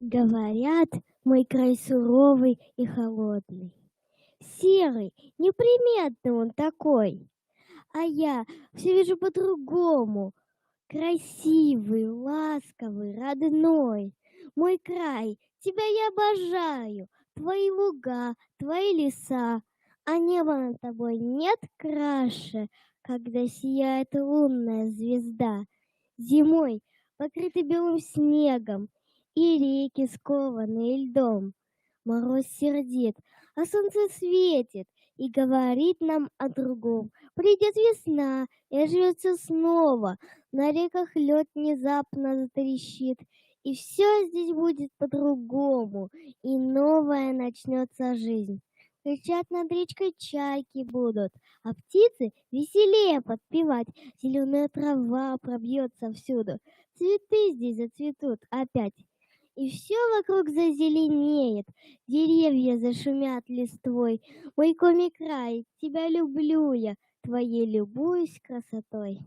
Говорят, мой край суровый и холодный. Серый, неприметный он такой. А я все вижу по-другому. Красивый, ласковый, родной. Мой край, тебя я обожаю. Твои луга, твои леса. А небо над тобой нет краше, когда сияет лунная звезда. Зимой покрыты белым снегом, и реки скованы льдом. Мороз сердит, а солнце светит и говорит нам о другом. Придет весна и оживется снова, на реках лед внезапно затрещит, и все здесь будет по-другому, и новая начнется жизнь. Кричать над речкой чайки будут, а птицы веселее подпевать. Зеленая трава пробьется всюду, цветы здесь зацветут опять. И все вокруг зазеленеет, деревья зашумят листвой. Мой коми край, тебя люблю я, твоей любуюсь красотой.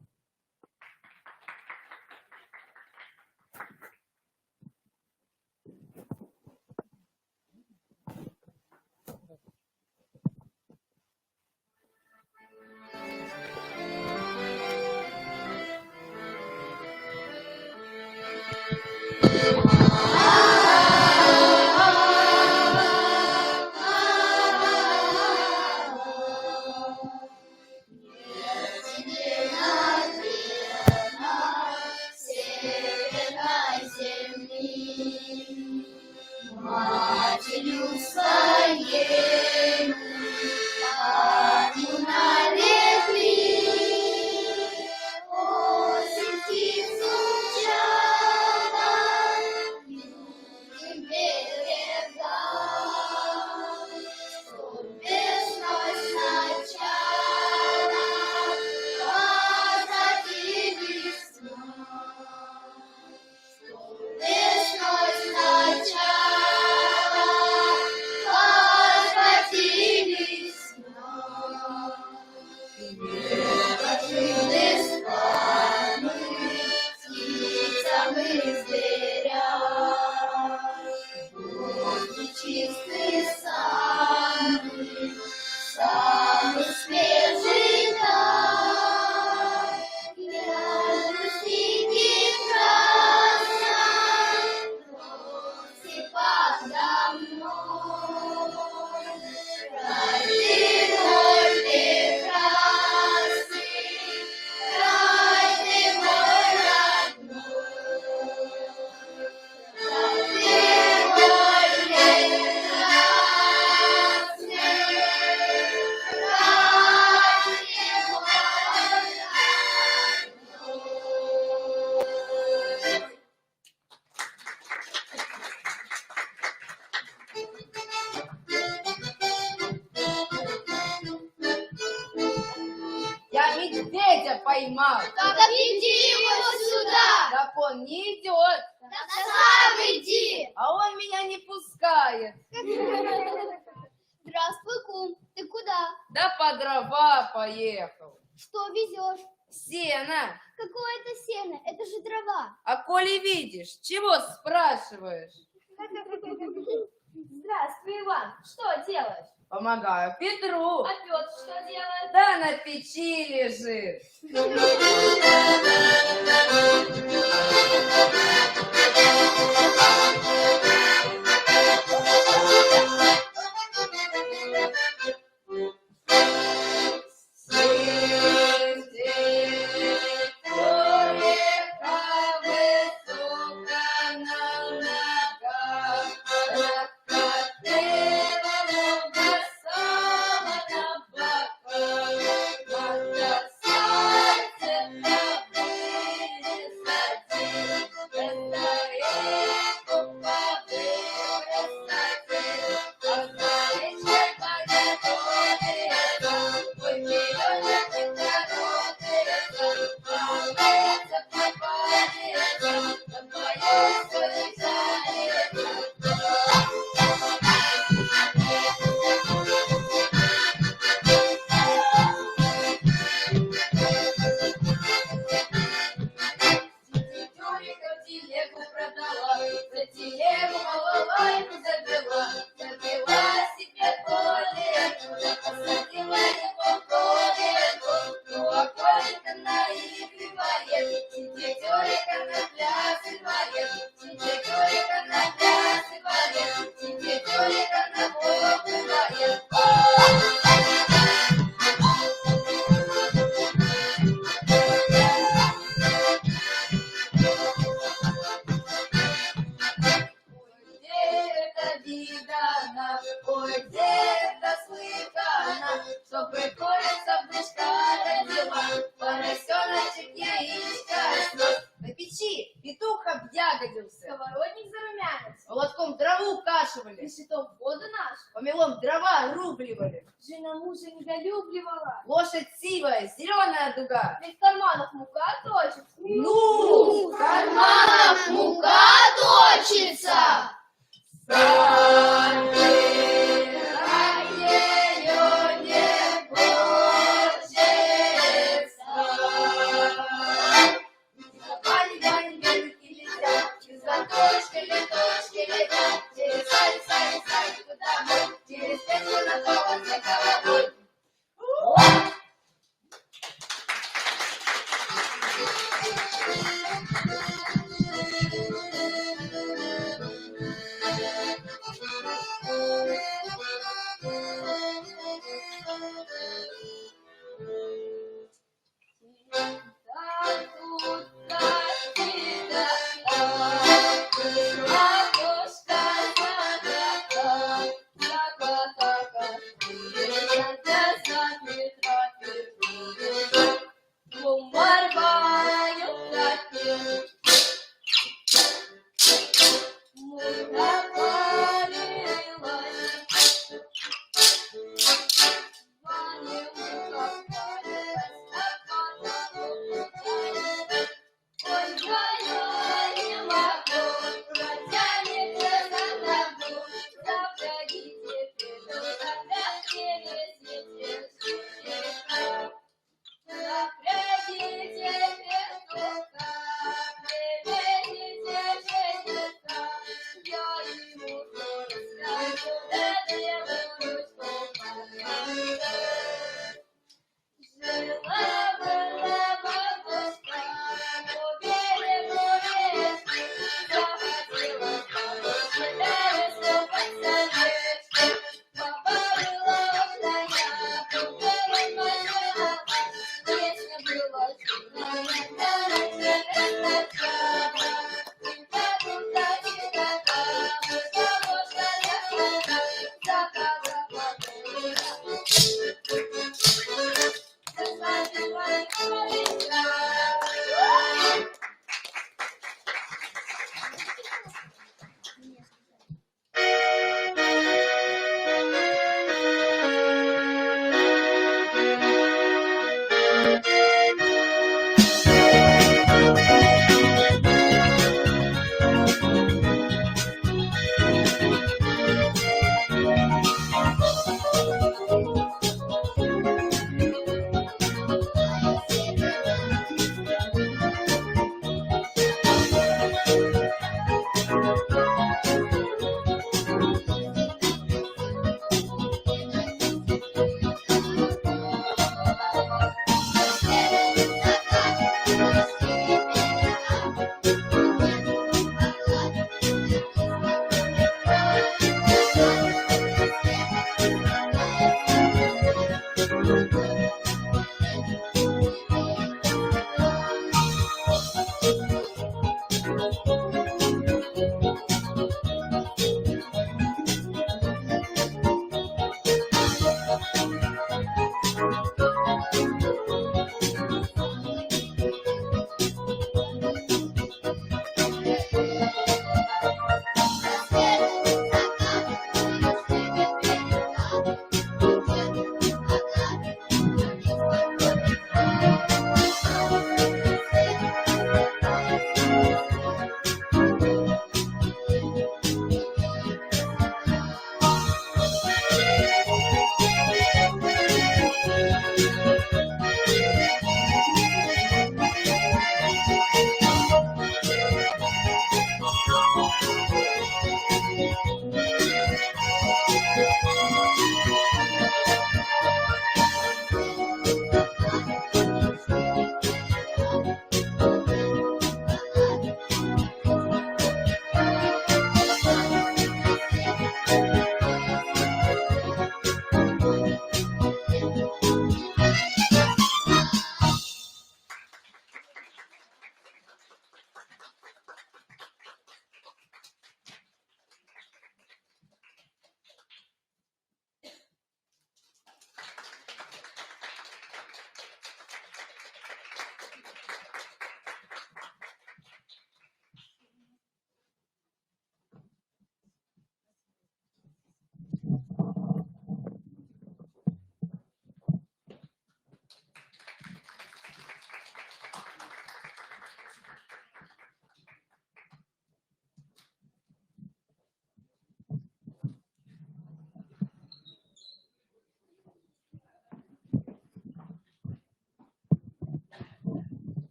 Поймал. Так иди его сюда. Так он не идет. Так сам иди. А он меня не пускает. Здравствуй, кум. Ты куда? Да по дрова поехал. Что везешь? Сено. Какое это сено? Это же трава. А коли видишь, чего спрашиваешь? Здравствуй, Иван. Что делаешь? Помогаю Петру. А Петр что делает? Да на печи лежит. недолюбливали. Жена мужа недолюбливала. Лошадь сивая, зеленая дуга. Ведь в карманах мука точит. Ну, В карманах мука точится.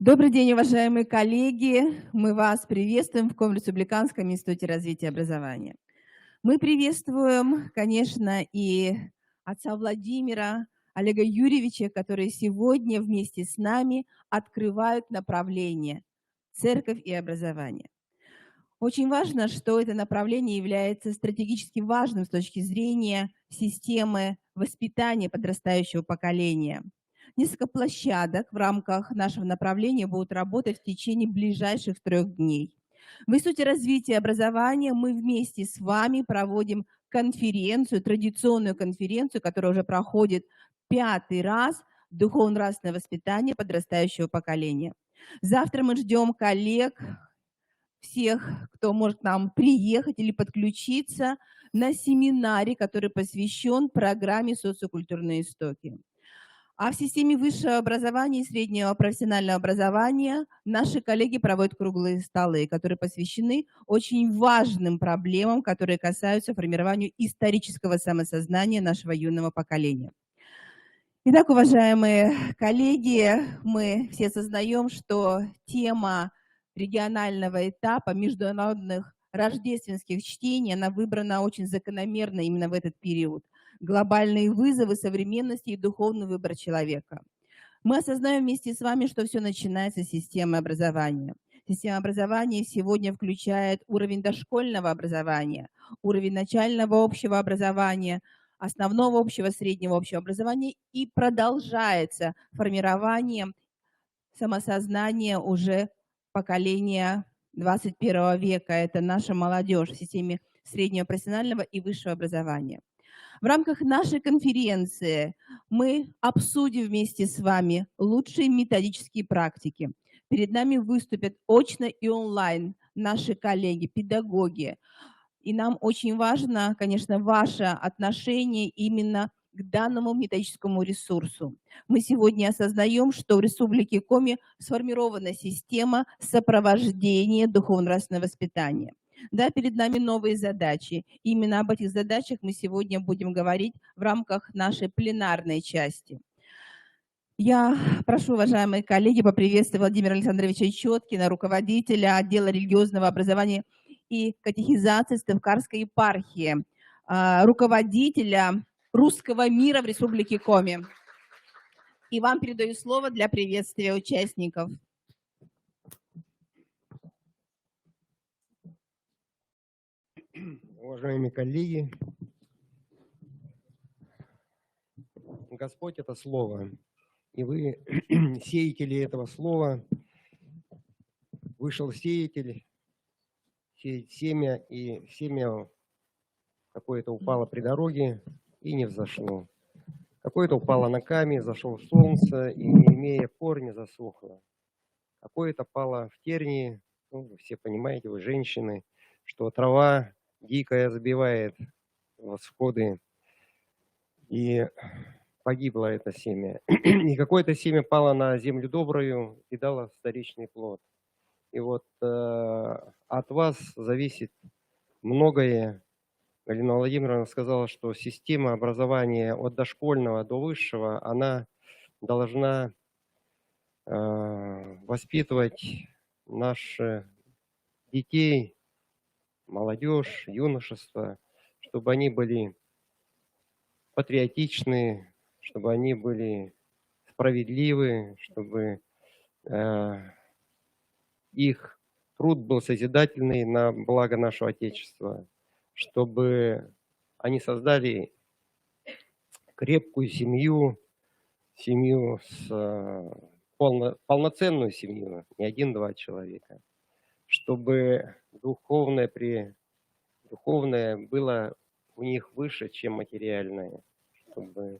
Добрый день, уважаемые коллеги! Мы вас приветствуем в Комреспубликанском институте развития образования. Мы приветствуем, конечно, и отца Владимира, Олега Юрьевича, которые сегодня вместе с нами открывают направление «Церковь и образование». Очень важно, что это направление является стратегически важным с точки зрения системы воспитания подрастающего поколения. Несколько площадок в рамках нашего направления будут работать в течение ближайших 3 дней. В Институте развития образования мы вместе с вами проводим конференцию, традиционную конференцию, которая уже проходит 5-й раз, «Духовно-нравственное воспитание подрастающего поколения». Завтра мы ждем коллег, всех, кто может к нам приехать или подключиться на семинаре, который посвящен программе «Социокультурные истоки». А в системе высшего образования и среднего профессионального образования наши коллеги проводят круглые столы, которые посвящены очень важным проблемам, которые касаются формирования исторического самосознания нашего юного поколения. Итак, уважаемые коллеги, мы все осознаем, что тема регионального этапа международных рождественских чтений, она выбрана очень закономерно именно в этот период. Глобальные вызовы современности и духовный выбор человека. Мы осознаем вместе с вами, что все начинается с системы образования. Система образования сегодня включает уровень дошкольного образования, уровень начального общего образования, основного общего, среднего общего образования и продолжается формирование самосознания уже поколения 21 века. Это наша молодежь в системе среднего профессионального и высшего образования. В рамках нашей конференции мы обсудим вместе с вами лучшие методические практики. Перед нами выступят очно и онлайн наши коллеги, педагоги. И нам очень важно, конечно, ваше отношение именно к данному методическому ресурсу. Мы сегодня осознаем, что в Республике Коми сформирована система сопровождения духовно-нравственного воспитания. Да, перед нами новые задачи. Именно об этих задачах мы сегодня будем говорить в рамках нашей пленарной части. Я прошу, уважаемые коллеги, поприветствовать Владимира Александровича Четкина, руководителя отдела религиозного образования и катехизации Стывкарской епархии, руководителя русского мира в Республике Коми. И вам передаю слово для приветствия участников. Уважаемые коллеги, Господь – это Слово, и вы сеятели этого Слова. Вышел сеятель, сеять семя, и семя какое-то упало при дороге и не взошло. Какое-то упало на камень, зашло в солнце и, не имея корня, засохло. Какое-то пало в тернии, ну, вы все понимаете, вы женщины, что трава дикая забивает восходы, и погибло это семя. И какое-то семя пало на землю добрую и дало вторичный плод. И вот от вас зависит многое. Галина Владимировна сказала, что система образования от дошкольного до высшего, она должна воспитывать наших детей, молодежь, юношество, чтобы они были патриотичны, чтобы они были справедливы, чтобы их труд был созидательный на благо нашего Отечества, чтобы они создали крепкую семью, полноценную семью, не 1-2 человека, чтобы духовное было у них выше, чем материальное, чтобы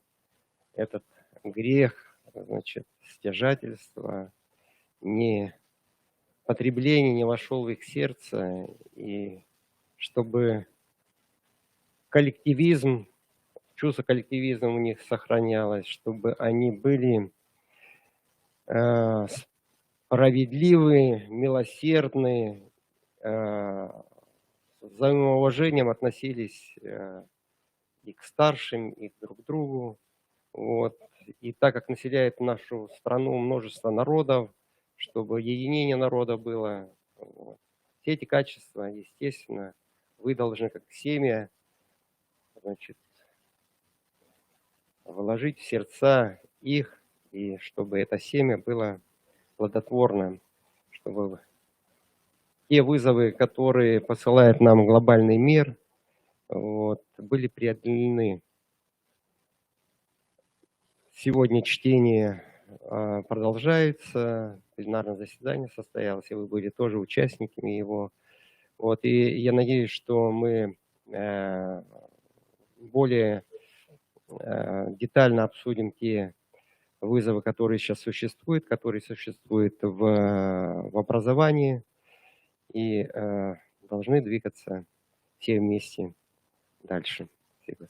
этот грех, значит, стяжательство, потребление не вошел в их сердце, и чтобы коллективизм, чувство коллективизма у них сохранялось, чтобы они были справедливы, милосердны, с взаимоуважением относились и к старшим, и друг к другу. Вот. И так как населяет нашу страну множество народов, чтобы единение народа было. Вот. Все эти качества, естественно, вы должны как семья, значит, вложить в сердца их, и чтобы это семя было плодотворным, чтобы те вызовы, которые посылает нам глобальный мир, вот, были преодолены. Сегодня чтение продолжается, пленарное заседание состоялось, и вы были тоже участниками его. Вот, и я надеюсь, что мы более детально обсудим те вызовы, которые сейчас существуют, в образовании, и должны двигаться все вместе дальше. Спасибо.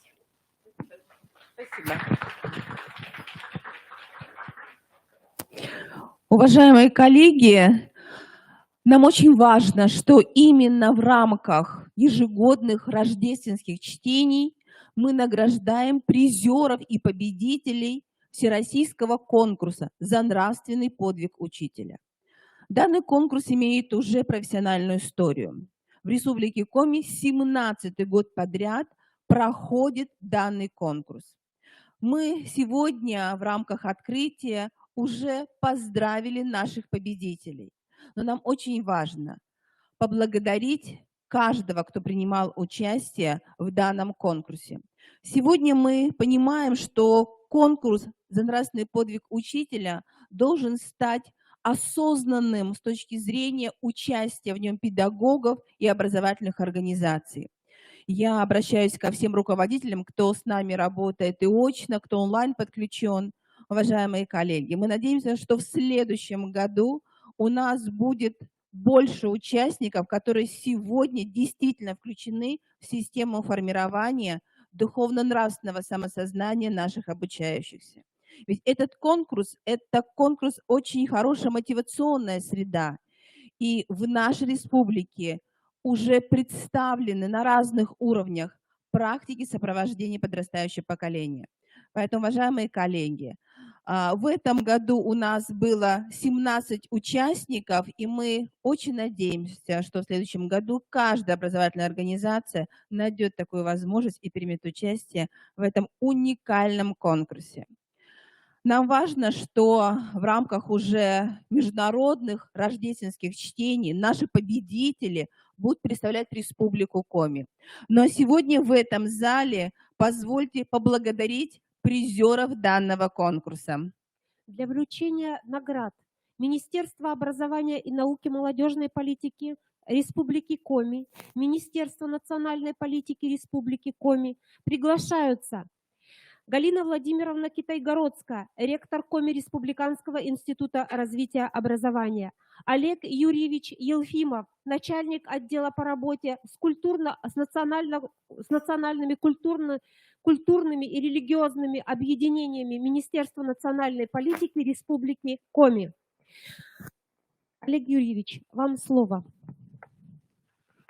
Уважаемые коллеги, нам очень важно, что именно в рамках ежегодных рождественских чтений мы награждаем призеров и победителей Всероссийского конкурса за нравственный подвиг учителя. Данный конкурс имеет уже профессиональную историю. В Республике Коми 17-й год подряд проходит данный конкурс. Мы сегодня в рамках открытия уже поздравили наших победителей. Но нам очень важно поблагодарить каждого, кто принимал участие в данном конкурсе. Сегодня мы понимаем, что конкурс за нравственный подвиг учителя должен стать осознанным с точки зрения участия в нем педагогов и образовательных организаций. Я обращаюсь ко всем руководителям, кто с нами работает и очно, кто онлайн подключен. Уважаемые коллеги, мы надеемся, что в следующем году у нас будет больше участников, которые сегодня действительно включены в систему формирования духовно-нравственного самосознания наших обучающихся. Ведь этот конкурс – это конкурс очень хорошая мотивационная среда. И в нашей республике уже представлены на разных уровнях практики сопровождения подрастающего поколения. Поэтому, уважаемые коллеги, в этом году у нас было 17 участников, и мы очень надеемся, что в следующем году каждая образовательная организация найдет такую возможность и примет участие в этом уникальном конкурсе. Нам важно, что в рамках уже международных рождественских чтений наши победители будут представлять Республику Коми. Но сегодня в этом зале позвольте поблагодарить призеров данного конкурса. Для вручения наград Министерство образования и науки, молодежной политики Республики Коми, Министерство национальной политики Республики Коми приглашаются Галина Владимировна Китайгородская, ректор Коми Республиканского института развития образования, Олег Юрьевич Елфимов, начальник отдела по работе с национальными культурными и религиозными объединениями Министерства национальной политики Республики Коми. Олег Юрьевич, вам слово.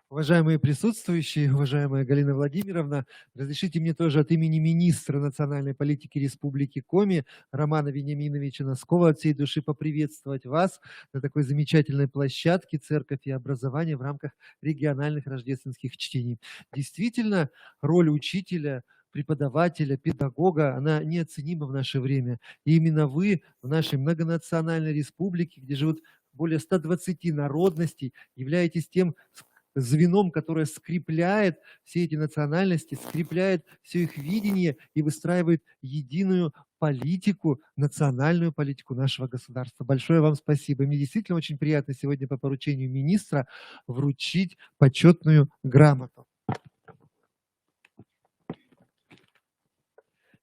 Уважаемые присутствующие, уважаемая Галина Владимировна, разрешите мне тоже от имени министра национальной политики Республики Коми Романа Вениаминовича Носкова от всей души поприветствовать вас на такой замечательной площадке «Церковь и образование» в рамках региональных рождественских чтений. Действительно, роль учителя, преподавателя, педагога, она неоценима в наше время. И именно вы в нашей многонациональной республике, где живут более 120 народностей, являетесь тем звеном, которое скрепляет все эти национальности, скрепляет все их видение и выстраивает единую политику, национальную политику нашего государства. Большое вам спасибо. Мне действительно очень приятно сегодня по поручению министра вручить почетную грамоту.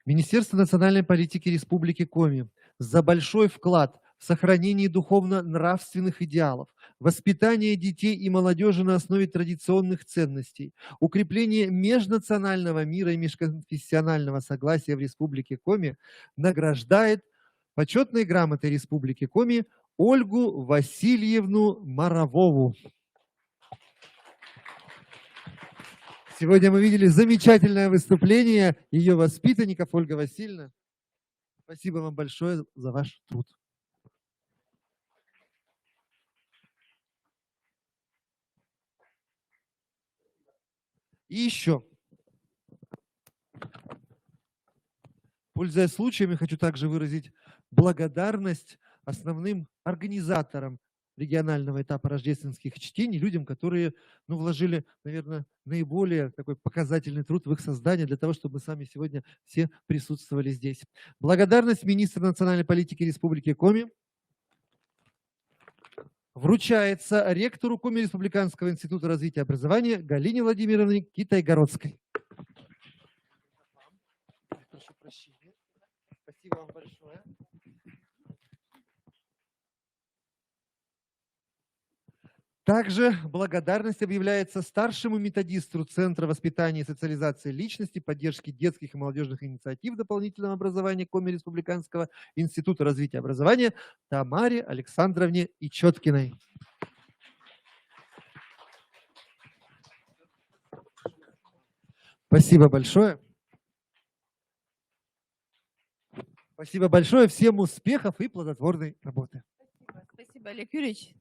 Министерство национальной политики Республики Коми за большой вклад в сохранении духовно-нравственных идеалов, воспитание детей и молодежи на основе традиционных ценностей, укрепление межнационального мира и межконфессионального согласия в Республике Коми награждает почетной грамотой Республики Коми Ольгу Васильевну Моровову. Сегодня мы видели замечательное выступление ее воспитанников. Ольга Васильевна, спасибо вам большое за ваш труд. И еще, пользуясь случаем, я хочу также выразить благодарность основным организаторам регионального этапа рождественских чтений, людям, которые вложили, наверное, наиболее такой показательный труд в их создание для того, чтобы мы с вами сегодня все присутствовали здесь. Благодарность министру национальной политики Республики Коми вручается ректору Коми Республиканского института развития и образования Галине Владимировне Китайгородской. Прошу прощения. Спасибо вам большое. Также благодарность объявляется старшему методисту Центра воспитания и социализации личности, поддержки детских и молодежных инициатив дополнительного образования Коми Республиканского института развития и образования Тамаре Александровне Ичеткиной. Спасибо большое. Спасибо большое. Всем успехов и плодотворной работы. Спасибо, Олег Юрьевич.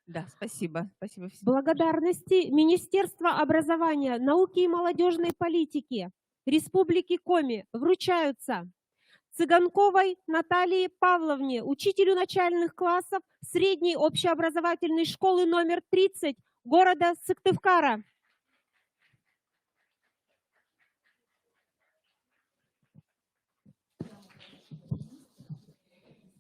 Да, спасибо. Спасибо всем. Благодарности Министерства образования, науки и молодежной политики Республики Коми вручаются Цыганковой Наталье Павловне, учителю начальных классов средней общеобразовательной школы номер 30 города Сыктывкара.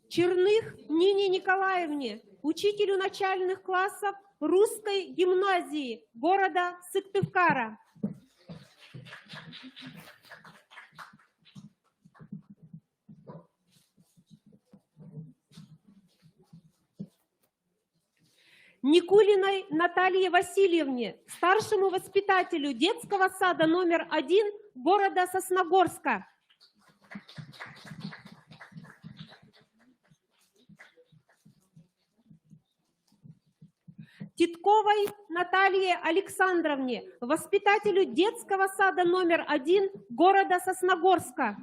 Черных Нине Николаевне, учителю начальных классов русской гимназии города Сыктывкара. Никулиной Наталье Васильевне, старшему воспитателю детского сада номер 1 города Сосногорска. Титковой Наталье Александровне, воспитателю детского сада номер 1 города Сосногорска.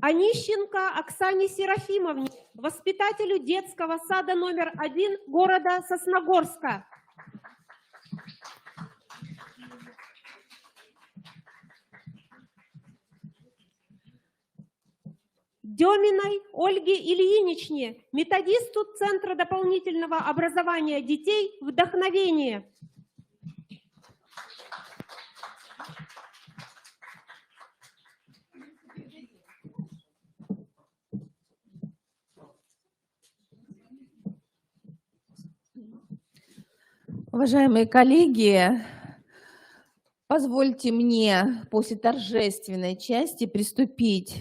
Онищенко Оксане Серафимовне, воспитателю детского сада номер 1 города Сосногорска. Деминой Ольге Ильиничне, методисту Центра дополнительного образования детей «Вдохновение». Уважаемые коллеги, позвольте мне после торжественной части приступить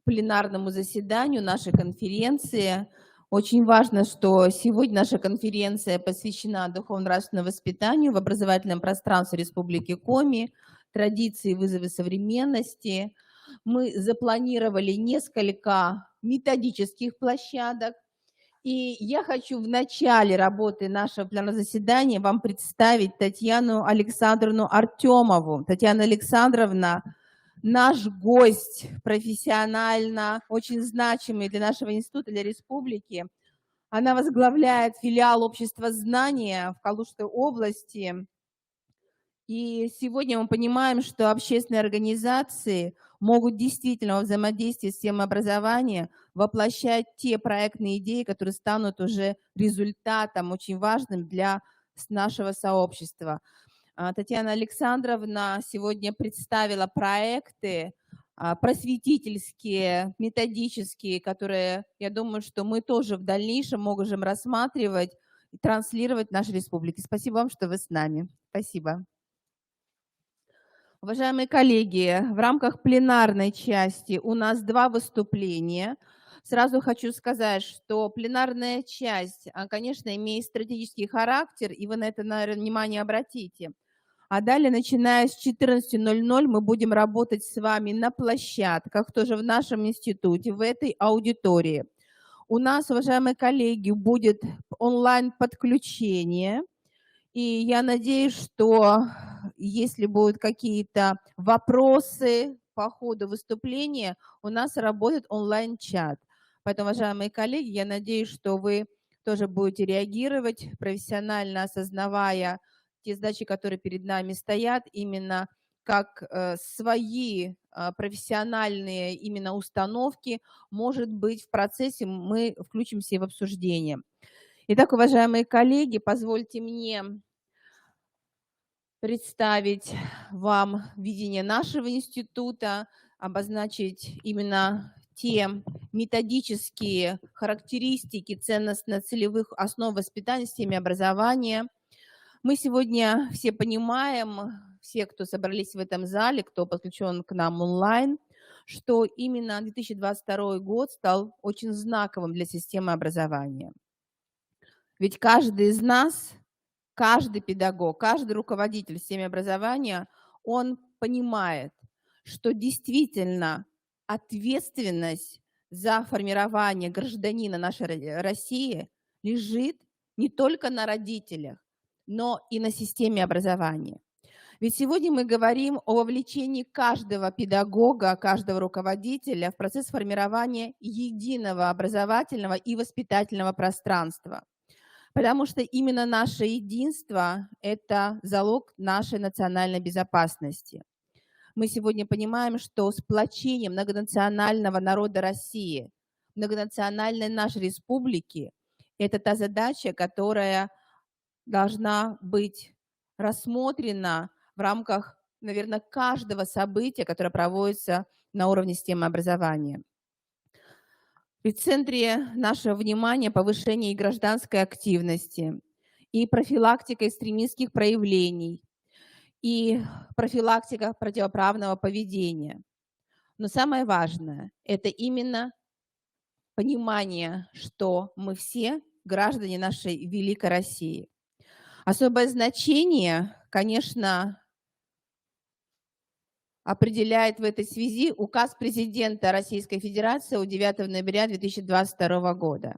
к пленарному заседанию нашей конференции. Очень важно, что сегодня наша конференция посвящена духовно-нравственному воспитанию в образовательном пространстве Республики Коми, традиции и вызовы современности. Мы запланировали несколько методических площадок. И я хочу в начале работы нашего пленарного заседания вам представить Татьяну Александровну Артемову. Татьяна Александровна – наш гость, профессионально очень значимый для нашего института, для республики. Она возглавляет филиал Общества знания в Калужской области. И сегодня мы понимаем, что общественные организации могут действительно во взаимодействии с системой образования воплощать те проектные идеи, которые станут уже результатом очень важным для нашего сообщества. Татьяна Александровна сегодня представила проекты просветительские, методические, которые, я думаю, что мы тоже в дальнейшем можем рассматривать и транслировать в нашей республике. Спасибо вам, что вы с нами. Спасибо. Уважаемые коллеги, в рамках пленарной части у нас 2 выступления. Сразу хочу сказать, что пленарная часть, конечно, имеет стратегический характер, и вы на это, наверное, внимание обратите. А далее, начиная с 14:00, мы будем работать с вами на площадках, тоже в нашем институте, в этой аудитории. У нас, уважаемые коллеги, будет онлайн-подключение. И я надеюсь, что если будут какие-то вопросы по ходу выступления, у нас работает онлайн-чат. Поэтому, уважаемые коллеги, я надеюсь, что вы тоже будете реагировать, профессионально осознавая те задачи, которые перед нами стоят, именно как свои профессиональные именно установки, может быть, в процессе мы включимся в обсуждение. Итак, уважаемые коллеги, позвольте мне представить вам видение нашего института, обозначить именно те методические характеристики ценностно-целевых основ воспитания в системе образования. Мы сегодня все понимаем, все, кто собрались в этом зале, кто подключен к нам онлайн, что именно 2022 год стал очень знаковым для системы образования. Ведь каждый из нас, каждый педагог, каждый руководитель в системе образования, он понимает, что действительно ответственность за формирование гражданина нашей России лежит не только на родителях, но и на системе образования. Ведь сегодня мы говорим о вовлечении каждого педагога, каждого руководителя в процесс формирования единого образовательного и воспитательного пространства. Потому что именно наше единство – это залог нашей национальной безопасности. Мы сегодня понимаем, что сплочение многонационального народа России, многонациональной нашей республики – это та задача, которая должна быть рассмотрена в рамках, наверное, каждого события, которое проводится на уровне системы образования. В центре нашего внимания повышение и гражданской активности, и профилактика экстремистских проявлений, и профилактика противоправного поведения. Но самое важное – это именно понимание, что мы все граждане нашей великой России. Особое значение, конечно, определяет в этой связи указ президента Российской Федерации от 9 ноября 2022 года.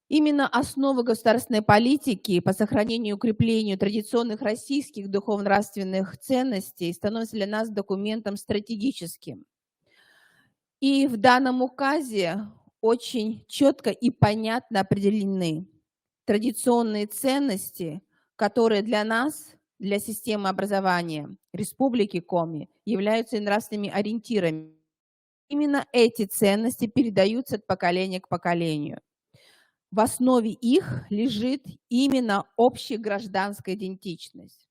Именно основы государственной политики по сохранению и укреплению традиционных российских духовно-нравственных ценностей становятся для нас документом стратегическим. И в данном указе очень четко и понятно определены традиционные ценности, которые для нас, для системы образования Республики Коми, являются нравственными ориентирами. Именно эти ценности передаются от поколения к поколению. В основе их лежит именно общегражданская идентичность.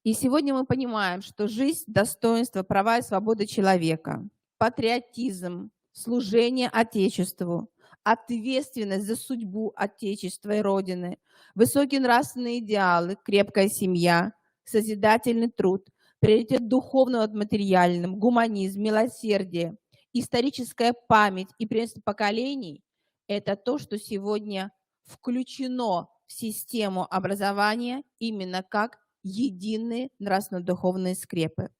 И сегодня мы понимаем, что жизнь, достоинство, права и свобода человека, патриотизм, служение Отечеству, ответственность за судьбу Отечества и Родины, высокие нравственные идеалы, крепкая семья, созидательный труд, приоритет духовного над материальным, гуманизм, милосердие, историческая память и преемственность поколений – это то, что сегодня включено в систему образования именно как единые нравственно-духовные скрепы.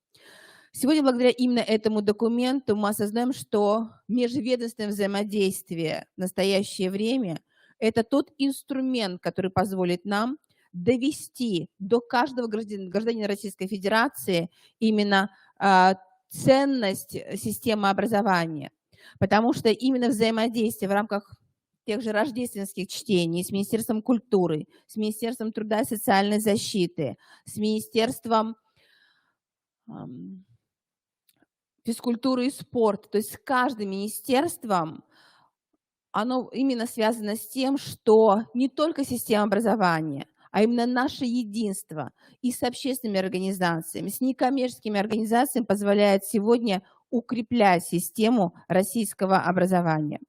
Сегодня, благодаря именно этому документу, мы осознаем, что межведомственное взаимодействие в настоящее время – это тот инструмент, который позволит нам довести до каждого гражданина Российской Федерации именно ценность системы образования. Потому что именно взаимодействие в рамках тех же рождественских чтений с Министерством культуры, с Министерством труда и социальной защиты, с Министерством физкультуры и спорта, то есть с каждым министерством, оно именно связано с тем, что не только система образования, а именно наше единство и с общественными организациями, с некоммерческими организациями позволяет сегодня укреплять систему российского образования.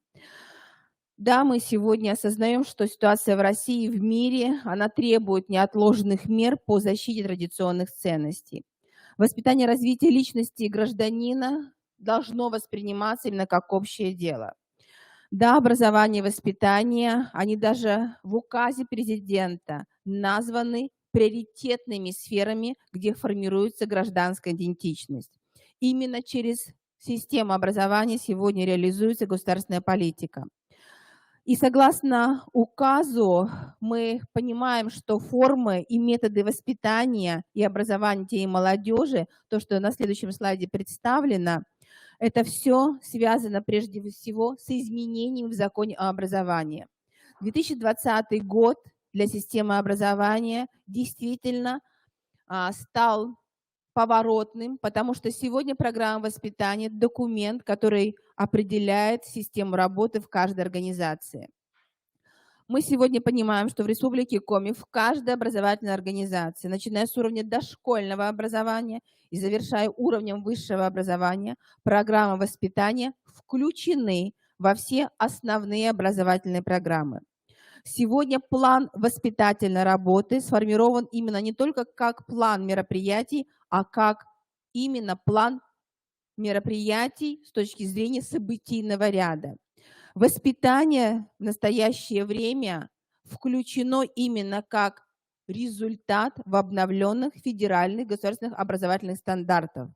Да, мы сегодня осознаем, что ситуация в России и в мире, она требует неотложных мер по защите традиционных ценностей. Воспитание и развитие личности гражданина должно восприниматься именно как общее дело. Да, образование и воспитание, они даже в указе президента названы приоритетными сферами, где формируется гражданская идентичность. Именно через систему образования сегодня реализуется государственная политика. И согласно указу мы понимаем, что формы и методы воспитания и образования детей и молодежи, то, что на следующем слайде представлено, это все связано прежде всего с изменением в законе о образовании. 2020 год для системы образования действительно стал поворотным, потому что сегодня программа воспитания – документ, который определяет систему работы в каждой организации. Мы сегодня понимаем, что в Республике Коми в каждой образовательной организации, начиная с уровня дошкольного образования и завершая уровнем высшего образования, программы воспитания включены во все основные образовательные программы. Сегодня план воспитательной работы сформирован именно не только как план мероприятий, а как именно план мероприятий с точки зрения событийного ряда. Воспитание в настоящее время включено именно как результат в обновленных федеральных государственных образовательных стандартах.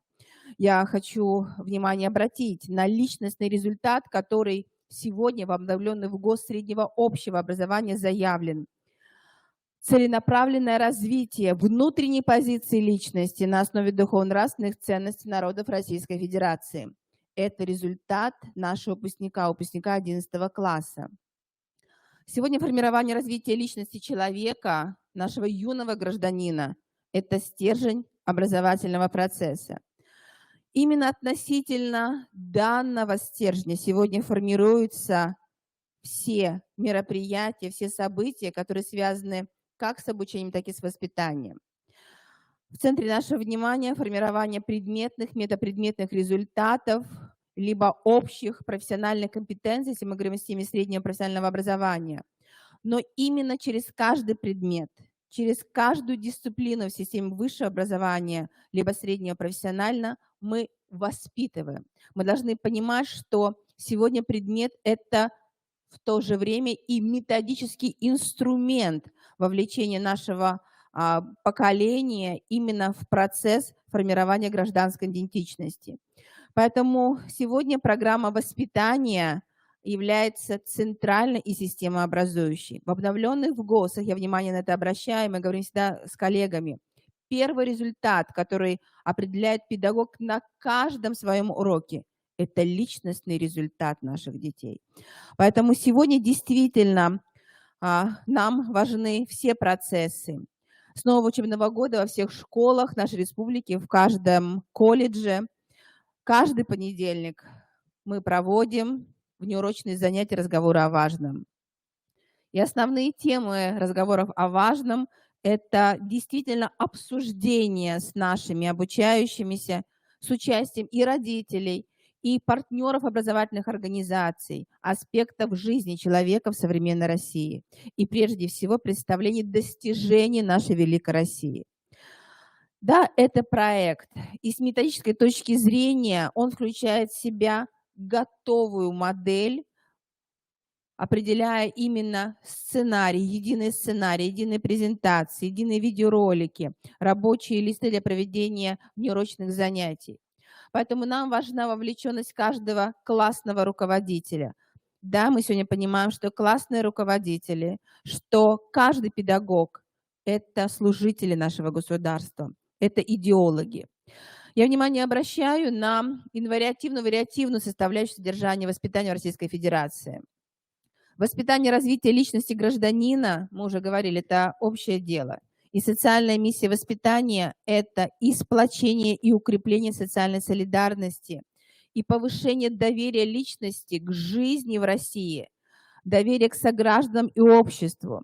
Я хочу внимание обратить на личностный результат, который сегодня в обновленных ГОС среднего общего образования заявлен. Целенаправленное развитие внутренней позиции личности на основе духовно-нравственных ценностей народов Российской Федерации. Это результат нашего выпускника 11 класса. Сегодня формирование развития личности человека, нашего юного гражданина, это стержень образовательного процесса. Именно относительно данного стержня сегодня формируются все мероприятия, все события, которые связаны как с обучением, так и с воспитанием. В центре нашего внимания формирование предметных, метапредметных результатов, либо общих профессиональных компетенций, если мы говорим о системе среднего профессионального образования. Но именно через каждый предмет, через каждую дисциплину в системе высшего образования, либо среднего профессионального, мы воспитываем. Мы должны понимать, что сегодня предмет – это в то же время и методический инструмент вовлечения нашего поколения именно в процесс формирования гражданской идентичности. Поэтому сегодня программа воспитания является центральной и системообразующей. В обновленных ГОСах, я внимание на это обращаю, мы говорим всегда с коллегами, первый результат, который определяет педагог на каждом своем уроке, это личностный результат наших детей. Поэтому сегодня действительно нам важны все процессы. С нового учебного года во всех школах нашей республики, в каждом колледже, каждый понедельник мы проводим внеурочные занятия, разговоры о важном. И основные темы разговоров о важном – это действительно обсуждение с нашими обучающимися, с участием и родителей, и партнеров образовательных организаций, аспектов жизни человека в современной России. И прежде всего представление достижений нашей великой России. Да, это проект. И с методической точки зрения он включает в себя готовую модель, определяя именно сценарий, единые презентации, единые видеоролики, рабочие листы для проведения внеурочных занятий. Поэтому нам важна вовлеченность каждого классного руководителя. Да, мы сегодня понимаем, что классные руководители, что каждый педагог – это служители нашего государства, это идеологи. Я внимание обращаю на инвариативную составляющую содержания воспитания Российской Федерации. Воспитание и развитие личности гражданина, мы уже говорили, это общее дело. И социальная миссия воспитания – это и сплочение и укрепление социальной солидарности, и повышение доверия личности к жизни в России, доверия к согражданам и обществу.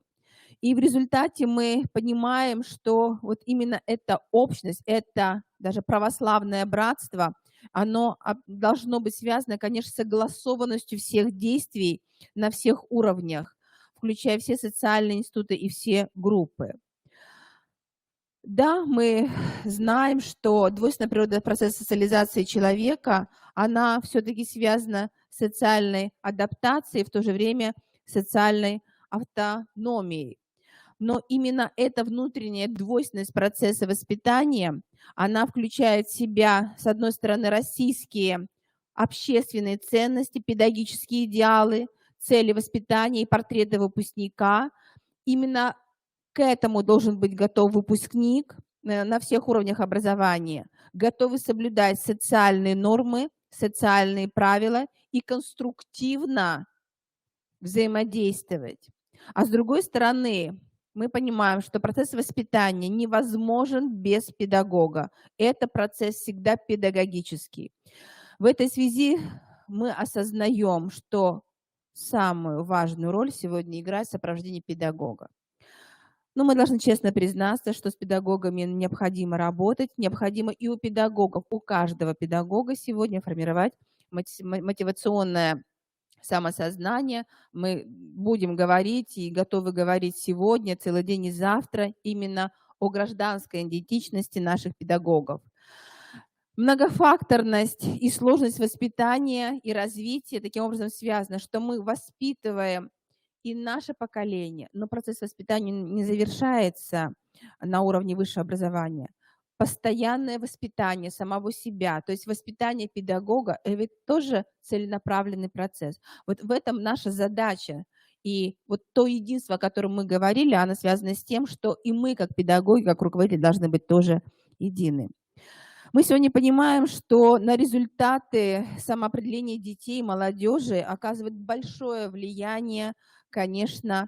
И в результате мы понимаем, что вот именно эта общность, это даже православное братство, оно должно быть связано, конечно, с согласованностью всех действий на всех уровнях, включая все социальные институты и все группы. Да, мы знаем, что двойственная природа процесса социализации человека, она все-таки связана с социальной адаптацией, в то же время социальной автономией. Но именно эта внутренняя двойственность процесса воспитания, она включает в себя, с одной стороны, российские общественные ценности, педагогические идеалы, цели воспитания и портреты выпускника. Именно к этому должен быть готов выпускник на всех уровнях образования, готовый соблюдать социальные нормы, социальные правила и конструктивно взаимодействовать. А с другой стороны, мы понимаем, что процесс воспитания невозможен без педагога. Это процесс всегда педагогический. В этой связи мы осознаем, что самую важную роль сегодня играет сопровождение педагога. Но мы должны честно признаться, что с педагогами необходимо работать, необходимо и у педагогов, у каждого педагога сегодня формировать мотивационное самосознание. Мы будем говорить и готовы говорить сегодня, целый день и завтра именно о гражданской идентичности наших педагогов. Многофакторность и сложность воспитания и развития таким образом связаны, что мы воспитываем и наше поколение, но процесс воспитания не завершается на уровне высшего образования. Постоянное воспитание самого себя, то есть воспитание педагога, это тоже целенаправленный процесс. Вот в этом наша задача. И вот то единство, о котором мы говорили, оно связано с тем, что и мы, как педагоги, как руководители, должны быть тоже едины. Мы сегодня понимаем, что на результаты самоопределения детей и молодежи оказывает большое влияние, конечно,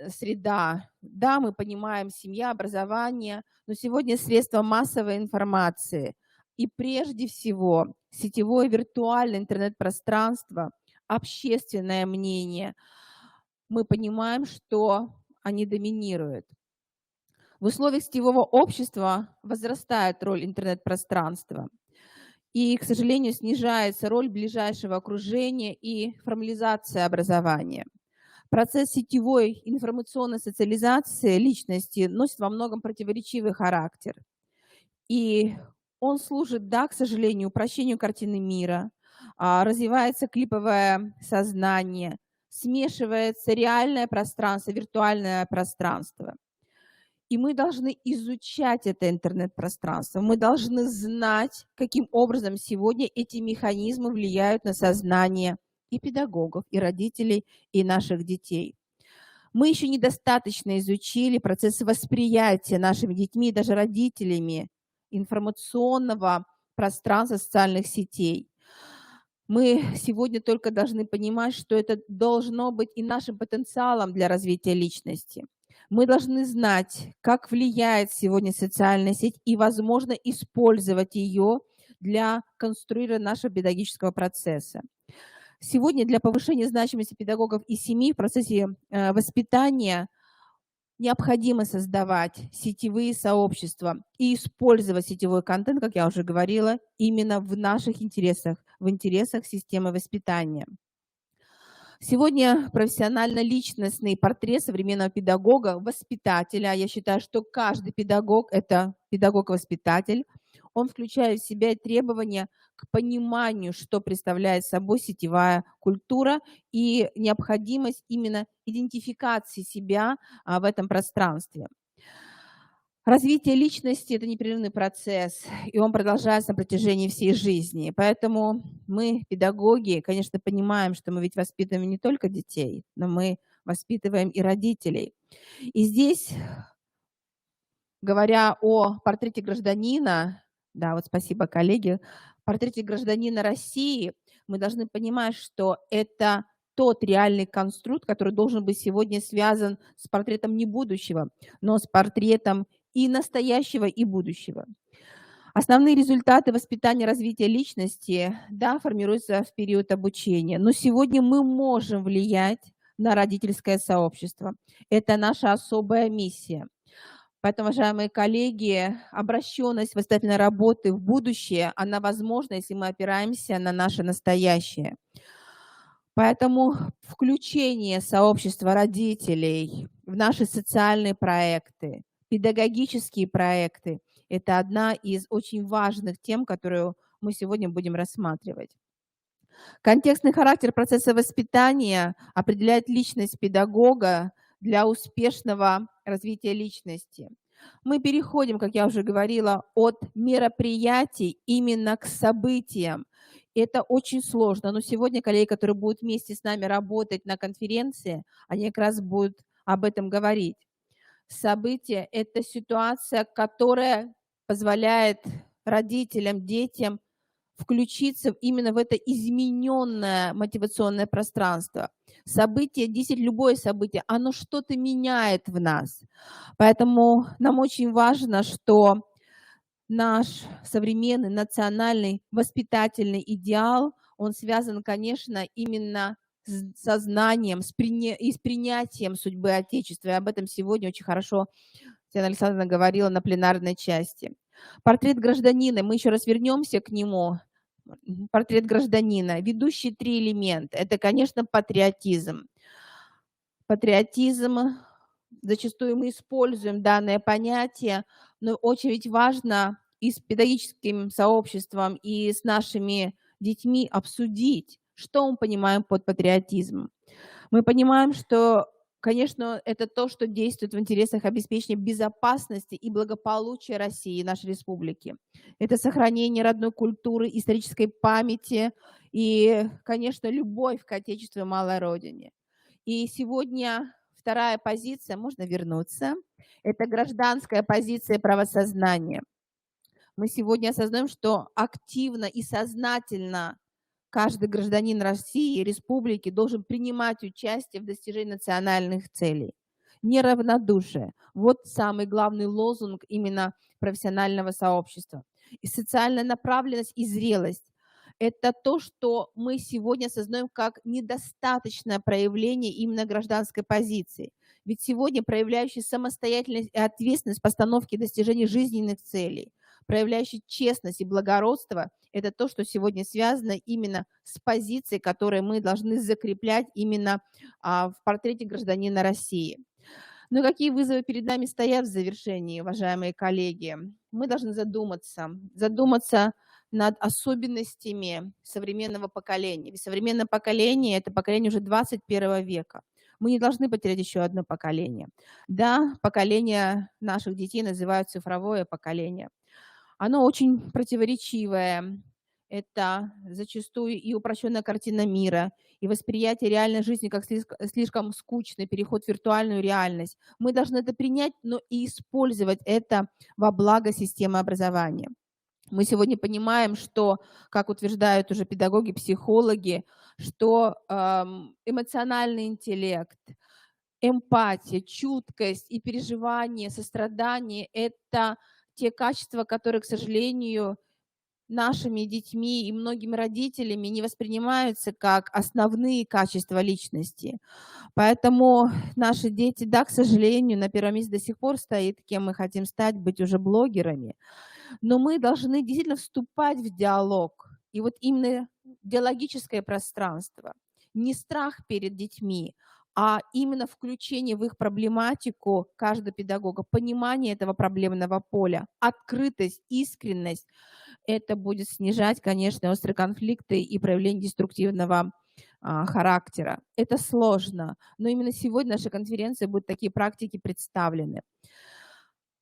среда. Да, мы понимаем, семья, образование, но сегодня средства массовой информации и прежде всего сетевое виртуальное интернет-пространство, общественное мнение, мы понимаем, что они доминируют. В условиях сетевого общества возрастает роль интернет-пространства. И, к сожалению, снижается роль ближайшего окружения и формализация образования. Процесс сетевой информационной социализации личности носит во многом противоречивый характер. И он служит, да, к сожалению, упрощению картины мира, развивается клиповое сознание, смешивается реальное пространство, виртуальное пространство. И мы должны изучать это интернет-пространство. Мы должны знать, каким образом сегодня эти механизмы влияют на сознание и педагогов, и родителей, и наших детей. Мы еще недостаточно изучили процесс восприятия нашими детьми и даже родителями информационного пространства социальных сетей. Мы сегодня только должны понимать, что это должно быть и нашим потенциалом для развития личности. Мы должны знать, как влияет сегодня социальная сеть и, возможно, использовать ее для конструирования нашего педагогического процесса. Сегодня для повышения значимости педагогов и семей в процессе воспитания необходимо создавать сетевые сообщества и использовать сетевой контент, как я уже говорила, именно в наших интересах, в интересах системы воспитания. Сегодня профессионально-личностный портрет современного педагога, воспитателя. Я считаю, что каждый педагог – это педагог-воспитатель. Он включает в себя требования к пониманию, что представляет собой сетевая культура и необходимость именно идентификации себя в этом пространстве. Развитие личности – это непрерывный процесс, и он продолжается на протяжении всей жизни. Поэтому мы, педагоги, конечно, понимаем, что мы ведь воспитываем не только детей, но мы воспитываем и родителей. И здесь, говоря о портрете гражданина, да, вот спасибо, коллеги, портрете гражданина России, мы должны понимать, что это тот реальный конструкт, который должен быть сегодня связан с портретом не будущего, но с портретом и настоящего, и будущего. Основные результаты воспитания и развития личности, да, формируются в период обучения. Но сегодня мы можем влиять на родительское сообщество. Это наша особая миссия. Поэтому, уважаемые коллеги, обращенность воспитательной работы в будущее, она возможна, если мы опираемся на наше настоящее. Поэтому включение сообщества родителей в наши социальные проекты, педагогические проекты – это одна из очень важных тем, которую мы сегодня будем рассматривать. Контекстный характер процесса воспитания определяет личность педагога для успешного развития личности. Мы переходим, как я уже говорила, от мероприятий именно к событиям. Это очень сложно, но сегодня коллеги, которые будут вместе с нами работать на конференции, они как раз будут об этом говорить. Событие – это ситуация, которая позволяет родителям, детям включиться именно в это измененное мотивационное пространство. Событие, 10, любое событие, оно что-то меняет в нас. Поэтому нам очень важно, что наш современный национальный воспитательный идеал, он связан, конечно, именно с сознанием и с принятием судьбы Отечества. И об этом сегодня очень хорошо Татьяна Александровна говорила на пленарной части. Портрет гражданина, мы еще раз вернемся к нему. Портрет гражданина. Ведущие 3 элемента. Это, конечно, патриотизм. Патриотизм, зачастую мы используем данное понятие, но очень ведь важно и с педагогическим сообществом, и с нашими детьми обсудить, что мы понимаем под патриотизмом. Мы понимаем, что, конечно, это то, что действует в интересах обеспечения безопасности и благополучия России, нашей республики. Это сохранение родной культуры, исторической памяти и, конечно, любовь к Отечеству и малой родине. И сегодня вторая позиция, можно вернуться, это гражданская позиция правосознания. Мы сегодня осознаем, что активно и сознательно каждый гражданин России, республики должен принимать участие в достижении национальных целей. Неравнодушие. Вот самый главный лозунг именно профессионального сообщества. И социальная направленность и зрелость. Это то, что мы сегодня осознаем как недостаточное проявление именно гражданской позиции. Ведь сегодня проявляющий самостоятельность и ответственность в постановке достижения жизненных целей, проявляющий честность и благородство, это то, что сегодня связано именно с позицией, которую мы должны закреплять именно в портрете гражданина России. Но какие вызовы перед нами стоят в завершении, уважаемые коллеги? Мы должны задуматься над особенностями современного поколения. Ведь современное поколение – это поколение уже 21 века. Мы не должны потерять еще одно поколение. Да, поколение наших детей называют цифровое поколение. Оно очень противоречивое. Это зачастую и упрощенная картина мира, и восприятие реальной жизни как слишком скучный переход в виртуальную реальность. Мы должны это принять, но и использовать это во благо системы образования. Мы сегодня понимаем, что, как утверждают уже педагоги, психологи, что эмоциональный интеллект, эмпатия, чуткость и переживание, сострадание – это те качества, которые, к сожалению, нашими детьми и многими родителями не воспринимаются как основные качества личности. Поэтому наши дети, да, к сожалению, на первом месте до сих пор стоит, кем мы хотим стать, быть уже блогерами. Но мы должны действительно вступать в диалог. И вот именно диалогическое пространство, не страх перед детьми, а именно включение в их проблематику каждого педагога, понимание этого проблемного поля, открытость, искренность, это будет снижать, конечно, острые конфликты и проявление деструктивного характера. Это сложно, но именно сегодня наша конференция будут такие практики представлены.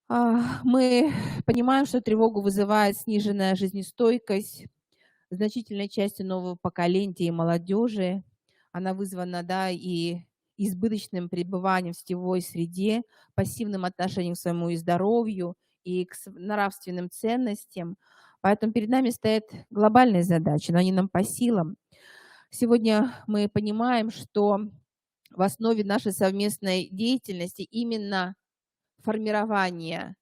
Мы понимаем, что тревогу вызывает сниженная жизнестойкость значительной части нового поколения и молодежи. Она вызвана, да, и избыточным пребыванием в сетевой среде, пассивным отношением к своему и здоровью, и к нравственным ценностям. Поэтому перед нами стоят глобальные задачи, но они нам по силам. Сегодня мы понимаем, что в основе нашей совместной деятельности именно формирование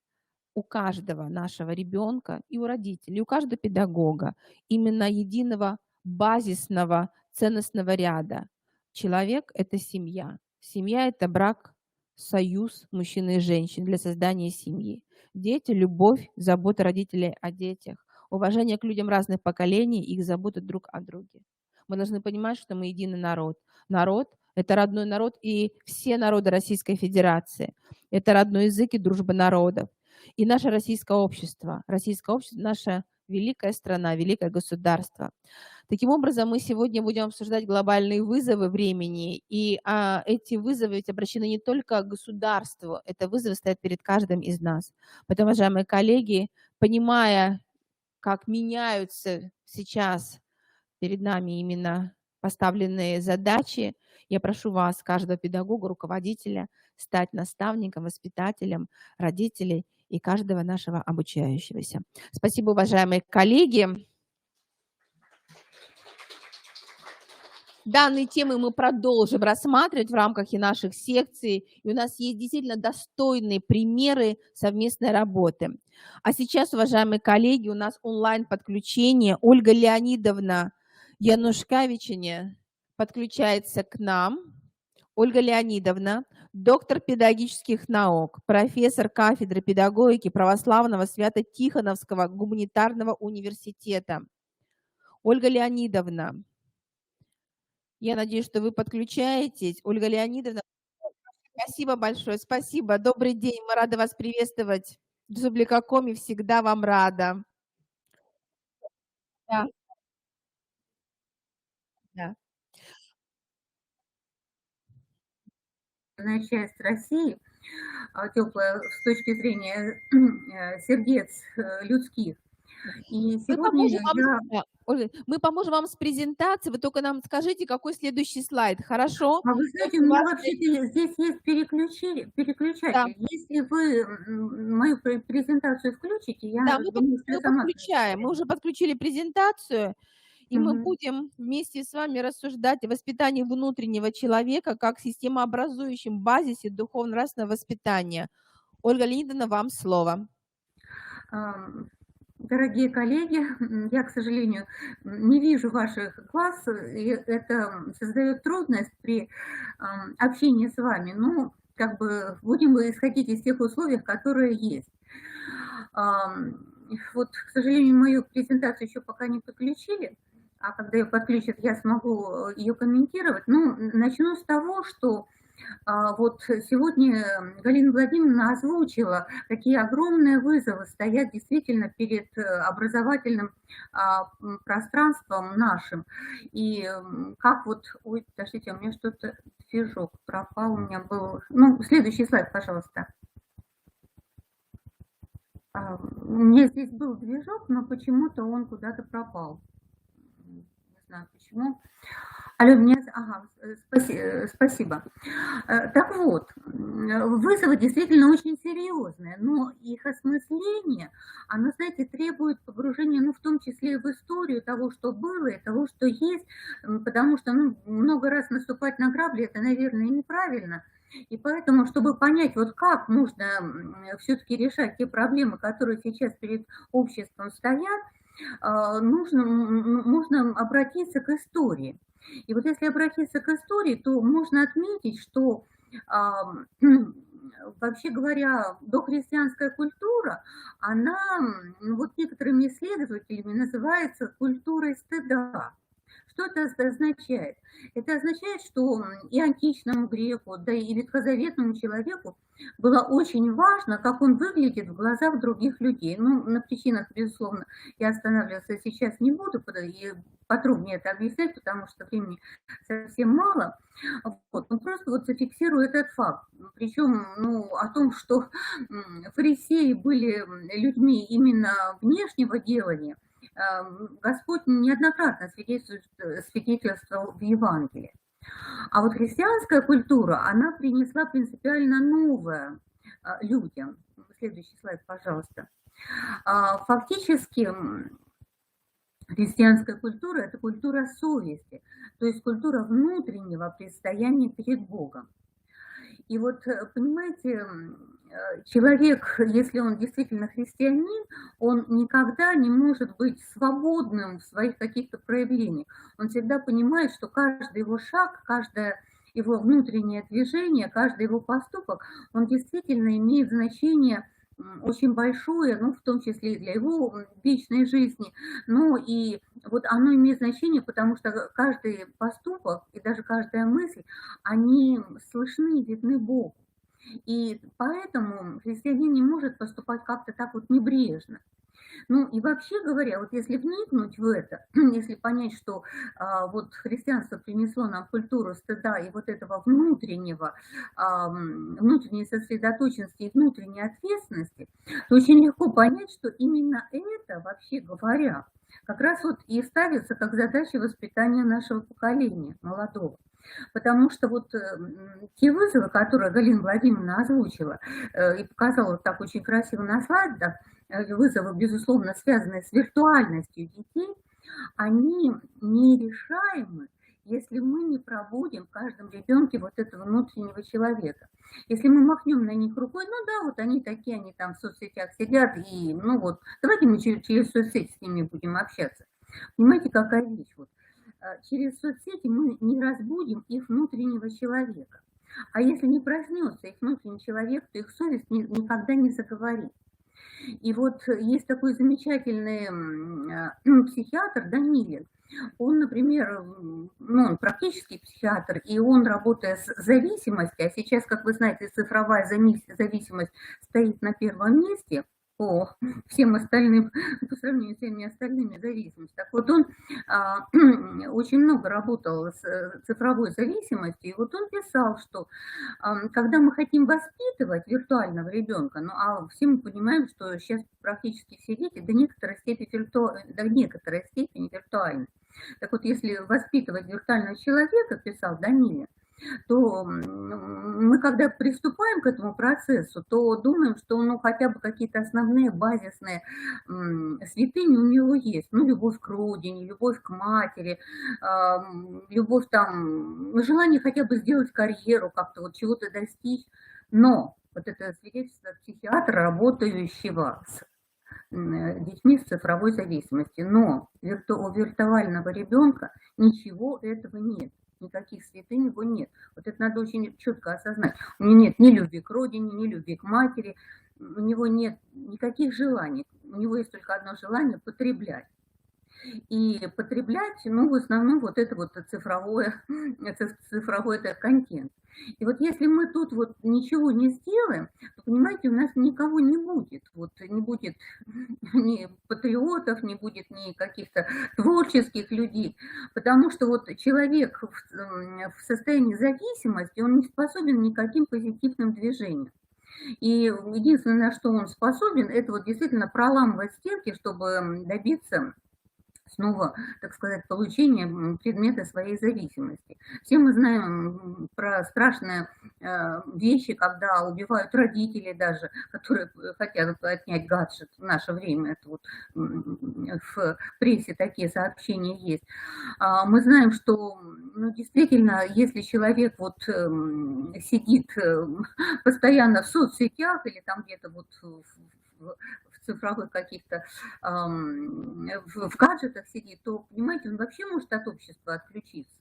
у каждого нашего ребенка и у родителей, и у каждого педагога именно единого базисного ценностного ряда. Человек – это семья. Семья – это брак, союз мужчины и женщин для создания семьи. Дети – любовь, забота родителей о детях, уважение к людям разных поколений, их забота друг о друге. Мы должны понимать, что мы единый народ. Народ – это родной народ и все народы Российской Федерации. Это родной язык и дружба народов. И наше российское общество, наша великая страна, великое государство. Таким образом, мы сегодня будем обсуждать глобальные вызовы времени, и эти вызовы ведь обращены не только к государству, это вызовы стоят перед каждым из нас. Поэтому, уважаемые коллеги, понимая, как меняются сейчас перед нами именно поставленные задачи, я прошу вас, каждого педагога, руководителя, стать наставником, воспитателем родителей и каждого нашего обучающегося. Спасибо, уважаемые коллеги. Данные темы мы продолжим рассматривать в рамках и наших секций, и у нас есть действительно достойные примеры совместной работы. А сейчас, уважаемые коллеги, у нас онлайн-подключение. Ольга Леонидовна Янушкавичене подключается к нам. Ольга Леонидовна, доктор педагогических наук, профессор кафедры педагогики Православного Свято-Тихоновского гуманитарного университета. Ольга Леонидовна, я надеюсь, что вы подключаетесь. Ольга Леонидовна, спасибо большое, спасибо. Добрый день, мы рады вас приветствовать. В Республика Коми всегда вам рада. Да. Да. Часть России, теплая с точки зрения сердец людских. И сегодня мы поможем вам с презентацией, вы только нам скажите, какой следующий слайд, хорошо? А вы знаете, у меня вообще здесь есть переключатель. Да. Если вы мою презентацию включите, я... Да, мы подключаем, мы уже подключили презентацию, и мы будем вместе с вами рассуждать о воспитании внутреннего человека как системообразующем базисе духовно-нравственного воспитания. Ольга Леонидовна, вам слово. Дорогие коллеги, я, к сожалению, не вижу ваших глаз, и это создает трудность при общении с вами. Ну, как бы будем исходить из тех условий, которые есть. Вот, к сожалению, мою презентацию еще пока не подключили, а когда ее подключат, я смогу ее комментировать. Ну, начну с того, что вот сегодня Галина Владимировна озвучила, какие огромные вызовы стоят действительно перед образовательным пространством нашим. И как вот... Ой, подождите, у меня что-то, движок пропал, у меня был... Ну, следующий слайд, пожалуйста. У меня здесь был движок, но почему-то он куда-то пропал. Не знаю почему. Алло, меня... Ага, спасибо. Так вот, вызовы действительно очень серьезные, но их осмысление, оно, знаете, требует погружения, ну, в том числе и в историю того, что было, и того, что есть, потому что, ну, много раз наступать на грабли, это, наверное, неправильно. И поэтому, чтобы понять, вот как нужно все-таки решать те проблемы, которые сейчас перед обществом стоят, нужно обратиться к истории. И вот если обратиться к истории, то можно отметить, что, вообще говоря, дохристианская культура, она вот некоторыми исследователями называется культурой стыда. Что это означает? Это означает, что и античному греку, да и ветхозаветному человеку было очень важно, как он выглядит в глазах других людей. Ну, на причинах, безусловно, я останавливаться сейчас не буду, и подробнее это объяснять, потому что времени совсем мало. Вот, ну, просто вот зафиксирую этот факт. Причем, ну, о том, что фарисеи были людьми именно внешнего делания, Господь неоднократно свидетельствовал в Евангелии. А вот христианская культура, она принесла принципиально новое людям. Следующий слайд, пожалуйста. Фактически христианская культура – это культура совести, то есть культура внутреннего предстояния перед Богом. И вот, понимаете, человек, если он действительно христианин, он никогда не может быть свободным в своих каких-то проявлениях. Он всегда понимает, что каждый его шаг, каждое его внутреннее движение, каждый его поступок, он действительно имеет значение очень большое, ну, в том числе и для его вечной жизни. Ну, и вот оно имеет значение, потому что каждый поступок и даже каждая мысль, они слышны и видны Богу. И поэтому христианин не может поступать как-то так вот небрежно. Ну и вообще говоря, вот если вникнуть в это, если понять, что вот христианство принесло нам культуру стыда и вот этого внутренней сосредоточенности и внутренней ответственности, то очень легко понять, что именно это, вообще говоря, как раз вот и ставится как задача воспитания нашего поколения, молодого. Потому что вот те вызовы, которые Галина Владимировна озвучила и показала вот так очень красиво на слайдах, вызовы, безусловно, связанные с виртуальностью детей, они нерешаемы, если мы не пробудим в каждом ребенке вот этого внутреннего человека. Если мы махнем на них рукой, ну да, вот они такие, они там в соцсетях сидят, и ну вот, давайте мы через соцсети с ними будем общаться. Понимаете, какая вещь? Вот, через соцсети мы не разбудим их внутреннего человека. А если не проснется их внутренний человек, то их совесть никогда не заговорит. И вот есть такой замечательный психиатр Данилин. Он, например, ну, он практически психиатр, и он, работая с зависимостью, а сейчас, как вы знаете, цифровая зависимость стоит на первом месте по всем остальным, по сравнению с всеми остальными зависимостями. Так вот, он очень много работал с цифровой зависимостью, и вот он писал, что когда мы хотим воспитывать виртуального ребенка, ну а все мы понимаем, что сейчас практически все дети до некоторой степени виртуальны. Так вот, если воспитывать виртуального человека, писал Данилин, то мы, когда приступаем к этому процессу, то думаем, что ну, хотя бы какие-то основные базисные святыни у него есть. Ну, любовь к родине, любовь к матери, любовь там, желание хотя бы сделать карьеру, как-то вот чего-то достичь. Но вот это свидетельство психиатра, работающего с детьми с цифровой зависимостью. Но у виртуального ребенка ничего этого нет. Никаких святынь его нет. Вот это надо очень четко осознать. У него нет ни любви к родине, ни любви к матери, у него нет никаких желаний. У него есть только одно желание – потреблять. И потреблять, ну, в основном, вот это вот цифровой этот контент. И вот если мы тут вот ничего не сделаем, то, понимаете, у нас никого не будет. Вот не будет ни патриотов, не будет ни каких-то творческих людей. Потому что вот человек в состоянии зависимости, он не способен никаким позитивным движением. И единственное, на что он способен, это вот действительно проламывать стенки, чтобы добиться снова, так сказать, получения предмета своей зависимости. Все мы знаем про страшные вещи, когда убивают родителей даже, которые хотят отнять гаджет в наше время. Это вот в прессе такие сообщения есть. Мы знаем, что ну, действительно, если человек вот сидит постоянно в соцсетях или там где-то вот в цифровых каких-то, в гаджетах сидит, то, понимаете, он вообще может от общества отключиться.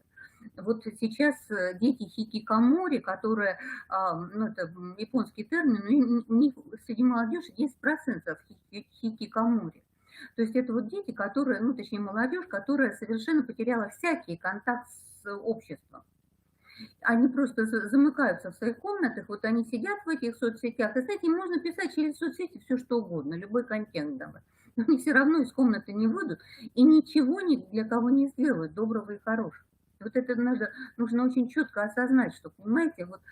Вот сейчас дети хикикамори, которые, ну, это японский термин, у них среди молодежи 10% хикикамори. То есть это вот дети, которые, ну, точнее, молодежь, которая совершенно потеряла всякий контакт с обществом. Они просто замыкаются в своих комнатах, вот они сидят в этих соцсетях, и, знаете, им можно писать через соцсети все что угодно, любой контент давать. Но они все равно из комнаты не выйдут и ничего ни для кого не сделают, доброго и хорошего. Вот это нужно очень четко осознать, что, понимаете, вот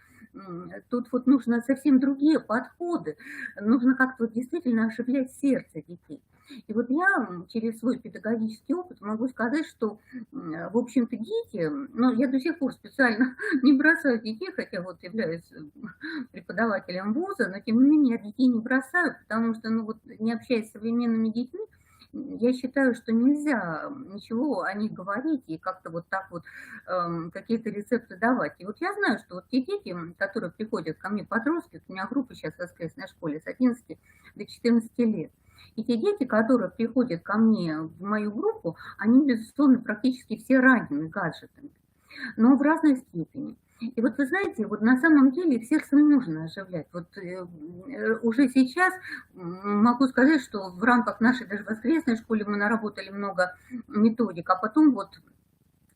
тут вот нужно совсем другие подходы, нужно как-то вот действительно оживлять сердце детей. И вот я через свой педагогический опыт могу сказать, что, в общем-то, дети, ну, я до сих пор специально не бросаю детей, хотя вот являюсь преподавателем вуза, но тем не менее я детей не бросаю, потому что, ну, вот не общаясь с современными детьми, я считаю, что нельзя ничего о них говорить и как-то вот так вот какие-то рецепты давать. И вот я знаю, что вот те дети, которые приходят ко мне, подростки, у меня группа сейчас в воскресной школе с 11 до 14 лет, и те дети, которые приходят ко мне в мою группу, они, безусловно, практически все ранены гаджетами, но в разной степени. И вот вы знаете, вот на самом деле их сердце нужно оживлять. Вот уже сейчас могу сказать, что в рамках нашей даже воскресной школы мы наработали много методик, а потом вот,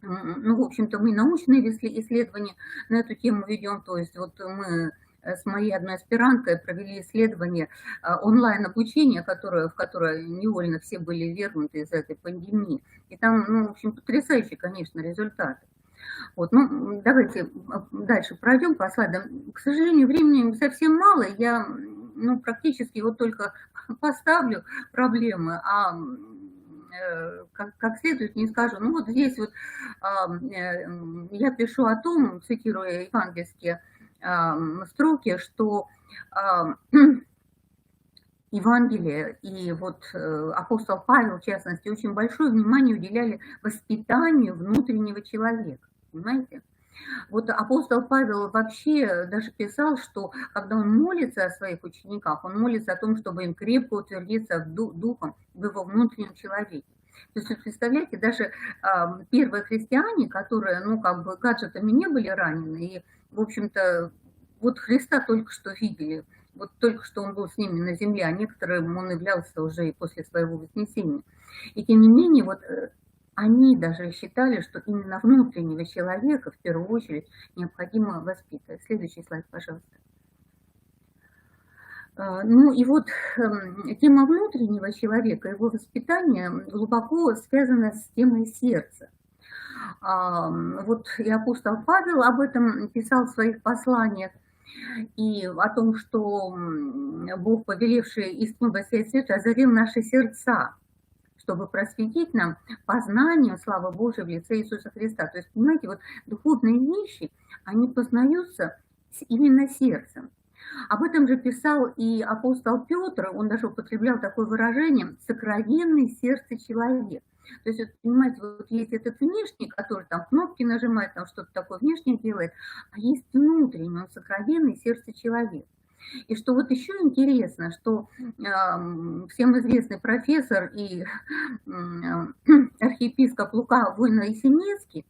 ну, в общем-то, мы научные исследования на эту тему ведем, то есть вот мы с моей одной аспиранткой провели исследование онлайн-обучения, в которое невольно все были ввергнуты из этой пандемии. И там, ну, в общем, потрясающие, конечно, результаты. Вот, ну, давайте дальше пройдем по слайдам. К сожалению, времени совсем мало, я, ну, практически вот только поставлю проблемы, а как следует не скажу. Ну, вот здесь вот я пишу о том, цитируя евангельские строки, что Евангелие и вот апостол Павел, в частности, очень большое внимание уделяли воспитанию внутреннего человека. понимаете? Вот апостол Павел вообще даже писал, что когда он молится о своих учениках, он молится о том, чтобы им крепко утвердиться духом в его внутреннем человеке. То есть, представляете, даже первые христиане, которые, ну, как бы гаджетами не были ранены, и, в общем-то, вот Христа только что видели, вот только что он был с ними на земле, а некоторым он являлся уже и после своего вознесения. И тем не менее, вот они даже считали, что именно внутреннего человека в первую очередь необходимо воспитывать. Следующий слайд, пожалуйста. Ну и вот тема внутреннего человека, его воспитание глубоко связана с темой сердца. Вот и апостол Павел об этом писал в своих посланиях, и о том, что Бог, повелевший истину воссеять свет, озарил наши сердца, чтобы просветить нам познанию славы Божией в лице Иисуса Христа. То есть, понимаете, вот духовные вещи, они познаются именно сердцем. Об этом же писал и апостол Петр, он даже употреблял такое выражение «сокровенный сердце человек». То есть, вот, понимаете, вот есть этот внешний, который там кнопки нажимает, там что-то такое внешнее делает, а есть внутренний, он сокровенный сердце человек. И что вот еще интересно, что всем известный профессор и архиепископ Лука Войно-Есенинский,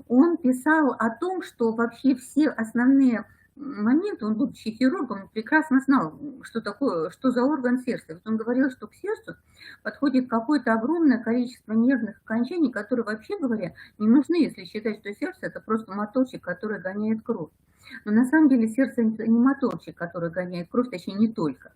он писал о том, что вообще все основные моменты, он, будучи хирургом, прекрасно знал, что такое, что за орган сердца. Вот он говорил, что к сердцу подходит какое-то огромное количество нервных окончаний, которые, вообще говоря, не нужны, если считать, что сердце – это просто моторчик, который гоняет кровь. Но на самом деле сердце – это не моторчик, который гоняет кровь, точнее, не только.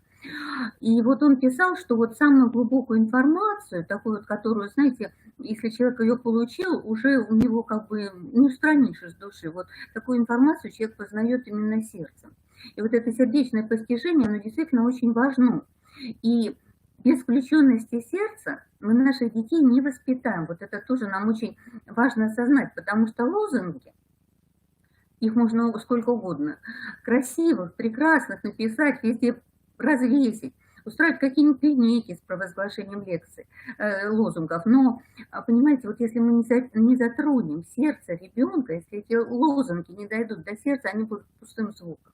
И вот он писал, что вот самую глубокую информацию, такую вот, которую, знаете, если человек ее получил, уже у него как бы не устранишь из души. Вот такую информацию человек познает именно сердцем. И вот это сердечное постижение, оно действительно очень важно. И без включенности сердца мы наших детей не воспитаем. Вот это тоже нам очень важно осознать, потому что лозунги, их можно сколько угодно, красивых, прекрасных написать, везде развесить, устраивать какие-нибудь линейки с провозглашением лекций, лозунгов. Но, понимаете, вот если мы не затронем сердце ребенка, если эти лозунги не дойдут до сердца, они будут пустым звуком.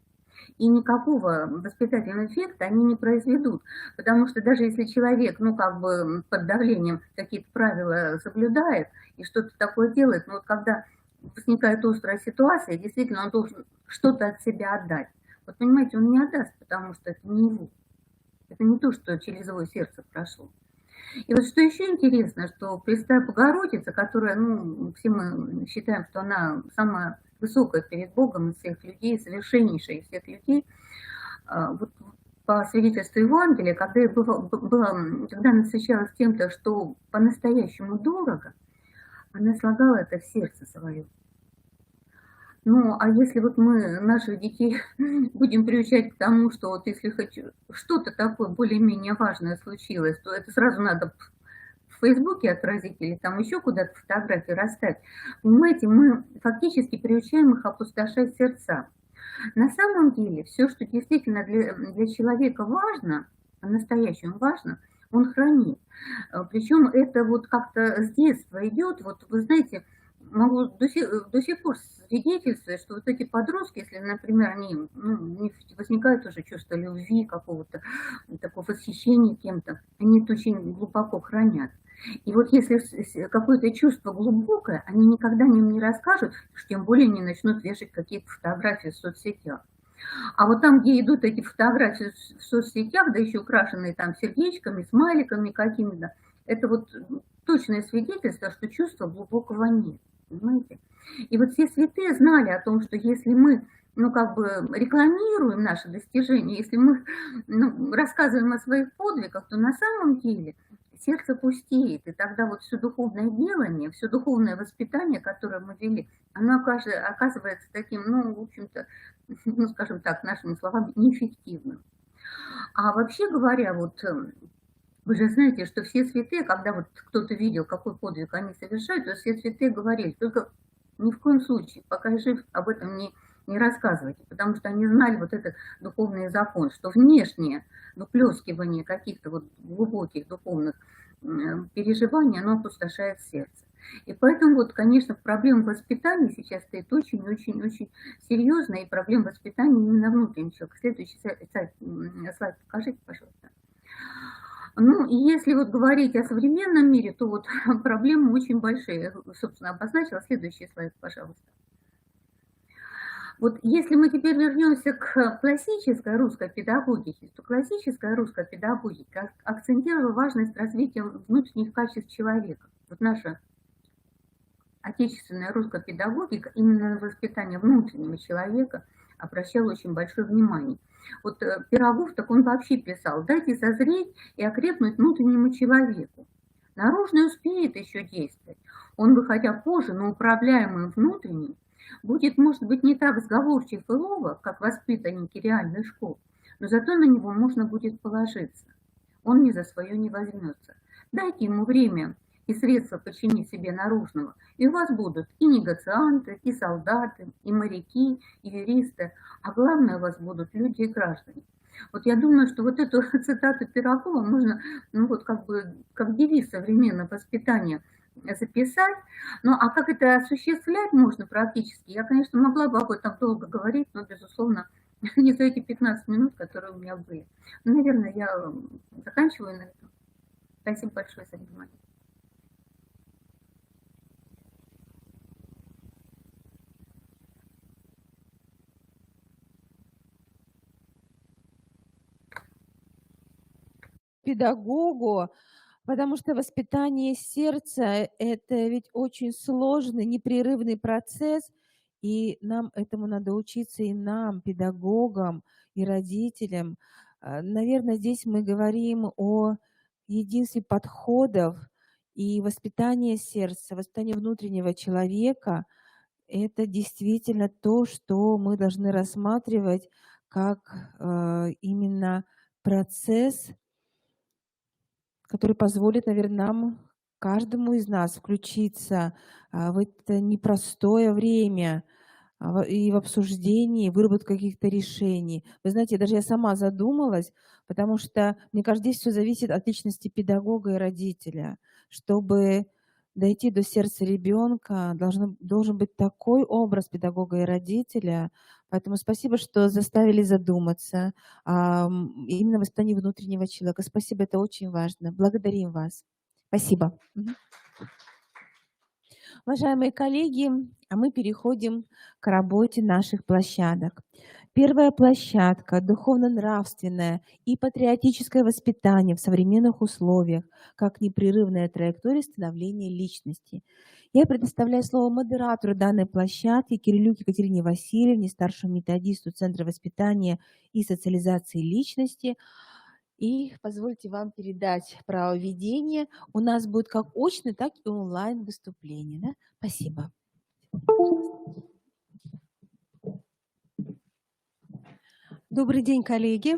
И никакого воспитательного эффекта они не произведут. Потому что даже если человек, ну, как бы под давлением какие-то правила соблюдает и что-то такое делает, но вот когда возникает острая ситуация, действительно он должен что-то от себя отдать. Вот понимаете, он не отдаст, потому что это не его. Это не то, что через его сердце прошло. И вот что еще интересно, что Пресвятая Богородица, которая, ну, все мы считаем, что она самая высокая перед Богом из всех людей, совершеннейшая из всех людей, вот по свидетельству Евангелия, когда она встречалась с тем-то, что по-настоящему дорого, она слагала это в сердце свое. Ну, а если вот мы наших детей будем приучать к тому, что вот если хочу что-то такое более-менее важное случилось, то это сразу надо в Фейсбуке отразить или там еще куда-то фотографии расставить. Понимаете, мы фактически приучаем их опустошать сердца. На самом деле, все, что действительно для человека важно, по-настоящему важно, он хранит. Причем это вот как-то с детства идет. Вот вы знаете, могу до сих пор свидетельствовать, что вот эти подростки, если, например, они, у них возникает уже чувство любви, какого-то такого восхищения кем-то, они это очень глубоко хранят. И вот если какое-то чувство глубокое, они никогда им не расскажут, уж тем более не начнут вешать какие-то фотографии в соцсетях. А вот там, где идут эти фотографии в соцсетях, да еще украшенные там сердечками, смайликами какими-то, это вот точное свидетельство, что чувства глубокого нет. Понимаете? И вот все святые знали о том, что если мы, ну, как бы рекламируем наши достижения, если мы, ну, рассказываем о своих подвигах, то на самом деле сердце пустеет. И тогда вот все духовное делание, все духовное воспитание, которое мы вели, оно оказывается таким, ну, в общем-то, ну, скажем так, нашими словами, неэффективным. А вообще говоря, вот вы же знаете, что все святые, когда вот кто-то видел, какой подвиг они совершают, то все святые говорили, только ни в коем случае, пока я жив, об этом не рассказывайте, потому что они знали вот этот духовный закон, что внешнее выплескивание каких-то вот глубоких духовных переживаний, оно опустошает сердце. И поэтому вот, конечно, проблема воспитания сейчас стоит очень-очень-очень серьезная, и проблема воспитания именно внутреннего человека. Следующий слайд покажите, пожалуйста. Ну, и если вот говорить о современном мире, то вот проблемы очень большие. Я, собственно, обозначила. Следующий слайд, пожалуйста. Вот если мы теперь вернемся к классической русской педагогике, то классическая русская педагогика акцентировала важность развития внутренних качеств человека. Вот наша отечественная русская педагогика именно на воспитание внутреннего человека обращала очень большое внимание. Вот Пирогов, так он вообще писал: дайте созреть и окрепнуть внутреннему человеку. Наружный успеет еще действовать. Он, выходя позже, но управляемым внутренним, будет, может быть, не так сговорчив и ловок, как воспитанники реальной школы, но зато на него можно будет положиться. Он ни за свое не возьмется. Дайте ему время и средства подчинить себе наружного, и у вас будут и негацианты, и солдаты, и моряки, и юристы, а главное, у вас будут люди и граждане. Вот я думаю, что вот эту цитату Пирогова можно, ну вот как бы, как девиз современного воспитания записать. Ну а как это осуществлять можно практически, я, конечно, могла бы об этом долго говорить, но, безусловно, не за эти 15 минут, которые у меня были. Ну, наверное, я заканчиваю на этом. Спасибо большое за внимание. Педагогу, потому что воспитание сердца – это ведь очень сложный, непрерывный процесс, и нам этому надо учиться, и нам, педагогам, и родителям. Наверное, здесь мы говорим о единстве подходов, и воспитание сердца, воспитание внутреннего человека – это действительно то, что мы должны рассматривать как именно процесс, который позволит, наверное, нам, каждому из нас, включиться в это непростое время и в обсуждении, выработке каких-то решений. Вы знаете, даже я сама задумалась, потому что, мне кажется, здесь все зависит от личности педагога и родителя. Чтобы дойти до сердца ребенка, должен быть такой образ педагога и родителя. Поэтому спасибо, что заставили задуматься именно воспитании внутреннего человека. Спасибо, это очень важно. Благодарим вас. Спасибо. Уважаемые коллеги, а мы переходим к работе наших площадок. Первая площадка – духовно-нравственное и патриотическое воспитание в современных условиях, как непрерывная траектория становления личности. Я предоставляю слово модератору данной площадки Кирилюк Екатерине Васильевне, старшему методисту Центра воспитания и социализации личности. И позвольте вам передать право ведения. У нас будет как очное, так и онлайн выступление. Да? Спасибо. Добрый день, коллеги.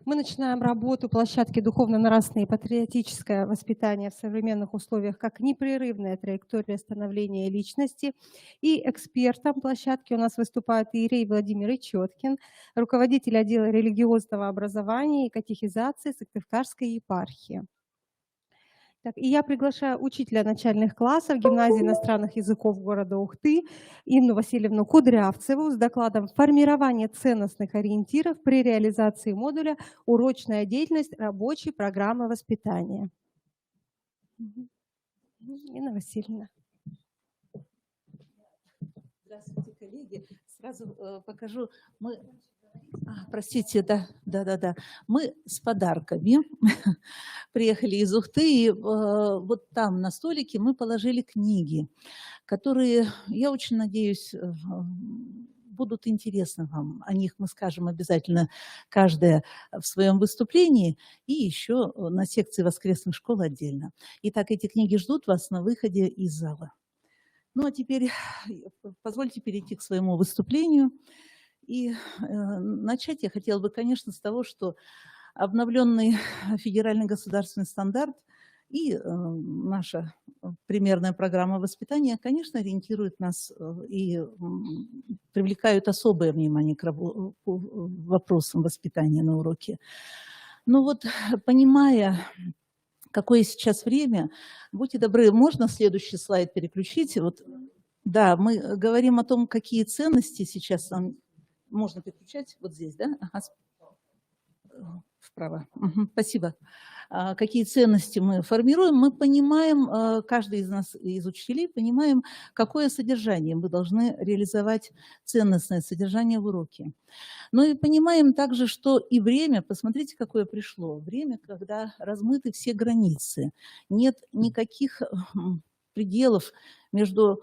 Мы начинаем работу площадки «Духовно-нравственное и патриотическое воспитание в современных условиях» как непрерывная траектория становления личности. И экспертом площадки у нас выступает иерей Владимир Ичеткин, руководитель отдела религиозного образования и катехизации Сыктывкарской епархии. Так, и я приглашаю учителя начальных классов гимназии иностранных языков города Ухты Инну Васильевну Кудрявцеву с докладом «Формирование ценностных ориентиров при реализации модуля «Урочная деятельность рабочей программы воспитания». Инна Васильевна. Здравствуйте, коллеги. Сразу покажу. Простите, да. Мы с подарками приехали из Ухты, и вот там на столике мы положили книги, которые, я очень надеюсь, будут интересны вам. О них мы скажем обязательно каждая в своем выступлении и еще на секции воскресных школ отдельно. Итак, эти книги ждут вас на выходе из зала. Ну а теперь позвольте перейти к своему выступлению. И начать я хотела бы, конечно, с того, что обновленный федеральный государственный стандарт и наша примерная программа воспитания, конечно, ориентируют нас и привлекают особое внимание к вопросам воспитания на уроке. Но вот, понимая какое сейчас время. Будьте добры, можно следующий слайд переключить? Вот, да, мы говорим о том, какие ценности сейчас нам можно переключать. Вот здесь, да? Ага. Вправо. Угу, спасибо. Какие ценности мы формируем, мы понимаем, каждый из нас, из учителей, понимаем, какое содержание мы должны реализовать, ценностное содержание в уроке. Но и понимаем также, что и время, посмотрите, какое пришло, время, когда размыты все границы, нет никаких пределов между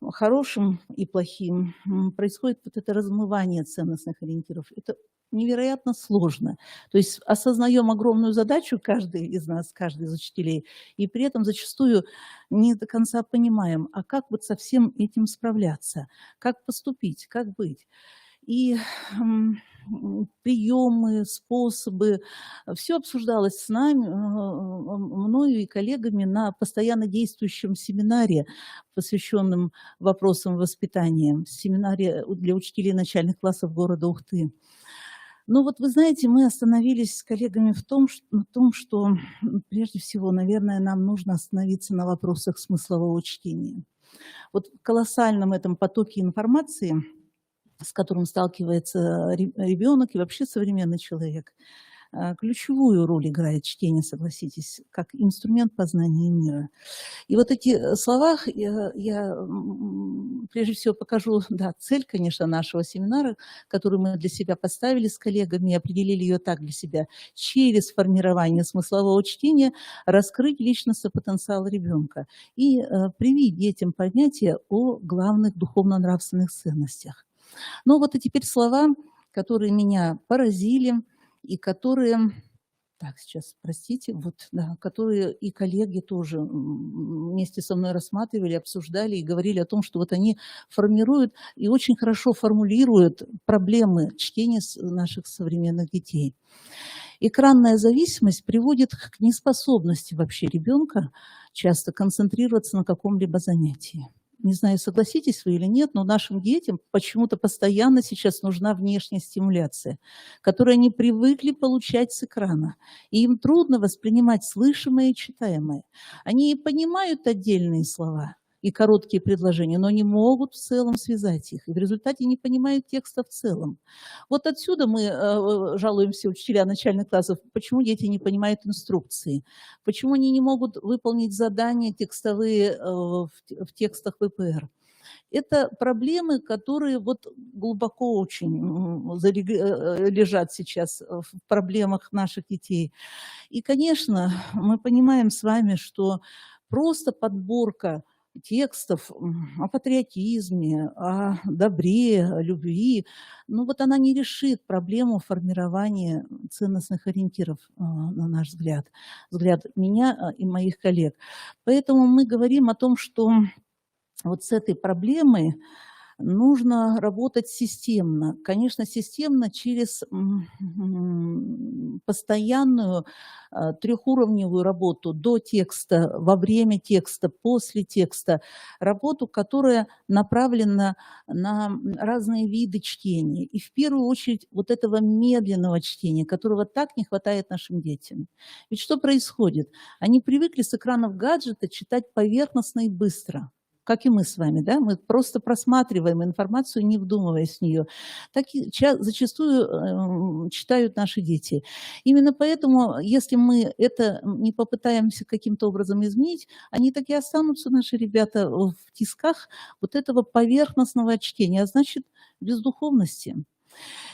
хорошим и плохим, происходит вот это размывание ценностных ориентиров. Это невероятно сложно. То есть осознаем огромную задачу, каждый из нас, каждый из учителей, и при этом зачастую не до конца понимаем, а как вот со всем этим справляться, как поступить, как быть. И приемы, способы, все обсуждалось с нами, мною и коллегами на постоянно действующем семинаре, посвященном вопросам воспитания, семинаре для учителей начальных классов города Ухты. Ну вот вы знаете, мы остановились с коллегами в том, что прежде всего, наверное, нам нужно остановиться на вопросах смыслового чтения. Вот в колоссальном этом потоке информации, с которым сталкивается ребенок и вообще современный человек, ключевую роль играет чтение, согласитесь, как инструмент познания мира. И вот эти слова я прежде всего покажу, да, цель, конечно, нашего семинара, которую мы для себя поставили с коллегами, определили ее так для себя: через формирование смыслового чтения раскрыть личностный потенциал ребенка и привить детям понятие о главных духовно-нравственных ценностях. Ну вот и теперь слова, которые меня поразили, и которые, так, сейчас, простите, вот, да, которые и коллеги тоже вместе со мной рассматривали, обсуждали и говорили о том, что вот они формируют и очень хорошо формулируют проблемы чтения наших современных детей. Экранная зависимость приводит к неспособности вообще ребенка часто концентрироваться на каком-либо занятии. Не знаю, согласитесь вы или нет, но нашим детям почему-то постоянно сейчас нужна внешняя стимуляция, которую они привыкли получать с экрана. И им трудно воспринимать слышимое и читаемое. Они понимают отдельные слова и короткие предложения, но не могут в целом связать их. И в результате не понимают текста в целом. Вот отсюда мы жалуемся, учителя начальных классов, почему дети не понимают инструкции, почему они не могут выполнить задания текстовые в текстах ВПР. Это проблемы, которые вот глубоко очень лежат сейчас в проблемах наших детей. И, конечно, мы понимаем с вами, что просто подборка текстов о патриотизме, о добре, о любви, ну вот она не решит проблему формирования ценностных ориентиров, на наш взгляд, взгляд меня и моих коллег. Поэтому мы говорим о том, что вот с этой проблемой нужно работать системно. Конечно, системно через постоянную трехуровневую работу до текста, во время текста, после текста. Работу, которая направлена на разные виды чтения. И в первую очередь вот этого медленного чтения, которого так не хватает нашим детям. Ведь что происходит? Они привыкли с экранов гаджета читать поверхностно и быстро. Как и мы с вами, да, мы просто просматриваем информацию, не вдумываясь в нее. Так и зачастую читают наши дети. Именно поэтому, если мы это не попытаемся каким-то образом изменить, они так и останутся, наши ребята, в тисках вот этого поверхностного чтения, а значит, без духовности.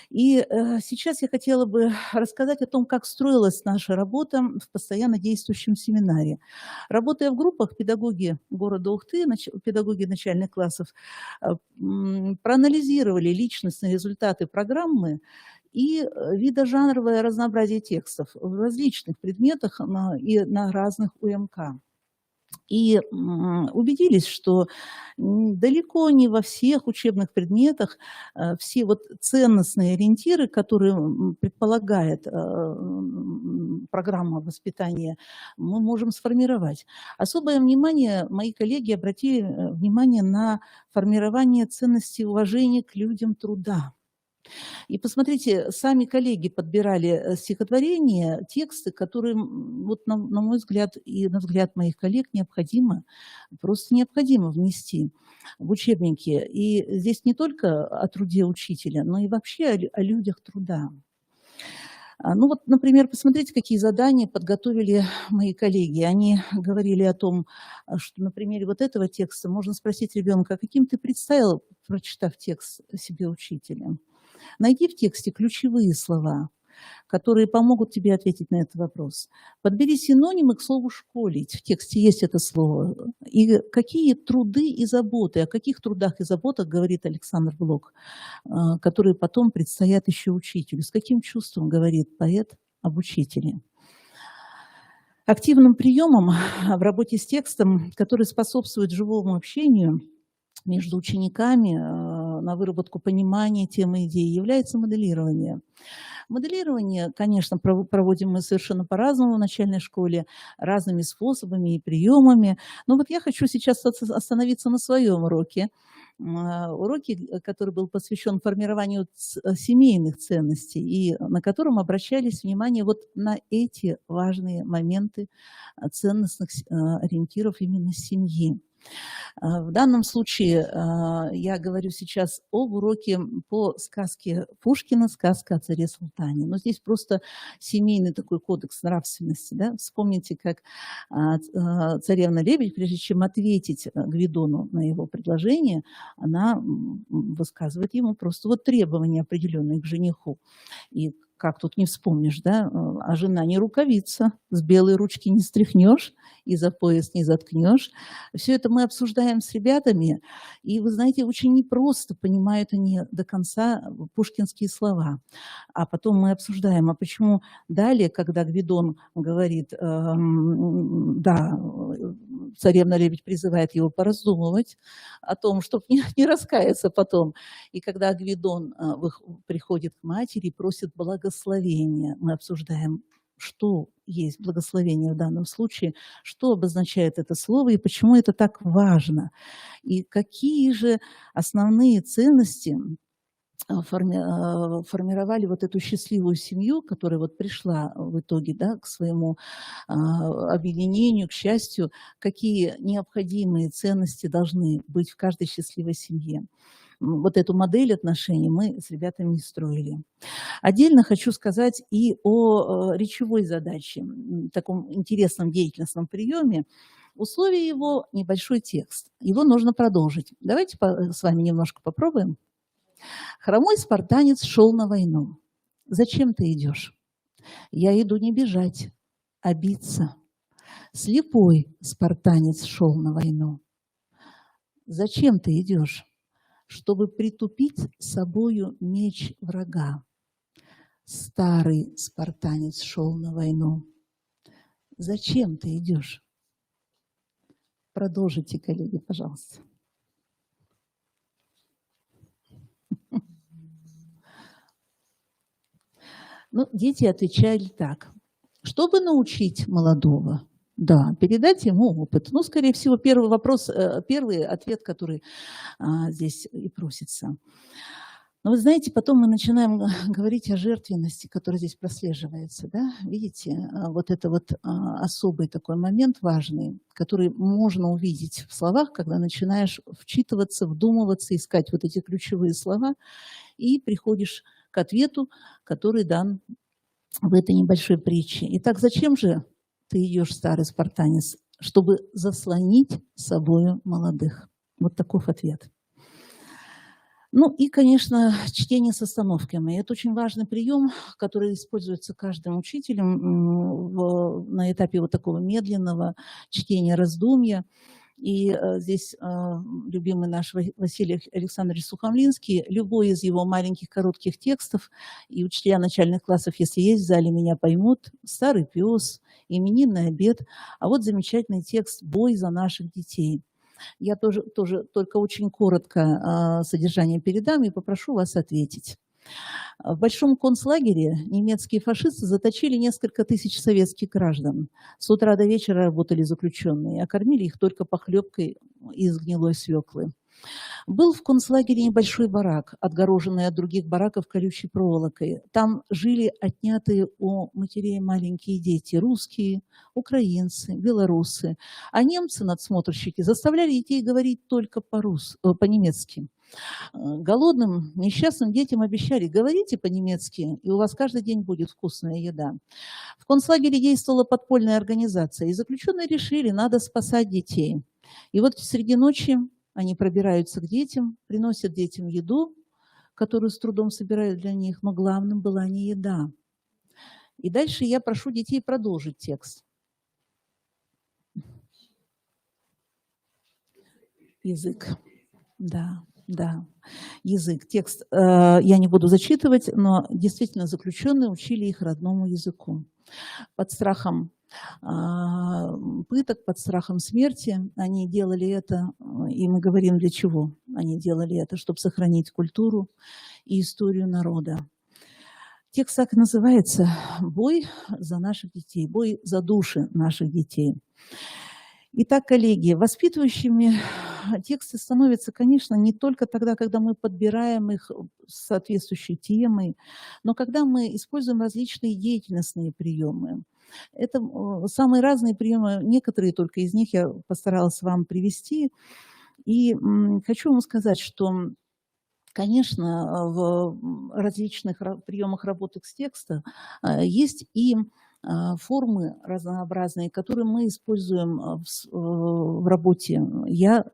И сейчас я хотела бы рассказать о том, как строилась наша работа в постоянно действующем семинаре. Работая в группах, педагоги города Ухты, педагоги начальных классов проанализировали личностные результаты программы и видожанровое разнообразие текстов в различных предметах и на разных УМК. И убедились, что далеко не во всех учебных предметах все вот ценностные ориентиры, которые предполагает программа воспитания, мы можем сформировать. Особое внимание мои коллеги обратили внимание на формирование ценности уважения к людям труда. И посмотрите, сами коллеги подбирали стихотворения, тексты, которые, вот на мой взгляд и на взгляд моих коллег, необходимо, просто необходимо внести в учебники. И здесь не только о труде учителя, но и вообще о людях труда. Ну вот, например, посмотрите, какие задания подготовили мои коллеги. Они говорили о том, что на примере вот этого текста можно спросить ребенка, каким ты представил, прочитав текст себе учителя. Найди в тексте ключевые слова, которые помогут тебе ответить на этот вопрос. Подбери синонимы к слову «школить». В тексте есть это слово. И какие труды и заботы, о каких трудах и заботах говорит Александр Блок, которые потом предстоят еще учителю. С каким чувством говорит поэт об учителе. Активным приемом в работе с текстом, который способствует живому общению между учениками, на выработку понимания темы идеи, является моделирование. Моделирование, конечно, проводим мы совершенно по-разному в начальной школе, разными способами и приемами. Но вот я хочу сейчас остановиться на своем уроке. Уроке, который был посвящен формированию семейных ценностей и на котором обращались внимание вот на эти важные моменты ценностных ориентиров именно семьи. В данном случае я говорю сейчас об уроке по сказке Пушкина «Сказка о царе Салтане». Но здесь просто семейный такой кодекс нравственности. Да? Вспомните, как царевна-лебедь, прежде чем ответить Гвидону на его предложение, она высказывает ему просто вот требования определенные к жениху. И как тут не вспомнишь, да? А жена не рукавица, с белой ручки не стряхнешь и за пояс не заткнешь. Все это мы обсуждаем с ребятами, и, вы знаете, очень непросто понимают они до конца пушкинские слова. А потом мы обсуждаем, а почему далее, когда Гвидон говорит, да, царевна-лебедь призывает его пораздумывать о том, чтобы не раскаяться потом. И когда Гвидон приходит к матери и просит благословения, мы обсуждаем, что есть благословение в данном случае, что обозначает это слово и почему это так важно. И какие же основные ценности формировали вот эту счастливую семью, которая вот пришла в итоге, да, к своему объединению, к счастью, какие необходимые ценности должны быть в каждой счастливой семье. Вот эту модель отношений мы с ребятами строили. Отдельно хочу сказать и о речевой задаче, таком интересном деятельностном приеме. Условие его – небольшой текст. Его нужно продолжить. Давайте с вами немножко попробуем. Хромой спартанец шел на войну. Зачем ты идешь? Я иду не бежать, а биться. Слепой спартанец шел на войну. Зачем ты идешь? Чтобы притупить собою меч врага. Старый спартанец шел на войну. Зачем ты идешь? Продолжите, коллеги, пожалуйста. Ну, дети отвечали так. Чтобы научить молодого, да, передать ему опыт. Ну, скорее всего, первый вопрос, первый ответ, который здесь и просится. Но вы знаете, потом мы начинаем говорить о жертвенности, которая здесь прослеживается. Да? Видите, вот это вот особый такой момент важный, который можно увидеть в словах, когда начинаешь вчитываться, вдумываться, искать вот эти ключевые слова и приходишь к ответу, который дан в этой небольшой притче. Итак, зачем же ты идешь, старый спартанец? Чтобы заслонить собою молодых. Вот таков ответ. Ну и, конечно, чтение с остановками. Это очень важный прием, который используется каждым учителем на этапе вот такого медленного чтения, раздумья. И здесь любимый наш Василий Александрович Сухомлинский, любой из его маленьких коротких текстов, и учителя начальных классов, если есть в зале, меня поймут, «Старый пес», «Именинный обед», а вот замечательный текст «Бой за наших детей». Я тоже только очень коротко содержание передам и попрошу вас ответить. В большом концлагере немецкие фашисты заточили несколько тысяч советских граждан. С утра до вечера работали заключенные, а кормили их только похлебкой из гнилой свеклы. Был в концлагере небольшой барак, отгороженный от других бараков колючей проволокой. Там жили отнятые у матерей маленькие дети, русские, украинцы, белорусы. А немцы, надсмотрщики, заставляли детей говорить только по-немецки. Голодным, несчастным детям обещали: говорите по-немецки, и у вас каждый день будет вкусная еда. В концлагере действовала подпольная организация, и заключенные решили: надо спасать детей. И вот среди ночи они пробираются к детям, приносят детям еду, которую с трудом собирают для них, но главным была не еда. И дальше я прошу детей продолжить текст. Язык. Да. Да, язык, текст я не буду зачитывать, но действительно заключенные учили их родному языку. Под страхом пыток, под страхом смерти они делали это, и мы говорим, для чего они делали это: чтобы сохранить культуру и историю народа. Текст так и называется: «Бой за наших детей», «Бой за души наших детей». Итак, коллеги, воспитывающими тексты становятся, конечно, не только тогда, когда мы подбираем их с соответствующей темой, но когда мы используем различные деятельностные приемы. Это самые разные приемы, некоторые только из них я постаралась вам привести. И хочу вам сказать, что, конечно, в различных приемах работы с текстом есть и формы разнообразные, которые мы используем в работе. Я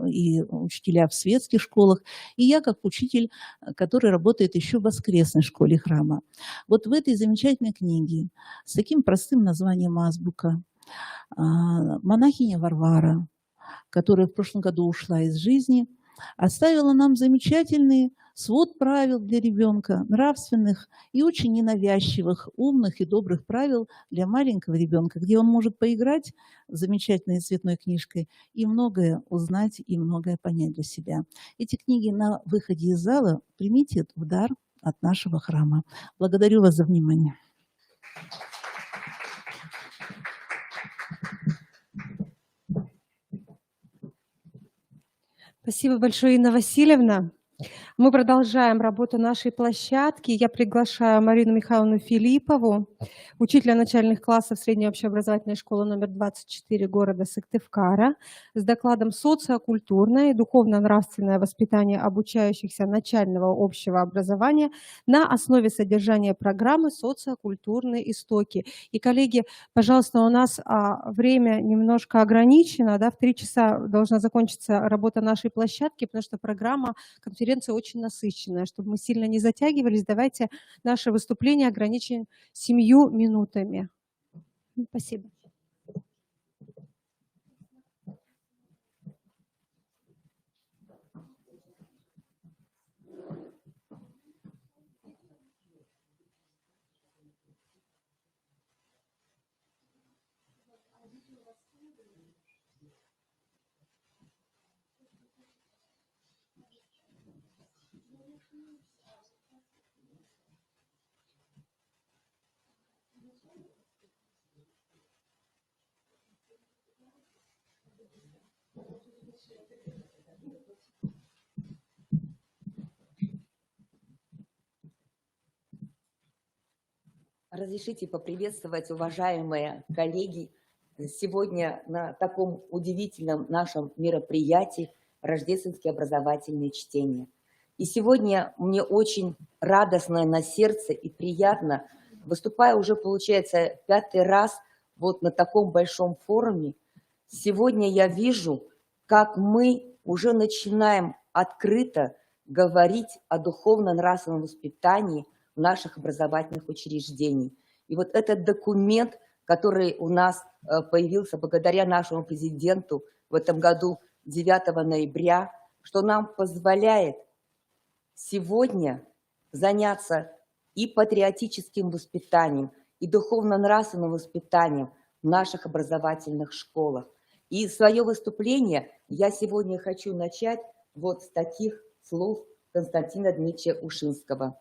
и учителя в светских школах, и я как учитель, который работает еще в воскресной школе храма. Вот в этой замечательной книге с таким простым названием «Азбука» монахиня Варвара, которая в прошлом году ушла из жизни, оставила нам замечательный свод правил для ребенка, нравственных и очень ненавязчивых, умных и добрых правил для маленького ребенка, где он может поиграть с замечательной цветной книжкой и многое узнать, и многое понять для себя. Эти книги на выходе из зала примите в дар от нашего храма. Благодарю вас за внимание. Спасибо большое, Инна Васильевна. Мы продолжаем работу нашей площадки. Я приглашаю Марину Михайловну Филиппову, учителя начальных классов средней общеобразовательной школы номер 24 города Сыктывкара, с докладом «Социокультурное и духовно-нравственное воспитание обучающихся начального общего образования на основе содержания программы «Социокультурные истоки». И, коллеги, пожалуйста, у нас время немножко ограничено. Да, в 3 часа должна закончиться работа нашей площадки, потому что программа конференция очень насыщенная. Чтобы мы сильно не затягивались, давайте наше выступление ограничим 7 минутами. Спасибо. Разрешите поприветствовать, уважаемые коллеги, сегодня на таком удивительном нашем мероприятии «Рождественские образовательные чтения». И сегодня мне очень радостно на сердце и приятно, выступая уже, получается, 5-й раз вот на таком большом форуме, сегодня я вижу, как мы уже начинаем открыто говорить о духовно-нравственном воспитании в наших образовательных учреждениях. И вот этот документ, который у нас появился благодаря нашему президенту в этом году 9 ноября, что нам позволяет сегодня заняться и патриотическим воспитанием, и духовно-нравственным воспитанием в наших образовательных школах. И свое выступление я сегодня хочу начать вот с таких слов Константина Дмитриевича Ушинского.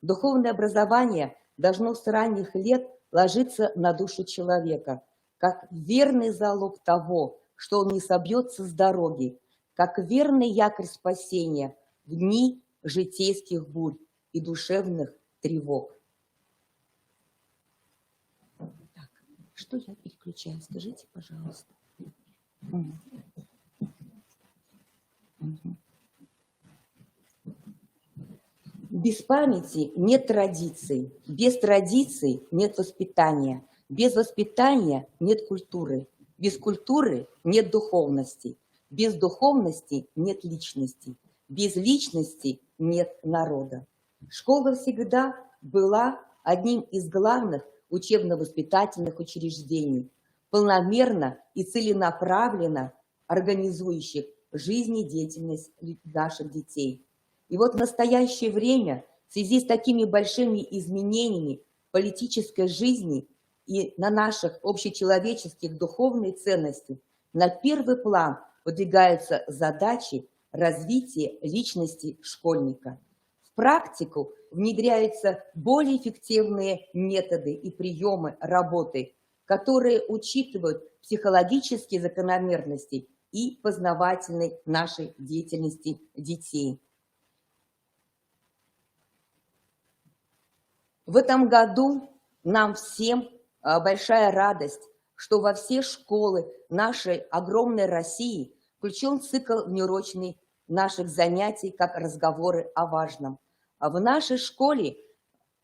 Духовное образование должно с ранних лет ложиться на душу человека, как верный залог того, что он не собьется с дороги, как верный якорь спасения в дни житейских бурь и душевных тревог. Так, что я переключаю? Скажите, пожалуйста. Без памяти нет традиций, без традиций нет воспитания, без воспитания нет культуры, без культуры нет духовности, без духовности нет личности, без личности нет народа. Школа всегда была одним из главных учебно-воспитательных учреждений, полномерно и целенаправленно организующих жизнедеятельность наших детей. И вот в настоящее время в связи с такими большими изменениями политической жизни и на наших общечеловеческих духовных ценностях на первый план выдвигаются задачи развития личности школьника. В практику внедряются более эффективные методы и приемы работы, которые учитывают психологические закономерности и познавательной нашей деятельности детей. В этом году нам всем большая радость, что во все школы нашей огромной России включен цикл внеурочный наших занятий как разговоры о важном. А в нашей школе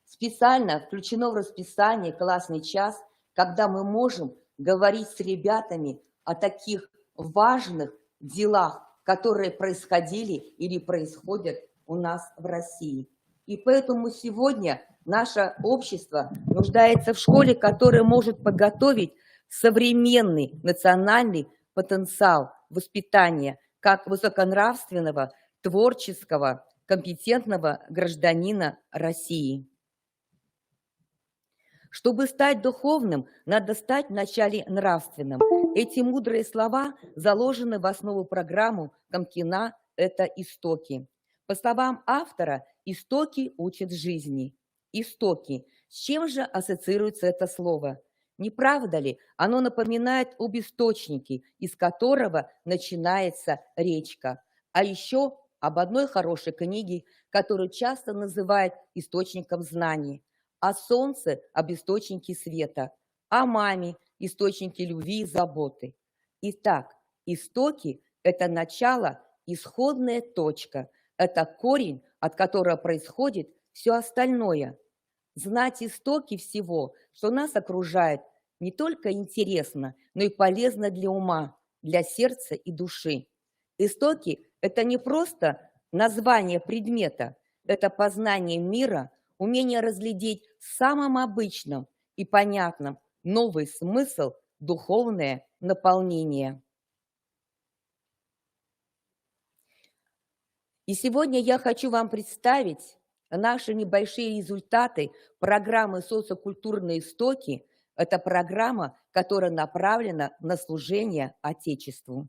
специально включено в расписание классный час, когда мы можем говорить с ребятами о таких важных делах, которые происходили или происходят у нас в России. И поэтому сегодня наше общество нуждается в школе, которая может подготовить современный национальный потенциал воспитания как высоконравственного, творческого, компетентного гражданина России. Чтобы стать духовным, надо стать вначале нравственным. Эти мудрые слова заложены в основу программы Комкина «Это истоки». По словам автора, истоки учат жизни. Истоки. С чем же ассоциируется это слово? Не правда ли, оно напоминает об источнике, из которого начинается речка. А еще об одной хорошей книге, которую часто называют источником знаний. О солнце, об источнике света. О маме, источнике любви и заботы. Итак, истоки – это начало, исходная точка. Это корень, от которого происходит все остальное. Знать истоки всего, что нас окружает, не только интересно, но и полезно для ума, для сердца и души. Истоки – это не просто название предмета, это познание мира, умение разглядеть в самом обычном и понятном новый смысл, духовное наполнение. И сегодня я хочу вам представить наши небольшие результаты программы «Социокультурные истоки». Это программа, которая направлена на служение Отечеству.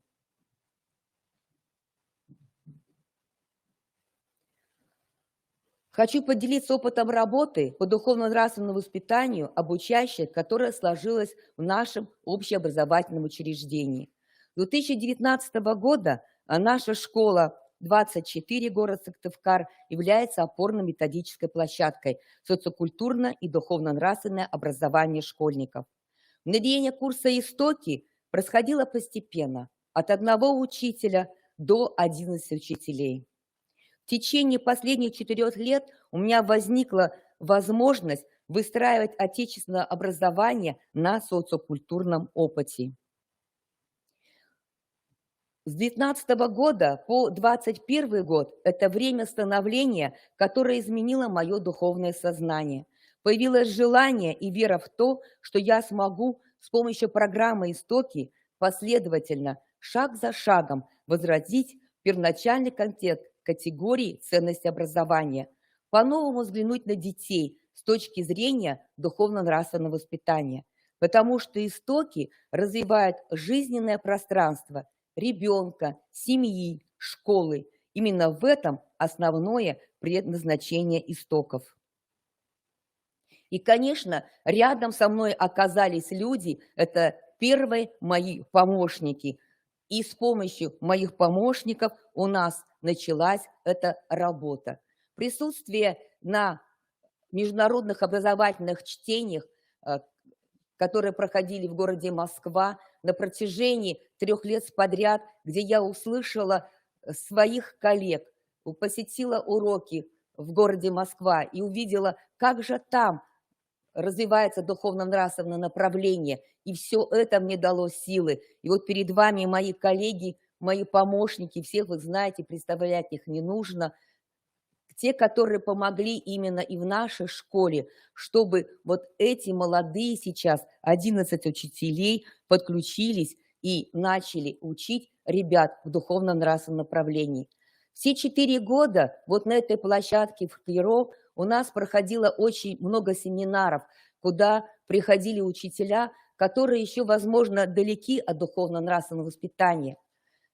Хочу поделиться опытом работы по духовно-нравственному воспитанию обучающих, которая сложилась в нашем общеобразовательном учреждении. С 2019 года наша школа 24, город Сыктывкар, является опорно-методической площадкой социокультурное и духовно-нравственное образование школьников. Внедрение курса «Истоки» происходило постепенно, от одного учителя до 11 учителей. В течение последних 4 лет у меня возникла возможность выстраивать отечественное образование на социокультурном опыте. С 2019 года по 2021 год – это время становления, которое изменило мое духовное сознание. Появилось желание и вера в то, что я смогу с помощью программы «Истоки» последовательно, шаг за шагом возродить первоначальный контекст категории ценности образования, по-новому взглянуть на детей с точки зрения духовно-нравственного воспитания, потому что истоки развивают жизненное пространство ребенка, семьи, школы. Именно в этом основное предназначение истоков. И, конечно, рядом со мной оказались люди, это первые мои помощники, И с помощью моих помощников у нас началась эта работа. Присутствие на международных образовательных чтениях, которые проходили в городе Москва на протяжении 3 лет подряд, где я услышала своих коллег, посетила уроки в городе Москва и увидела, как же там развивается духовно-нравственное направление. И все это мне дало силы. И вот перед вами мои коллеги, мои помощники, всех вы знаете, представлять их не нужно, те, которые помогли именно и в нашей школе, чтобы вот эти молодые сейчас, 11 учителей, подключились и начали учить ребят в духовно-нравственном направлении. Все 4 года вот на этой площадке в КИРО у нас проходило очень много семинаров, куда приходили учителя, которые еще, возможно, далеки от духовно-нравственного воспитания.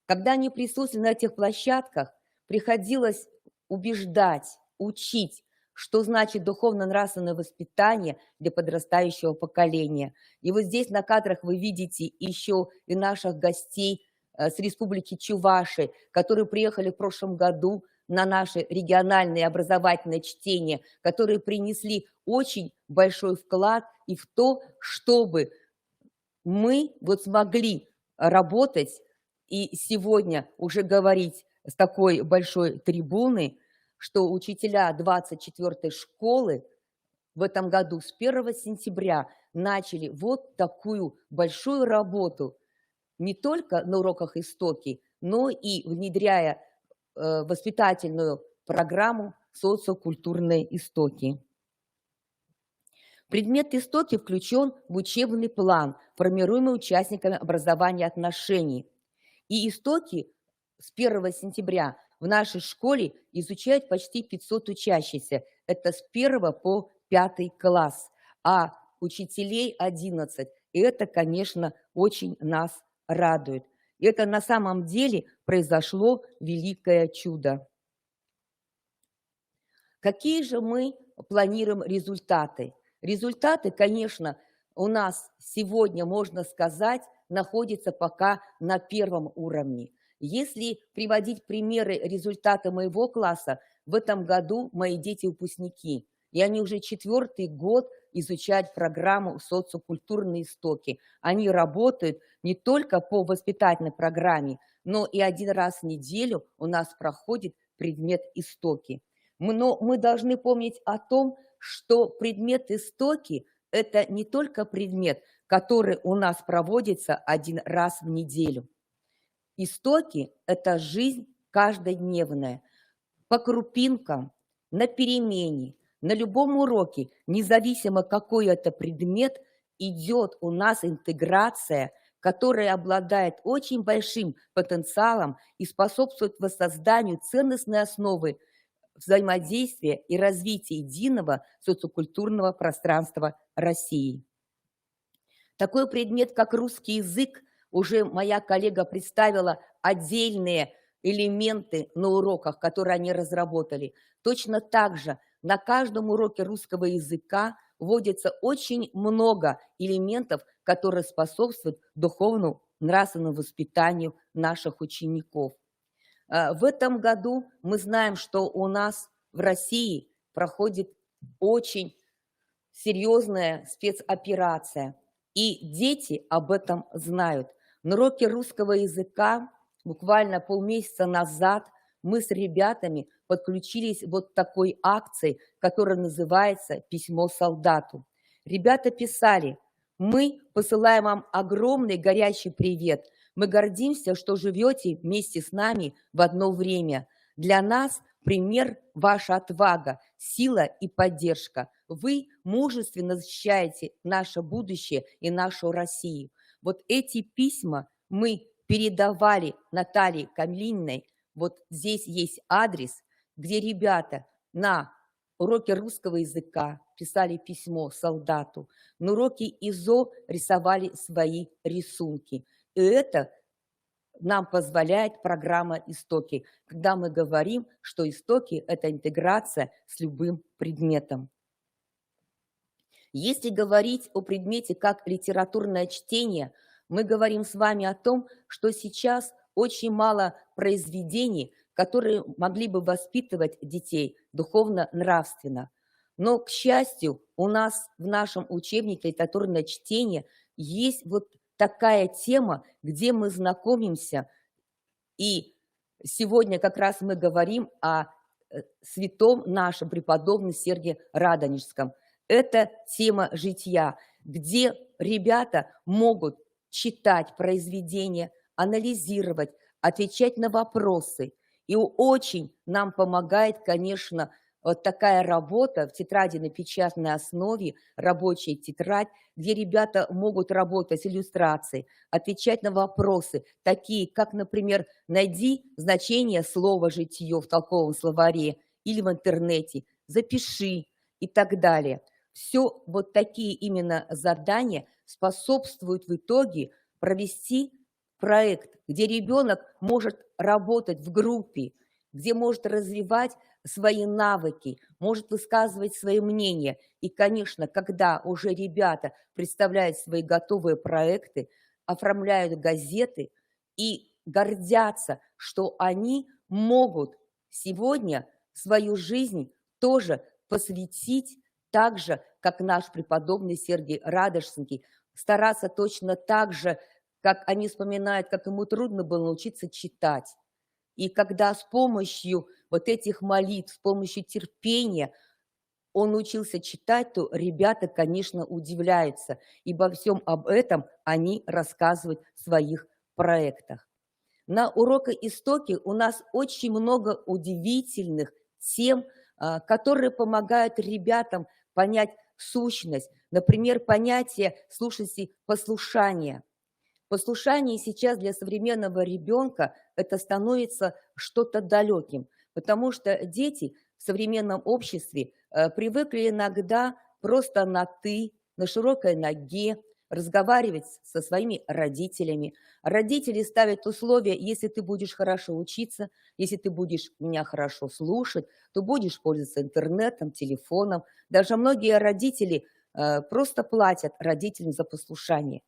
Когда они присутствовали на этих площадках, приходилось убеждать, учить, что значит духовно-нравственное воспитание для подрастающего поколения. И вот здесь на кадрах вы видите еще и наших гостей с Республики Чувашия, которые приехали в прошлом году на наши региональные образовательные чтения, которые принесли очень большой вклад и в то, чтобы мы вот смогли работать и сегодня уже говорить с такой большой трибуны, что учителя 24-й школы в этом году с 1 сентября начали вот такую большую работу, не только на уроках истоки, но и внедряя воспитательную программу «Социокультурные истоки». Предмет истоки включен в учебный план, формируемый участниками образования отношений. И истоки с 1 сентября в нашей школе изучают почти 500 учащихся. Это с 1 по 5 класс, а учителей 11. И это, конечно, очень нас радует. И это на самом деле произошло великое чудо. Какие же мы планируем результаты? Результаты, конечно, у нас сегодня, можно сказать, находятся пока на 1 уровне. Если приводить примеры результата моего класса, в этом году мои дети-выпускники, и они уже 4-й год изучают программу «Социокультурные истоки». Они работают не только по воспитательной программе, но и 1 раз в неделю у нас проходит предмет «Истоки». Но мы должны помнить о том, что предмет «Истоки» – это не только предмет, который у нас проводится 1 раз в неделю. Истоки – это жизнь каждодневная, по крупинкам, на перемене, на любом уроке, независимо какой это предмет, идет у нас интеграция, которая обладает очень большим потенциалом и способствует воссозданию ценностной основы взаимодействия и развития единого социокультурного пространства России. Такой предмет, как русский язык, уже моя коллега представила отдельные элементы на уроках, которые они разработали. Точно так же на каждом уроке русского языка вводится очень много элементов, которые способствуют духовному, нравственному воспитанию наших учеников. В этом году мы знаем, что у нас в России проходит очень серьезная спецоперация, и дети об этом знают. На уроке русского языка буквально полмесяца назад мы с ребятами подключились вот к такой акции, которая называется «Письмо солдату». Ребята писали: «Мы посылаем вам огромный горячий привет. Мы гордимся, что живете вместе с нами в одно время. Для нас пример ваша отвага, сила и поддержка. Вы мужественно защищаете наше будущее и нашу Россию». Вот эти письма мы передавали Наталье Камлининой. Вот здесь есть адрес, где ребята на уроке русского языка писали письмо солдату, на уроке ИЗО рисовали свои рисунки. И это нам позволяет программа «Истоки», когда мы говорим, что истоки – это интеграция с любым предметом. Если говорить о предмете как литературное чтение, Мы говорим с вами о том, что сейчас очень мало произведений, которые могли бы воспитывать детей духовно-нравственно. Но, к счастью, у нас в нашем учебнике «Литературное чтение» есть вот такая тема, где мы знакомимся, и сегодня как раз мы говорим о святом нашем преподобном Сергии Радонежском. Это тема жития, где ребята могут читать произведения, анализировать, отвечать на вопросы. И очень нам помогает, конечно, вот такая работа в тетради на печатной основе, рабочая тетрадь, где ребята могут работать с иллюстрацией, отвечать на вопросы, такие как, например, найди значение слова «житье» в толковом словаре или в интернете, запиши и так далее. Все вот такие именно задания способствуют в итоге провести проект, где ребенок может работать в группе, где может развивать свои навыки, может высказывать свои мнения. И, конечно, когда уже ребята представляют свои готовые проекты, оформляют газеты и гордятся, что они могут сегодня свою жизнь тоже посвятить так же, как наш преподобный Сергий Радонежский, стараться точно так же, как они вспоминают, как ему трудно было научиться читать. И когда с помощью вот этих молитв, с помощью терпения он научился читать, то ребята, конечно, удивляются. И обо всем об этом они рассказывают в своих проектах. На уроках «Истоки» у нас очень много удивительных тем, которые помогают ребятам понять сущность. Например, понятие, слушайте, послушания. Послушание сейчас для современного ребенка это становится что-то далеким, потому что дети в современном обществе привыкли иногда просто на «ты», на широкой ноге, разговаривать со своими родителями. Родители ставят условия: если ты будешь хорошо учиться, если ты будешь меня хорошо слушать, то будешь пользоваться интернетом, телефоном. Даже многие родители просто платят родителям за послушание.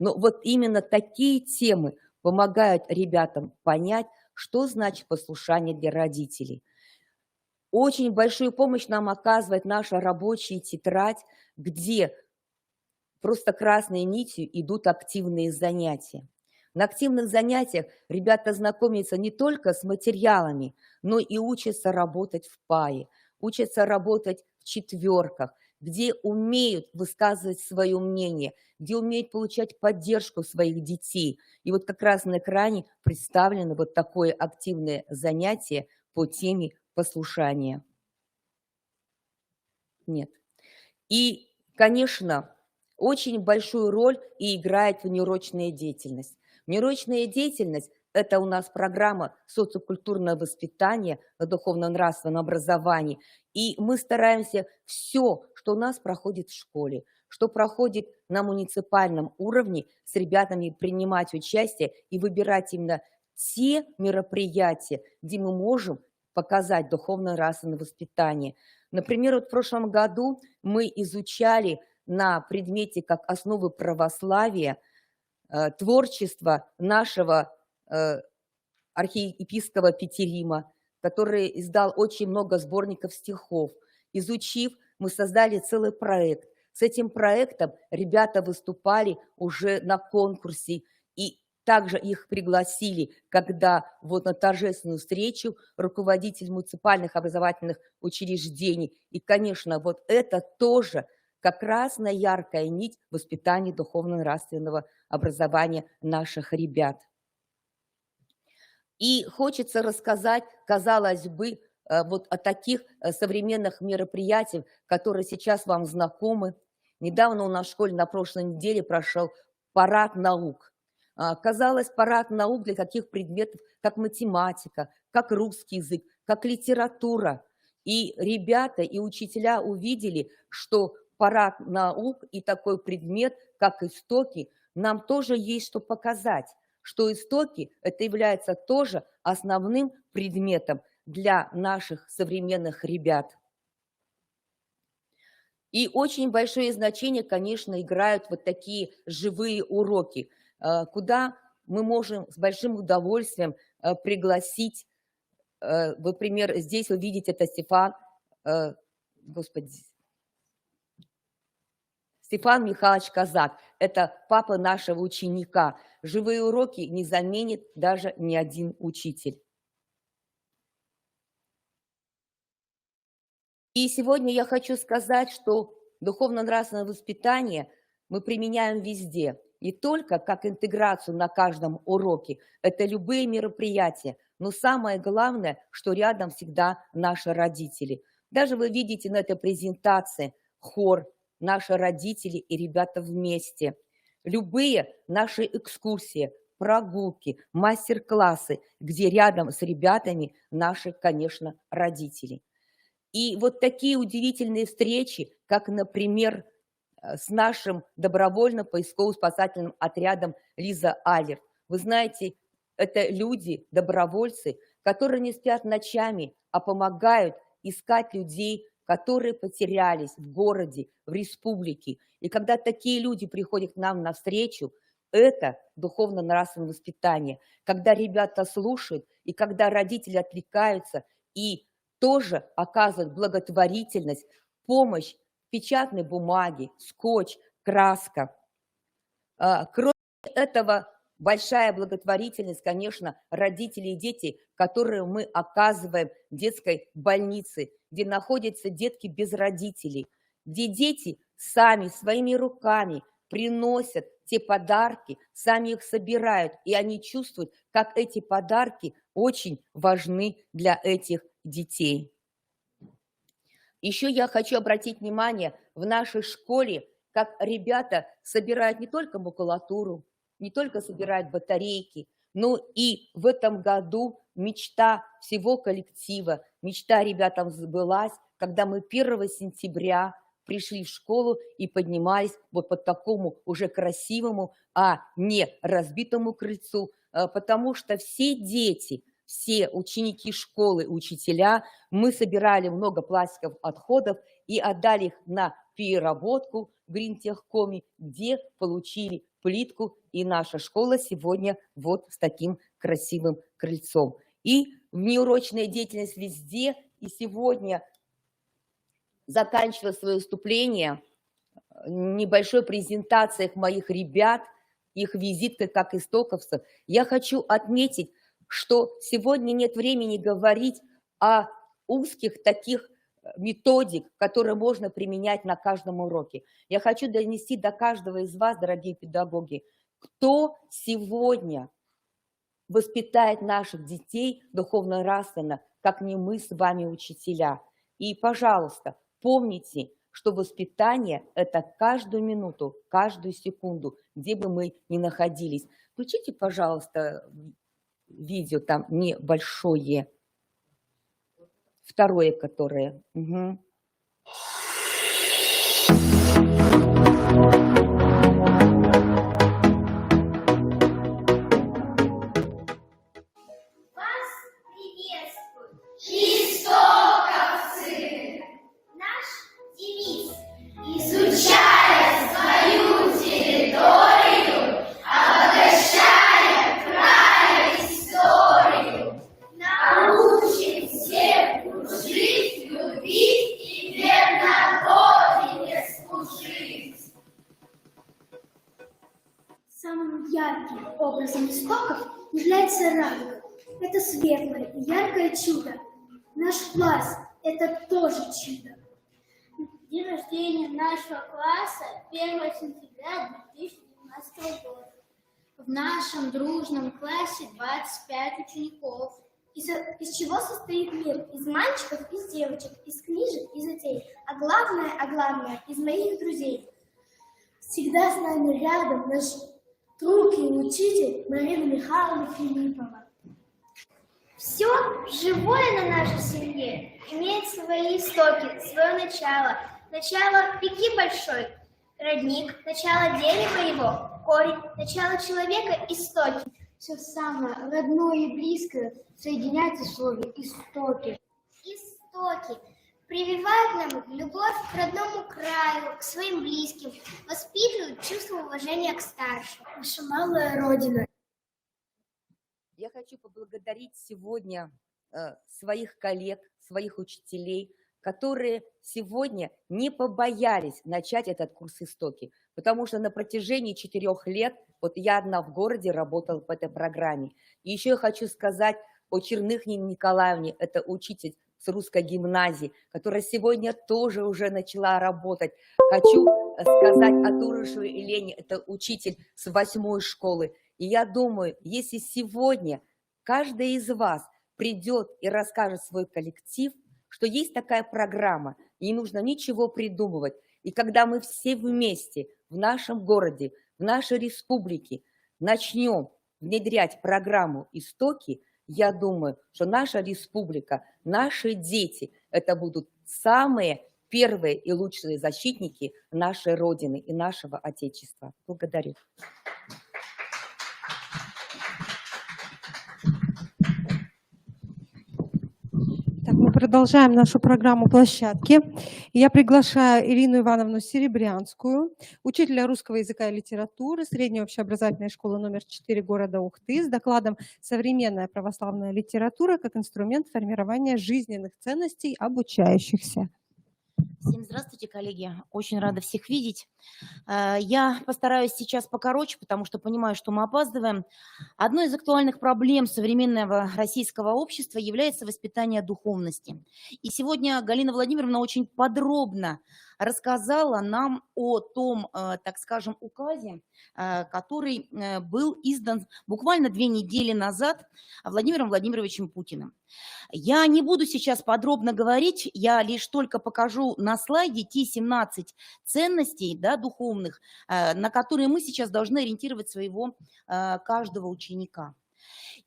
Но вот именно такие темы помогают ребятам понять, что значит послушание для родителей. Очень большую помощь нам оказывает наша рабочая тетрадь, где просто красной нитью идут активные занятия. На активных занятиях ребята знакомятся не только с материалами, но и учатся работать в паре, учатся работать в четверках, где умеют высказывать свое мнение, где умеют получать поддержку своих детей. И вот как раз на экране представлено вот такое активное занятие по теме послушания. Нет. И, конечно, очень большую роль и играет внеурочная деятельность. Внеурочная деятельность – это у нас программа социокультурного воспитания на духовно-нравственном образовании. И мы стараемся все, что у нас проходит в школе, что проходит на муниципальном уровне, с ребятами принимать участие и выбирать именно те мероприятия, где мы можем показать духовно-нравственное воспитание. Например, вот в прошлом году мы изучали на предмете как основы православия творчество нашего архиепископа Петерима, который издал очень много сборников стихов. Изучив, мы создали целый проект. С этим проектом ребята выступали уже на конкурсе, и также их пригласили, когда вот на торжественную встречу руководитель муниципальных образовательных учреждений. И, конечно, вот это тоже как красная яркая нить воспитания духовно-нравственного образования наших ребят. И хочется рассказать, казалось бы, вот о таких современных мероприятиях, которые сейчас вам знакомы. Недавно у нас в школе на прошлой неделе прошел парад наук. Казалось, парад наук для таких предметов, как математика, как русский язык, как литература. И ребята, и учителя увидели, что парад наук и такой предмет, как истоки, нам тоже есть что показать, что истоки это является тоже основным предметом для наших современных ребят. И очень большое значение, конечно, играют вот такие живые уроки, куда мы можем с большим удовольствием пригласить. Например, здесь вы видите, это Стефан Михайлович Казак. Это папа нашего ученика. Живые уроки не заменит даже ни один учитель. И сегодня я хочу сказать, что духовно-нравственное воспитание мы применяем везде. Не только как интеграцию на каждом уроке, это любые мероприятия. Но самое главное, что рядом всегда наши родители. Даже вы видите на этой презентации хор, наши родители и ребята вместе. Любые наши экскурсии, прогулки, мастер-классы, где рядом с ребятами наши, конечно, родители. И вот такие удивительные встречи, как, например, с нашим добровольно-поисково-спасательным отрядом Лиза Аллер. Вы знаете, это люди, добровольцы, которые не спят ночами, а помогают искать людей, которые потерялись в городе, в республике. И когда такие люди приходят к нам навстречу, это духовно-нравственное воспитание. Когда ребята слушают, и когда родители отвлекаются, и тоже оказывают благотворительность, помощь, печатной бумаги, скотч, краска. Кроме этого, большая благотворительность, конечно, родители и дети, которые мы оказываем в детской больнице, где находятся детки без родителей, где дети сами своими руками приносят те подарки, сами их собирают, и они чувствуют, как эти подарки очень важны для этих детей. Еще я хочу обратить внимание, в нашей школе, как ребята собирают не только макулатуру, не только собирают батарейки, но и в этом году мечта всего коллектива, мечта ребятам сбылась, когда мы 1 сентября пришли в школу и поднимались вот по такому уже красивому, а не разбитому крыльцу, потому что все дети, все ученики школы, учителя, мы собирали много пластиковых отходов и отдали их на переработку в Гринтехкоме, где получили плитку, и наша школа сегодня вот с таким красивым крыльцом. И внеурочная деятельность везде, и сегодня, заканчивая свое выступление, небольшой презентацией моих ребят, их визиткой как истоковцев, я хочу отметить, что сегодня нет времени говорить о узких таких методик, которые можно применять на каждом уроке. Я хочу донести до каждого из вас, дорогие педагоги, кто сегодня воспитает наших детей духовно-нравственно, как не мы с вами, учителя. И, пожалуйста, помните, что воспитание – это каждую минуту, каждую секунду, где бы мы ни находились. Включите, пожалуйста, видео там небольшое, второе, которое. Угу. Вас приветствуют истоковцы! Наш девиз: изучая свою территорию, обогащая край историю, научим всех жить, любить и верно Родине служить. Самым ярким образом истоков является ранг. Это светлое и яркое чудо. Наш класс – это тоже чудо. День рождения нашего класса 1 сентября 2019 года. В нашем дружном классе 25 учеников. Из чего состоит мир? Из мальчиков, из девочек, из книжек и затей. А главное, из моих друзей. Всегда с нами рядом наш друг и учитель Марина Михайловна Филиппова. Все живое на нашей семье имеет свои истоки, свое начало. Начало реки большой, родник, начало дерева его, корень, начало человека, истоки. Все самое родное и близкое соединяется в слове «истоки». Истоки. прививают нам любовь к родному краю, к своим близким, воспитывают чувство уважения к старшим. Наша малая Родина. Я хочу поблагодарить сегодня своих коллег, своих учителей, которые сегодня не побоялись начать этот курс «Истоки», потому что на протяжении 4 лет, вот я одна в городе работала по этой программе. И еще я хочу сказать о Черных Нине Николаевне, это учитель с русской гимназии, которая сегодня тоже уже начала работать. Хочу сказать о Турышевой Елене, это учитель с 8-й школы. И я думаю, если сегодня каждый из вас придет и расскажет свой коллектив, что есть такая программа, и не нужно ничего придумывать. И когда мы все вместе в нашем городе, в нашей республике начнем внедрять программу «Истоки», я думаю, что наша республика, наши дети, это будут самые первые и лучшие защитники нашей Родины и нашего Отечества. Благодарю. Так, мы продолжаем нашу программу «Площадки». Я приглашаю Ирину Ивановну Серебрянскую, учителя русского языка и литературы средней общеобразовательной школы номер 4 города Ухты с докладом «Современная православная литература как инструмент формирования жизненных ценностей обучающихся». Всем здравствуйте, коллеги. Очень рада всех видеть. Я постараюсь сейчас покороче, потому что понимаю, что мы опаздываем. Одной из актуальных проблем современного российского общества является воспитание духовности. И сегодня Галина Владимировна очень подробно рассказала нам о том, так скажем, указе, который был издан буквально 2 недели назад Владимиром Владимировичем Путиным. Я не буду сейчас подробно говорить, я лишь только покажу на слайде те 17 ценностей, да, духовных, на которые мы сейчас должны ориентировать своего каждого ученика.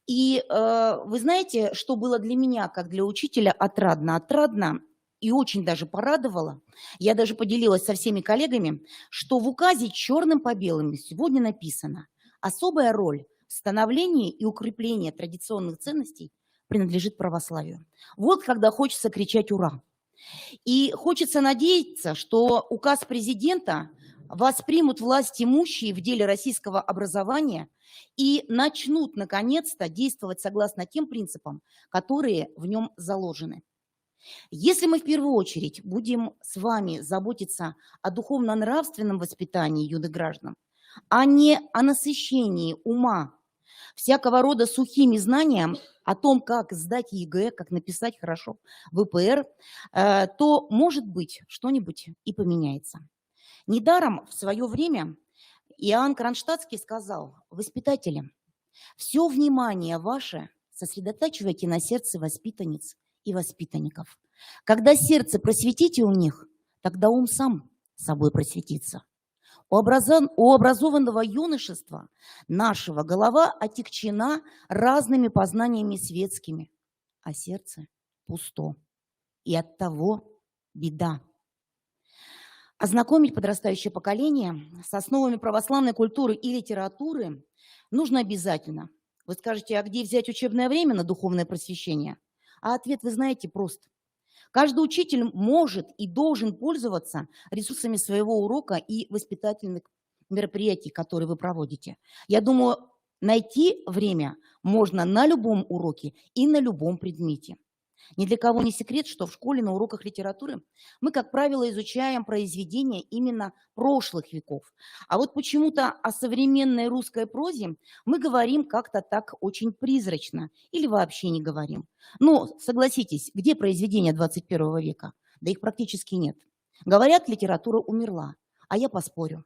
И вы знаете, что было для меня, как для учителя, отрадно? Отрадно и очень даже порадовало. Я даже поделилась со всеми коллегами, что в указе черным по белому сегодня написано: особая роль в становлении и укреплении традиционных ценностей принадлежит православию. Вот когда хочется кричать «Ура!». И хочется надеяться, что указ президента воспримут власть имущие в деле российского образования и начнут наконец-то действовать согласно тем принципам, которые в нем заложены. Если мы в первую очередь будем с вами заботиться о духовно-нравственном воспитании юных граждан, а не о насыщении ума всякого рода сухими знаниями о том, как сдать ЕГЭ, как написать хорошо ВПР, то, может быть, что-нибудь и поменяется. Недаром в свое время Иоанн Кронштадтский сказал: воспитатели, все внимание ваше сосредотачивайте на сердце воспитанниц и воспитанников. Когда сердце просветите у них, тогда ум сам собой просветится. У образованного юношества нашего голова отягчена разными познаниями светскими, а сердце пусто. И оттого беда. Ознакомить подрастающее поколение с основами православной культуры и литературы нужно обязательно. Вы скажете, а где взять учебное время на духовное просвещение? А ответ вы знаете прост. Каждый учитель может и должен пользоваться ресурсами своего урока и воспитательных мероприятий, которые вы проводите. Я думаю, найти время можно на любом уроке и на любом предмете. Ни для кого не секрет, что в школе на уроках литературы мы, как правило, изучаем произведения именно прошлых веков. А вот почему-то о современной русской прозе мы говорим как-то так очень призрачно или вообще не говорим. Но согласитесь, где произведения 21 века? Да их практически нет. Говорят, литература умерла, а я поспорю.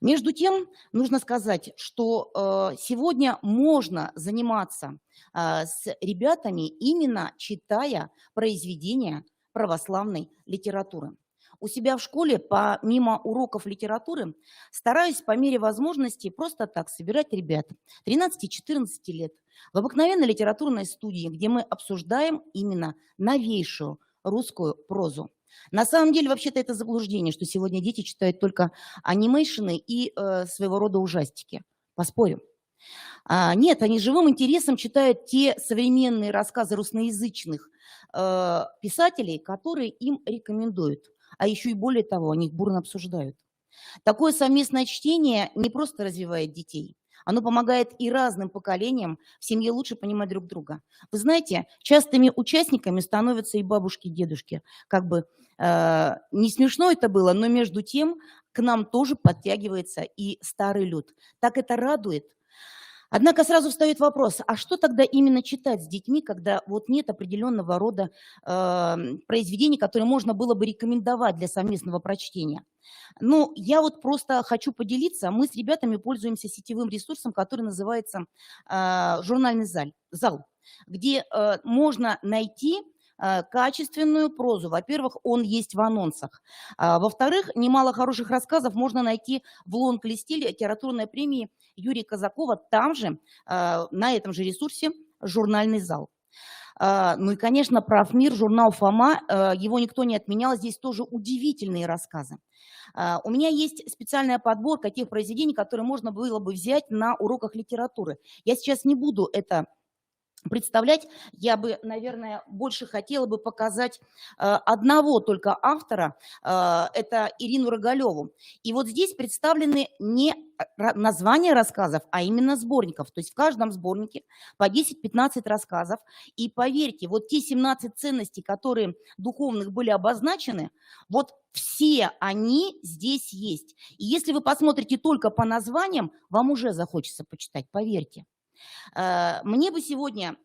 Между тем, нужно сказать, что сегодня можно заниматься с ребятами, именно читая произведения православной литературы. У себя в школе, помимо уроков литературы, стараюсь по мере возможности просто так собирать ребят 13-14 лет в обыкновенной литературной студии, где мы обсуждаем именно новейшую русскую прозу. На самом деле, вообще-то это заблуждение, что сегодня дети читают только анимейшены и своего рода ужастики. Поспорим. Нет, они живым интересом читают те современные рассказы русскоязычных писателей, которые им рекомендуют, а еще и более того, они их бурно обсуждают. Такое совместное чтение не просто развивает детей, оно помогает и разным поколениям в семье лучше понимать друг друга. Вы знаете, частыми участниками становятся и бабушки, и дедушки. Как бы не смешно это было, но между тем к нам тоже подтягивается и старый люд. Так это радует. Однако сразу встает вопрос, а что тогда именно читать с детьми, когда вот нет определенного рода произведений, которые можно было бы рекомендовать для совместного прочтения? Ну, я вот просто хочу поделиться, мы с ребятами пользуемся сетевым ресурсом, который называется журнальный зал, где можно найти качественную прозу. Во-первых, он есть в анонсах. Во-вторых, немало хороших рассказов можно найти в лонг-листе литературной премии Юрия Казакова, там же, на этом же ресурсе, журнальный зал. Ну и, конечно, «Правмир», журнал «Фома», его никто не отменял, здесь тоже удивительные рассказы. У меня есть специальная подборка тех произведений, которые можно было бы взять на уроках литературы. Я сейчас не буду это представлять, я бы, наверное, больше хотела бы показать одного только автора, это Ирину Рогалеву. И вот здесь представлены не названия рассказов, а именно сборников. То есть в каждом сборнике по 10-15 рассказов. И поверьте, вот те 17 ценностей, которые духовных были обозначены, вот все они здесь есть. И если вы посмотрите только по названиям, вам уже захочется почитать, поверьте. Мне бы сегодня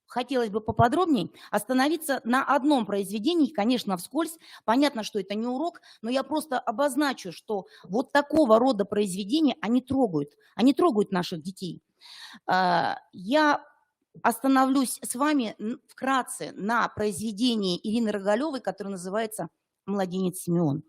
хотелось бы поподробнее остановиться на одном произведении, конечно, вскользь. Понятно, что это не урок, но я просто обозначу, что вот такого рода произведения, они трогают наших детей. Я остановлюсь с вами вкратце на произведении Ирины Рогалевой, которое называется «Младенец Симеон».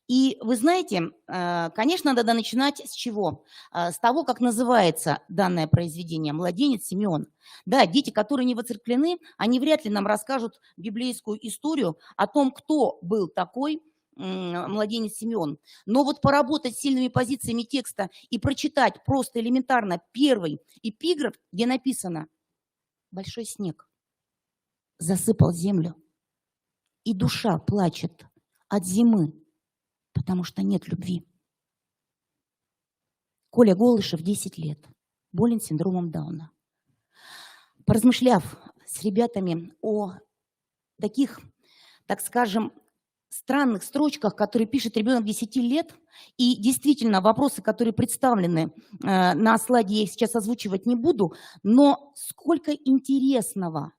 И вы знаете, конечно, надо начинать с чего? С того, как называется данное произведение «Младенец Симеон». Да, дети, которые не воцерквлены, они вряд ли нам расскажут библейскую историю о том, кто был такой младенец Симеон. Но вот поработать с сильными позициями текста и прочитать просто элементарно первый эпиграф, где написано «Большой снег засыпал землю, и душа плачет от зимы, потому что нет любви». Коля Голышев, 10 лет, болен синдромом Дауна. Поразмышляв с ребятами о таких, так скажем, странных строчках, которые пишет ребенок 10 лет, и действительно вопросы, которые представлены на слайде, я их сейчас озвучивать не буду, но сколько интересного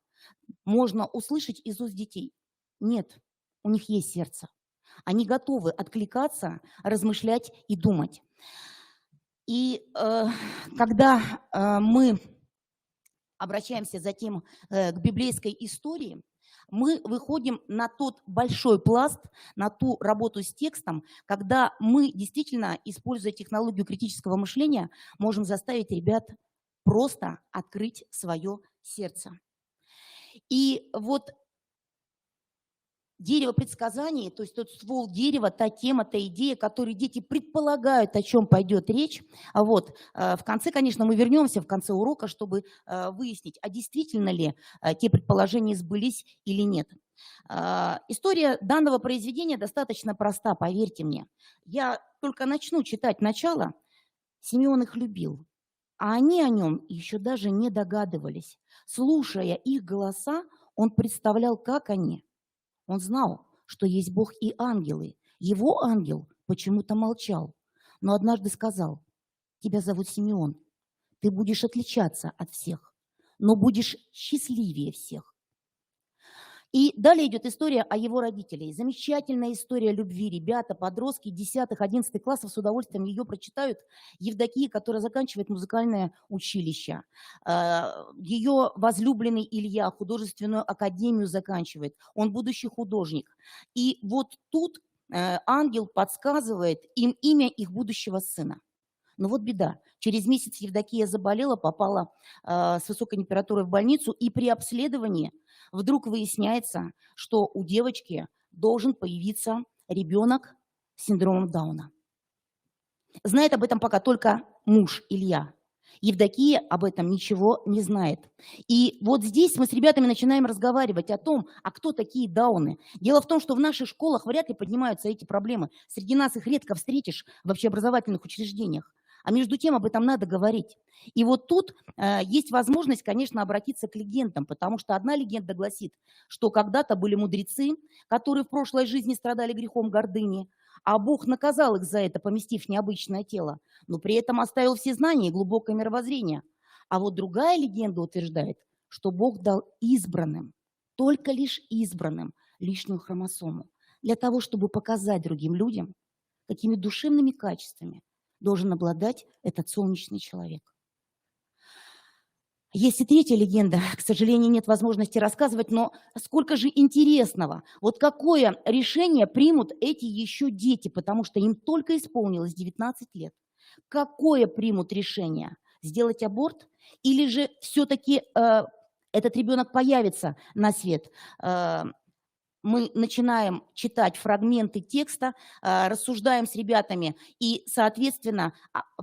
можно услышать из уст детей. Нет, у них есть сердце. Они готовы откликаться, размышлять и думать. И когда мы обращаемся затем к библейской истории, мы выходим на тот большой пласт, на ту работу с текстом, когда мы действительно, используя технологию критического мышления, можем заставить ребят просто открыть свое сердце. И вот дерево предсказаний, то есть тот ствол дерева, та тема, та идея, которую дети предполагают, о чем пойдет речь. Вот. В конце, конечно, мы вернемся в конце урока, чтобы выяснить, а действительно ли те предположения сбылись или нет. История данного произведения достаточно проста, поверьте мне. Я только начну читать начало. Симеон их любил, а они о нем еще даже не догадывались. Слушая их голоса, он представлял, как они. Он знал, что есть Бог и ангелы. Его ангел почему-то молчал, но однажды сказал: «Тебя зовут Симеон, ты будешь отличаться от всех, но будешь счастливее всех». И далее идет история о его родителях. Замечательная история любви. Ребята, подростки 10-11 классов с удовольствием ее прочитают. Евдокия, которая заканчивает музыкальное училище. Ее возлюбленный Илья художественную академию заканчивает. Он будущий художник. И вот тут ангел подсказывает им имя их будущего сына. Но вот беда. Через месяц Евдокия заболела, попала с высокой температурой в больницу, и при обследовании вдруг выясняется, что у девочки должен появиться ребенок с синдромом Дауна. Знает об этом пока только муж Илья. Евдокия об этом ничего не знает. И вот здесь мы с ребятами начинаем разговаривать о том, а кто такие дауны. Дело в том, что в наших школах вряд ли поднимаются эти проблемы. Среди нас их редко встретишь в общеобразовательных учреждениях. А между тем об этом надо говорить. И вот тут есть возможность, конечно, обратиться к легендам, потому что одна легенда гласит, что когда-то были мудрецы, которые в прошлой жизни страдали грехом гордыни, а Бог наказал их за это, поместив в необычное тело, но при этом оставил все знания и глубокое мировоззрение. А вот другая легенда утверждает, что Бог дал избранным, только лишь избранным, лишнюю хромосому, для того, чтобы показать другим людям, какими душевными качествами должен обладать этот солнечный человек. Есть и третья легенда, к сожалению, нет возможности рассказывать, но сколько же интересного. Вот какое решение примут эти еще дети, потому что им только исполнилось 19 лет. Какое примут решение? Сделать аборт? Или же все-таки этот ребенок появится на свет? Мы начинаем читать фрагменты текста, рассуждаем с ребятами и, соответственно,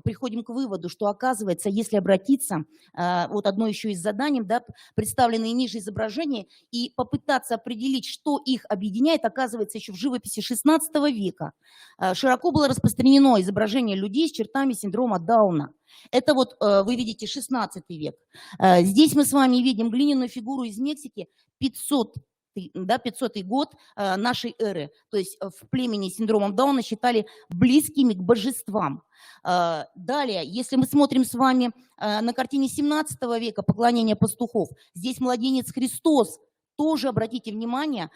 приходим к выводу, что, оказывается, если обратиться, вот одно еще из заданий, да, представленные ниже изображения, и попытаться определить, что их объединяет, оказывается, еще в живописи XVI века широко было распространено изображение людей с чертами синдрома Дауна. Это вот вы видите XVI век. Здесь мы с вами видим глиняную фигуру из Мексики 500-й год нашей эры. То есть в племени с синдромом Дауна считали близкими к божествам. Далее, если мы смотрим с вами на картине 17 века «Поклонение пастухов», здесь младенец Христос, тоже, обратите внимание,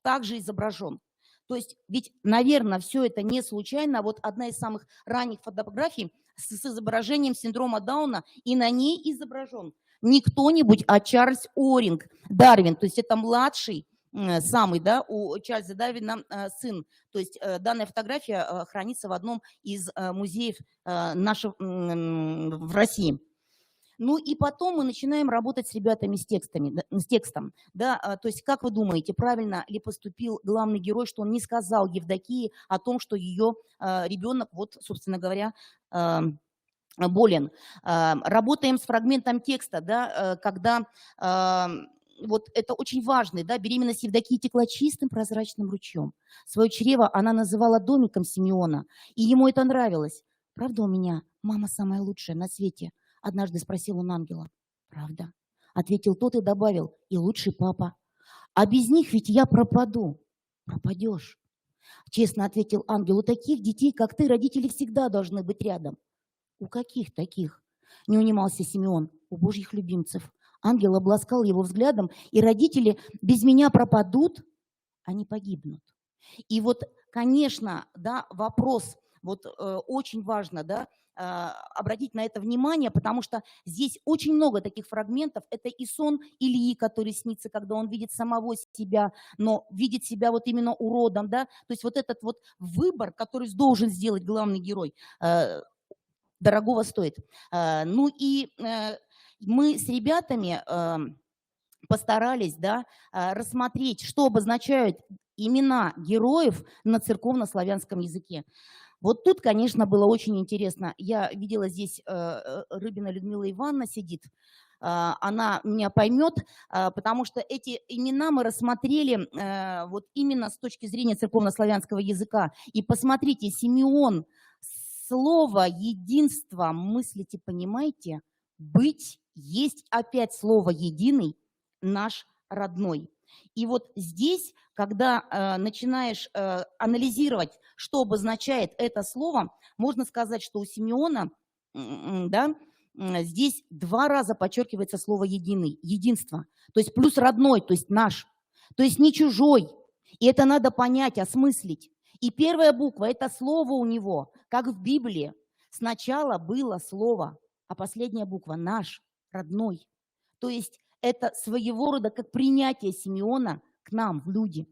также изображен. То есть ведь, наверное, все это не случайно. Вот одна из самых ранних фотографий с изображением синдрома Дауна, и на ней изображен не кто-нибудь, а Чарльз Оринг, Дарвин, то есть это младший, самый, да, у Чарльза Дарвина сын. То есть данная фотография хранится в одном из музеев в России. Ну и потом мы начинаем работать с ребятами с текстом. Да, то есть как вы думаете, правильно ли поступил главный герой, что он не сказал Евдокии о том, что ее ребенок, вот, собственно говоря, болен. Работаем с фрагментом текста, да, когда вот это очень важно, да, беременность Евдокии текла чистым прозрачным ручьем. Свое чрево она называла домиком Симеона, и ему это нравилось. «Правда у меня мама самая лучшая на свете?» — однажды спросил он ангела. «Правда», — ответил тот и добавил, «и лучший папа. А без них ведь я пропаду». «Пропадешь», — честно ответил ангел. «У таких детей, как ты, родители всегда должны быть рядом». «У каких таких?» — не унимался Симеон. «У Божьих любимцев». Ангел обласкал его взглядом, и родители без меня пропадут, они погибнут. И вот, конечно, да, вопрос, вот очень важно, да, обратить на это внимание, потому что здесь очень много таких фрагментов. Это и сон Ильи, который снится, когда он видит самого себя, но видит себя вот именно уродом, да. То есть вот этот вот выбор, который должен сделать главный герой, дорогого стоит. Ну и мы с ребятами постарались, да, рассмотреть, что обозначают имена героев на церковно-славянском языке. Вот тут, конечно, было очень интересно. Я видела здесь Рыбина Людмила Ивановна сидит. Она меня поймет, потому что эти имена мы рассмотрели вот именно с точки зрения церковно-славянского языка. И посмотрите, Симеон, слово «единство», мыслите, понимаете? Быть, есть опять слово «единый», наш родной. И вот здесь, когда начинаешь анализировать, что обозначает это слово, можно сказать, что у Симеона, да, здесь 2 раза подчеркивается слово «единый», единство. То есть плюс родной, то есть наш, то есть не чужой. И это надо понять, осмыслить. И первая буква – это слово у него, как в Библии. Сначала было слово, а последняя буква – наш, родной. То есть это своего рода как принятие Симеона к нам, в люди.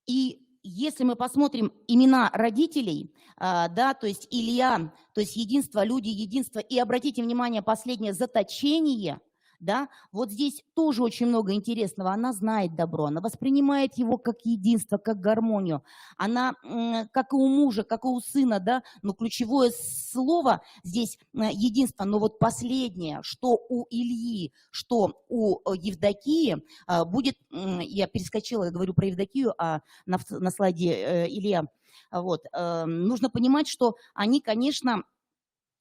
И если мы посмотрим имена родителей, да, то есть Илья, то есть единство, люди, единство, и обратите внимание, последнее заточение, да, вот здесь тоже очень много интересного. Она знает добро, она воспринимает его как единство, как гармонию. Она, как и у мужа, как и у сына, да, но ключевое слово здесь единство. Но вот последнее, что у Ильи, что у Евдокии, будет, я перескочила, говорю про Евдокию, а на слайде Илья, вот, нужно понимать, что они, конечно,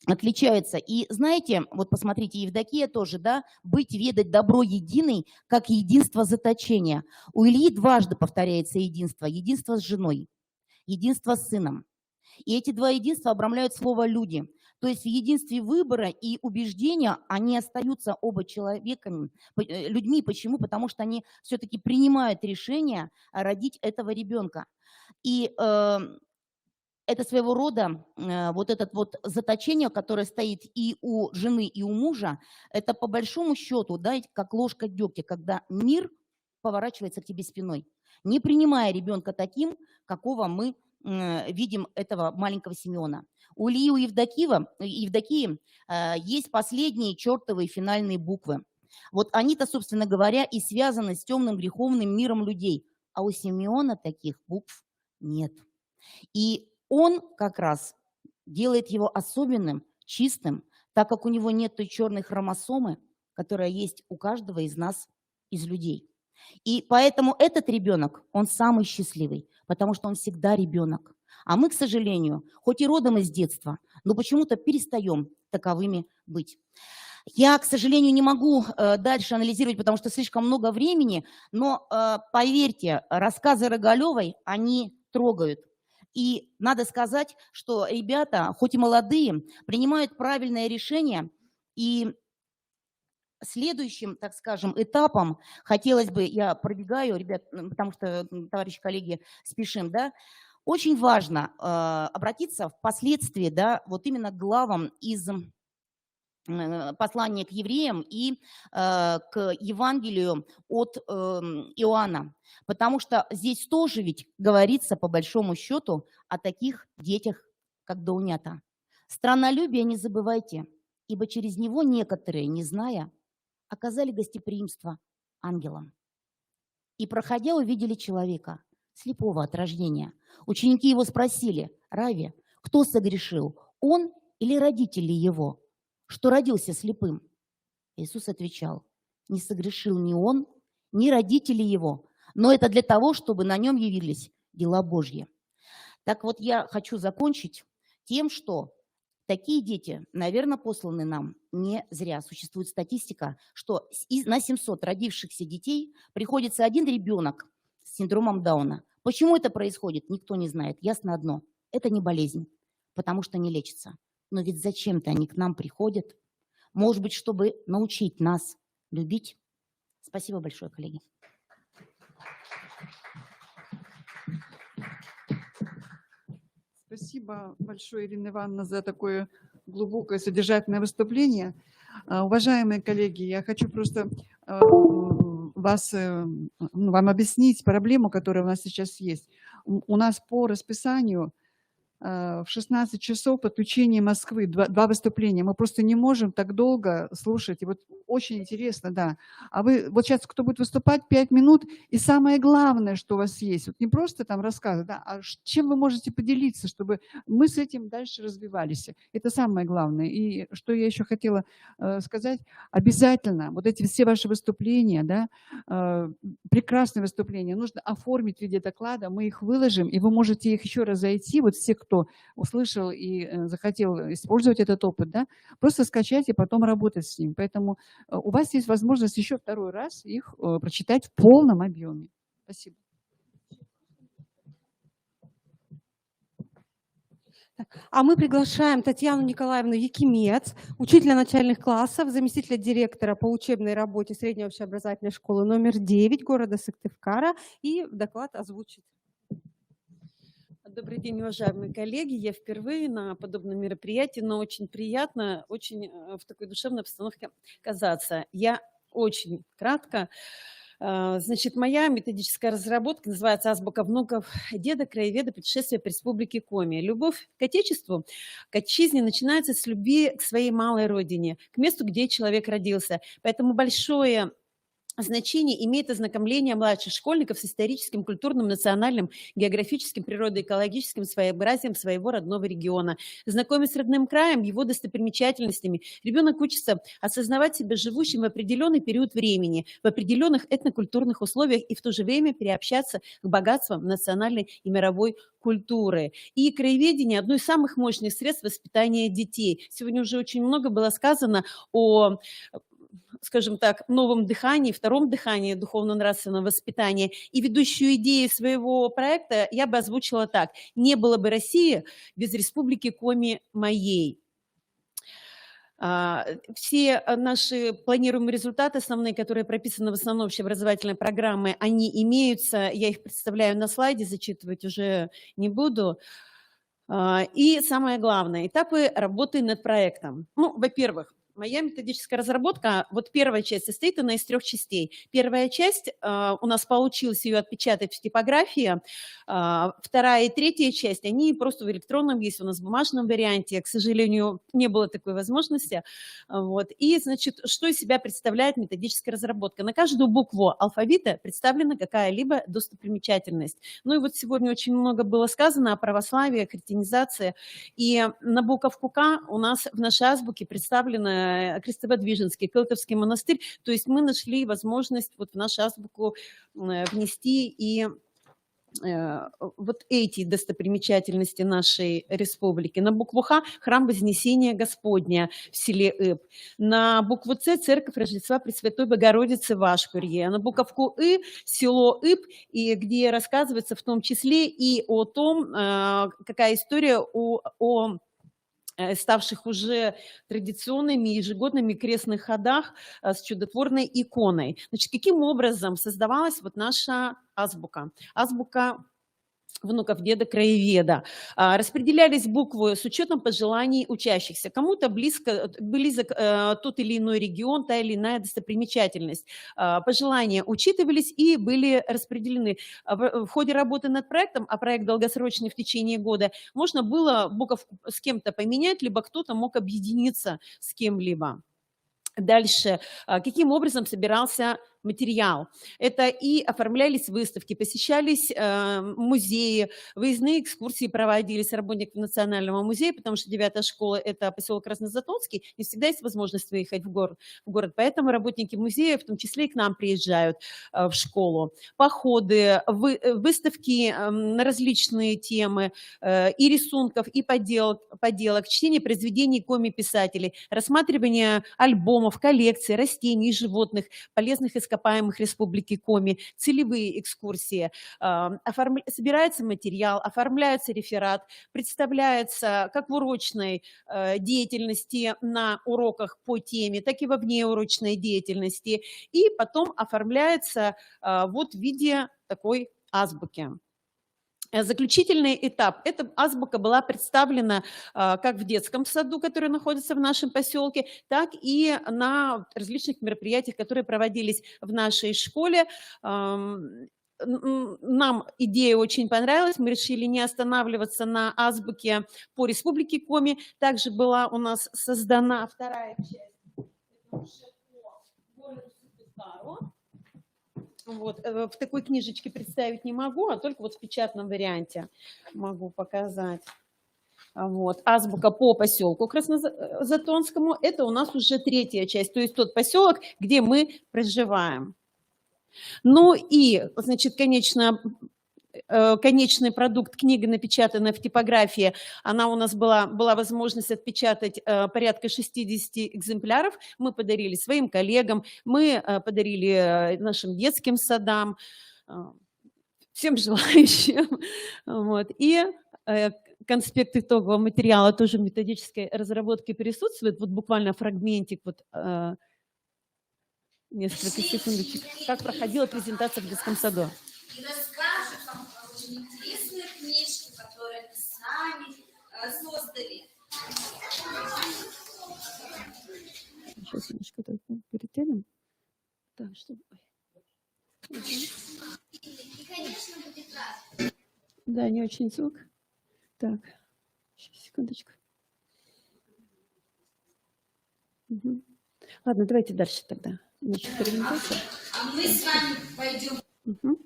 отличаются. И знаете, вот посмотрите, Евдокия тоже, да, быть, ведать добро единый, как единство заточения. У Ильи дважды повторяется единство. Единство с женой, единство с сыном. И эти два единства обрамляют слово «люди». То есть в единстве выбора и убеждения они остаются оба человеками, людьми. Почему? Потому что они все-таки принимают решение родить этого ребенка. И это своего рода вот это вот заточение, которое стоит и у жены, и у мужа, это по большому счету, да, как ложка дегтя, когда мир поворачивается к тебе спиной, не принимая ребенка таким, какого мы видим этого маленького Симеона. У Ильи, у Евдокии есть последние чертовые финальные буквы. Вот они-то, собственно говоря, и связаны с темным греховным миром людей. А у Симеона таких букв нет. И он как раз делает его особенным, чистым, так как у него нет той черной хромосомы, которая есть у каждого из нас, из людей. И поэтому этот ребенок, он самый счастливый, потому что он всегда ребенок. А мы, к сожалению, хоть и родом из детства, но почему-то перестаем таковыми быть. Я, к сожалению, не могу дальше анализировать, потому что слишком много времени, но поверьте, рассказы Рогалевой, они трогают. И надо сказать, что ребята, хоть и молодые, принимают правильное решение. И следующим, так скажем, этапом, хотелось бы, я пробегаю, ребят, потому что, товарищи коллеги, спешим, да, очень важно обратиться впоследствии, да, вот именно к главам из послания к евреям и к Евангелию от Иоанна. Потому что здесь тоже ведь говорится, по большому счету, о таких детях, как Даунята. Страннолюбие не забывайте, ибо через него некоторые, не зная, оказали гостеприимство ангелам. И, проходя, увидели человека, слепого от рождения. Ученики его спросили: «Рави, кто согрешил, он или родители его, что родился слепым?» Иисус отвечал: «Не согрешил ни он, ни родители его, но это для того, чтобы на нем явились дела Божьи». Так вот, я хочу закончить тем, что такие дети, наверное, посланы нам не зря. Существует статистика, что на 700 родившихся детей приходится один ребенок с синдромом Дауна. Почему это происходит, никто не знает. Ясно одно – это не болезнь, потому что не лечится. Но ведь зачем-то они к нам приходят. Может быть, чтобы научить нас любить. Спасибо большое, коллеги. Спасибо большое, Ирина Ивановна, за такое глубокое содержательное выступление. Уважаемые коллеги, я хочу просто вам объяснить проблему, которая у нас сейчас есть. У нас по расписанию в 16 часов подключение Москвы, два выступления. Мы просто не можем так долго слушать. И вот очень интересно, да. А вы, вот сейчас кто будет выступать, 5 минут, и самое главное, что у вас есть, вот не просто там рассказы, да, а чем вы можете поделиться, чтобы мы с этим дальше развивались. Это самое главное. И что я еще хотела сказать, обязательно вот эти все ваши выступления, да, прекрасные выступления, нужно оформить в виде доклада, мы их выложим, и вы можете их еще раз зайти, вот все, кто услышал и захотел использовать этот опыт, да, просто скачать и потом работать с ним. Поэтому у вас есть возможность еще второй раз их прочитать в полном объеме. Спасибо. А мы приглашаем Татьяну Николаевну Якимец, учителя начальных классов, заместителя директора по учебной работе средней общеобразовательной школы номер 9 города Сыктывкара, и доклад озвучит. Добрый день, уважаемые коллеги. Я впервые на подобном мероприятии, но очень приятно, очень в такой душевной обстановке оказаться. Я очень кратко Значит, моя методическая разработка называется «Азбука внуков деда, краеведа, путешествия по республике Коми». Любовь к Отечеству, к отчизне начинается с любви к своей малой родине, к месту, где человек родился. Поэтому большое значение имеет ознакомление младших школьников с историческим, культурным, национальным, географическим, природоэкологическим своеобразием своего родного региона. Знакомясь с родным краем, его достопримечательностями, ребенок учится осознавать себя живущим в определенный период времени, в определенных этнокультурных условиях и в то же время приобщаться к богатствам национальной и мировой культуры. И краеведение – одно из самых мощных средств воспитания детей. Сегодня уже очень много было сказано о, скажем так, новом дыхании, втором дыхании духовно-нравственного воспитания. И ведущую идею своего проекта я бы озвучила так. Не было бы России без республики Коми моей. Все наши планируемые результаты, основные, которые прописаны в основном общеобразовательной программе, они имеются, я их представляю на слайде, зачитывать уже не буду. И самое главное, этапы работы над проектом. Ну, во-первых, моя методическая разработка, вот первая часть состоит она из 3 частей. Первая часть, у нас получилось ее отпечатать в типографии. Вторая и третья часть, они просто в электронном есть, у нас в бумажном варианте. К сожалению, не было такой возможности. Вот. И, значит, что из себя представляет методическая разработка? На каждую букву алфавита представлена какая-либо достопримечательность. Ну и вот сегодня очень много было сказано о православии, о христианизации. И на буковку К у нас в нашей азбуке представлена Крестоводвиженский, Кылтовский монастырь. То есть мы нашли возможность вот в нашу азбуку внести и вот эти достопримечательности нашей республики. На букву Х – храм Вознесения Господня в селе Иб. На букву С – церковь Рождества Пресвятой Богородицы в Ашкурье. На буковку И – село Иб, и где рассказывается в том числе и о том, какая история о ставших уже традиционными ежегодными крестных ходах с чудотворной иконой. Значит, каким образом создавалась вот наша азбука? Азбука внуков деда краеведа. Распределялись буквы с учетом пожеланий учащихся. Кому-то близок тот или иной регион, та или иная достопримечательность. Пожелания учитывались и были распределены. В ходе работы над проектом, а проект долгосрочный в течение года, можно было буковку с кем-то поменять, либо кто-то мог объединиться с кем-либо. Дальше, каким образом собирался материал? Это и оформлялись выставки, посещались музеи, выездные экскурсии проводились работников Национального музея, потому что 9-я школа – это поселок Краснозатонский, не всегда есть возможность выехать в город, поэтому работники музея в том числе и к нам приезжают в школу. Походы, выставки на различные темы и рисунков, и поделок, чтение произведений коми-писателей, рассматривание альбомов, коллекций, растений и животных, полезных ископаемых Республики Коми, целевые экскурсии. Собирается материал, оформляется реферат, представляется как в урочной деятельности на уроках по теме, так и во внеурочной деятельности. И потом оформляется вот в виде такой азбуки. Заключительный этап. Эта азбука была представлена как в детском саду, который находится в нашем поселке, так и на различных мероприятиях, которые проводились в нашей школе. Нам идея очень понравилась, мы решили не останавливаться на азбуке по Республике Коми. Также была у нас создана вторая часть. Вот, в такой книжечке представить не могу, а только вот в печатном варианте могу показать. Вот, азбука по поселку Краснозатонскому – это у нас уже 3-я часть, то есть тот поселок, где мы проживаем. Ну и, значит, конечный продукт, книга, напечатанная в типографии, она у нас была возможность отпечатать порядка 60 экземпляров. Мы подарили своим коллегам, мы подарили нашим детским садам, всем желающим. Вот. И конспект итогового материала тоже в методической разработке присутствует. Вот буквально фрагментик, вот несколько секундочек, как проходила презентация в детском саду. И расскажут вам про очень интересные книжки, которые они сами создали. Сейчас немножко перед этим. Так, что... Да, не очень звук. Так, сейчас, секундочку. Мгм. Ладно, давайте дальше тогда. Значит, презентация. А мы с вами пойдем. Мгм.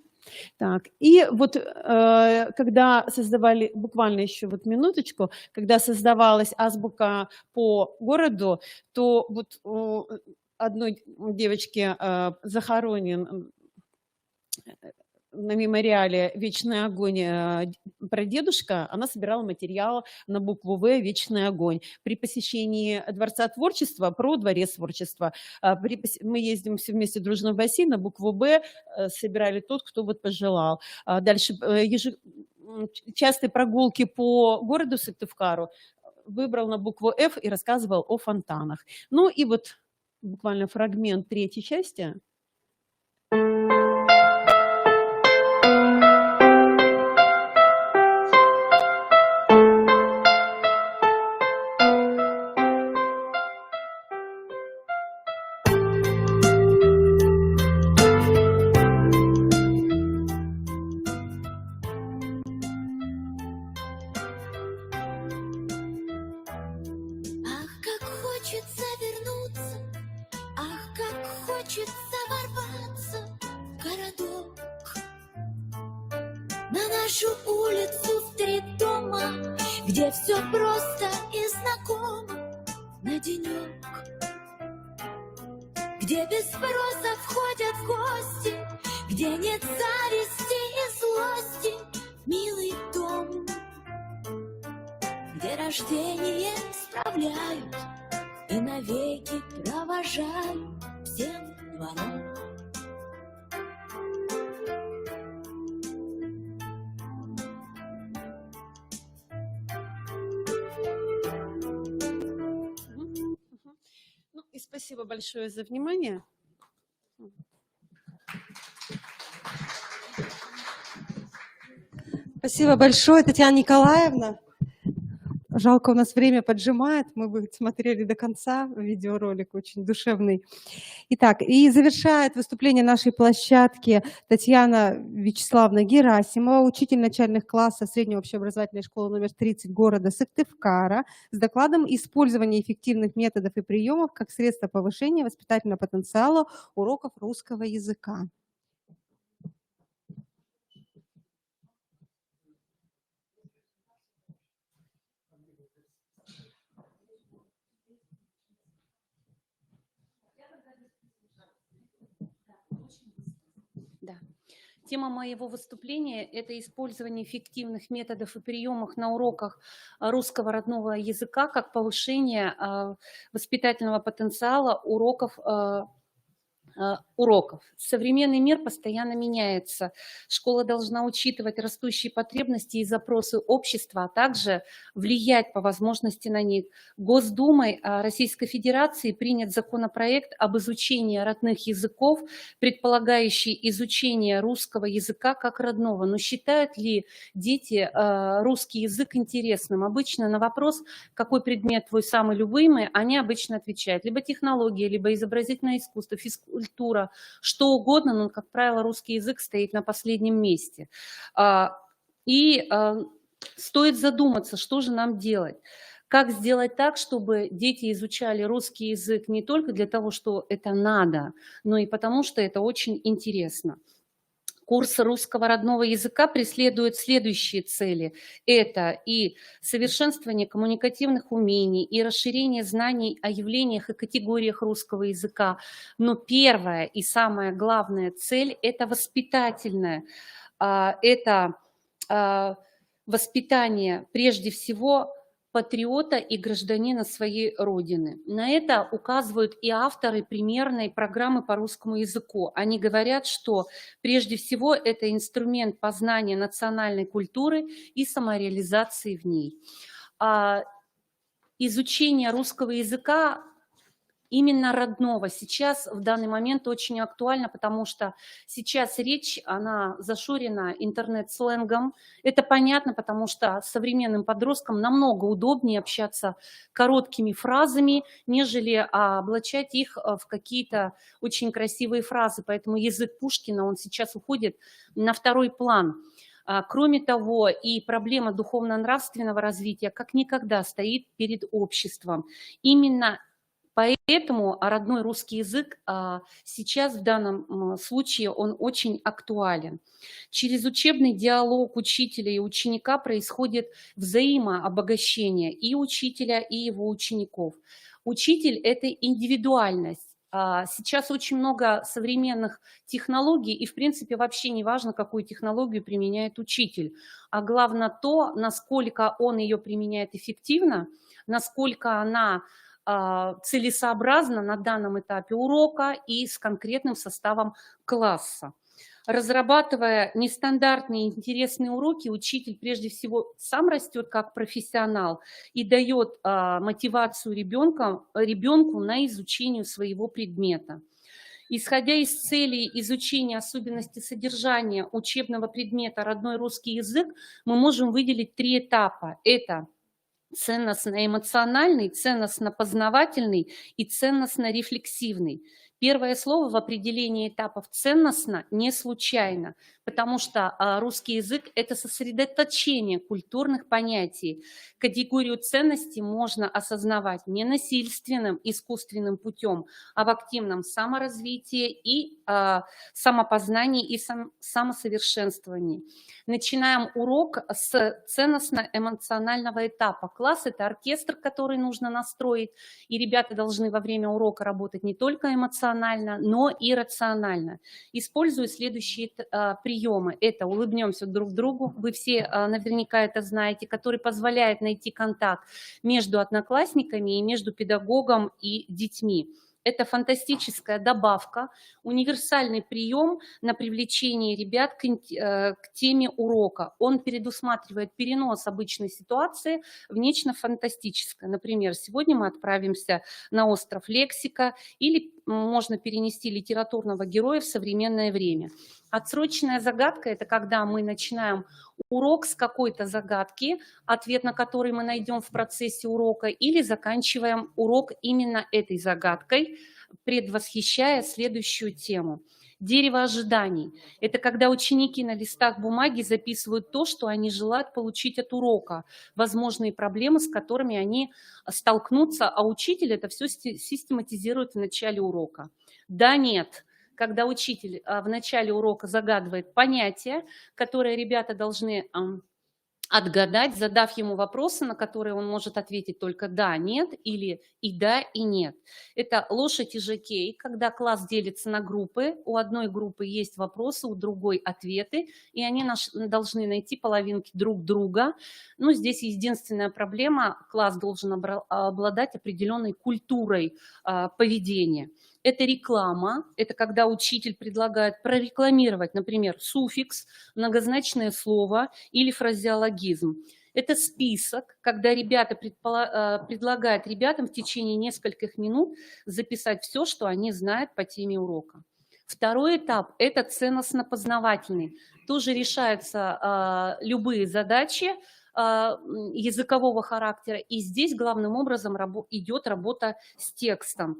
Так, и вот когда создавали, буквально еще вот минуточку, когда создавалась азбука по городу, то вот у одной девочки захоронен на мемориале «Вечный огонь» прадедушка, она собирала материал на букву «В» «Вечный огонь». При посещении Дворца творчества про Дворец творчества. Мы ездим все вместе дружно в бассейн, на букву «Б» собирали тот, кто вот пожелал. Дальше частые прогулки по городу Сыктывкару выбрал на букву «Ф» и рассказывал о фонтанах. Ну и вот буквально фрагмент третьей части. Ах, как хочется вернуться, ах, как хочется ворваться в городок. На нашу улицу в 3 дома, где все просто и знакомо на денек. Где без спроса входят в гости, где нет зависти и злости, милый дом. Где рождение справляют и навеки провожают всем двором. Ну и спасибо большое за внимание. Спасибо большое, Татьяна Николаевна. Жалко, у нас время поджимает, мы бы смотрели до конца видеоролик, очень душевный. Итак, и завершает выступление нашей площадки Татьяна Вячеславовна Герасимова, учитель начальных классов средней общеобразовательной школы номер 30 города Сыктывкара, с докладом «Использование эффективных методов и приемов как средство повышения воспитательного потенциала уроков русского языка». Да. Тема моего выступления – это использование эффективных методов и приемов на уроках русского родного языка как повышение воспитательного потенциала уроков. Современный мир постоянно меняется. Школа должна учитывать растущие потребности и запросы общества, а также влиять по возможности на них. Госдумой Российской Федерации принят законопроект об изучении родных языков, предполагающий изучение русского языка как родного. Но считают ли дети русский язык интересным? Обычно на вопрос, какой предмет твой самый любимый, они обычно отвечают либо технология, либо изобразительное искусство, физкультура, что угодно, но, как правило, русский язык стоит на последнем месте. И стоит задуматься, что же нам делать. Как сделать так, чтобы дети изучали русский язык не только для того, что это надо, но и потому, что это очень интересно. Курс русского родного языка преследует следующие цели. Это и совершенствование коммуникативных умений, и расширение знаний о явлениях и категориях русского языка. Но первая и самая главная цель – это воспитательная. Это воспитание прежде всего патриота и гражданина своей родины. На это указывают и авторы примерной программы по русскому языку. Они говорят, что прежде всего это инструмент познания национальной культуры и самореализации в ней. Изучение русского языка именно родного сейчас в данный момент очень актуально, потому что сейчас речь, она зашорена интернет-сленгом. Это понятно, потому что современным подросткам намного удобнее общаться короткими фразами, нежели облачать их в какие-то очень красивые фразы. Поэтому язык Пушкина, он сейчас уходит на второй план. Кроме того, и проблема духовно-нравственного развития как никогда стоит перед обществом. Именно поэтому родной русский язык сейчас в данном случае он очень актуален. Через учебный диалог учителя и ученика происходит взаимообогащение и учителя, и его учеников. Учитель – это индивидуальность. Сейчас очень много современных технологий, и в принципе вообще не важно, какую технологию применяет учитель, а главное то, насколько он ее применяет эффективно, насколько она целесообразно на данном этапе урока и с конкретным составом класса. Разрабатывая нестандартные интересные уроки, учитель прежде всего сам растет как профессионал и дает мотивацию ребенку на изучение своего предмета. Исходя из целей изучения особенностей содержания учебного предмета «Родной русский язык», мы можем выделить 3 этапа. Это ценностно-эмоциональный, ценностно-познавательный и ценностно-рефлексивный. Первое слово в определении этапов ценностно не случайно, потому что русский язык – это сосредоточение культурных понятий. Категорию ценностей можно осознавать не насильственным, искусственным путем, а в активном саморазвитии и самопознании и самосовершенствовании. Начинаем урок с ценностно-эмоционального этапа. Класс – это оркестр, который нужно настроить, и ребята должны во время урока работать не только эмоционально, но и рационально. Использую следующие приемы. Это улыбнемся друг другу, вы все наверняка это знаете, который позволяет найти контакт между одноклассниками и между педагогом и детьми. Это фантастическая добавка, универсальный прием на привлечение ребят к теме урока. Он предусматривает перенос обычной ситуации в нечто фантастическое. Например, сегодня мы отправимся на остров Лексика, или можно перенести литературного героя в современное время. Отсроченная загадка – это когда мы начинаем урок с какой-то загадки, ответ на который мы найдем в процессе урока, или заканчиваем урок именно этой загадкой, предвосхищая следующую тему. Дерево ожиданий – это когда ученики на листах бумаги записывают то, что они желают получить от урока, возможные проблемы, с которыми они столкнутся, а учитель это все систематизирует в начале урока. Да, нет. Когда учитель в начале урока загадывает понятие, которое ребята должны отгадать, задав ему вопросы, на которые он может ответить только «да», «нет» или «и да», «и нет». Это лошадь и жокей, когда класс делится на группы, у одной группы есть вопросы, у другой ответы, и они должны найти половинки друг друга. Но здесь единственная проблема – класс должен обладать определенной культурой поведения. Это реклама, это когда учитель предлагает прорекламировать, например, суффикс, многозначное слово или фразеологизм. Это список, когда ребята предлагают ребятам в течение нескольких минут записать все, что они знают по теме урока. Второй этап – это ценностно-познавательный. Тоже решаются любые задачи языкового характера, и здесь главным образом идет работа с текстом.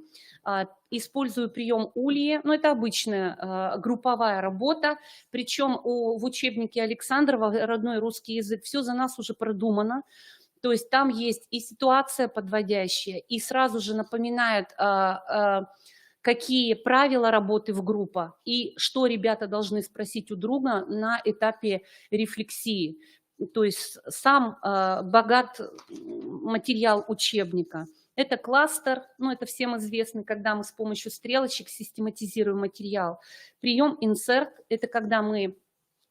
Использую прием Ульи, но это обычная групповая работа, причем в учебнике Александрова «Родной русский язык» все за нас уже продумано, то есть там есть и ситуация подводящая, и сразу же напоминают, какие правила работы в группе и что ребята должны спросить у друга на этапе рефлексии. То есть сам богат материал учебника. Это кластер, ну это всем известно, когда мы с помощью стрелочек систематизируем материал. Прием insert – это когда мы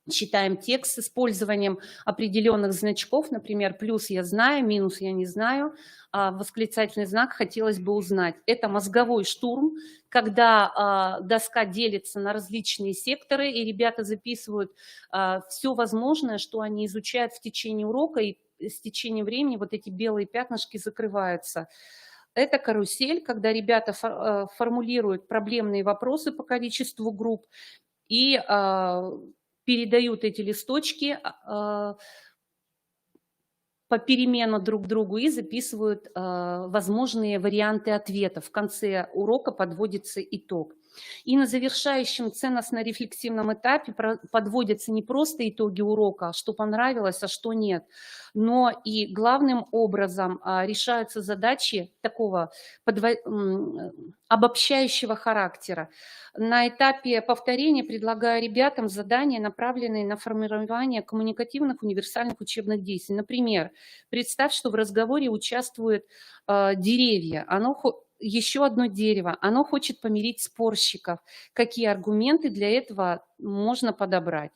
читаем текст с использованием определенных значков, например, плюс я знаю, минус я не знаю, а восклицательный знак хотелось бы узнать. Это мозговой штурм, когда доска делится на различные секторы, и ребята записывают все возможное, что они изучают в течение урока, и с течением времени вот эти белые пятнышки закрываются. Это карусель, когда ребята формулируют проблемные вопросы по количеству групп и передают эти листочки попеременно друг другу и записывают возможные варианты ответов. В конце урока подводится итог. И на завершающем ценностно-рефлексивном этапе подводятся не просто итоги урока, что понравилось, а что нет, но и главным образом решаются задачи такого обобщающего характера. На этапе повторения предлагаю ребятам задания, направленные на формирование коммуникативных универсальных учебных действий. Например, представь, что в разговоре участвуют деревья. Еще одно дерево, оно хочет помирить спорщиков. Какие аргументы для этого можно подобрать?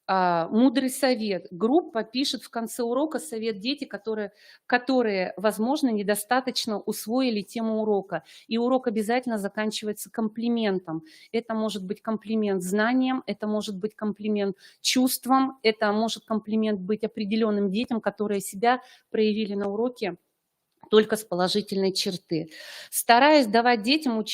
Мудрый совет. Группа пишет в конце урока совет дети, которые, возможно, недостаточно усвоили тему урока. И урок обязательно заканчивается комплиментом. Это может быть комплимент знаниям, это может быть комплимент чувствам, это может комплимент быть определенным детям, которые себя проявили на уроке только с положительной черты. Стараюсь давать детям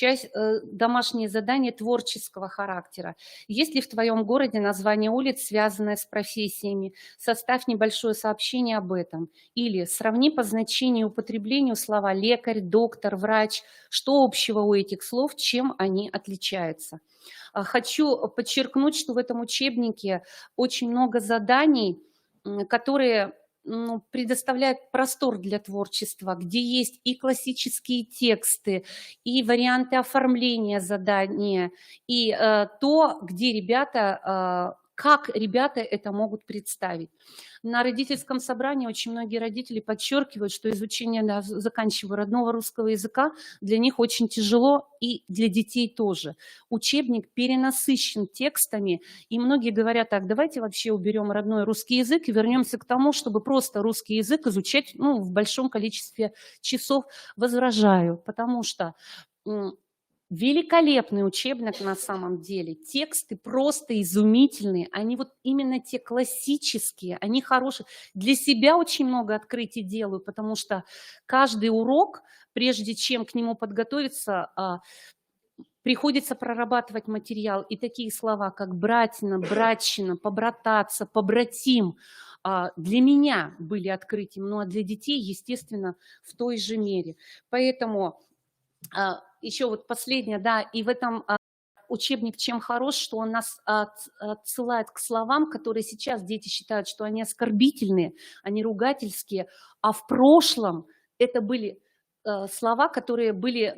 домашние задания творческого характера. Есть ли в твоем городе название улиц, связанное с профессиями? Составь небольшое сообщение об этом. Или сравни по значению и употреблению слова лекарь, доктор, врач. Что общего у этих слов, чем они отличаются? Хочу подчеркнуть, что в этом учебнике очень много заданий, которые предоставляет простор для творчества, где есть и классические тексты, и варианты оформления задания, и то, где ребята, как ребята это могут представить. На родительском собрании очень многие родители подчеркивают, что изучение, заканчивая родного русского языка, для них очень тяжело и для детей тоже. Учебник перенасыщен текстами, и многие говорят так: давайте вообще уберем родной русский язык и вернемся к тому, чтобы просто русский язык изучать в большом количестве часов. Возражаю, потому что великолепный учебник на самом деле. Тексты просто изумительные. Они вот именно те классические, они хорошие. Для себя очень много открытий делаю, потому что каждый урок, прежде чем к нему подготовиться, приходится прорабатывать материал. И такие слова, как братина, братчина, побрататься, побратим, для меня были открытием, ну а для детей, естественно, в той же мере. Поэтому еще вот последнее, да, и в этом учебник чем хорош, что он нас отсылает к словам, которые сейчас дети считают, что они оскорбительные, они ругательские, а в прошлом это были слова, которые были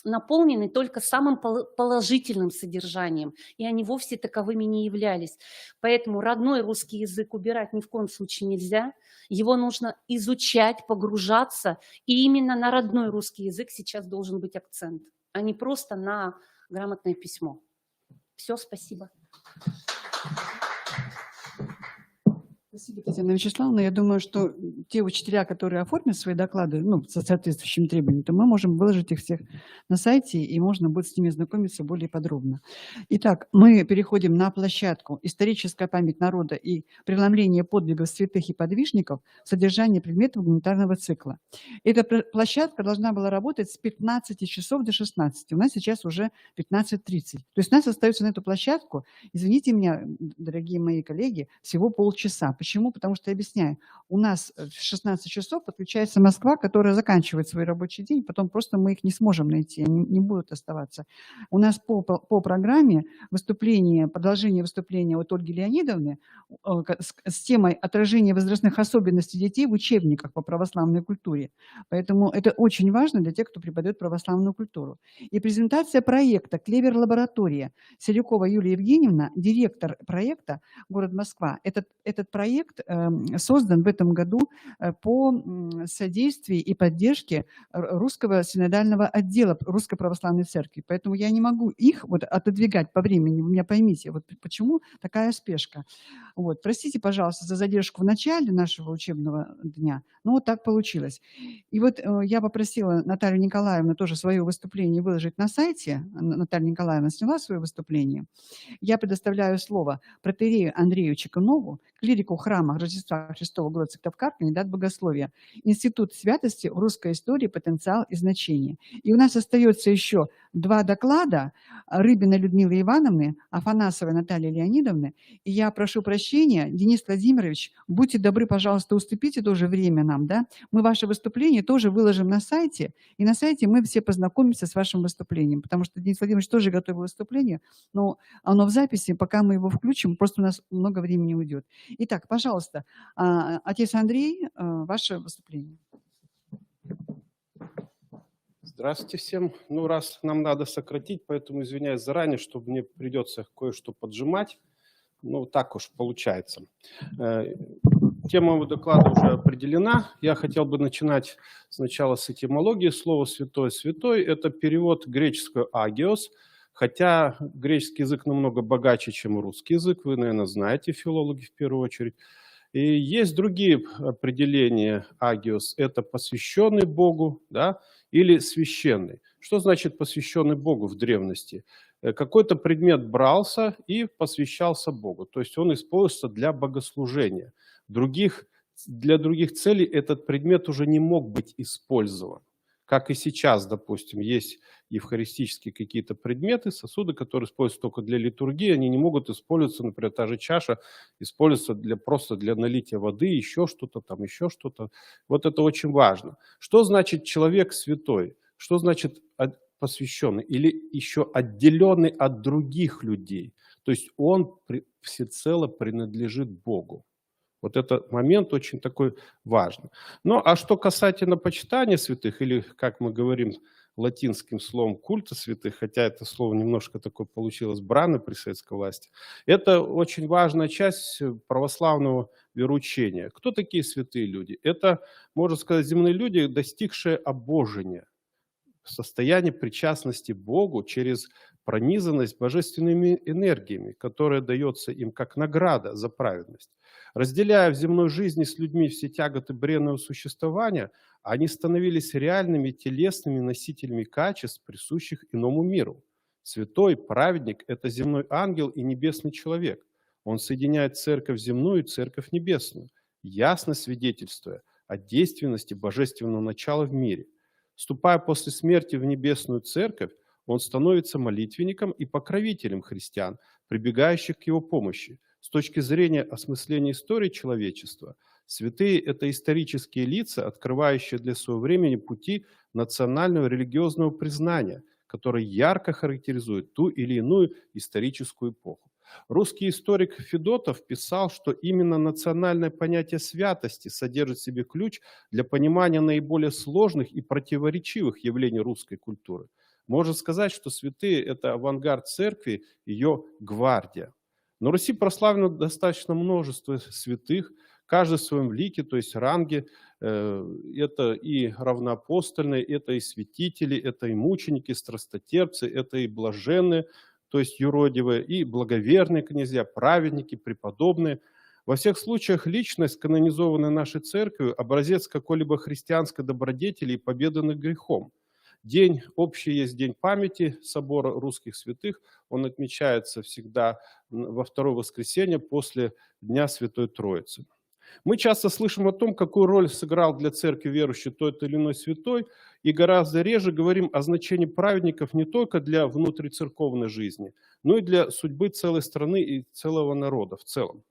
наполнены только самым положительным содержанием, и они вовсе таковыми не являлись. Поэтому родной русский язык убирать ни в коем случае нельзя, его нужно изучать, погружаться, и именно на родной русский язык сейчас должен быть акцент, а не просто на грамотное письмо. Все, спасибо. Спасибо, Татьяна Вячеславовна. Я думаю, что те учителя, которые оформят свои доклады, со соответствующими требованиями, то мы можем выложить их всех на сайте, и можно будет с ними знакомиться более подробно. Итак, мы переходим на площадку «Историческая память народа и преломление подвигов святых и подвижников. Содержание предметов гуманитарного цикла». Эта площадка должна была работать с 15 часов до 16. У нас сейчас уже 15:30. То есть у нас остается на эту площадку, извините меня, дорогие мои коллеги, всего полчаса. Почему? Потому что, я объясняю, у нас в 16 часов подключается Москва, которая заканчивает свой рабочий день, потом просто мы их не сможем найти, они не будут оставаться. У нас по программе продолжение выступления от Ольги Леонидовны с темой отражения возрастных особенностей детей в учебниках по православной культуре. Поэтому это очень важно для тех, кто преподает православную культуру. И презентация проекта «Клевер-лаборатория». Селюкова Юлия Евгеньевна, директор проекта «Город Москва». Этот проект создан в этом году по содействию и поддержке Русского синодального отдела Русской Православной Церкви. Поэтому я не могу их отодвигать по времени. Вы меня поймите, почему такая спешка. Простите, пожалуйста, за задержку в начале нашего учебного дня, но вот так получилось. И я попросила Наталью Николаевну тоже свое выступление выложить на сайте. Наталья Николаевна сняла свое выступление. Я предоставляю слово протоиерею Андрею Чекунову, клирику храма Рождества Христова города Сыктывкар, кандидат богословия. Институт святости в русской истории, потенциал и значение. И у нас остается еще 2 доклада Рыбина Людмилы Ивановны, Афанасовой Натальи Леонидовны. И я прошу прощения, Денис Владимирович, будьте добры, пожалуйста, уступите тоже время нам, да? Мы ваше выступление тоже выложим на сайте, и на сайте мы все познакомимся с вашим выступлением, потому что Денис Владимирович тоже готовил выступление, но оно в записи, пока мы его включим, просто у нас много времени уйдет. Итак, пожалуйста, отец Андрей, ваше выступление. Здравствуйте всем. Ну, раз нам надо сократить, поэтому извиняюсь заранее, что мне придется кое-что поджимать. Ну, так уж получается. Тема моего доклада уже определена. Я хотел бы начинать сначала с этимологии. Слово «святой» «святой» – это перевод греческого «агиос», хотя греческий язык намного богаче, чем русский язык. Вы, наверное, знаете, филологи в первую очередь. И есть другие определения агиос. Это посвященный Богу, да, или священный. Что значит посвященный Богу в древности? Какой-то предмет брался и посвящался Богу. То есть он используется для богослужения. Для других целей этот предмет уже не мог быть использован. Как и сейчас, допустим, есть евхаристические какие-то предметы, сосуды, которые используются только для литургии, они не могут использоваться, например, та же чаша используется просто для налития воды, еще что-то там, еще что-то. Вот это очень важно. Что значит человек святой? Что значит посвященный? Или еще отделенный от других людей? То есть он всецело принадлежит Богу. Вот этот момент очень такой важный. Ну, а что касательно почитания святых, или, как мы говорим латинским словом, культа святых, хотя это слово немножко такое получилось бранное при советской власти, это очень важная часть православного вероучения. Кто такие святые люди? Это, можно сказать, земные люди, достигшие обожения, состояние причастности Богу через пронизанность божественными энергиями, которая дается им как награда за праведность. Разделяя в земной жизни с людьми все тяготы бренного существования, они становились реальными телесными носителями качеств, присущих иному миру. Святой, праведник – это земной ангел и небесный человек. Он соединяет церковь земную и церковь небесную, ясно свидетельствуя о действенности божественного начала в мире. Вступая после смерти в небесную церковь, он становится молитвенником и покровителем христиан, прибегающих к его помощи. С точки зрения осмысления истории человечества, святые – это исторические лица, открывающие для своего времени пути национального религиозного признания, которые ярко характеризуют ту или иную историческую эпоху. Русский историк Федотов писал, что именно национальное понятие святости содержит в себе ключ для понимания наиболее сложных и противоречивых явлений русской культуры. Можно сказать, что святые – это авангард церкви, ее гвардия. На Руси прославлено достаточно множество святых, каждый в своем лике, то есть ранге. Это и равноапостольные, это и святители, это и мученики, страстотерпцы, это и блаженные, то есть юродивые, и благоверные князья, праведники, преподобные. Во всех случаях личность, канонизованная нашей церковью, образец какой-либо христианской добродетели и победы над грехом. День общий есть День памяти собора русских святых. Он отмечается всегда во второе воскресенье после Дня Святой Троицы. Мы часто слышим о том, какую роль сыграл для церкви верующий тот или иной святой, и гораздо реже говорим о значении праведников не только для внутрицерковной жизни, но и для судьбы целой страны и целого народа в целом.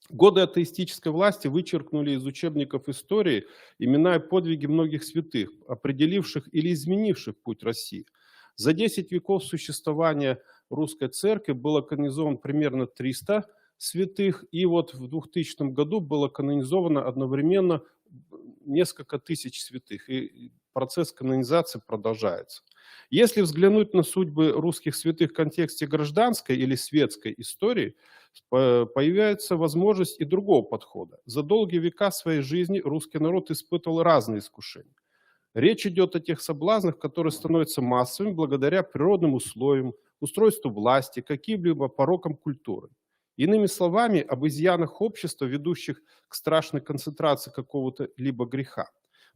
Годы атеистической власти вычеркнули из учебников истории имена и подвиги многих святых, определивших или изменивших путь России. За 10 веков существования русской церкви было канонизовано примерно 300 святых, и вот в 2000 году было канонизовано одновременно несколько тысяч святых, и процесс канонизации продолжается. Если взглянуть на судьбы русских святых в контексте гражданской или светской истории, появляется возможность и другого подхода. За долгие века своей жизни русский народ испытывал разные искушения. Речь идет о тех соблазнах, которые становятся массовыми благодаря природным условиям, устройству власти, каким-либо порокам культуры. Иными словами, об изъянах общества, ведущих к страшной концентрации какого-то либо греха.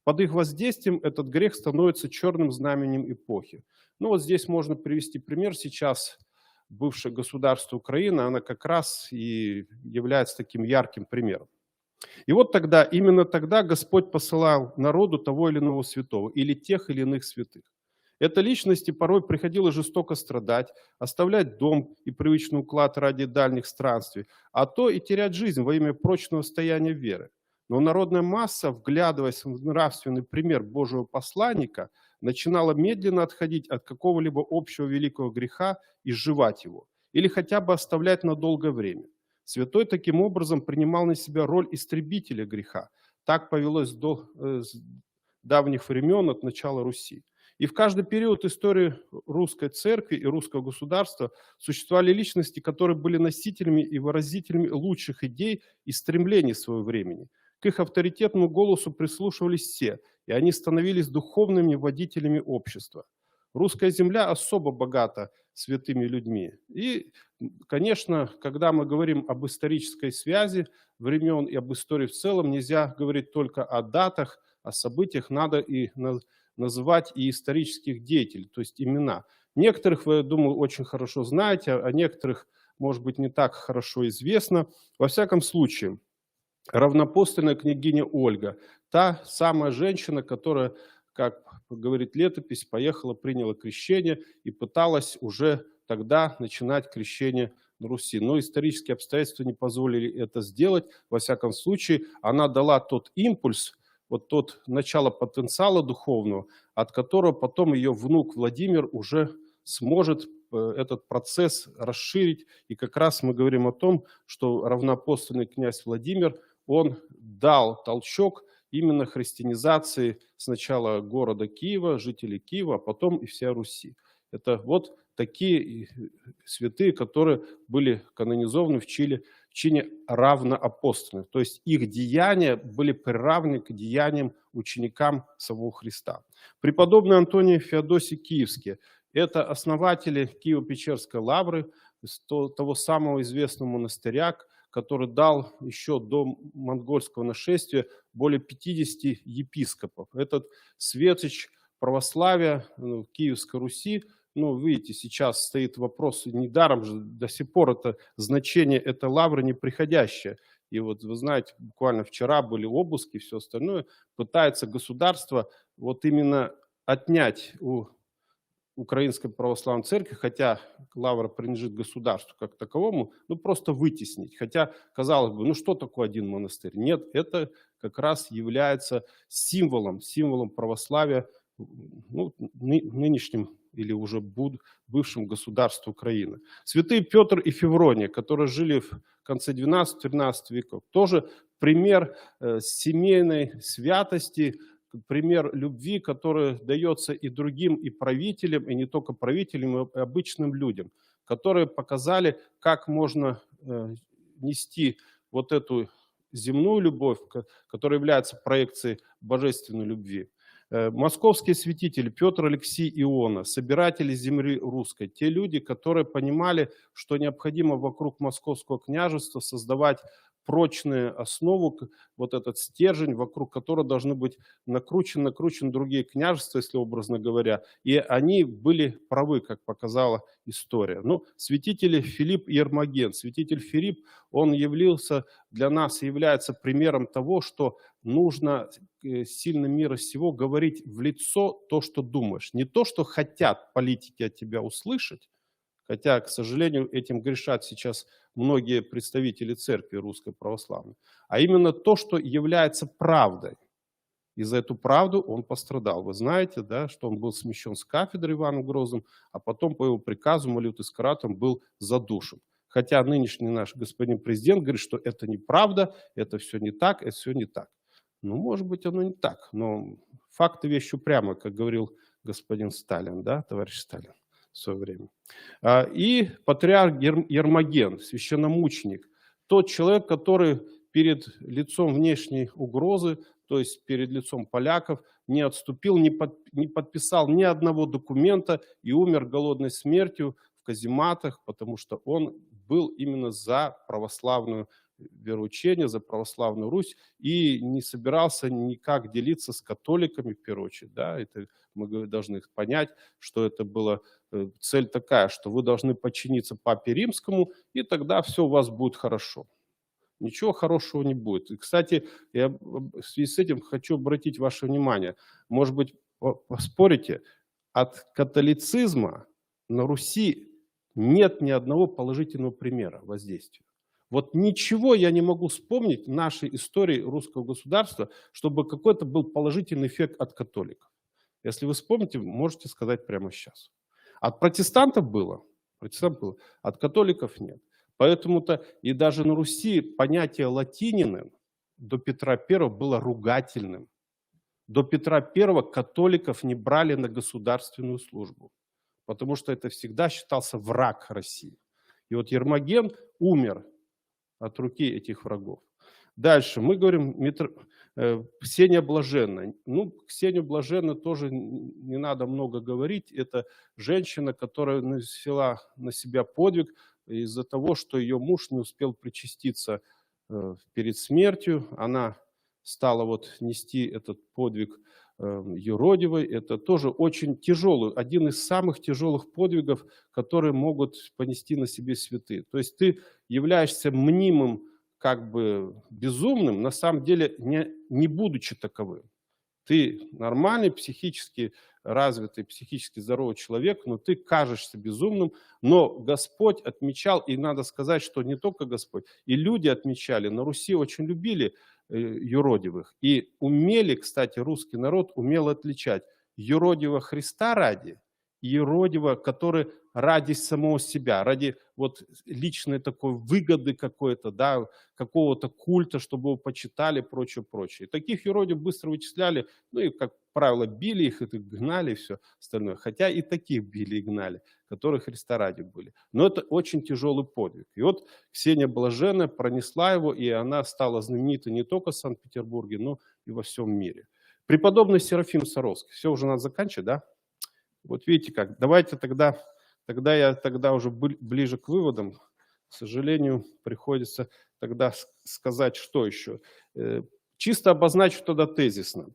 Под их воздействием этот грех становится черным знаменем эпохи. Ну вот здесь можно привести пример. Сейчас бывшее государство Украина, она как раз и является таким ярким примером. И вот тогда, именно тогда Господь посылал народу того или иного святого или тех или иных святых. Этой личности порой приходилось жестоко страдать, оставлять дом и привычный уклад ради дальних странствий, а то и терять жизнь во имя прочного стояния веры. Но народная масса, вглядываясь в нравственный пример Божьего посланника, начинала медленно отходить от какого-либо общего великого греха и сживать его, или хотя бы оставлять на долгое время. Святой таким образом принимал на себя роль истребителя греха. Так повелось с давних времен, от начала Руси. И в каждый период истории русской церкви и русского государства существовали личности, которые были носителями и выразителями лучших идей и стремлений своего времени. К их авторитетному голосу прислушивались все, и они становились духовными водителями общества. Русская земля особо богата святыми людьми. И, конечно, когда мы говорим об исторической связи времен и об истории в целом, нельзя говорить только о датах, о событиях, надо и называть и исторических деятелей, то есть имена. Некоторых вы, я думаю, очень хорошо знаете, а некоторых, может быть, не так хорошо известно. Во всяком случае, равнопостольная княгиня Ольга, та самая женщина, которая, как говорит летопись, поехала, приняла крещение и пыталась уже тогда начинать крещение на Руси. Но исторические обстоятельства не позволили это сделать. Во всяком случае, она дала тот импульс, вот тот начало потенциала духовного, от которого потом ее внук Владимир уже сможет этот процесс расширить. И как раз мы говорим о том, что равноапостольный князь Владимир, он дал толчок именно христианизации сначала города Киева, жителей Киева, а потом и вся Руси. Это вот такие святые, которые были канонизованы в чине равноапостольных. То есть их деяния были приравнены к деяниям ученикам самого Христа. Преподобный Антоний Феодосий Киевский – это основатели Киево-Печерской лавры, того самого известного монастыря, который дал еще до монгольского нашествия более 50 епископов. Этот светоч православия Киевской Руси, ну, видите, сейчас стоит вопрос, недаром же до сих пор это значение этой лавры неприходящее. И вот вы знаете, буквально вчера были обыски и все остальное. Пытается государство вот именно отнять у Украинской православной церкви, хотя лавра принадлежит государству как таковому, ну просто вытеснить. Хотя, казалось бы, ну что такое один монастырь? Нет, это как раз является символом православия, ну, нынешним или уже бывшим государством Украины. Святые Петр и Феврония, которые жили в конце 12-13 веков, тоже пример семейной святости, пример любви, который дается и другим, и правителям, и не только правителям, и обычным людям, которые показали, как можно нести вот эту земную любовь, которая является проекцией божественной любви. Московские святители Петр, Алексий, Иона, собиратели земли русской, те люди, которые понимали, что необходимо вокруг Московского княжества создавать прочную основу, вот этот стержень, вокруг которого должны быть накручены другие княжества, если образно говоря. И они были правы, как показала история. Ну, святитель Филипп Ермоген, святитель Филипп, он явился для нас и является примером того, что нужно сильным мира сего говорить в лицо то, что думаешь. Не то, что хотят политики от тебя услышать, хотя, к сожалению, этим грешат сейчас многие представители церкви русской православной, а именно то, что является правдой. И за эту правду он пострадал. Вы знаете, да, что он был смещен с кафедры Иваном Грозным, а потом по его приказу Малют Искаратом был задушен. Хотя нынешний наш господин президент говорит, что это неправда, это все не так, это все не так. Ну, может быть, оно не так, но факты вещь упрямая, как говорил господин Сталин, да, товарищ Сталин в свое время. И патриарх Ермоген, священномученик, тот человек, который перед лицом внешней угрозы, то есть перед лицом поляков, не отступил, не подписал ни одного документа и умер голодной смертью в казематах, потому что он был именно за православную вероучение, за православную Русь и не собирался никак делиться с католиками, в первую очередь. Да? Это мы должны понять, что это была цель такая, что вы должны подчиниться Папе Римскому, и тогда все у вас будет хорошо. Ничего хорошего не будет. И, кстати, я в связи с этим хочу обратить ваше внимание. Может быть, поспорите, от католицизма на Руси нет ни одного положительного примера воздействия. Вот ничего я не могу вспомнить в нашей истории русского государства, чтобы какой-то был положительный эффект от католиков. Если вы вспомните, можете сказать прямо сейчас. От протестантов было, от католиков нет. Поэтому-то и даже на Руси понятие латинины до Петра I было ругательным. До Петра I католиков не брали на государственную службу, потому что это всегда считался враг России. И вот Ермоген умер от руки этих врагов. Дальше мы говорим Ксения Блаженная. Ну, Ксению Блаженную тоже не надо много говорить. Это женщина, которая взяла на себя подвиг из-за того, что ее муж не успел причаститься перед смертью. Она стала вот нести этот подвиг юродивой. Это тоже очень тяжелый, один из самых тяжелых подвигов, которые могут понести на себе святые. То есть ты являешься мнимым, как бы безумным, на самом деле не будучи таковым. Ты нормальный, психически развитый, психически здоровый человек, но ты кажешься безумным. Но Господь отмечал, и надо сказать, что не только Господь, и люди отмечали, на Руси очень любили юродивых. И умели, кстати, русский народ умел отличать юродивого Христа ради и юродивого, который ради самого себя, ради вот личной такой выгоды какой-то, да, какого-то культа, чтобы его почитали, прочее, прочее. И таких юродив быстро вычисляли, ну и, как правило, били их, и гнали, и все остальное. Хотя и таких били и гнали, которые Христа ради были. Но это очень тяжелый подвиг. И вот Ксения Блаженная пронесла его, и она стала знаменита не только в Санкт-Петербурге, но и во всем мире. Преподобный Серафим Саровский. Все, уже надо заканчивать, да? Вот видите как. Давайте тогда я уже ближе к выводам. К сожалению, приходится тогда сказать, что еще. Чисто обозначу тогда тезисно.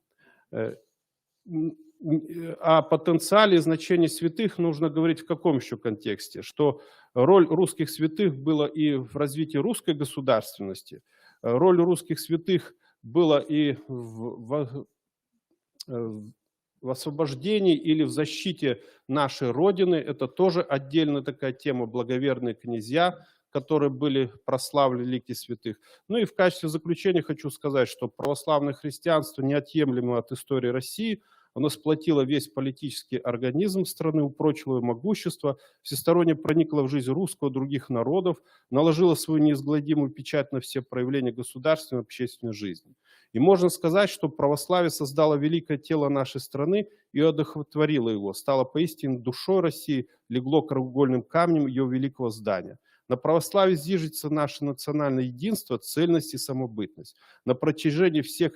О потенциале и значении святых нужно говорить в каком еще контексте? Что роль русских святых была и в развитии русской государственности, роль русских святых была и в освобождении или в защите нашей Родины. Это тоже отдельная такая тема, благоверные князья, которые были прославлены лики святых. Ну и в качестве заключения хочу сказать, что православное христианство неотъемлемо от истории России. Оно сплотило весь политический организм страны, упрочило его могущество, всесторонне проникло в жизнь русского и других народов, наложило свою неизгладимую печать на все проявления государственной и общественной жизни. И можно сказать, что православие создало великое тело нашей страны и одухотворило его, стало поистине душой России, легло краеугольным камнем ее великого здания. На православии зиждется наше национальное единство, цельность и самобытность. На протяжении всей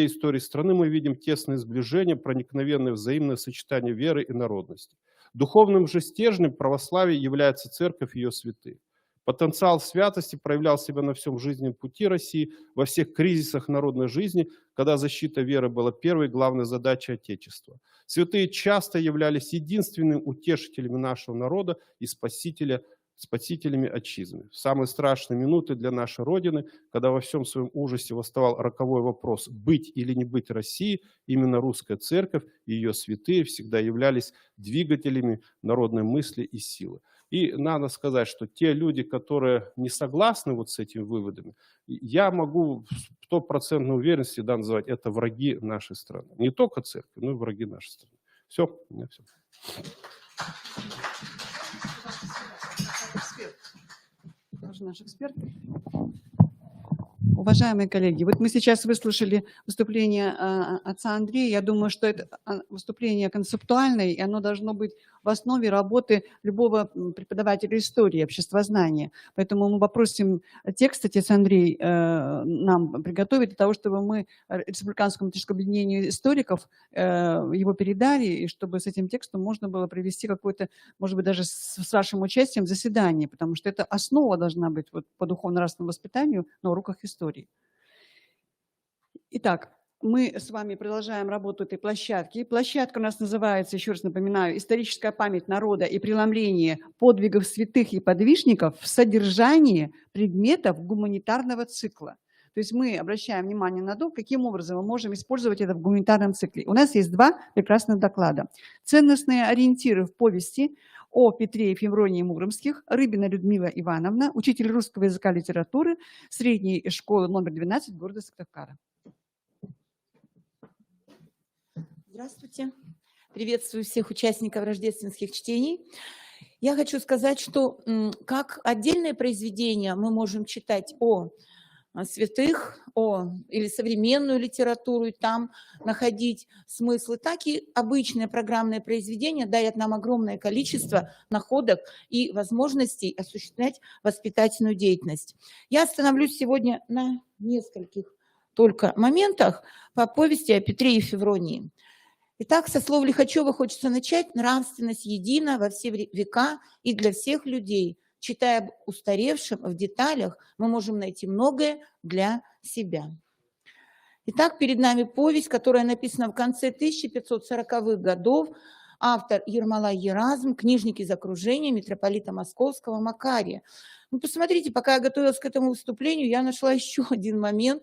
истории страны мы видим тесное сближение, проникновенное взаимное сочетание веры и народности. Духовным же стержнем православия является церковь и ее святые. Потенциал святости проявлял себя на всем жизненном пути России, во всех кризисах народной жизни, когда защита веры была первой главной задачей Отечества. Святые часто являлись единственными утешителями нашего народа и спасителями отчизны. В самые страшные минуты для нашей Родины, когда во всем своем ужасе восставал роковой вопрос, быть или не быть России, именно русская церковь и ее святые всегда являлись двигателями народной мысли и силы. И надо сказать, что те люди, которые не согласны вот с этими выводами, я могу в 100% уверенности называть, это враги нашей страны. Не только церковь, но и враги нашей страны. Все, у меня все. Наш эксперт. Уважаемые коллеги, вот мы сейчас выслушали выступление отца Андрея. Я думаю, что это выступление концептуальное, и оно должно быть в основе работы любого преподавателя истории, обществознания. Поэтому мы попросим текст, отец Андрей нам приготовить для того, чтобы мы Республиканскому методическому объединению историков его передали, и чтобы с этим текстом можно было провести какое-то, может быть, даже с вашим участием заседание, потому что это основа должна быть вот по духовно-нравственному воспитанию на уроках истории. Итак, мы с вами продолжаем работу этой площадки. Площадка у нас называется, еще раз напоминаю, «Историческая память народа и преломление подвигов святых и подвижников в содержании предметов гуманитарного цикла». То есть мы обращаем внимание на то, каким образом мы можем использовать это в гуманитарном цикле. У нас есть 2 прекрасных доклада. Ценностные ориентиры в повести о Петре и Февронии Муромских, Рыбина Людмила Ивановна, учитель русского языка и литературы средней школы номер 12 города Сыктывкара. Здравствуйте. Приветствую всех участников рождественских чтений. Я хочу сказать, что как отдельное произведение мы можем читать о святых, или современную литературу, и там находить смыслы, так и обычные программные произведения дают нам огромное количество находок и возможностей осуществлять воспитательную деятельность. Я остановлюсь сегодня на нескольких только моментах по повести о Петре и Февронии. Итак, со слов Лихачева хочется начать. Нравственность едина во все века и для всех людей. Читая об устаревшем в деталях, мы можем найти многое для себя. Итак, перед нами повесть, которая написана в конце 1540-х годов. Автор Ермолай Еразм, книжник из окружения митрополита Московского Макария. Ну, посмотрите, пока я готовилась к этому выступлению, я нашла еще один момент.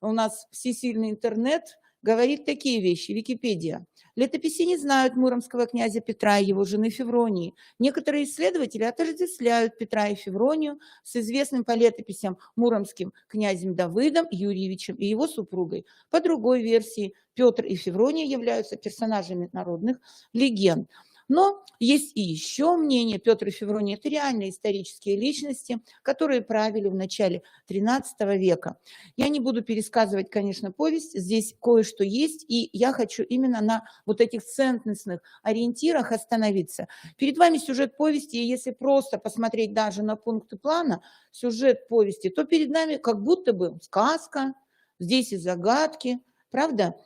У нас всесильный интернет говорит такие вещи, Википедия. Летописи не знают муромского князя Петра и его жены Февронии. Некоторые исследователи отождествляют Петра и Февронию с известным по летописям муромским князем Давыдом Юрьевичем и его супругой. По другой версии, Петр и Феврония являются персонажами народных легенд. Но есть и еще мнение, Петр и Феврония – это реальные исторические личности, которые правили в начале XIII века. Я не буду пересказывать, конечно, повесть, здесь кое-что есть, и я хочу именно на вот этих ценностных ориентирах остановиться. Перед вами сюжет повести, и если просто посмотреть даже на пункты плана, сюжет повести, то перед нами как будто бы сказка, здесь и загадки, правда?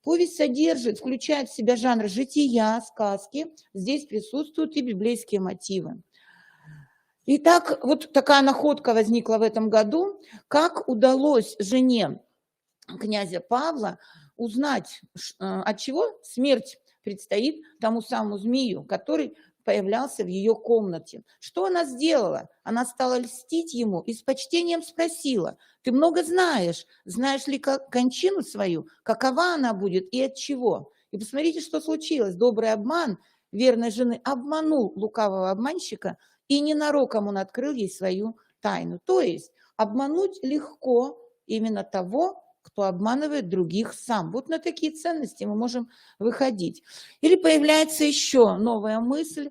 Повесть содержит, включает в себя жанр жития, сказки. Здесь присутствуют и библейские мотивы. Итак, вот такая находка возникла в этом году. Как удалось жене князя Павла узнать, от чего смерть предстоит тому самому змею, который появлялся в ее комнате. Что она сделала? Она стала льстить ему и с почтением спросила: «Ты много знаешь, знаешь ли кончину свою, какова она будет и от чего?» И посмотрите, что случилось. Добрый обман верной жены обманул лукавого обманщика, и ненароком он открыл ей свою тайну. То есть обмануть легко именно того, кто обманывает других сам. Вот на такие ценности мы можем выходить. Или появляется еще новая мысль,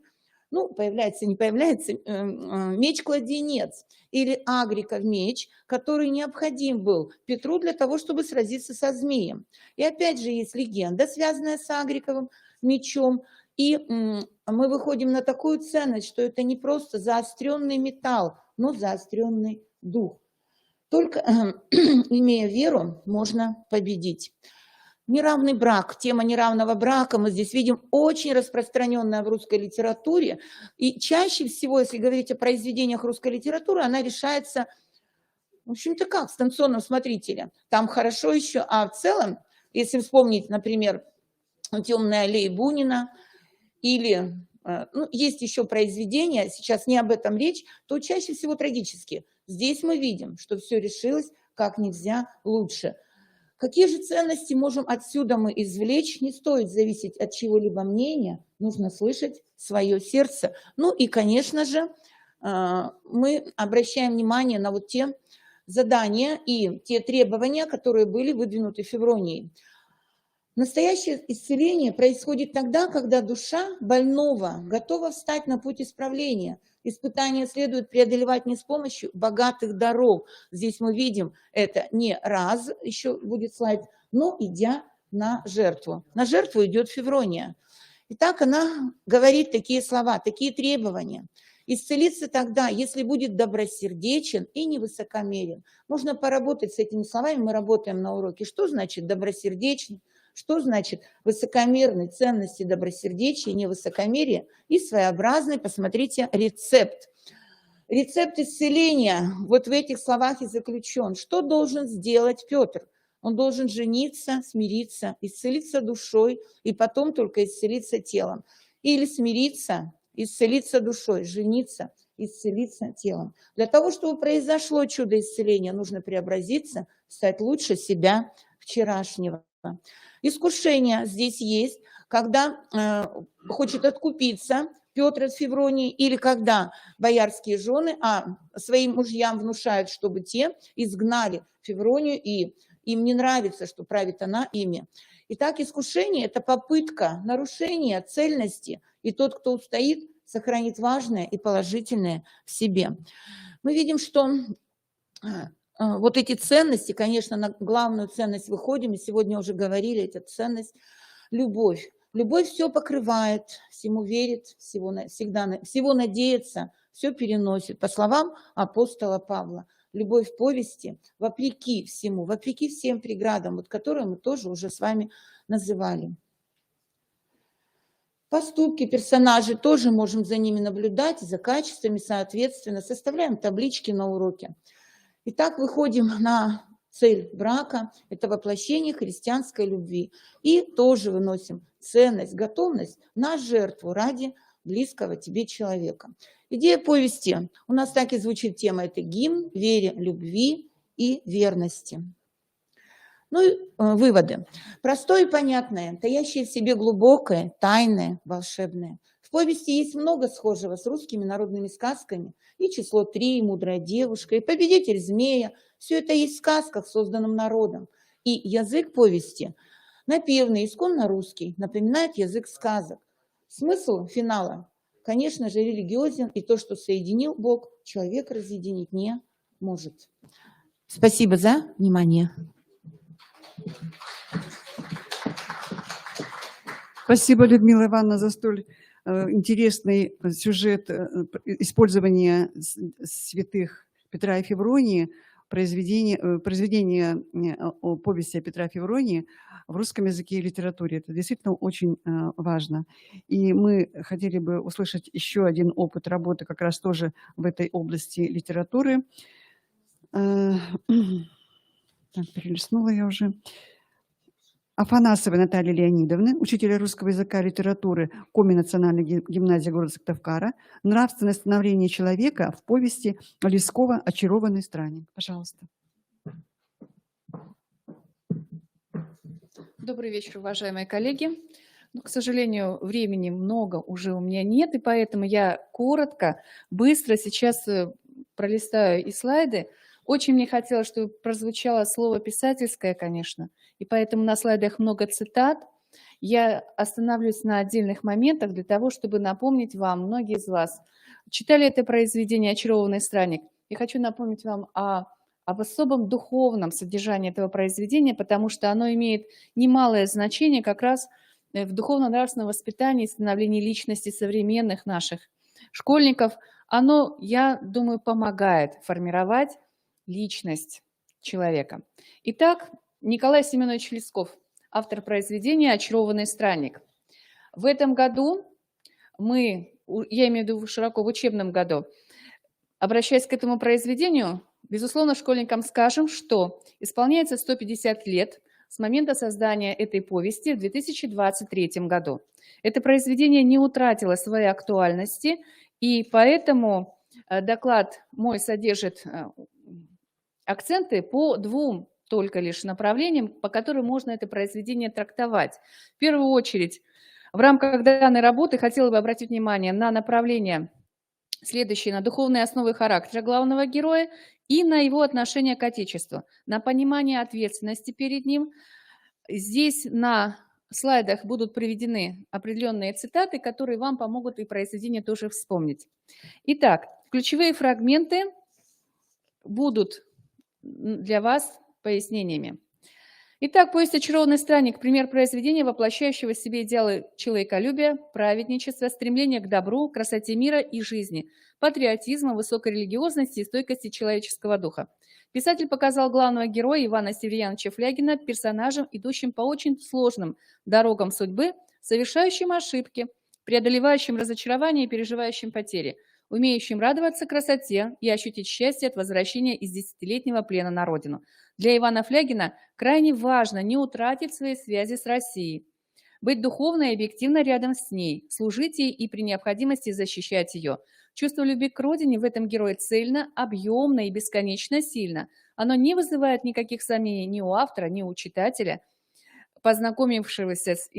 ну, появляется, не появляется, меч-кладенец или Агриков меч, который необходим был Петру для того, чтобы сразиться со змеем. И опять же есть легенда, связанная с Агриковым мечом, и мы выходим на такую ценность, что это не просто заостренный металл, но заостренный дух. Только имея веру, можно победить. Неравный брак, тема неравного брака мы здесь видим очень распространенная в русской литературе. И чаще всего, если говорить о произведениях русской литературы, она решается, в общем-то, как в станционном смотрителе. Там хорошо еще, а в целом, если вспомнить, например, «Темная аллея» Бунина или... Ну, есть еще произведения, сейчас не об этом речь, то чаще всего трагические. Здесь мы видим, что все решилось как нельзя лучше. Какие же ценности можем отсюда мы извлечь? Не стоит зависеть от чего-либо мнения, нужно слышать свое сердце. Ну и, конечно же, мы обращаем внимание на вот те задания и те требования, которые были выдвинуты Февронией. Настоящее исцеление происходит тогда, когда душа больного готова встать на путь исправления. Испытания следует преодолевать не с помощью богатых даров. Здесь мы видим это не раз, еще будет слайд, но идя на жертву. На жертву идет Феврония. Итак, она говорит такие слова, такие требования. Исцелиться тогда, если будет добросердечен и невысокомерен. Можно поработать с этими словами, мы работаем на уроке. Что значит добросердечный? Что значит высокомерной ценности добросердечия, невысокомерия и своеобразный, посмотрите, рецепт. Рецепт исцеления вот в этих словах и заключен. Что должен сделать Петр? Он должен жениться, смириться, исцелиться душой и потом только исцелиться телом. Или смириться, исцелиться душой, жениться исцелиться телом. Для того, чтобы произошло чудо исцеления, нужно преобразиться, стать лучше себя вчерашнего. Искушение здесь есть, когда хочет откупиться Петр от Февронии, или когда боярские жены своим мужьям внушают, чтобы те изгнали Февронию, и им не нравится, что правит она ими. Итак, искушение – это попытка нарушения цельности, и тот, кто устоит, сохранит важное и положительное в себе. Мы видим, что вот эти ценности, конечно, на главную ценность выходим, и сегодня уже говорили, эта ценность – любовь. Любовь все покрывает, всему верит, всего надеется, все переносит. По словам апостола Павла, любовь в повести вопреки всему, вопреки всем преградам, вот которые мы тоже уже с вами называли. Поступки персонажей тоже можем за ними наблюдать, за качествами, соответственно, составляем таблички на уроке. Итак, выходим на цель брака – это воплощение христианской любви. И тоже выносим ценность, готовность на жертву ради близкого тебе человека. Идея повести. У нас так и звучит тема. Это гимн вере, любви и верности. Ну и выводы. Простое и понятное, таящее в себе глубокое, тайное, волшебное. В повести есть много схожего с русскими народными сказками. И «Число 3», и «Мудрая девушка», и «Победитель змея». Все это есть в сказках, созданным народом. И язык повести, напевный, исконно русский, напоминает язык сказок. Смысл финала, конечно же, религиозен, и то, что соединил Бог, человек разъединить не может. Спасибо за внимание. Спасибо, Людмила Ивановна, за столь интересный сюжет использования святых Петра и Февронии, произведение о повести о Петра и Февронии в русском языке и литературе. Это действительно очень важно. И мы хотели бы услышать еще один опыт работы как раз тоже в этой области литературы. Так, перелистнула я уже. Афанасовой Натальи Леонидовны, учителя русского языка и литературы Коми национальной гимназии города Сыктывкара, «Нравственное становление человека» в повести Лескова «Очарованный странник». Пожалуйста. Добрый вечер, уважаемые коллеги. К сожалению, времени много уже у меня нет, и поэтому я коротко, быстро сейчас пролистаю и слайды. Очень мне хотелось, чтобы прозвучало слово «писательское», конечно, и поэтому на слайдах много цитат. Я остановлюсь на отдельных моментах для того, чтобы напомнить вам, многие из вас читали это произведение «Очарованный странник». Я хочу напомнить вам об особом духовном содержании этого произведения, потому что оно имеет немалое значение как раз в духовно-нравственном воспитании и становлении личности современных наших школьников. Оно, я думаю, помогает формировать личность человека. Итак, Николай Семенович Лесков, автор произведения «Очарованный странник». В этом году я имею в виду широко в учебном году, обращаясь к этому произведению, безусловно, школьникам скажем, что исполняется 150 лет с момента создания этой повести в 2023 году. Это произведение не утратило своей актуальности, и поэтому доклад мой содержит акценты по двум только лишь направлениям, по которым можно это произведение трактовать. В первую очередь, в рамках данной работы хотела бы обратить внимание на направления, следующие: на духовные основы характера главного героя и на его отношение к Отечеству, на понимание ответственности перед ним. Здесь на слайдах будут приведены определенные цитаты, которые вам помогут и произведение тоже вспомнить. Итак, ключевые фрагменты будут для вас пояснениями. Итак, повесть «Очарованный странник» – пример произведения, воплощающего в себе идеалы человеколюбия, праведничества, стремления к добру, красоте мира и жизни, патриотизма, высокой религиозности и стойкости человеческого духа. Писатель показал главного героя Ивана Северьяновича Флягина персонажем, идущим по очень сложным дорогам судьбы, совершающим ошибки, преодолевающим разочарование и переживающим потери, умеющим радоваться красоте и ощутить счастье от возвращения из десятилетнего плена на родину. Для Ивана Флягина крайне важно не утратить свои связи с Россией. быть духовно и объективно рядом с ней, служить ей и при необходимости защищать ее. Чувство любви к родине в этом герое цельно, объемно и бесконечно сильно. Оно не вызывает никаких сомнений ни у автора, ни у читателя, познакомившегося с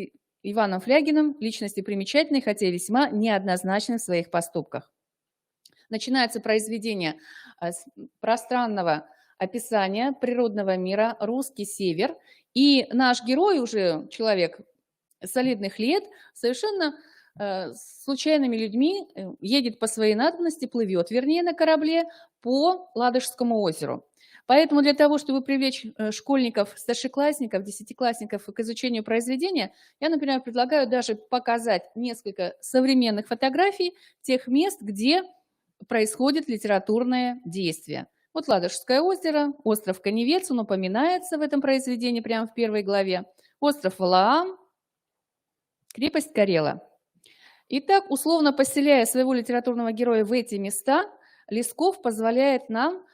Иваном Флягиным, личности примечательной, хотя и весьма неоднозначной в своих поступках. Начинается произведение с пространного описания природного мира «Русский север», и наш герой, уже человек солидных лет, совершенно случайными людьми едет по своей надобности, плывет, вернее, на корабле по Ладожскому озеру. Поэтому для того, чтобы привлечь школьников, старшеклассников, десятиклассников к изучению произведения, я, например, предлагаю даже показать несколько современных фотографий тех мест, где происходит литературное действие. Вот Ладожское озеро, остров Каневец, он упоминается в этом произведении прямо в первой главе, остров Валаам, крепость Карела. Итак, условно поселяя своего литературного героя в эти места, Лесков позволяет нам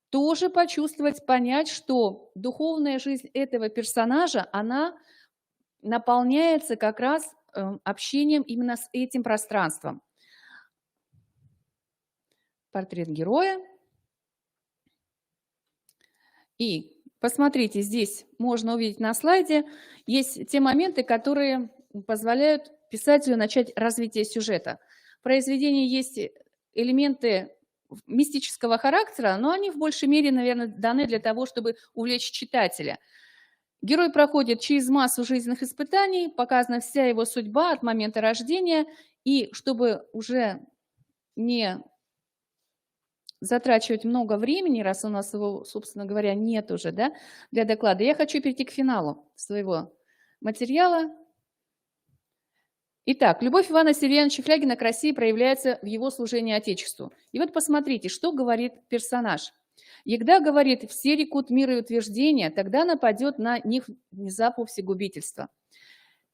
тоже почувствовать, понять, что духовная жизнь этого персонажа, она наполняется как раз общением именно с этим пространством. Портрет героя. И посмотрите, здесь можно увидеть на слайде, есть те моменты, которые позволяют писателю начать развитие сюжета. В произведении есть элементы мистического характера, но они в большей мере, наверное, даны для того, чтобы увлечь читателя. Герой проходит через массу жизненных испытаний, показана вся его судьба от момента рождения, и чтобы уже не затрачивать много времени, раз у нас его, собственно говоря, нет уже, да, для доклада, я хочу перейти к финалу своего материала. Итак, любовь Ивана Сергеевича Флягина к России проявляется в его служении Отечеству. И вот посмотрите, что говорит персонаж. Егда, говорит, все рекут мира и утверждения, тогда нападет на них внезапно всегубительство.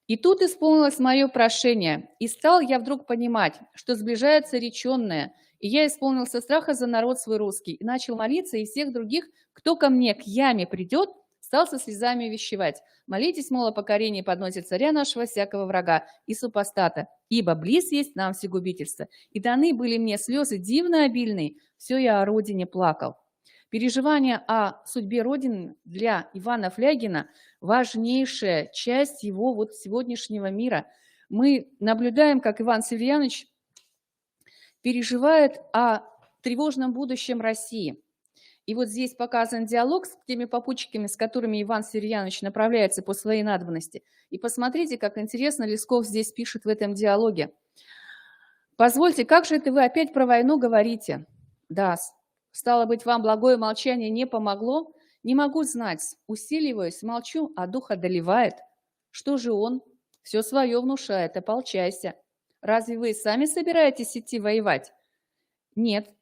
И тут исполнилось мое прошение, и стал я вдруг понимать, что сближается реченное, и я исполнился страха за народ свой русский, и начал молиться, и всех других, кто ко мне к яме придет, стал со слезами увещевать. Молитесь, мол, о покорении подносит царя нашего всякого врага и супостата, ибо близ есть нам всегубительство. И даны были мне слезы дивно обильные, все я о родине плакал. Переживание о судьбе Родины для Ивана Флягина – важнейшая часть его вот сегодняшнего мира. Мы наблюдаем, как Иван Сергеевич переживает о тревожном будущем России. И вот здесь показан диалог с теми попутчиками, с которыми Иван Сергеевич направляется по своей надобности. И посмотрите, как интересно Лесков здесь пишет в этом диалоге. «Позвольте, как же это вы опять про войну говорите?» «Да, стало быть, вам благое молчание не помогло? Не могу знать, усиливаюсь, молчу, а дух одолевает. Что же он? Все свое внушает, ополчайся. Разве вы сами собираетесь идти воевать?» «Нет».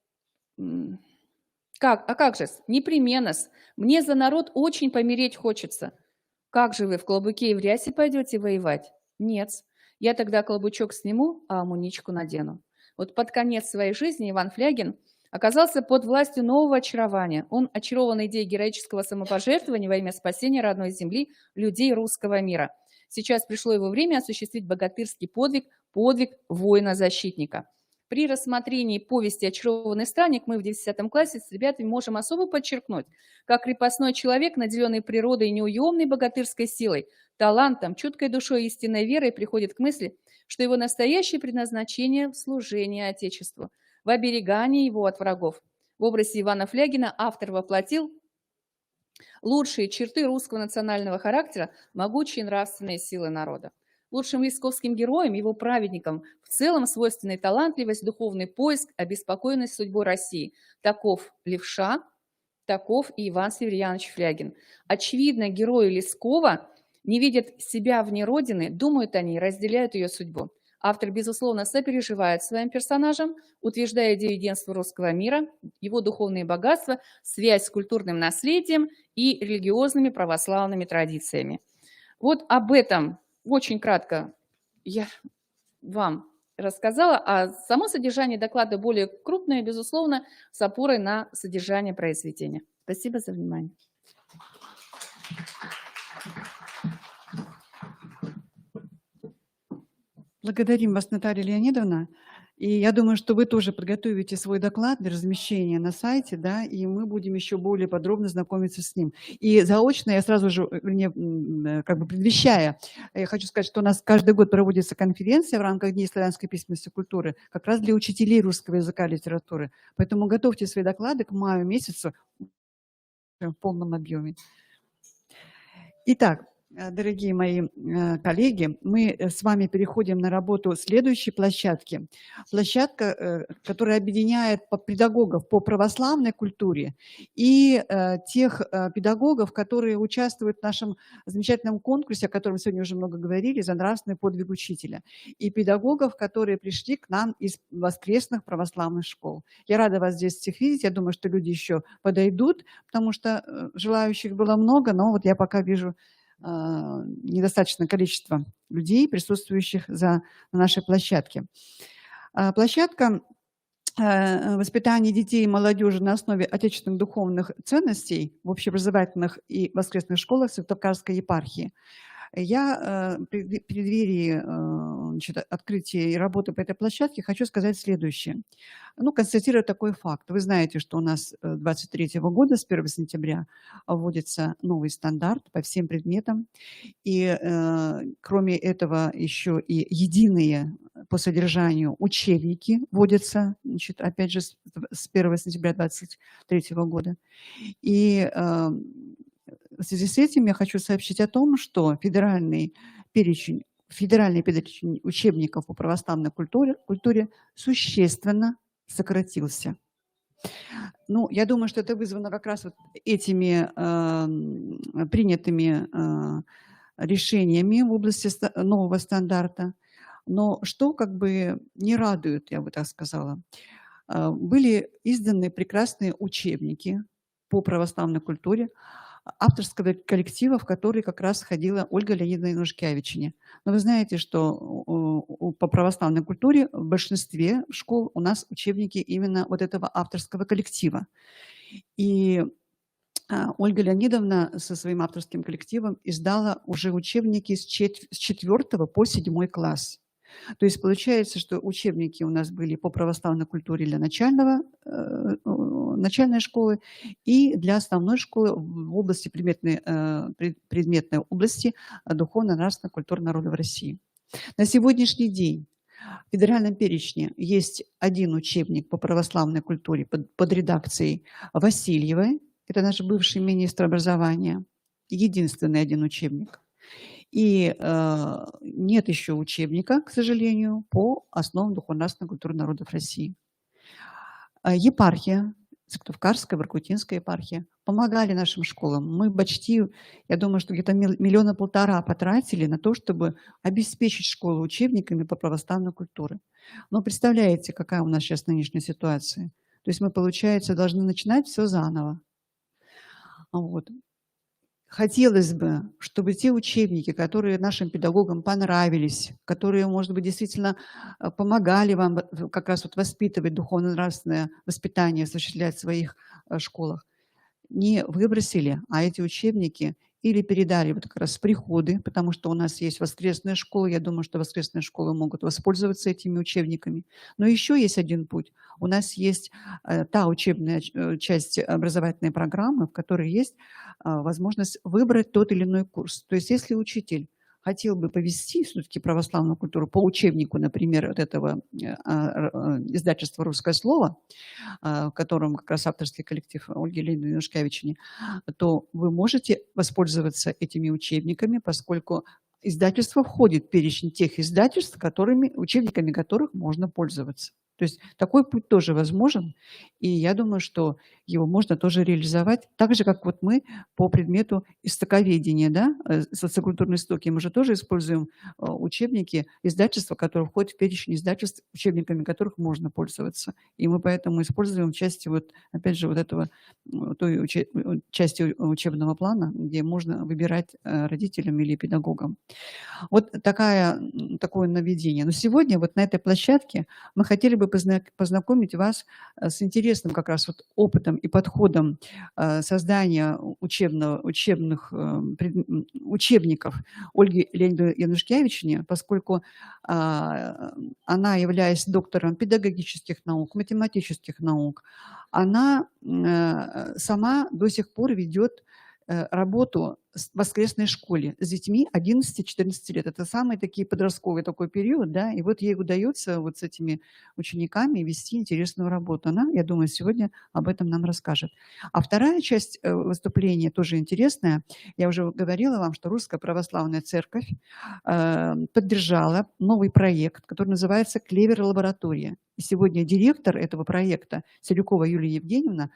«Как? А как же? Непременно-с. Мне за народ очень помереть хочется». «Как же вы в клобуке и в рясе пойдете воевать?» «Нет. Я тогда клобучок сниму, а амуничку надену». Вот под конец своей жизни Иван Флягин оказался под властью нового очарования. Он очарован идеей героического самопожертвования во имя спасения родной земли, людей русского мира. Сейчас пришло его время осуществить богатырский подвиг, подвиг воина-защитника. При рассмотрении повести «Очарованный странник» мы в 10 классе с ребятами можем особо подчеркнуть, как крепостной человек, наделенный природой неуемной богатырской силой, талантом, чуткой душой и истинной верой, приходит к мысли, что его настоящее предназначение – в служении Отечеству, в оберегании его от врагов. В образе Ивана Флягина автор воплотил лучшие черты русского национального характера, могучие нравственные силы народа. Лучшим лесковским героем, его праведникам, в целом свойственны талантливость, духовный поиск, обеспокоенность судьбой России. Таков Левша, таков и Иван Северьянович Флягин. Очевидно, герои Лескова не видят себя вне Родины, думают о ней, разделяют ее судьбу. Автор, безусловно, сопереживает своим персонажам, утверждая идею единства русского мира, его духовные богатства, связь с культурным наследием и религиозными православными традициями. Вот об этом очень кратко я вам рассказала, а само содержание доклада более крупное, безусловно, с опорой на содержание произведения. Спасибо за внимание. Благодарим вас, Наталья Леонидовна. И я думаю, что вы тоже подготовите свой доклад для размещения на сайте, да, и мы будем еще более подробно знакомиться с ним. И заочно я сразу же, как бы предвещая, я хочу сказать, что у нас каждый год проводится конференция в рамках Дней славянской письменности и культуры как раз для учителей русского языка и литературы. Поэтому готовьте свои доклады к маю месяцу в полном объеме. Итак, дорогие мои коллеги, мы с вами переходим на работу следующей площадки. Площадка, которая объединяет педагогов по православной культуре и тех педагогов, которые участвуют в нашем замечательном конкурсе, о котором сегодня уже много говорили, за нравственный подвиг учителя, и педагогов, которые пришли к нам из воскресных православных школ. Я рада вас здесь всех видеть. Я думаю, что люди еще подойдут, потому что желающих было много, но вот я пока вижу недостаточное количество людей, присутствующих на нашей площадке. Площадка воспитания детей и молодежи на основе отечественных духовных ценностей в общеобразовательных и воскресных школах Сыктывкарской епархии. Я в преддверии открытия и работы по этой площадке хочу сказать следующее. Ну, констатирую такой факт. Вы знаете, что у нас 2023 года, с 1 сентября, вводится новый стандарт по всем предметам. И кроме этого еще и единые по содержанию учебники вводятся, значит, опять же, с 1 сентября 2023 года. И в связи с этим я хочу сообщить о том, что федеральный перечень учебников по православной культуре существенно сократился. Ну, я думаю, что это вызвано как раз вот этими принятыми решениями в области нового стандарта. Но что как бы не радует, я бы так сказала, были изданы прекрасные учебники по православной культуре авторского коллектива, в который как раз ходила Ольга Леонидовна Янушкевичене. Но вы знаете, что по православной культуре в большинстве школ у нас учебники именно вот этого авторского коллектива. И Ольга Леонидовна со своим авторским коллективом издала уже учебники с 4 по 7 класс. То есть получается, что учебники у нас были по православной культуре для начальной школы и для основной школы в области предметной области духовно-нравственной культуры народов России. На сегодняшний день в федеральном перечне есть один учебник по православной культуре под редакцией Васильевой, это наш бывший министр образования, единственный один учебник. И нет еще учебника, к сожалению, по основам духовно-нравственной культуры народов России. Епархия, Сыктывкарская, Воркутинская епархия помогали нашим школам. Мы почти, я думаю, что где-то 1,5 миллиона потратили на то, чтобы обеспечить школу учебниками по православной культуре. Но представляете, какая у нас сейчас нынешняя ситуация? То есть мы, получается, должны начинать все заново. Вот. Хотелось бы, чтобы те учебники, которые нашим педагогам понравились, которые, может быть, действительно помогали вам как раз вот воспитывать духовно-нравственное воспитание, осуществлять в своих школах, не выбросили, а эти учебники или передали вот как раз в приходы, потому что у нас есть воскресные школы, я думаю, что воскресные школы могут воспользоваться этими учебниками. Но еще есть один путь. У нас есть та учебная часть образовательной программы, в которой есть возможность выбрать тот или иной курс. То есть если учитель хотел бы повести все-таки православную культуру по учебнику, например, от этого издательства «Русское слово», в котором как раз авторский коллектив Ольги Леонидовны Янушкевичене, то вы можете воспользоваться этими учебниками, поскольку издательство входит в перечень тех издательств, учебниками которых можно пользоваться. То есть такой путь тоже возможен, и я думаю, что его можно тоже реализовать, так же, как вот мы по предмету истоковедения, да, социокультурные истоки, мы же тоже используем учебники, издательства, которые входят в перечень издательств, учебниками которых можно пользоваться. И мы поэтому используем в части, вот, опять же, вот этого, той части учебного плана, где можно выбирать родителям или педагогам. Вот такое наведение. Но сегодня вот на этой площадке мы хотели бы познакомить вас с интересным как раз вот опытом и подходом создания учебников Ольги Леонидовны Янушкевичне, поскольку она, являясь доктором педагогических наук, математических наук, она сама до сих пор ведет работу в воскресной школе с детьми 11-14 лет. Это самый подростковый такой период, да, и вот ей удается вот с этими учениками вести интересную работу. Она, я думаю, сегодня об этом нам расскажет. А вторая часть выступления тоже интересная. Я уже говорила вам, что Русская Православная Церковь поддержала новый проект, который называется «Клевер-лаборатория». И сегодня директор этого проекта, Селюкова Юлия Евгеньевна,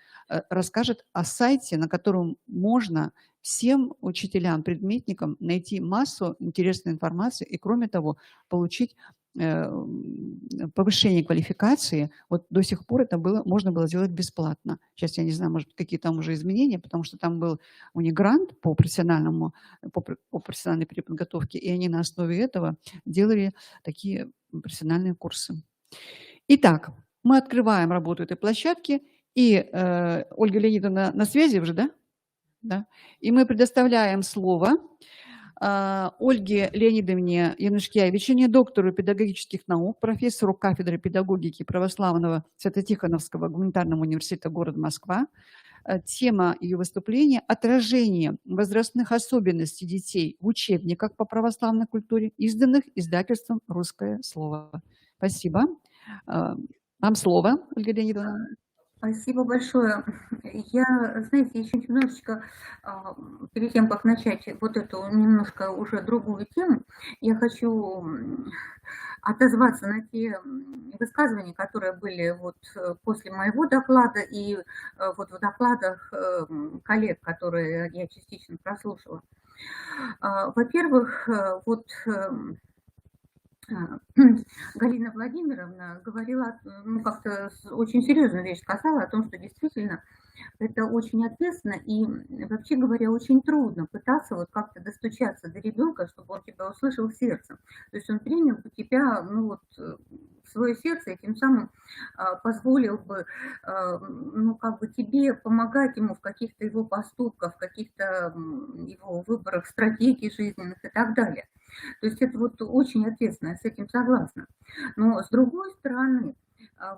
расскажет о сайте, на котором можно всем учителям, предметникам найти массу интересной информации и, кроме того, получить повышение квалификации. Вот до сих пор это можно было сделать бесплатно. Сейчас я не знаю, может быть, какие там уже изменения, потому что там был у них грант по профессиональной переподготовке, и они на основе этого делали такие профессиональные курсы. Итак, мы открываем работу этой площадки, и Ольга Леонидовна на связи уже, да? Да. И мы предоставляем слово Ольге Леонидовне Янушкевичне, доктору педагогических наук, профессору кафедры педагогики Православного Свято-Тихоновского гуманитарного университета города Москва. Тема ее выступления – отражение возрастных особенностей детей в учебниках по православной культуре, изданных издательством «Русское слово». Спасибо. Вам слово, Ольга Леонидовна. Спасибо большое. Я, знаете, еще немножечко, перед тем, как начать вот эту немножко уже другую тему, я хочу отозваться на те высказывания, которые были вот после моего доклада и вот в докладах коллег, которые я частично прослушала. Во-первых, вот Галина Владимировна говорила, ну, как-то очень серьезную вещь сказала о том, что действительно это очень ответственно и, вообще говоря, очень трудно пытаться вот как-то достучаться до ребенка, чтобы он тебя услышал сердцем. То есть он принял бы тебя, ну, вот, в свое сердце и тем самым позволил бы, ну, как бы тебе помогать ему в каких-то его поступках, в каких-то его выборах стратегий жизненных и так далее. То есть это вот очень ответственно, я с этим согласна. Но с другой стороны,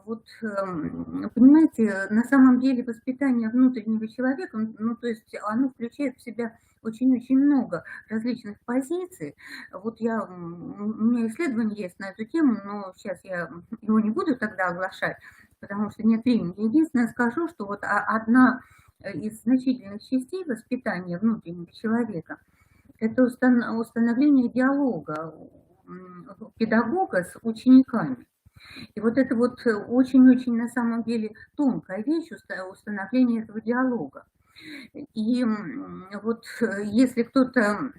вот, понимаете, на самом деле воспитание внутреннего человека, ну, то есть оно включает в себя очень-очень много различных позиций. Вот у меня исследование есть на эту тему, но сейчас я его не буду тогда оглашать, потому что нет времени. Единственное скажу, что вот одна из значительных частей воспитания внутреннего человека – это установление диалога педагога с учениками. И вот это вот очень-очень на самом деле тонкая вещь, установление этого диалога. И вот если кто-то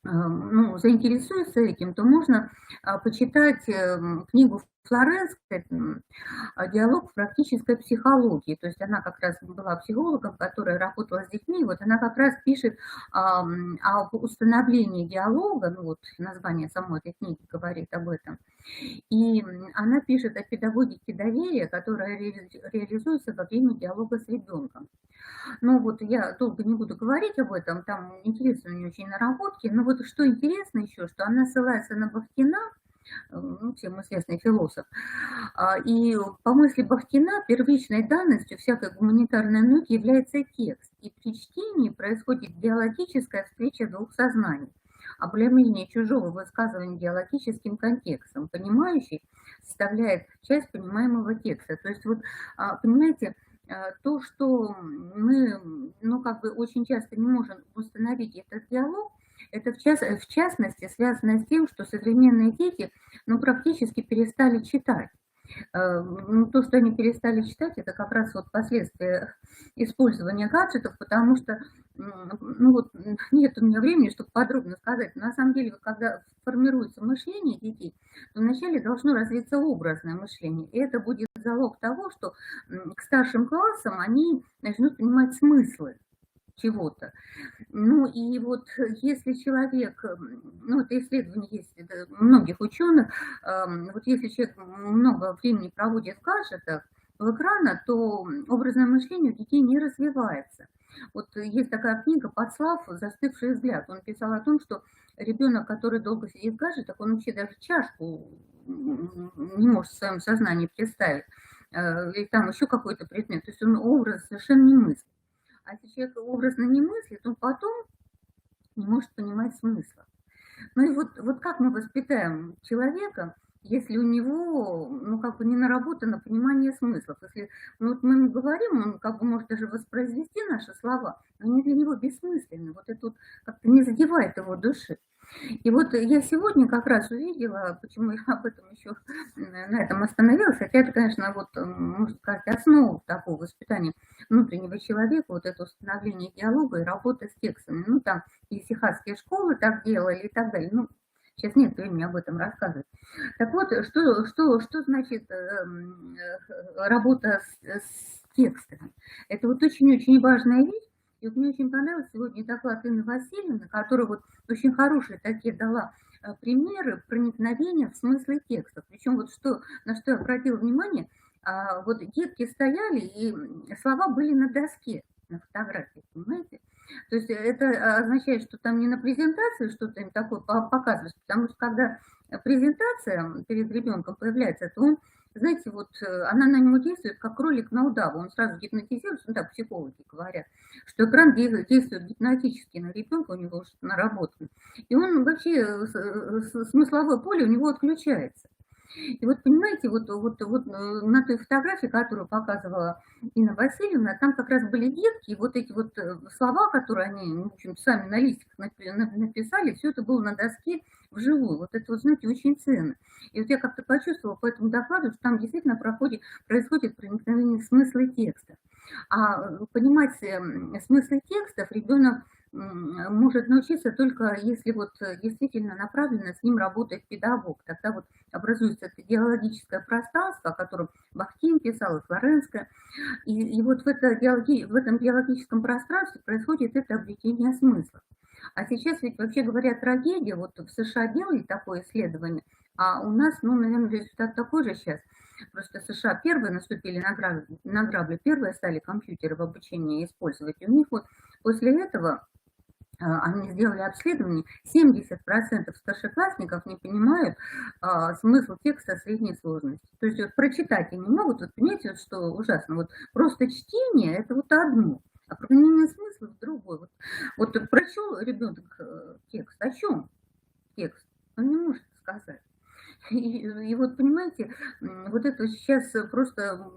заинтересуется этим, то можно почитать книгу Флоренской «Диалог в практической психологии». То есть она как раз была психологом, которая работала с детьми. Вот она как раз пишет об установлении диалога, ну вот название самой этой книги говорит об этом. И она пишет о педагогике доверия, которая реализуется во время диалога с ребенком. Ну вот я долго не буду говорить об этом, там интересные у нее очень наработки. Но вот что интересно еще, что она ссылается на Бахтина, ну, всем известный философ. И по мысли Бахтина первичной данностью всякой гуманитарной науки является текст. И при чтении происходит диалогическая встреча двух сознаний. Облемление чужого высказывания диалогическим контекстом. Понимающий составляет часть понимаемого текста. То есть вот, понимаете, то, что мы, ну, как бы очень часто не можем установить этот диалог, это в частности связано с тем, что современные дети, ну, практически перестали читать. Ну, то, что они перестали читать, это как раз вот последствия использования гаджетов, потому что, ну, вот нет у меня времени, чтобы подробно сказать. На самом деле, когда формируется мышление детей, то вначале должно развиться образное мышление. И это будет залог того, что к старшим классам они начнут понимать смыслы чего-то. Ну и вот если человек, ну это исследование есть многих ученых, вот если человек много времени проводит в гаджетах, в экрана, то образное мышление у детей не развивается. Вот есть такая книга «Подслав. Застывший взгляд». Он писал о том, что ребенок, который долго сидит в гаджетах, он вообще даже чашку не может в своем сознании представить, или там еще какой-то предмет, то есть он образ совершенно не мыслит. А если человек образно не мыслит, он потом не может понимать смысла. Ну и вот как мы воспитаем человека, если у него, ну, как бы не наработано понимание смыслов. Если вот мы ему говорим, он как бы может даже воспроизвести наши слова, но они для него бессмысленны. Вот это вот как-то не задевает его души. И вот я сегодня как раз увидела, почему я об этом еще на этом остановилась, хотя это, конечно, вот, можно сказать, основа такого воспитания внутреннего человека, вот это установление диалога и работа с текстами. Ну, там и сихатские школы так делали и так далее. Ну, сейчас нет времени об этом рассказывать. Так вот, что значит работа с текстами? Это вот очень-очень важная вещь. И вот мне очень понравился сегодня доклад Инны Васильевны, которая вот очень хорошие такие дала примеры проникновения в смыслы текстов. Причем вот на что я обратила внимание, вот детки стояли, и слова были на доске, на фотографии, понимаете? То есть это означает, что там не на презентации что-то им такое показываешь, потому что когда презентация перед ребенком появляется, то он, знаете, вот она на него действует как кролик на удаву, он сразу гипнотизируется, ну так психологи говорят, что экран действует гипнотически на ребенка, у него уже наработано, и он вообще, смысловое поле у него отключается. И вот понимаете, вот на той фотографии, которую показывала Инна Васильевна, там как раз были детки, и вот эти вот слова, которые они, в общем, сами на листиках написали, все это было на доске вживую. Вот это, вот, знаете, очень ценно. И вот я как-то почувствовала по этому докладу, что там действительно происходит проникновение в смыслы текста. А понимать смыслы текстов ребенок может научиться только если вот действительно направленно с ним работает педагог. Тогда вот образуется это диалогическое пространство, о котором Бахтин писал, и Флоренская. И вот в этом диалогическом пространстве происходит это обретение смыслов. А сейчас ведь вообще говоря трагедия, вот в США делали такое исследование, а у нас, ну, наверное, результат такой же сейчас. Просто США первые наступили на грабли, первые стали компьютеры в обучении использовать. И у них вот после этого они сделали обследование, 70% старшеклассников не понимают смысл текста средней сложности. То есть вот прочитать они могут, вот понимаете, вот что ужасно, вот просто чтение это вот одно, а проникновение смысла другое. Вот прочел ребенок текст, о чем текст? Он не может сказать. И вот, понимаете, вот это сейчас просто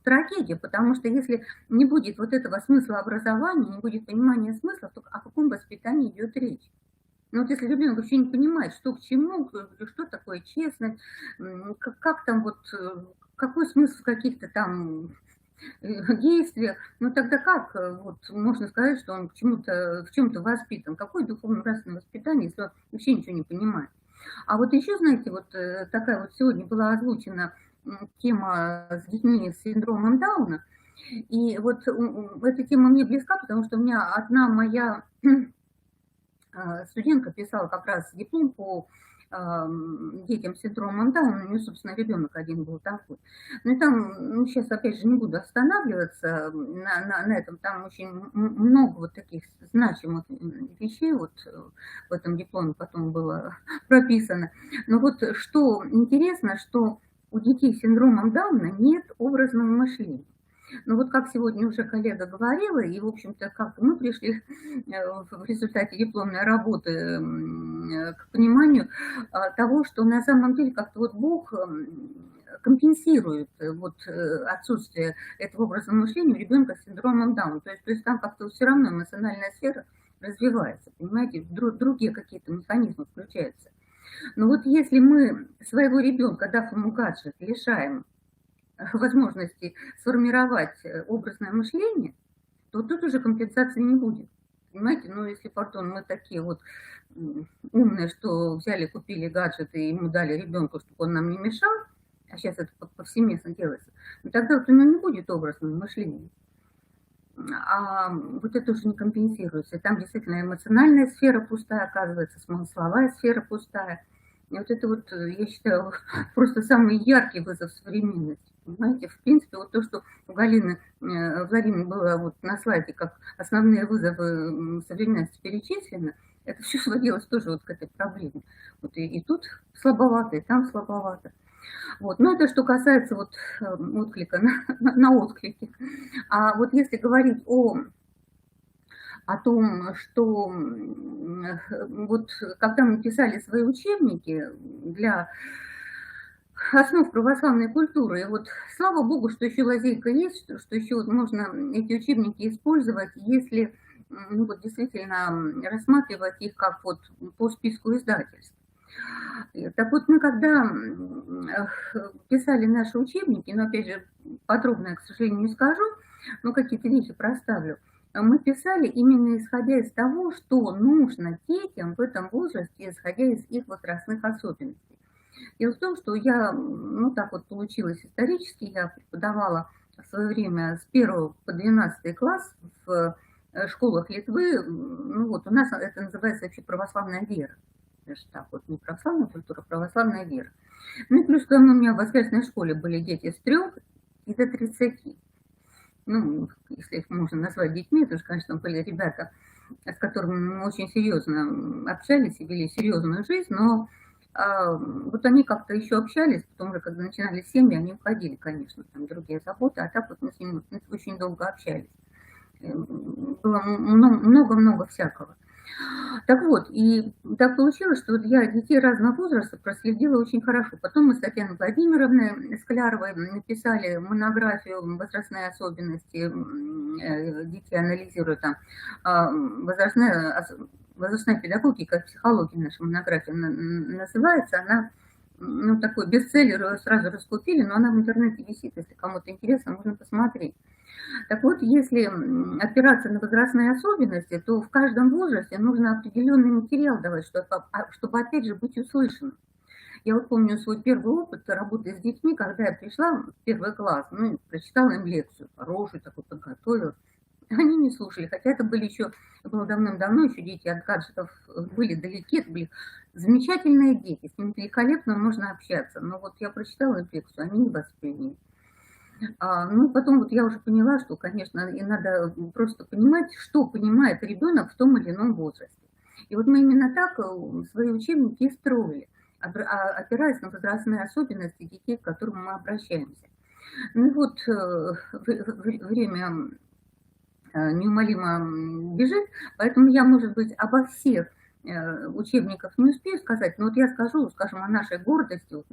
трагедия, потому что если не будет вот этого смысла образования, не будет понимания смысла, то о каком воспитании идет речь? Ну вот если ребенок вообще не понимает, что к чему, что такое честность, как там вот, какой смысл в каких-то там действиях, ну тогда как вот можно сказать, что он к чему-то, в чем-то воспитан? Какое духовно-нравственное воспитание, если он вообще ничего не понимает? А вот еще, знаете, вот такая вот сегодня была озвучена тема с детьми с синдромом Дауна. И вот эта тема мне близка, потому что у меня одна моя студентка писала как раз диплом по детям с синдромом Дауна, у нее, собственно, ребенок один был такой. Ну и там, ну, сейчас, опять же, не буду останавливаться на этом, там очень много вот таких значимых вещей вот в этом дипломе потом было прописано. Но вот что интересно, что у детей с синдромом Дауна нет образного мышления. Ну вот как сегодня уже коллега говорила, и, в общем-то, как мы пришли в результате дипломной работы к пониманию того, что на самом деле как-то вот Бог компенсирует вот отсутствие этого образного мышления у ребенка с синдромом Дауна. То есть там как-то все равно эмоциональная сфера развивается, понимаете, другие какие-то механизмы включаются. Но вот если мы своего ребенка, дав ему гаджет, лишаем возможности сформировать образное мышление, то тут уже компенсации не будет. Понимаете, ну если, пардон, мы такие вот умные, что взяли, купили гаджет и ему дали ребенку, чтобы он нам не мешал, а сейчас это повсеместно делается, ну, тогда вот у него не будет образного мышления. А вот это уже не компенсируется. И там действительно эмоциональная сфера пустая, оказывается, смысловая сфера пустая. И вот это вот, я считаю, просто самый яркий вызов современности. Понимаете, в принципе, вот то, что у Галины Владимировны было вот на слайде, как основные вызовы современности перечислены, это все сводилось тоже вот к этой проблеме. Вот и тут слабовато, и там слабовато. Вот. Но это что касается вот отклика на отклики. А вот если говорить о том, что вот когда мы писали свои учебники для основ православной культуры, и вот слава Богу, что еще лазейка есть, что еще вот можно эти учебники использовать, если ну, вот действительно рассматривать их как вот по списку издательств. Так вот, мы когда писали наши учебники, но опять же подробно я, к сожалению, не скажу, но какие-то вещи проставлю, мы писали именно исходя из того, что нужно детям в этом возрасте, исходя из их возрастных особенностей. Дело в том, что я, ну так вот получилось исторически, я преподавала в свое время с 1 по 12 класс в школах Литвы, ну вот у нас это называется вообще православная вера. Даже так вот, не православная культура, а православная вера. Ну и плюс к тому у меня в воскресной школе были дети с 3 и до 30. Ну, если их можно назвать детьми, потому что, конечно, были ребята, с которыми мы очень серьезно общались и вели серьезную жизнь, но вот они как-то еще общались, потом уже, когда начинали семьи, они уходили, конечно, там другие заботы, а так вот мы с ними очень долго общались. Было много-много всякого. Так вот, и так получилось, что я детей разного возраста проследила очень хорошо. Потом мы с Татьяной Владимировной Скляровой написали монографию «Возрастные особенности детей», анализируя там возрастная педагогика и психология, наша монография называется. Она, ну, такой бестселлер, ее сразу раскупили, но она в интернете висит, если кому-то интересно, можно посмотреть. Так вот, если опираться на возрастные особенности, то в каждом возрасте нужно определенный материал давать, чтобы опять же быть услышанным. Я вот помню свой первый опыт работы с детьми, когда я пришла в 1 класс, ну, прочитала им лекцию, хорошую такую подготовила. Они не слушали, хотя это были еще, было давным-давно, еще дети от гаджетов были далеки, это были замечательные дети, с ними великолепно можно общаться. Но вот я прочитала им лекцию, они не восприняли. Ну, потом вот я уже поняла, что, конечно, и надо просто понимать, что понимает ребенок в том или ином возрасте. И вот мы именно так свои учебники и строили, опираясь на возрастные особенности детей, к которым мы обращаемся. Ну и вот время неумолимо бежит, поэтому я, может быть, обо всех учебниках не успею сказать, но вот я скажу, скажем, о нашей гордости, вот,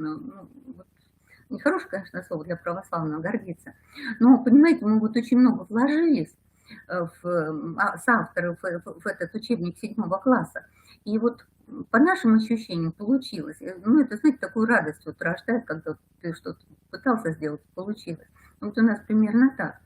нехорошее, конечно, слово для православного, гордиться. Но, понимаете, мы вот очень много вложились с авторов в этот учебник 7 класса. И вот по нашим ощущениям получилось. Ну, это, знаете, такую радость вот рождает, когда ты что-то пытался сделать, получилось. Вот у нас примерно так.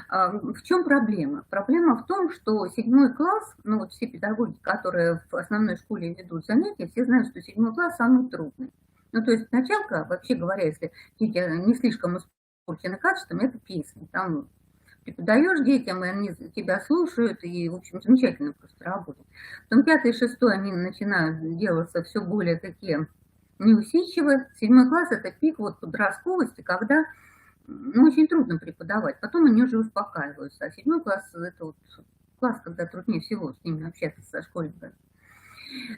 В чем проблема? Проблема в том, что 7 класс, ну вот все педагоги, которые в основной школе ведут занятия, все знают, что 7 класс самый трудный. Ну, то есть началка, вообще говоря, если дети не слишком испорчены качествами, это песни. Там преподаешь детям, и они тебя слушают, и, в общем, замечательно просто работают. Потом 5 и 6 они начинают делаться все более такие неусидчивые. 7 класс – это пик вот подростковости, когда ну, очень трудно преподавать. Потом они уже успокаиваются. А 7 класс – это вот класс, когда труднее всего с ними общаться, со школьниками.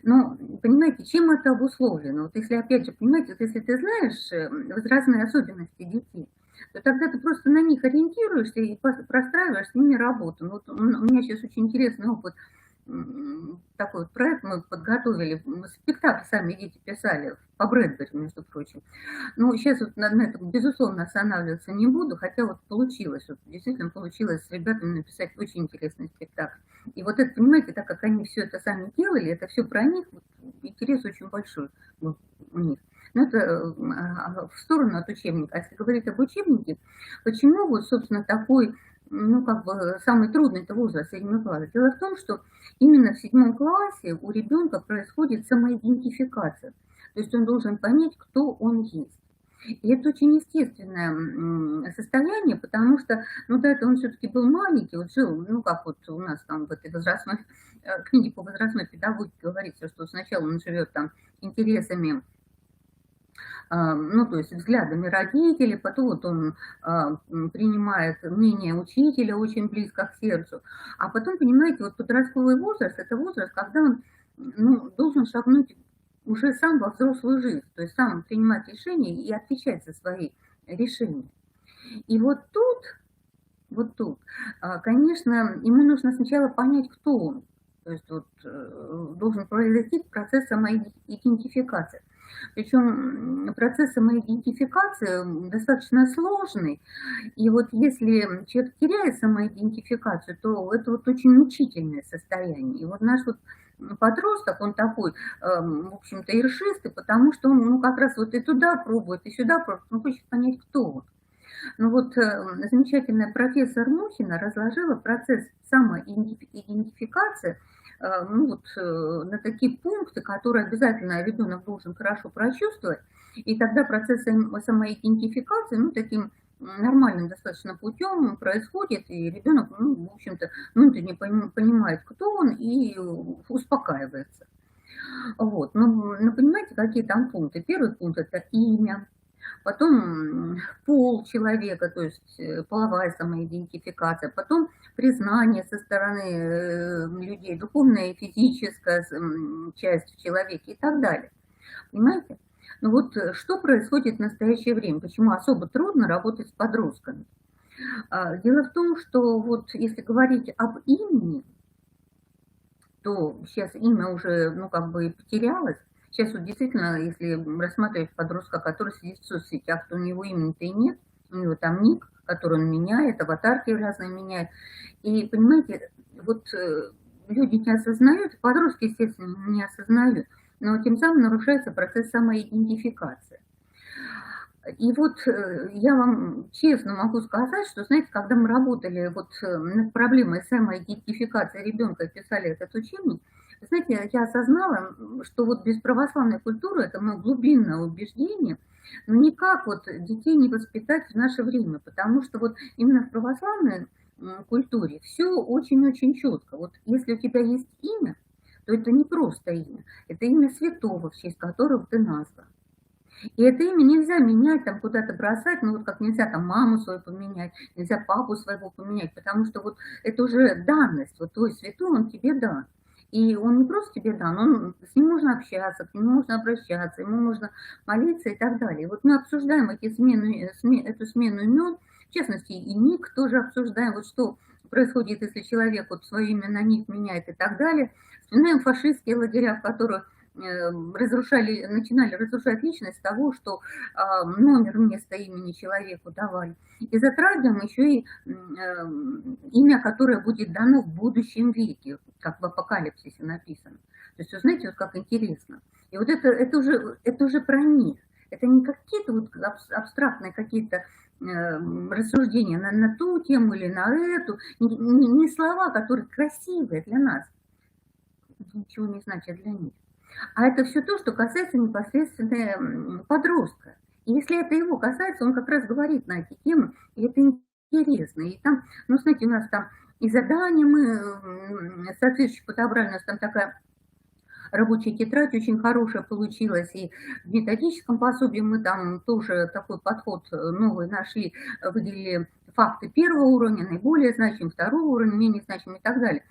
Но, понимаете, чем это обусловлено? Вот если, опять же, понимаете, вот если ты знаешь возрастные особенности детей, то тогда ты просто на них ориентируешься и простраиваешь с ними работу. Вот у меня сейчас очень интересный опыт, такой вот проект мы подготовили, спектакль сами дети писали, по Брэдбери, между прочим. Ну, сейчас вот на этом, безусловно, останавливаться не буду, хотя вот получилось, вот действительно получилось с ребятами написать очень интересный спектакль. И вот это, понимаете, так как они все это сами делали, это все про них, вот, интерес очень большой был у них. Но это в сторону от учебника. А если говорить об учебнике, почему вот, собственно, такой, ну, как бы, самый трудный-то возраст 7 класса? Дело в том, что именно в 7 классе у ребенка происходит самоидентификация. То есть он должен понять, кто он есть. И это очень естественное состояние, потому что, ну, до этого он все-таки был маленький, вот жил, ну, как вот у нас там в этой возрастной книге по возрастной педагогике говорится, что сначала он живет там интересами ну, то есть взглядами родителей, потом вот он принимает мнение учителя очень близко к сердцу, а потом, понимаете, вот подростковый возраст – это возраст, когда он, ну, должен шагнуть уже сам во взрослую жизнь, то есть сам принимать решения и отвечать за свои решения. И вот тут, конечно, ему нужно сначала понять, кто он. То есть вот должен произойти процесс самоидентификации. Причем процесс самоидентификации достаточно сложный. И вот если человек теряет самоидентификацию, то это вот очень мучительное состояние. И вот наш вот подросток, он такой, в общем-то, ершистый, потому что он, ну, как раз вот и туда пробует, и сюда пробует, он хочет понять, кто он. Ну вот замечательная профессор Мухина разложила процесс самоидентификации, ну вот, на такие пункты, которые обязательно ребенок должен хорошо прочувствовать, и тогда процесс самоидентификации, ну, таким нормальным достаточно путем происходит, и ребенок, ну, в общем-то, внутренне понимает, кто он, и успокаивается. Вот. Ну, понимаете, какие там пункты? Первый пункт – это имя. Потом пол человека, то есть половая самоидентификация, потом признание со стороны людей, духовная и физическая часть в человеке и так далее. Понимаете? Ну вот что происходит в настоящее время, почему особо трудно работать с подростками? Дело в том, что вот если говорить об имени, то сейчас имя уже, ну, как бы потерялось. Сейчас вот действительно, если рассматривать подростка, который сидит в соцсетях, то у него имени-то и нет, у него там ник, который он меняет, аватарки разные меняет. И, понимаете, вот люди не осознают, подростки, естественно, не осознают, но тем самым нарушается процесс самоидентификации. И вот я вам честно могу сказать, что, знаете, когда мы работали вот над проблемой самоидентификации ребенка и писали этот учебник, знаете, я осознала, что вот без православной культуры, это мое глубинное убеждение, но никак вот детей не воспитать в наше время, потому что вот именно в православной культуре все очень-очень четко. Вот если у тебя есть имя, то это не просто имя, это имя святого, в честь которого ты назван. И это имя нельзя менять, там куда-то бросать, ну вот как нельзя там маму свою поменять, нельзя папу своего поменять, потому что вот это уже данность, вот твой святой, он тебе дан. И он не просто тебе дан, с ним можно общаться, к нему можно обращаться, ему можно молиться и так далее. И вот мы обсуждаем эту смену имен, в частности и ник тоже обсуждаем, вот что происходит, если человек вот свое имя на ник меняет и так далее. Вспоминаем фашистские лагеря, в которых начинали разрушать личность с того, что номер вместо имени человеку давали. И затрагиваем еще и имя, которое будет дано в будущем веке, как в Апокалипсисе написано. То есть, вы знаете, вот как интересно. И вот это уже про них. Это не какие-то вот абстрактные какие-то рассуждения на ту тему или на эту, не слова, которые красивые для нас, ничего не значат для них. А это все то, что касается непосредственно подростка. И если это его касается, он как раз говорит на эти темы, и это интересно. И там, ну, знаете, у нас там и задания мы соответствующе подобрали, у нас там такая рабочая тетрадь очень хорошая получилась, и в методическом пособии мы там тоже такой подход новый нашли, выделили факты первого уровня, наиболее значимые, второго уровня, менее значимые и так далее,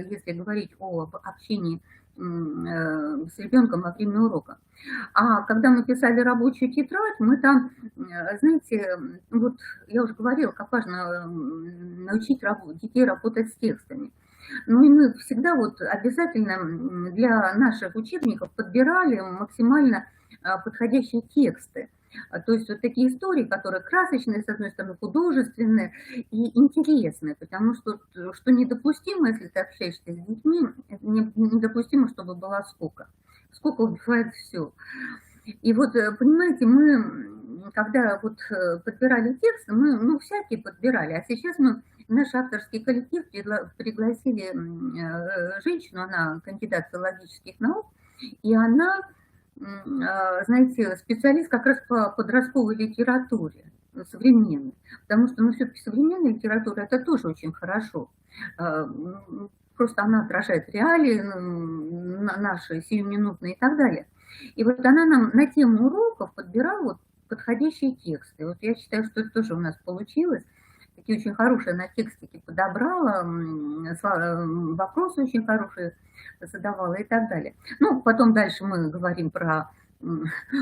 если говорить об общении с ребенком во время урока. А когда мы писали рабочую тетрадь, мы там, знаете, вот я уже говорила, как важно научить детей работать с текстами. Ну и мы всегда вот обязательно для наших учебников подбирали максимально подходящие тексты. То есть вот такие истории, которые красочные, с одной стороны, художественные и интересные, потому что недопустимо, если ты общаешься с детьми, недопустимо, чтобы была скука. Скука убивает все. И вот, понимаете, мы, когда вот подбирали тексты, мы всякие подбирали, а сейчас мы наш авторский коллектив пригласили женщину, она кандидат филологических наук, и она, знаете, специалист как раз по подростковой литературе, современной. Потому что, все-таки современная литература – это тоже очень хорошо. Просто она отражает реалии наши, сиюминутные и так далее. И вот она нам на тему уроков подбирала вот подходящие тексты. Вот я считаю, что это тоже у нас получилось. Такие очень хорошие она текстики подобрала, вопросы очень хорошие задавала и так далее. Ну, потом дальше мы говорим про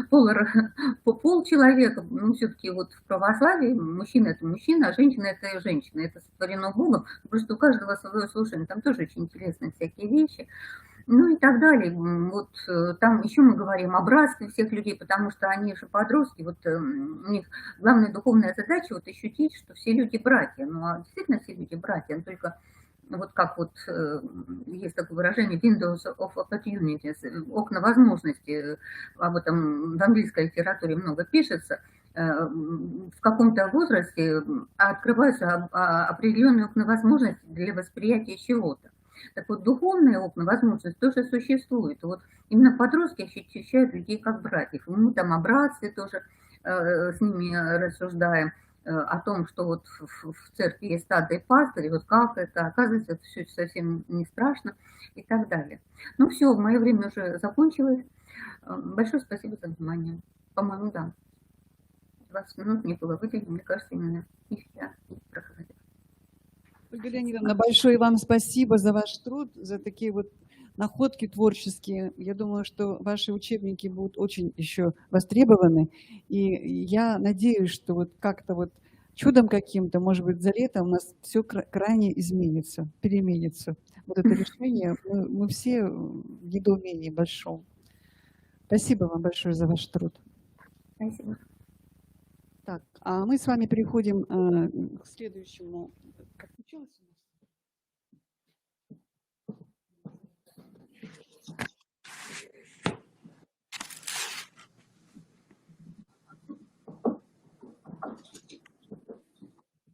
пол человека, ну, все-таки вот в православии мужчина – это мужчина, а женщина – это женщина, это сотворено Богом, просто у каждого свое слушание, там тоже очень интересные всякие вещи, ну и так далее. Вот там еще мы говорим о братстве всех людей, потому что они же подростки, вот у них главная духовная задача вот ощутить, что все люди братья, ну а действительно все люди братья, только вот как вот есть такое выражение windows of opportunities, окна возможностей, об этом в английской литературе много пишется, в каком-то возрасте открываются определенные окна возможностей для восприятия чего-то. Так вот, духовные окна возможностей тоже существуют. Вот именно подростки ощущают людей как братьев. Мы там о братстве тоже с ними рассуждаем, о том, что вот в церкви есть стадо и пастырь, вот как это, оказывается, это все совсем не страшно и так далее. Ну все, мое время уже закончилось. Большое спасибо за внимание. По-моему, да. 20 минут мне было выделено, мне кажется, именно их я и проходила. Ольга Леонидовна, большое вам спасибо за ваш труд, за такие вот находки творческие. Я думаю, что ваши учебники будут очень еще востребованы. И я надеюсь, что вот как-то вот чудом каким-то, может быть, за лето у нас все крайне изменится, переменится. Вот это решение, мы все в недоумении большом. Спасибо вам большое за ваш труд. Спасибо. Так, а мы с вами переходим к следующему. Как случилось у нас?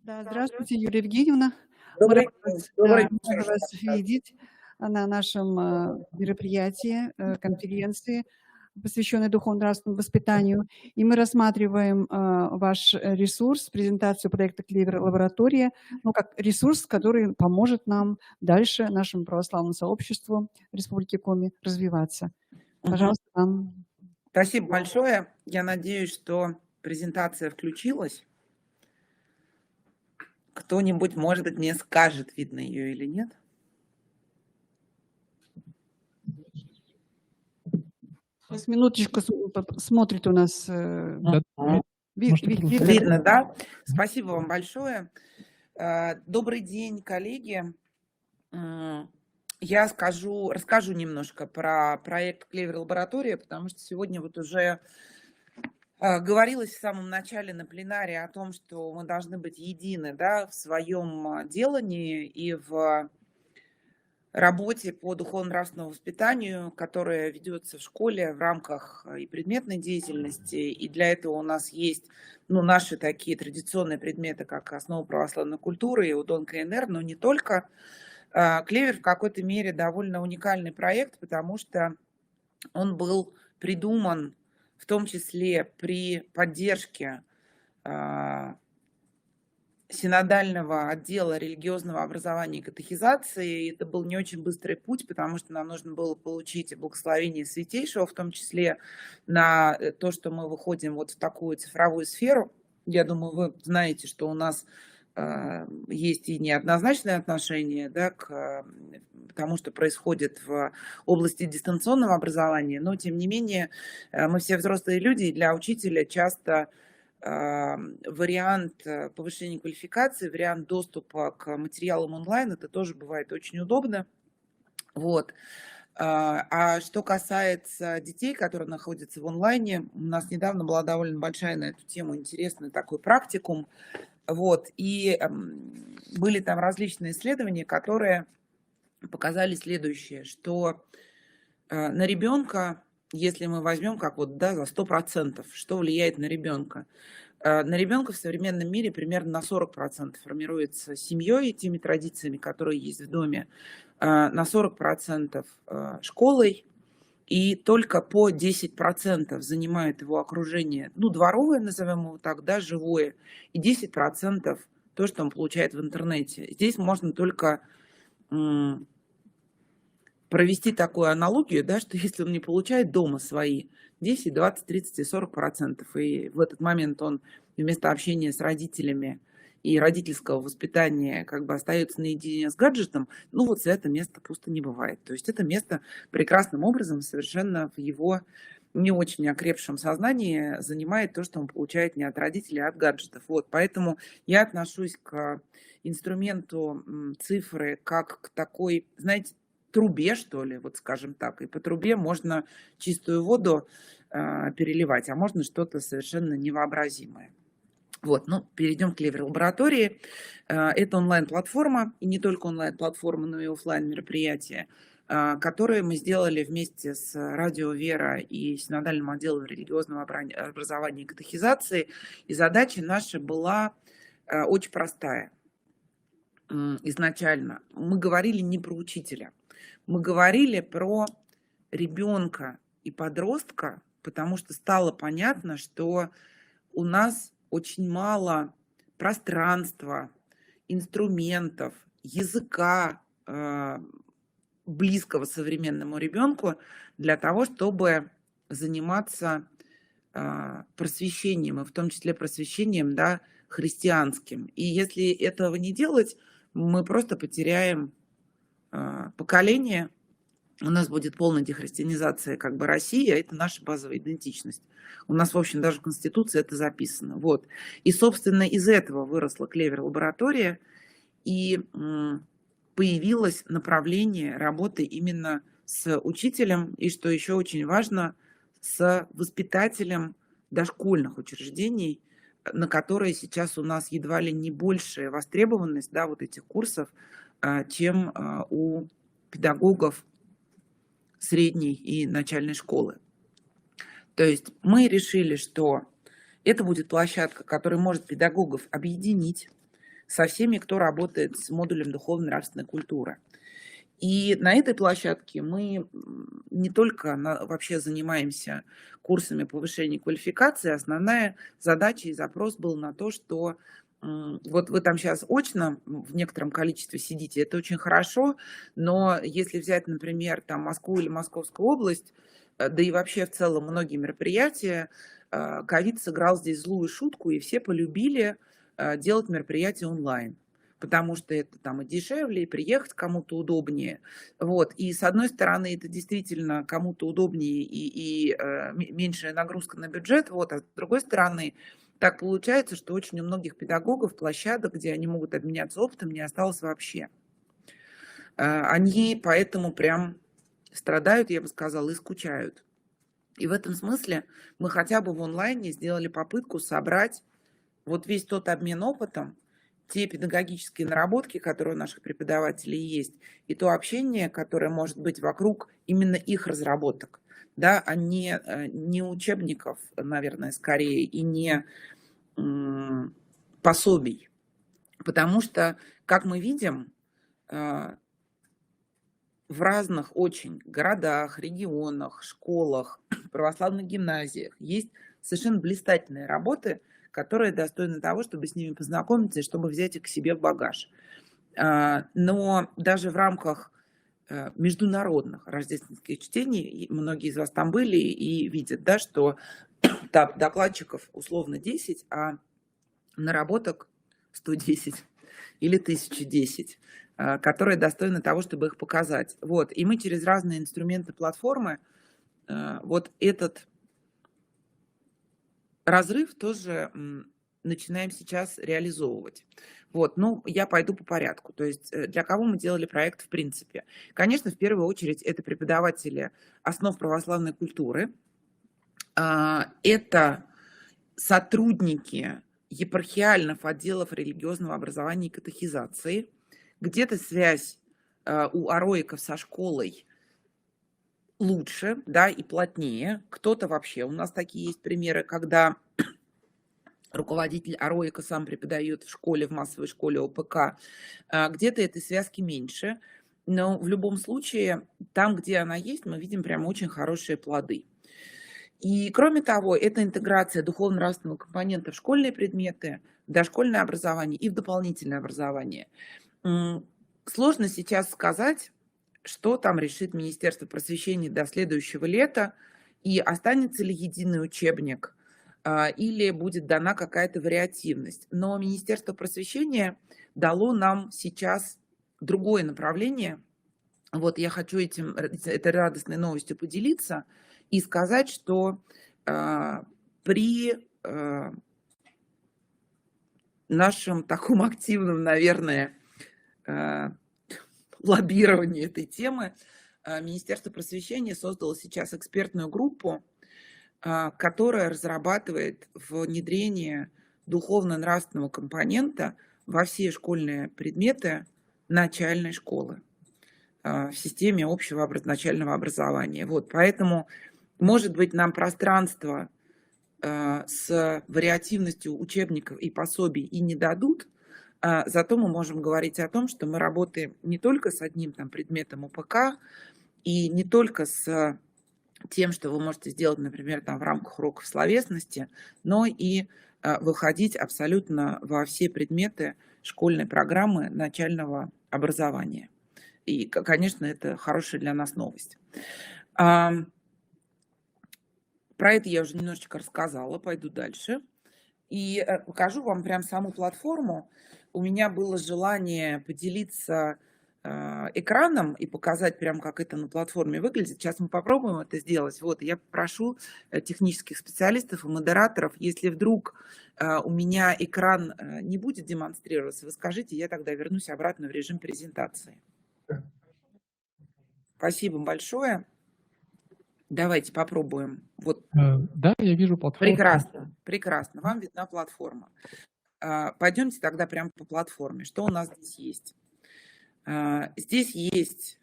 Да, здравствуйте, Юлия Евгеньевна. Мы рады вас видеть на нашем мероприятии, конференции, посвященной духовно-нравственному воспитанию. И мы рассматриваем ваш ресурс, презентацию проекта «Клевер Лаборатория», ну, как ресурс, который поможет нам дальше, нашему православному сообществу Республики Коми, развиваться. Пожалуйста, вам. Спасибо большое. Я надеюсь, что презентация включилась. Кто-нибудь, может быть, мне скажет, видно ее или нет. Сейчас минуточку смотрит у нас. Видно, да? Спасибо вам большое. Добрый день, коллеги. Я расскажу немножко про проект «Клевер Лаборатория», потому что сегодня вот уже говорилось в самом начале на пленаре о том, что мы должны быть едины, да, в своем делании и в работе по духовно-нравственному воспитанию, которая ведется в школе в рамках и предметной деятельности. И для этого у нас есть наши такие традиционные предметы, как основа православной культуры и УДОН КНР, но не только. «Клевер» в какой-то мере довольно уникальный проект, потому что он был придуман в том числе при поддержке синодального отдела религиозного образования и катехизации. Это был не очень быстрый путь, потому что нам нужно было получить благословение Святейшего, в том числе на то, что мы выходим вот в такую цифровую сферу. Я думаю, вы знаете, что у нас есть и неоднозначное отношение, да, к тому, что происходит в области дистанционного образования, но тем не менее мы все взрослые люди, и для учителя часто вариант повышения квалификации, вариант доступа к материалам онлайн, это тоже бывает очень удобно. Вот. А что касается детей, которые находятся в онлайне, у нас недавно была довольно большая на эту тему интересный такой практикум. Вот. И были там различные исследования, которые показали следующее, что на ребенка, если мы возьмем как вот, да, за 100%, что влияет на ребенка? На ребенка в современном мире примерно на 40% формируется семьей, теми традициями, которые есть в доме, на 40% школой, и только по 10% занимает его окружение, дворовое, назовем его так, да, живое, и 10% то, что он получает в интернете. Здесь можно только провести такую аналогию, да, что если он не получает дома свои 10, 20, 30 и 40%, и в этот момент он вместо общения с родителями и родительского воспитания как бы остается наедине с гаджетом, ну вот свято место пусто не бывает. То есть это место прекрасным образом совершенно в его не очень окрепшем сознании занимает то, что он получает не от родителей, а от гаджетов. Вот, поэтому я отношусь к инструменту цифры как к такой, знаете, трубе, что ли, вот скажем так. И по трубе можно чистую воду переливать, а можно что-то совершенно невообразимое. Вот, ну, перейдем к Клевер-лаборатории. Это онлайн-платформа, и не только онлайн-платформа, но и офлайн-мероприятия, которые мы сделали вместе с Радио Вера и Синодальным отделом религиозного образования и катехизации. И задача наша была очень простая изначально. Мы говорили не про учителя, мы говорили про ребенка и подростка, потому что стало понятно, что у нас очень мало пространства, инструментов, языка близкого современному ребенку для того, чтобы заниматься просвещением, и в том числе просвещением, да, христианским. И если этого не делать, мы просто потеряем поколение. У нас будет полная дехристианизация как бы России, а это наша базовая идентичность. У нас, в общем, даже в Конституции это записано. Вот. И, собственно, из этого выросла Клевер-лаборатория, и появилось направление работы именно с учителем, и, что еще очень важно, с воспитателем дошкольных учреждений, на которые сейчас у нас едва ли не большая востребованность, да, вот этих курсов, чем у педагогов средней и начальной школы. То есть мы решили, что это будет площадка, которая может педагогов объединить со всеми, кто работает с модулем духовно-нравственной культуры. И на этой площадке мы не только вообще занимаемся курсами повышения квалификации, основная задача и запрос был на то, что вот вы там сейчас очно в некотором количестве сидите, это очень хорошо, но если взять, например, там Москву или Московскую область, да и вообще в целом многие мероприятия, ковид сыграл здесь злую шутку, и все полюбили делать мероприятия онлайн, потому что это там и дешевле, и приехать кому-то удобнее. Вот. И с одной стороны, это действительно кому-то удобнее и меньшая нагрузка на бюджет, вот. А с другой стороны, так получается, что очень у многих педагогов площадок, где они могут обменяться опытом, не осталось вообще. Они поэтому прям страдают, я бы сказала, и скучают. И в этом смысле мы хотя бы в онлайне сделали попытку собрать вот весь тот обмен опытом, те педагогические наработки, которые у наших преподавателей есть, и то общение, которое может быть вокруг именно их разработок, да, а не учебников, наверное, скорее, и не пособий. Потому что, как мы видим, в разных очень городах, регионах, школах, православных гимназиях есть совершенно блистательные работы, которые достойны того, чтобы с ними познакомиться и чтобы взять их к себе в багаж. Но даже в рамках международных рождественских чтений, многие из вас там были и видят, да, что там докладчиков условно 10, а наработок 110 или 1010, которые достойны того, чтобы их показать. Вот. И мы через разные инструменты платформы вот этот разрыв тоже начинаем сейчас реализовывать. Вот, ну, я пойду по порядку. То есть для кого мы делали проект в принципе? Конечно, в первую очередь это преподаватели основ православной культуры, это сотрудники епархиальных отделов религиозного образования и катехизации, где-то связь у ароиков со школой лучше, да, и плотнее. Кто-то вообще, у нас такие есть примеры, когда руководитель ароика сам преподает в школе, в массовой школе ОПК, где-то этой связки меньше, но в любом случае, там, где она есть, мы видим прям очень хорошие плоды. И кроме того, это интеграция духовно-нравственного компонента в школьные предметы, в дошкольное образование и в дополнительное образование. Сложно сейчас сказать, что там решит Министерство просвещения до следующего лета, и останется ли единый учебник, или будет дана какая-то вариативность. Но Министерство просвещения дало нам сейчас другое направление. Вот я хочу этой радостной новостью поделиться и сказать, что при нашем таком активном, наверное, лоббировании этой темы, Министерство просвещения создало сейчас экспертную группу, которая разрабатывает внедрение духовно-нравственного компонента во все школьные предметы начальной школы в системе общего начального образования. Вот, поэтому, может быть, нам пространство с вариативностью учебников и пособий и не дадут, зато мы можем говорить о том, что мы работаем не только с одним там предметом УПК и не только с тем, что вы можете сделать, например, там, в рамках уроков словесности, но и выходить абсолютно во все предметы школьной программы начального образования. И, конечно, это хорошая для нас новость. Про это я уже немножечко рассказала, пойду дальше. И покажу вам прям саму платформу. У меня было желание поделиться экраном и показать прям, как это на платформе выглядит. Сейчас мы попробуем это сделать. Вот, я прошу технических специалистов и модераторов, если вдруг у меня экран не будет демонстрироваться, вы скажите, я тогда вернусь обратно в режим презентации. Спасибо большое. Давайте попробуем. Вот. Да, я вижу платформу. Прекрасно, прекрасно. Вам видна платформа. Пойдемте тогда прямо по платформе. Что у нас здесь есть? Здесь есть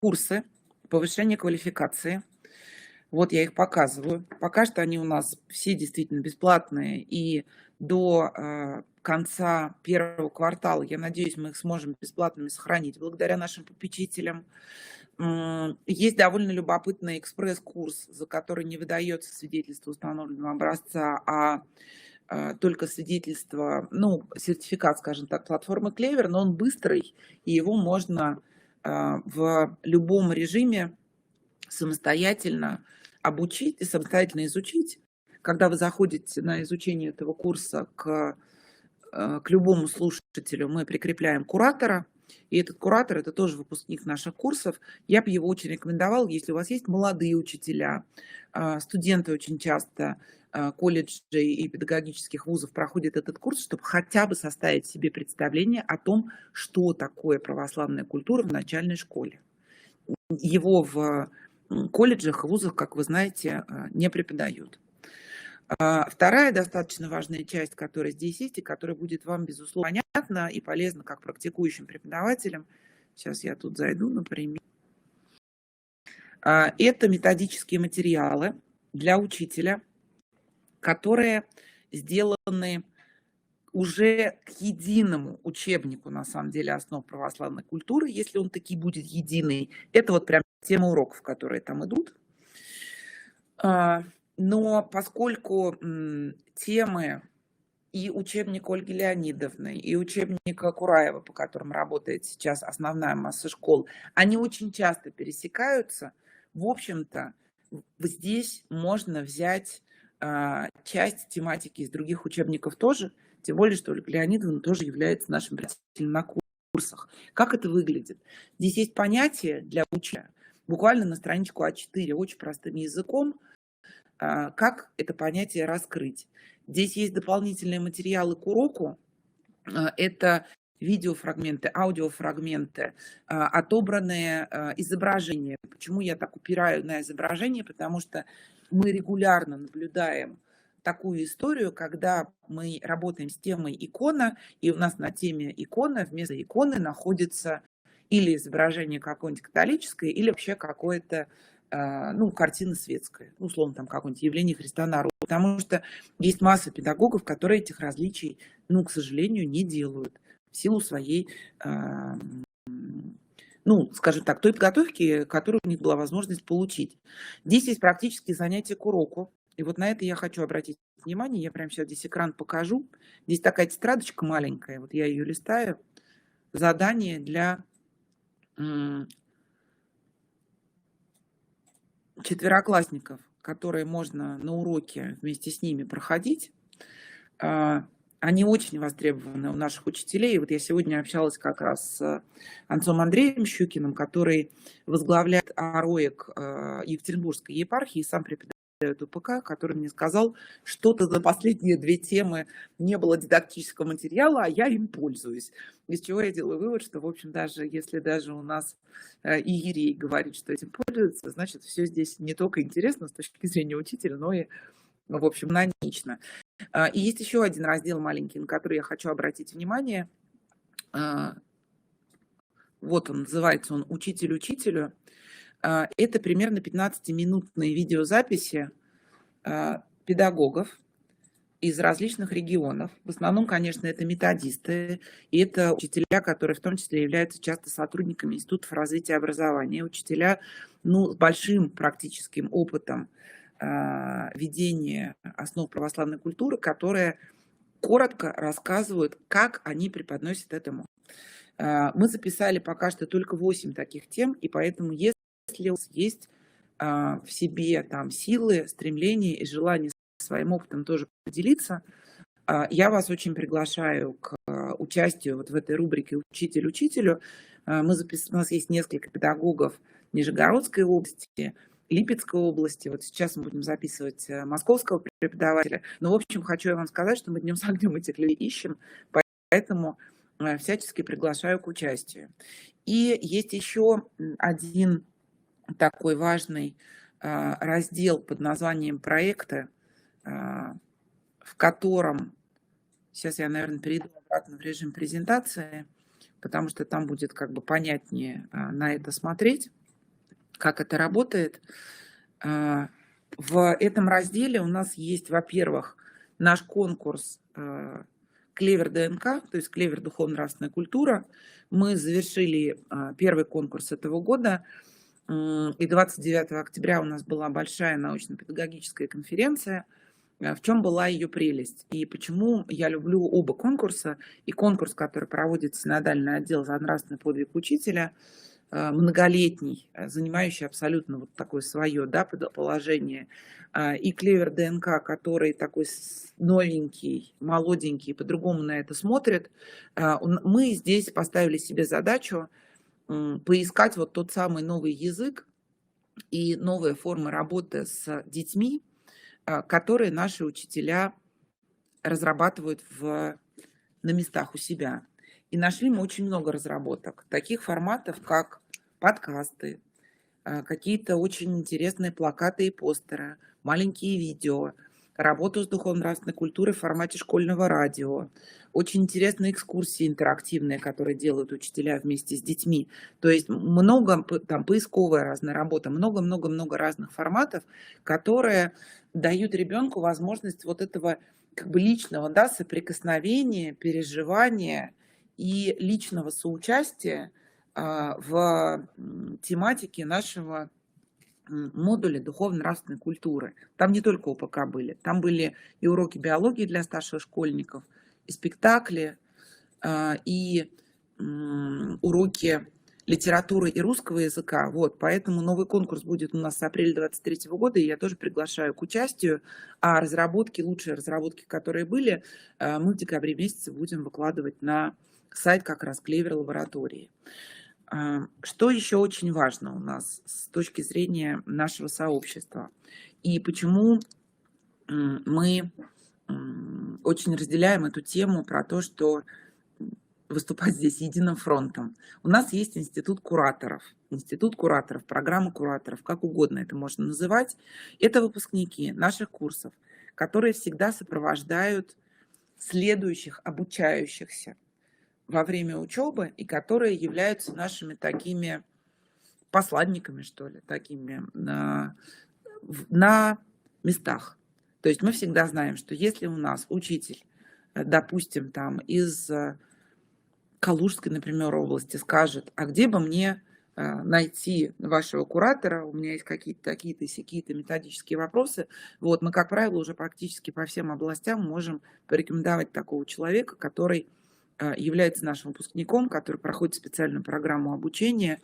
курсы повышения квалификации. Вот я их показываю. Пока что они у нас все действительно бесплатные. И до конца первого квартала, я надеюсь, мы их сможем бесплатными сохранить благодаря нашим попечителям. Есть довольно любопытный экспресс-курс, за который не выдается свидетельство установленного образца, а только свидетельство, ну, сертификат, скажем так, платформы Clever, но он быстрый, и его можно в любом режиме самостоятельно обучить и самостоятельно изучить. Когда вы заходите на изучение этого курса к любому слушателю, мы прикрепляем куратора, и этот куратор – это тоже выпускник наших курсов. Я бы его очень рекомендовала, если у вас есть молодые учителя, студенты очень часто колледжей и педагогических вузов проходят этот курс, чтобы хотя бы составить себе представление о том, что такое православная культура в начальной школе. Его в колледжах и вузах, как вы знаете, не преподают. Вторая достаточно важная часть, которая здесь есть, и которая будет вам, безусловно, понятна и полезна как практикующим преподавателям. Сейчас я тут зайду, например. Это методические материалы для учителя, которые сделаны уже к единому учебнику, на самом деле, основ православной культуры, если он таки будет единый. Это вот прям тема уроков, которые там идут. Но поскольку темы и учебника Ольги Леонидовны, и учебника Кураева, по которым работает сейчас основная масса школ, они очень часто пересекаются, в общем-то, здесь можно взять часть тематики из других учебников тоже, тем более, что Ольга Леонидовна тоже является нашим представителем на курсах. Как это выглядит? Здесь есть понятие для учителя, буквально на страничку А4, очень простым языком, как это понятие раскрыть. Здесь есть дополнительные материалы к уроку. Это видеофрагменты, аудиофрагменты, отобранные изображения. Почему я так упираю на изображение? Потому что мы регулярно наблюдаем такую историю, когда мы работаем с темой икона, и у нас на теме икона вместо иконы находится или изображение какое-нибудь католическое, или вообще какое-то картина светская, условно, там какое-нибудь явление Христа народу. Потому что есть масса педагогов, которые этих различий, к сожалению, не делают в силу своей, скажем так, той подготовки, которую у них была возможность получить. Здесь есть практические занятия к уроку. И вот на это я хочу обратить внимание. Я прямо сейчас здесь экран покажу. Здесь такая тетрадочка маленькая, вот я ее листаю. Задание для четвероклассников, которые можно на уроке вместе с ними проходить. Они очень востребованы у наших учителей. Вот я сегодня общалась как раз с отцом Андреем Щукиным, который возглавляет АРОЭК Екатеринбургской епархии и сам преподает УПК, который мне сказал, что-то за последние 2 темы не было дидактического материала, а я им пользуюсь. Из чего я делаю вывод, что, в общем, даже если даже у нас иерей говорит, что этим пользуется, значит, все здесь не только интересно с точки зрения учителя, но и, в общем, канонично. И есть еще один раздел маленький, на который я хочу обратить внимание. Вот он, называется он «Учитель учителю». Это примерно 15-минутные видеозаписи педагогов из различных регионов. В основном, конечно, это методисты, и это учителя, которые в том числе являются часто сотрудниками институтов развития образования, учителя с большим практическим опытом ведения основ православной культуры, которые коротко рассказывают, как они преподносят этому. Мы записали пока что только 8 таких тем, и поэтому, если у вас есть в себе там силы, стремления и желание своим опытом тоже поделиться, я вас очень приглашаю к участию вот в этой рубрике «Учитель учителю». У нас есть несколько педагогов Нижегородской области, Липецкой области. Вот сейчас мы будем записывать московского преподавателя. Но, в общем, хочу я вам сказать, что мы днем с огнем этих людей ищем, поэтому всячески приглашаю к участию. И есть еще один такой важный раздел под названием «Проекты», в котором, сейчас я, наверное, перейду обратно в режим презентации, потому что там будет как бы понятнее на это смотреть, как это работает. В этом разделе у нас есть, во-первых, наш конкурс «Клевер ДНК», то есть «Клевер духовно-нравственная культура». Мы завершили первый конкурс этого года, и 29 октября у нас была большая научно-педагогическая конференция. В чем была ее прелесть и почему я люблю оба конкурса, и конкурс, который проводит синодальный отдел за нравственный подвиг учителя, многолетний, занимающий абсолютно вот такое свое положение, и «Клевер ДНК», который такой новенький, молоденький, по-другому на это смотрит. Мы здесь поставили себе задачу поискать вот тот самый новый язык и новые формы работы с детьми, которые наши учителя разрабатывают на местах у себя. И нашли мы очень много разработок, таких форматов, как подкасты, какие-то очень интересные плакаты и постеры, маленькие видео, работу с духовно-нравственной культурой в формате школьного радио, очень интересные экскурсии интерактивные, которые делают учителя вместе с детьми. То есть много, там поисковая разная работа, много-много-много разных форматов, которые дают ребенку возможность вот этого как бы личного соприкосновения, переживания и личного соучастия в тематике нашего модуля духовно-нравственной культуры. Там не только ОПК были, там были и уроки биологии для старших школьников, и спектакли, и уроки литературы и русского языка. Вот, поэтому новый конкурс будет у нас с апреля 2023 года, и я тоже приглашаю к участию. А разработки, лучшие разработки, которые были, мы в декабре месяце будем выкладывать на сайт как раз Клевер лаборатории. Что еще очень важно у нас с точки зрения нашего сообщества и почему мы очень разделяем эту тему про то, что выступать здесь единым фронтом. У нас есть институт кураторов, программа кураторов, как угодно это можно называть. Это выпускники наших курсов, которые всегда сопровождают следующих обучающихся во время учебы и которые являются нашими такими посладниками, что ли, такими на местах. То есть мы всегда знаем, что если у нас учитель, допустим, там из Калужской, например, области скажет, а где бы мне найти вашего куратора, у меня есть какие-то такие-то сякие-то методические вопросы, вот, мы, как правило, уже практически по всем областям можем порекомендовать такого человека, который является нашим выпускником, который проходит специальную программу обучения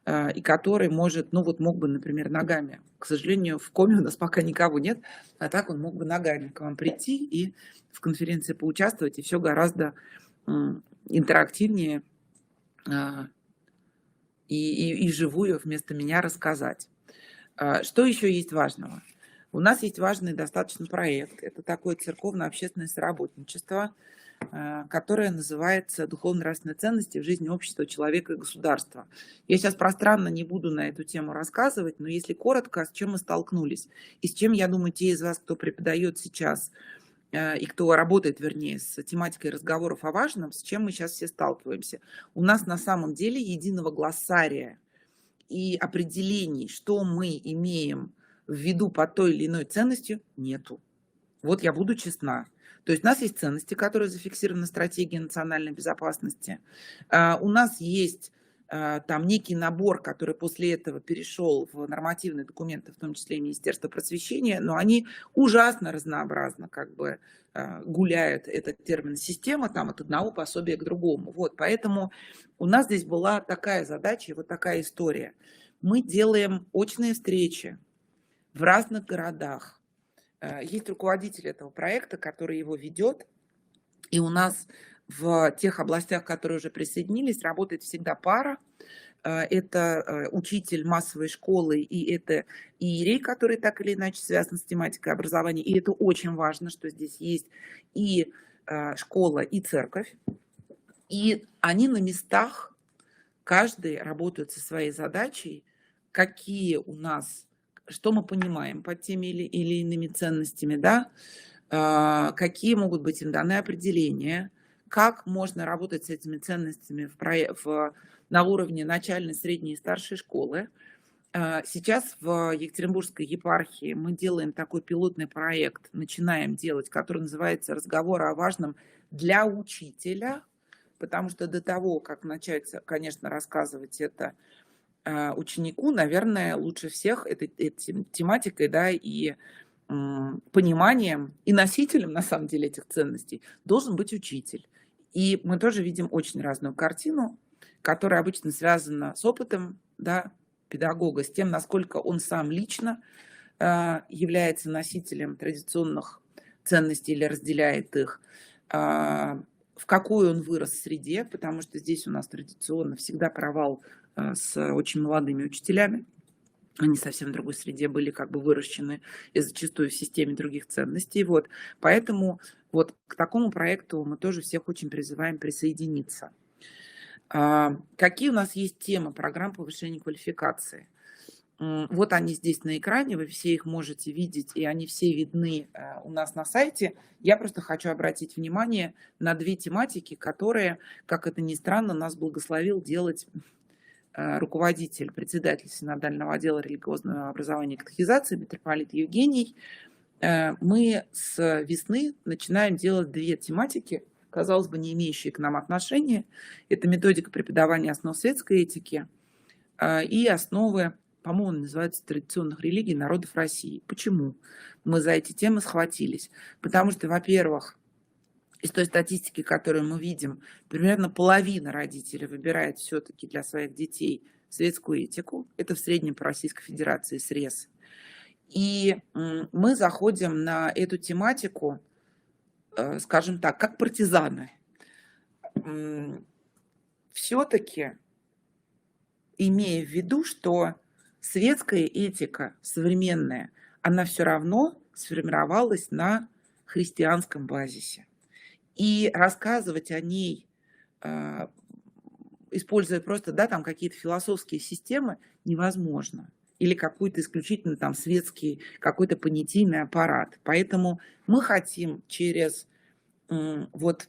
и который может, ну вот мог бы, например, ногами. К сожалению, в Коми у нас пока никого нет, а так он мог бы ногами к вам прийти и в конференции поучаствовать, и все гораздо интерактивнее и вживую вместо меня рассказать. Что еще есть важного? У нас есть важный достаточно проект. Это такое церковно-общественное соработничество, которое называется «Духовно-нравственные ценности в жизни общества, человека и государства». Я сейчас пространно не буду на эту тему рассказывать, но если коротко, с чем мы столкнулись, и с чем, я думаю, те из вас, кто преподает сейчас, и кто работает, вернее, с тематикой разговоров о важном, с чем мы сейчас все сталкиваемся. У нас на самом деле единого глоссария и определений, что мы имеем в виду под той или иной ценностью, нету. Вот я буду честна. То есть у нас есть ценности, которые зафиксированы в стратегии национальной безопасности. У нас есть там некий набор, который после этого перешел в нормативные документы, в том числе и Министерство просвещения, но они ужасно разнообразно как бы гуляет этот термин «система» там от одного пособия к другому. Вот, поэтому у нас здесь была такая задача, вот такая история. Мы делаем очные встречи в разных городах. Есть руководитель этого проекта, который его ведет, и у нас в тех областях, которые уже присоединились, работает всегда пара. Это учитель массовой школы, и это иерей, который так или иначе связан с тематикой образования. И это очень важно, что здесь есть и школа, и церковь. И они на местах, каждый работает со своей задачей, какие у нас, что мы понимаем под теми или иными ценностями, да, какие могут быть им даны определения, как можно работать с этими ценностями на уровне начальной, средней и старшей школы. Сейчас в Екатеринбургской епархии мы делаем такой пилотный проект, начинаем делать, который называется «Разговоры о важном для учителя», потому что до того, как начать, конечно, рассказывать это ученику, наверное, лучше всех этой тематикой, да, и пониманием, и носителем, на самом деле, этих ценностей должен быть учитель. И мы тоже видим очень разную картину, которая обычно связана с опытом, да, педагога, с тем, насколько он сам лично является носителем традиционных ценностей или разделяет их, в какой он вырос в среде, потому что здесь у нас традиционно всегда провал с очень молодыми учителями. Они совсем в другой среде были как бы выращены и зачастую в системе других ценностей. Вот. Поэтому вот к такому проекту мы тоже всех очень призываем присоединиться. Какие у нас есть темы программ повышения квалификации? Вот они здесь на экране, вы все их можете видеть, и они все видны у нас на сайте. Я просто хочу обратить внимание на две тематики, которые, как это ни странно, нас благословил делать руководитель, председатель синодального отдела религиозного образования и катехизации, митрополит Евгений. Мы с весны начинаем делать две тематики, казалось бы, не имеющие к нам отношения. Это методика преподавания основ светской этики и основы, по-моему, называются традиционных религий народов России. Почему мы за эти темы схватились? Потому что, во-первых, из той статистики, которую мы видим, примерно половина родителей выбирает все-таки для своих детей светскую этику. Это в среднем по Российской Федерации срез. И мы заходим на эту тематику, скажем так, как партизаны. Все-таки имея в виду, что светская этика современная, она все равно сформировалась на христианском базисе. И рассказывать о ней, используя просто, да, там какие-то философские системы, невозможно. Или какой-то исключительно там светский, какой-то понятийный аппарат. Поэтому мы хотим через вот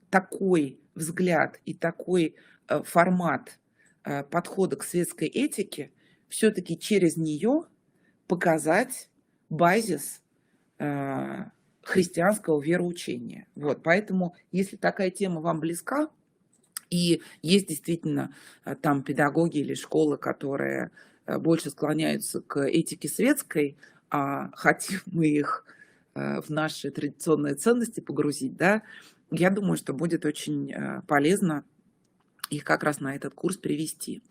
такой взгляд и такой формат подхода к светской этике все-таки через нее показать базис христианского вероучения. Вот, поэтому, если такая тема вам близка, и есть действительно там педагоги или школы, которые больше склоняются к этике светской, а хотим мы их в наши традиционные ценности погрузить, да, я думаю, что будет очень полезно их как раз на этот курс привести.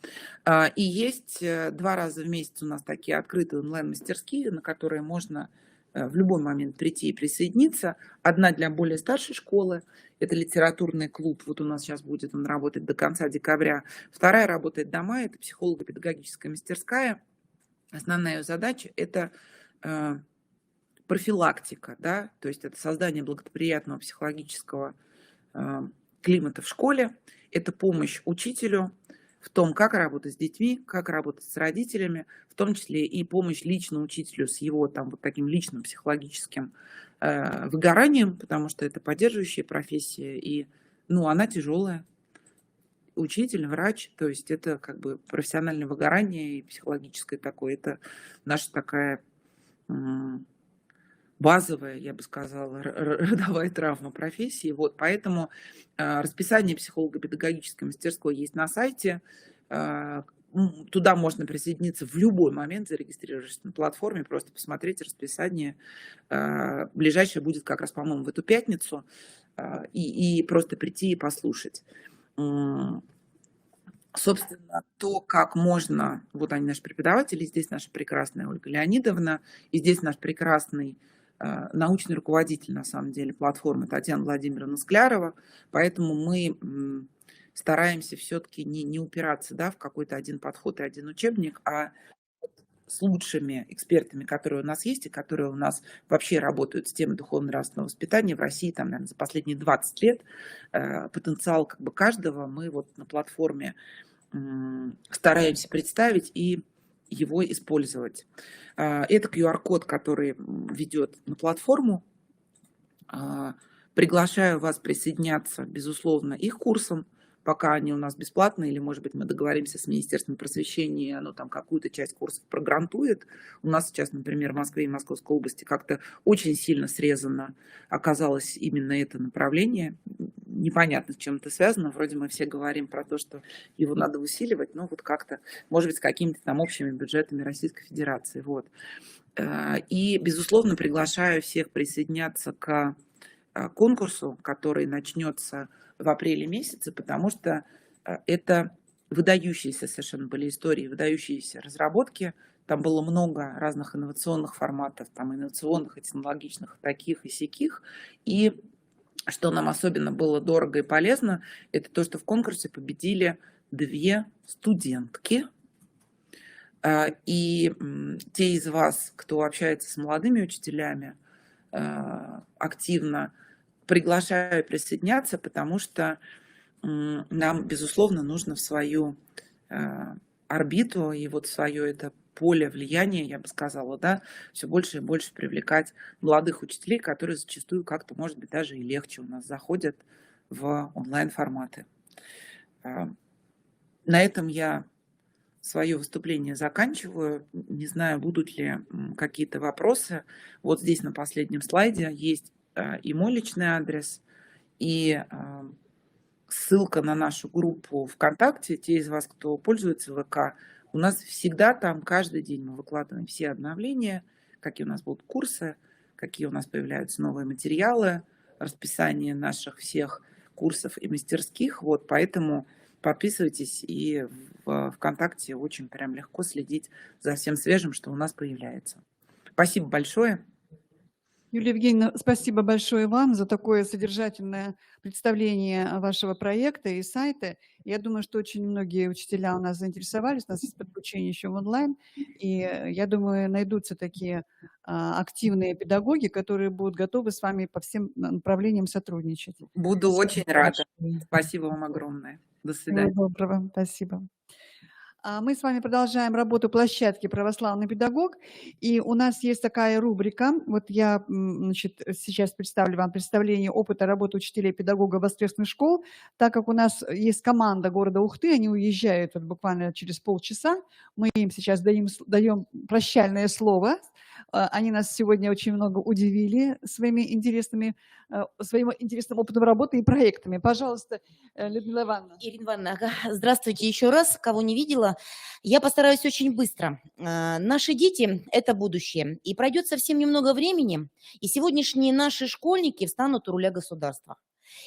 И есть 2 раза в месяц у нас такие открытые онлайн-мастерские, на которые можно в любой момент прийти и присоединиться. Одна для более старшей школы, это литературный клуб, вот у нас сейчас будет он работать до конца декабря. Вторая работает до мая, это психолого-педагогическая мастерская. Основная ее задача – это профилактика, да, то есть это создание благоприятного психологического климата в школе, это помощь учителю в том, как работать с детьми, как работать с родителями, в том числе и помощь лично учителю с его там вот таким личным психологическим выгоранием, потому что это поддерживающая профессия, и, ну, она тяжелая. Учитель, врач, то есть это как бы профессиональное выгорание и психологическое такое, это наша такая базовая, я бы сказала, родовая травма профессии. Вот, поэтому расписание психолого-педагогической мастерской есть на сайте. Туда можно присоединиться в любой момент, зарегистрировавшись на платформе, просто посмотреть расписание. Ближайшее будет как раз, по-моему, в эту пятницу. И просто прийти и послушать. Собственно, то, как можно... Вот они, наши преподаватели, здесь наша прекрасная Ольга Леонидовна, и здесь наш прекрасный научный руководитель, на самом деле, платформы Татьяна Владимировна Склярова, поэтому мы стараемся все-таки не упираться, да, в какой-то один подход и один учебник, а с лучшими экспертами, которые у нас есть и которые у нас вообще работают с темой духовно-нравственного воспитания в России, там, наверное, за последние 20 лет, потенциал как бы каждого мы вот на платформе стараемся представить и его использовать. Это QR-код, который ведет на платформу. Приглашаю вас присоединяться, безусловно, их курсам, пока они у нас бесплатные, или, может быть, мы договоримся с Министерством просвещения, и оно там какую-то часть курсов програнтует. У нас сейчас, например, в Москве и Московской области как-то очень сильно срезано оказалось именно это направление. Непонятно, с чем это связано. Вроде мы все говорим про то, что его надо усиливать, но вот как-то, может быть, с какими-то там общими бюджетами Российской Федерации. Вот. И, безусловно, приглашаю всех присоединяться к конкурсу, который начнется в апреле месяце, потому что это выдающиеся совершенно были истории, выдающиеся разработки. Там было много разных инновационных форматов, там инновационных и технологичных, таких и сяких. И что нам особенно было дорого и полезно, это то, что в конкурсе победили 2 студентки. И те из вас, кто общается с молодыми учителями активно, приглашаю присоединяться, потому что нам, безусловно, нужно в свою орбиту и вот в свое это поле влияния, я бы сказала, да, все больше и больше привлекать молодых учителей, которые зачастую как-то, может быть, даже и легче у нас заходят в онлайн-форматы. На этом я свое выступление заканчиваю. Не знаю, будут ли какие-то вопросы. Вот здесь на последнем слайде есть и мой личный адрес, и ссылка на нашу группу ВКонтакте. Те из вас, кто пользуется ВК, у нас всегда там каждый день мы выкладываем все обновления, какие у нас будут курсы, какие у нас появляются новые материалы, расписание наших всех курсов и мастерских. Вот, поэтому подписывайтесь, и в ВКонтакте очень прям легко следить за всем свежим, что у нас появляется. Спасибо большое. Юлия Евгеньевна, спасибо большое вам за такое содержательное представление вашего проекта и сайта. Я думаю, что очень многие учителя у нас заинтересовались, у нас есть подключение еще в онлайн, и я думаю, найдутся такие активные педагоги, которые будут готовы с вами по всем направлениям сотрудничать. Буду очень рада. Спасибо вам огромное. До свидания. Всего доброго. Спасибо. Мы с вами продолжаем работу площадки «Православный педагог», и у нас есть такая рубрика. Вот я, значит, сейчас представлю вам представление опыта работы учителей педагогов воскресных школ. Так как у нас есть команда города Ухты, они уезжают вот буквально через полчаса, мы им сейчас даем прощальное слово. Они нас сегодня очень много удивили своим интересным опытом работы и проектами. Пожалуйста, Людмила Ивановна. Ирина Ивановна, здравствуйте еще раз. Кого не видела, я постараюсь очень быстро. Наши дети – это будущее. И пройдет совсем немного времени, и сегодняшние наши школьники встанут у руля государства.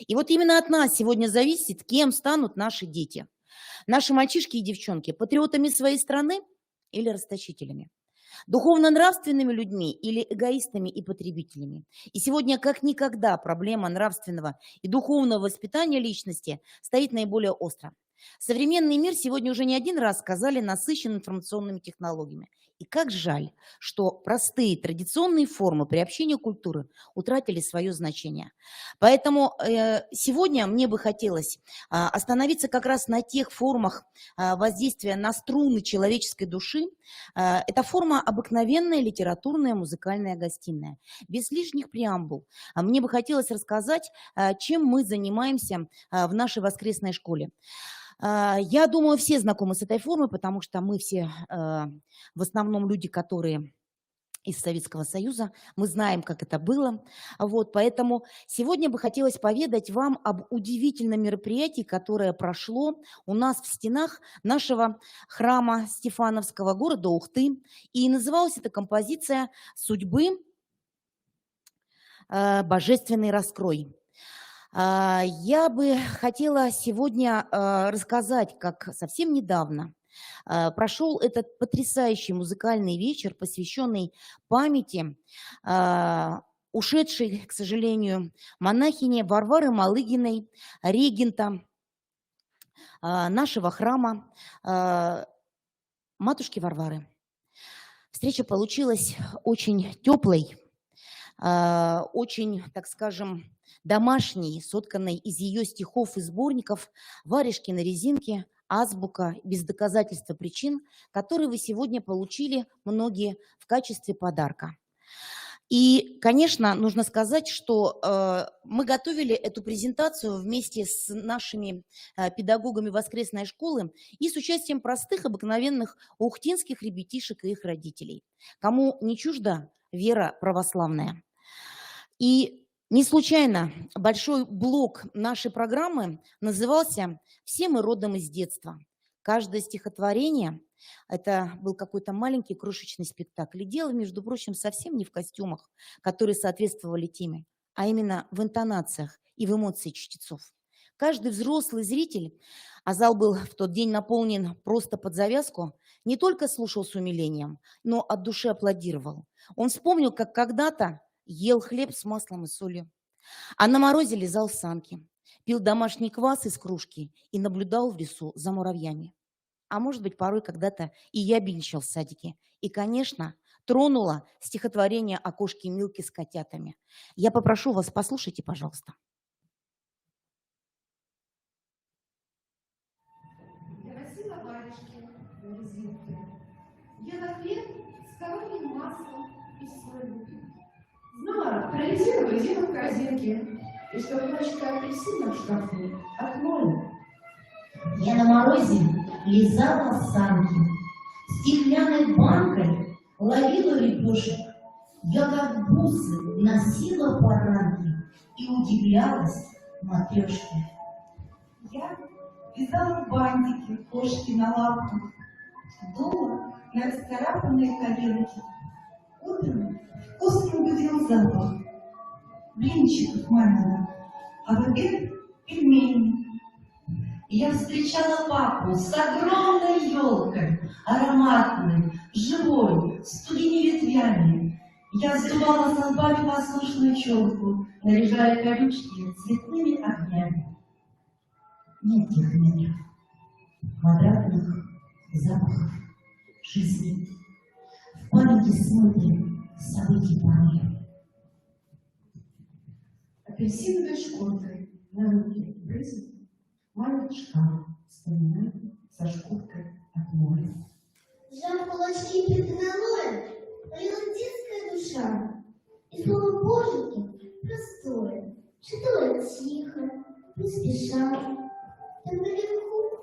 И вот именно от нас сегодня зависит, кем станут наши дети. Наши мальчишки и девчонки – патриотами своей страны или расточителями? Духовно-нравственными людьми или эгоистами и потребителями. И сегодня как никогда проблема нравственного и духовного воспитания личности стоит наиболее остро. Современный мир сегодня уже не один раз сказали насыщен информационными технологиями. И как жаль, что простые традиционные формы приобщения культуры утратили свое значение. Поэтому сегодня мне бы хотелось остановиться как раз на тех формах воздействия на струны человеческой души. Это форма обыкновенная литературная музыкальная гостиная. Без лишних преамбул. Мне бы хотелось рассказать, чем мы занимаемся в нашей воскресной школе. Я думаю, все знакомы с этой формой, потому что мы все в основном люди, которые из Советского Союза, мы знаем, как это было. Вот, поэтому сегодня бы хотелось поведать вам об удивительном мероприятии, которое прошло у нас в стенах нашего храма Стефановского города Ухты. И называлась эта композиция «Судьбы. Божественный раскрой». Я бы хотела сегодня рассказать, как совсем недавно прошел этот потрясающий музыкальный вечер, посвященный памяти ушедшей, к сожалению, монахини Варвары Малыгиной, регента нашего храма, матушки Варвары. Встреча получилась очень теплой, очень, так скажем, домашней, сотканной из ее стихов и сборников «Варежки на резинке», «Азбука», «Без доказательства причин», которые вы сегодня получили многие в качестве подарка. И, конечно, нужно сказать, что мы готовили эту презентацию вместе с нашими педагогами воскресной школы и с участием простых, обыкновенных ухтинских ребятишек и их родителей, кому не чужда вера православная. И не случайно большой блок нашей программы назывался «Все мы родом из детства». Каждое стихотворение – это был какой-то маленький крошечный спектакль. И дело, между прочим, совсем не в костюмах, которые соответствовали теме, а именно в интонациях и в эмоции чтецов. Каждый взрослый зритель, а зал был в тот день наполнен просто под завязку, не только слушал с умилением, но от души аплодировал. Он вспомнил, как когда-то ел хлеб с маслом и солью, а на морозе лизал санки, пил домашний квас из кружки и наблюдал в лесу за муравьями. А может быть, порой когда-то и ябедничал в садике. И, конечно, тронуло стихотворение о кошке Милке с котятами. Я попрошу вас, послушайте, пожалуйста. Я носила варежки на резинке, ела хлеб с коровьим маслом и солью. Знала про резину в корзинке, и что пачка апельсинов в шкафу открою. Я на морозе лизала санки, стеклянной банкой ловила рябушек. Я как бусы носила поранки и удивлялась матрешке. Я вязала бантики кошки на лапках, дула на расцарапанные коленки. Утром вкусно будил запах блинчиков мамина, а в обед пельмени. Я встречала папу с огромной елкой, ароматной, живой, с тугими ветвями. Я сдувала с лбами воздушную челку, наряжая колючки цветными огнями. Нет тех метров, квадратных запахов жизни. В памяти смыты события порой. Апельсиновой шкуркой на руки брызет, мамин шкаф вспоминает со шкуркой от моря. Сжав кулачки перед аналоем, полилась детская душа. И слово Боженьки простое, шитое тихо, не спеша. Там наверху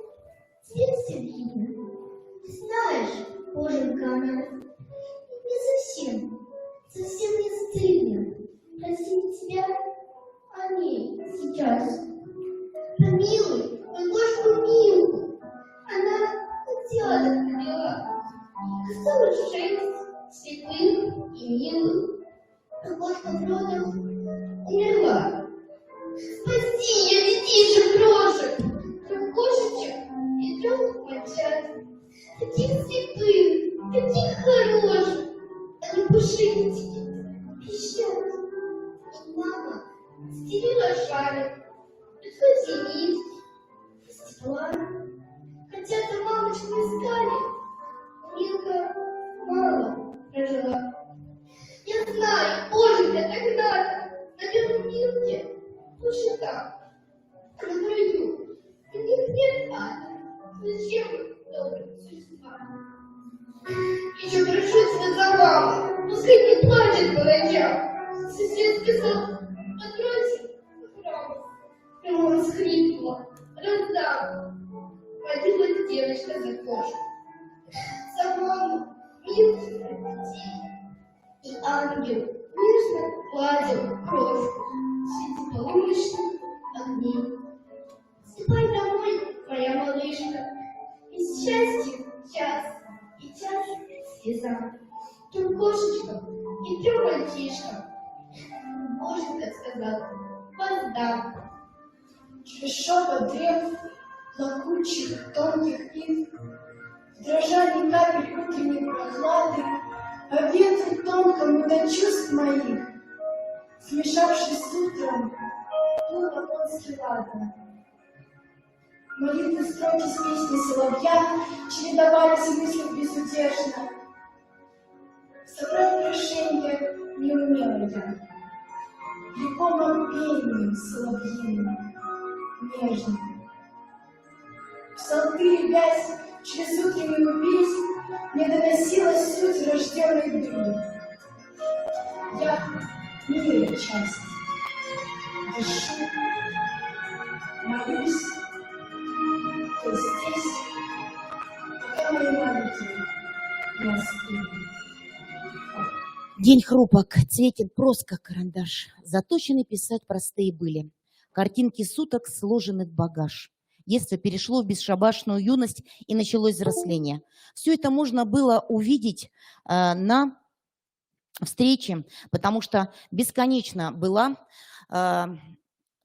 цвет все видно. Ты знаешь, Боженька, она не совсем Кукушка продал, умерла. Спаси я детишек брошек, 3 кошечек и 3 мальчат. Таких слепых, таких хороших, они пушистики, пищат. Мама стелила шарик, подхватила нитки, степла. Хотя-то мамочку искали, Милка мало прожила. Я знаю, Боже, мне так надо. Наверное, Милке лучше так. На краю. У них нет ада. Зачем добрым существам? Еще прошу тебя за маму. Пускай не плачет по ночам. Сосед сказал, отбросим храм. И мама схлипнула. Раздам. Родилась девочка за кошку. За маму Милки детей. И ангел нежно гладил крошку среди полуночных огней. Ступай домой, моя малышка, из счастья час, и час слеза. 3 кошечкам и 3 мальчишкам. Боженька сказал, воздам. Через шепот древ, плакучих, тонких ив, в дрожании капель утренней прохлады, по ветру тонкому до чувств моих, смешавшись с утром, плыл оконский ладно. Молитвы строки с песней соловья чередовались в мыслях безутешно. Собрать прошенье не умела я, влекомым пением соловьиным, нежным. В псалтыре вязь через утреннюю песнь мне доносилась суть рожденной дни. Я мира часть, дышу, молюсь, то здесь, пока мои маленькие не остыли. День хрупок, цветен прост, как карандаш, заточенный писать простые были. Картинки суток сложены в багаж. Детство перешло в бесшабашную юность и началось взросление. Все это можно было увидеть на встрече, потому что бесконечно была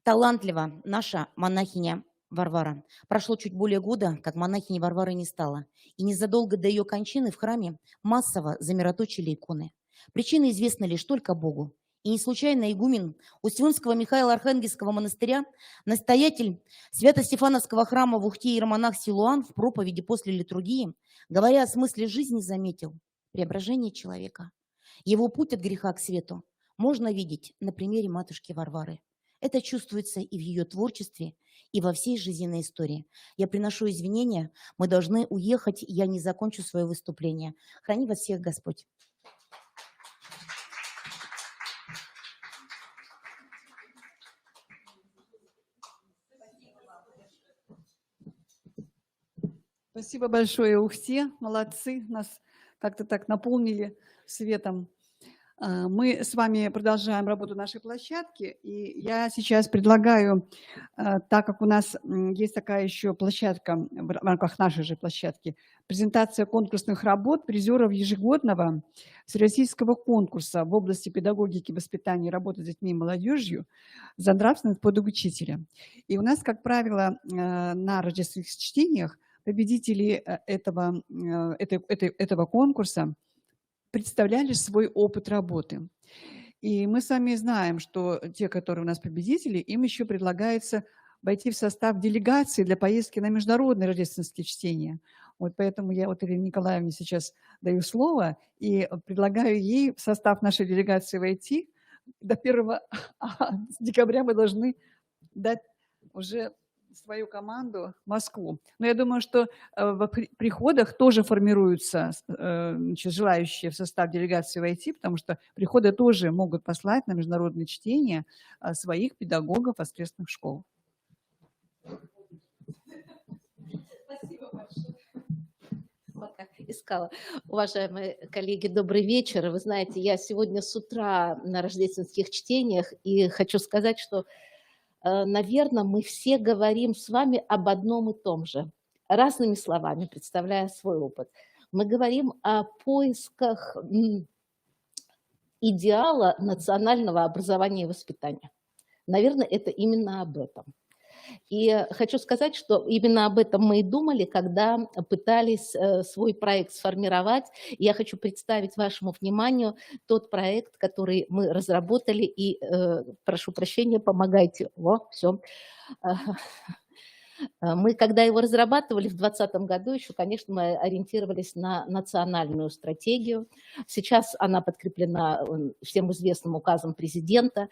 талантлива наша монахиня Варвара. Прошло чуть более года, как монахини Варвары не стало. И незадолго до ее кончины в храме массово замироточили иконы. Причина известна лишь только Богу. И не случайно игумен Устюнского Михаила Архангельского монастыря, настоятель Свято-Стефановского храма в Ухте иеромонах Силуан в проповеди после литургии, говоря о смысле жизни, заметил преображение человека. Его путь от греха к свету можно видеть на примере матушки Варвары. Это чувствуется и в ее творчестве, и во всей жизненной истории. Я приношу извинения, мы должны уехать, я не закончу свое выступление. Храни вас всех Господь. Спасибо большое, Ухте. Молодцы, нас как-то так наполнили светом. Мы с вами продолжаем работу нашей площадки, и я сейчас предлагаю, так как у нас есть такая еще площадка в рамках нашей же площадки, презентация конкурсных работ призеров ежегодного всероссийского конкурса в области педагогики, воспитания и работы с детьми и молодежью за нравственность подвиг учителя. И у нас, как правило, на рождественских чтениях победители этого конкурса представляли свой опыт работы. И мы с вами знаем, что те, которые у нас победители, им еще предлагается войти в состав делегации для поездки на международные рождественские чтения. Вот поэтому я вот Ирине Николаевне сейчас даю слово и предлагаю ей в состав нашей делегации войти. До 1 декабря мы должны дать уже свою команду в Москву. Но я думаю, что в приходах тоже формируются желающие в состав делегации войти, потому что приходы тоже могут послать на международные чтения своих педагогов воскресных школ. Спасибо большое. Пока искала. Уважаемые коллеги, добрый вечер. Вы знаете, я сегодня с утра на рождественских чтениях, и хочу сказать, что наверное, мы все говорим с вами об одном и том же, разными словами, представляя свой опыт. Мы говорим о поисках идеала национального образования и воспитания. Наверное, это именно об этом. И хочу сказать, что именно об этом мы и думали, когда пытались свой проект сформировать. Я хочу представить вашему вниманию тот проект, который мы разработали, и, прошу прощения, помогайте. О, все. Мы, когда его разрабатывали в 2020 году, еще, конечно, мы ориентировались на национальную стратегию. Сейчас она подкреплена всем известным указом президента.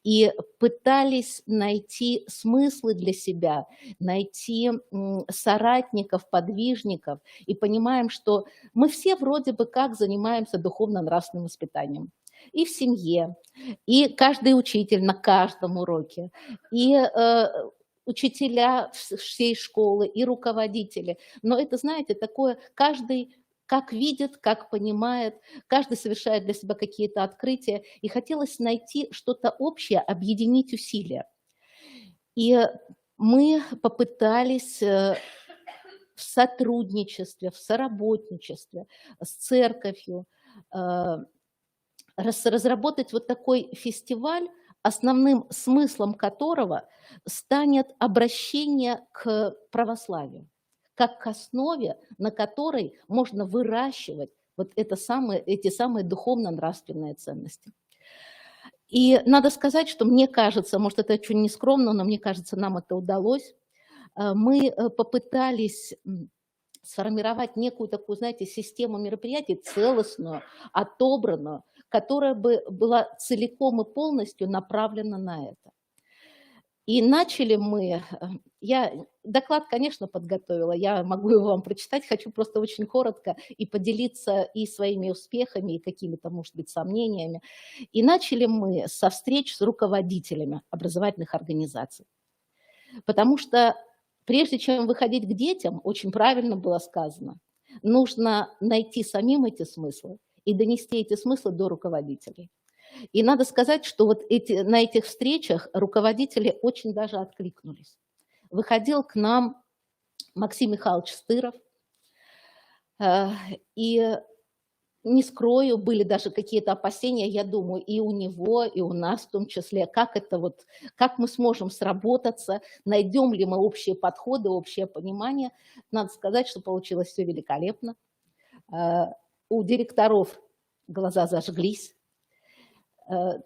И пытались найти смыслы для себя, найти соратников, подвижников. И понимаем, что мы все вроде бы как занимаемся духовно-нравственным воспитанием. И в семье, и каждый учитель на каждом уроке, и учителя всей школы и руководители. Но это, знаете, такое, каждый как видит, как понимает, каждый совершает для себя какие-то открытия. И хотелось найти что-то общее, объединить усилия. И мы попытались в сотрудничестве, в соработничестве с церковью разработать вот такой фестиваль, основным смыслом которого станет обращение к православию, как к основе, на которой можно выращивать вот эти самые духовно-нравственные ценности. И надо сказать, что мне кажется, может, это очень нескромно, но мне кажется, нам это удалось. Мы попытались сформировать некую такую, знаете, систему мероприятий, целостную, отобранную, которая бы была целиком и полностью направлена на это. И начали мы, я доклад, конечно, подготовила, я могу его вам прочитать, хочу просто очень коротко и поделиться и своими успехами, и какими-то, может быть, сомнениями. И начали мы со встреч с руководителями образовательных организаций. Потому что прежде чем выходить к детям, очень правильно было сказано, нужно найти самим эти смыслы и донести эти смыслы до руководителей. И надо сказать, что вот на этих встречах руководители очень даже откликнулись. Выходил к нам Максим Михайлович Стыров, и не скрою, были даже какие-то опасения, я думаю, и у него, и у нас в том числе, как мы сможем сработаться, найдем ли мы общие подходы, общее понимание. Надо сказать, что получилось все великолепно. У директоров глаза зажглись.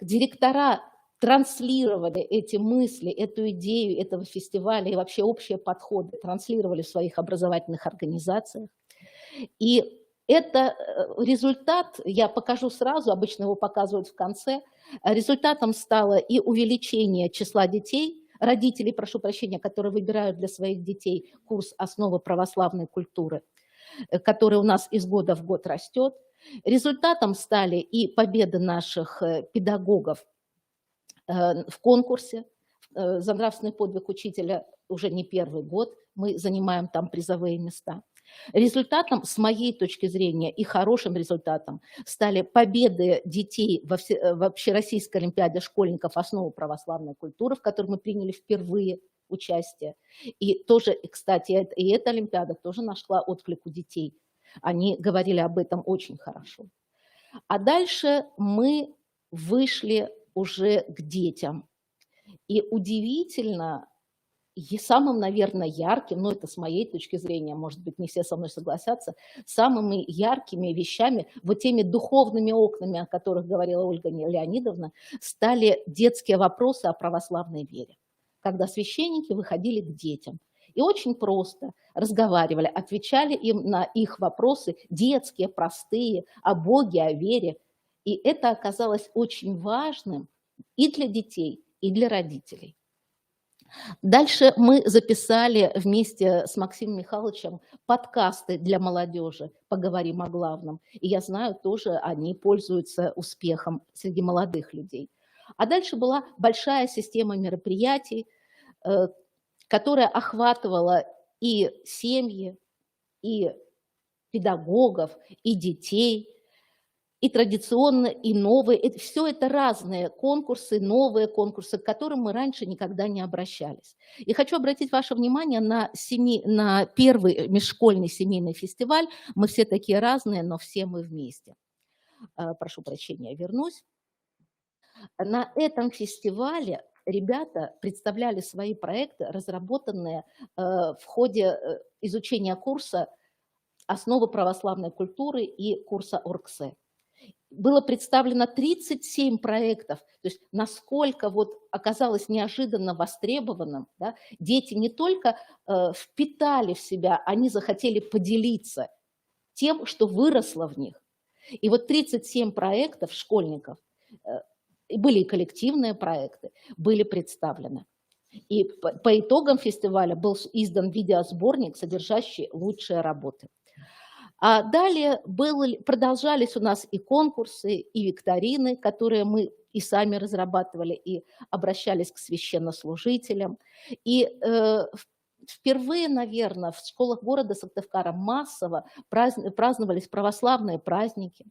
Директора транслировали эти мысли, эту идею этого фестиваля и вообще общие подходы, транслировали в своих образовательных организациях. И это результат, я покажу сразу, обычно его показывают в конце, результатом стало и увеличение числа детей, родителей, прошу прощения, которые выбирают для своих детей курс «Основы православной культуры», который у нас из года в год растет. Результатом стали и победы наших педагогов в конкурсе за нравственный подвиг учителя уже не первый год. Мы занимаем там призовые места. Результатом, с моей точки зрения, и хорошим результатом стали победы детей в Общероссийской олимпиаде школьников «Основы православной культуры», в которой мы приняли впервые участие. И тоже, кстати, и эта олимпиада тоже нашла отклик у детей. Они говорили об этом очень хорошо. А дальше мы вышли уже к детям. И удивительно, и самым, наверное, ярким, но это с моей точки зрения, может быть, не все со мной согласятся, самыми яркими вещами, вот теми духовными окнами, о которых говорила Ольга Леонидовна, стали детские вопросы о православной вере, когда священники выходили к детям. И очень просто разговаривали, отвечали им на их вопросы, детские, простые, о Боге, о вере. И это оказалось очень важным и для детей, и для родителей. Дальше мы записали вместе с Максимом Михайловичем подкасты для молодежи «Поговорим о главном». И я знаю, тоже они пользуются успехом среди молодых людей. А дальше была большая система мероприятий, которая охватывала и семьи, и педагогов, и детей, и традиционные, и новые. Все это разные конкурсы, новые конкурсы, к которым мы раньше никогда не обращались. И хочу обратить ваше внимание на первый межшкольный семейный фестиваль. Мы все такие разные, но все мы вместе. прошу прощения, вернусь. На этом фестивале ребята представляли свои проекты, разработанные в ходе изучения курса «Основы православной культуры» и курса ОРГСЭ. Было представлено 37 проектов, то есть насколько вот оказалось неожиданно востребованным, да, дети не только впитали в себя, они захотели поделиться тем, что выросло в них. И вот 37 проектов школьников, были и коллективные проекты, были представлены. И по итогам фестиваля был издан видеосборник, содержащий лучшие работы. А далее продолжались у нас и конкурсы, и викторины, которые мы и сами разрабатывали, и обращались к священнослужителям. И впервые, наверное, в школах города Сыктывкара массово праздновались православные праздники,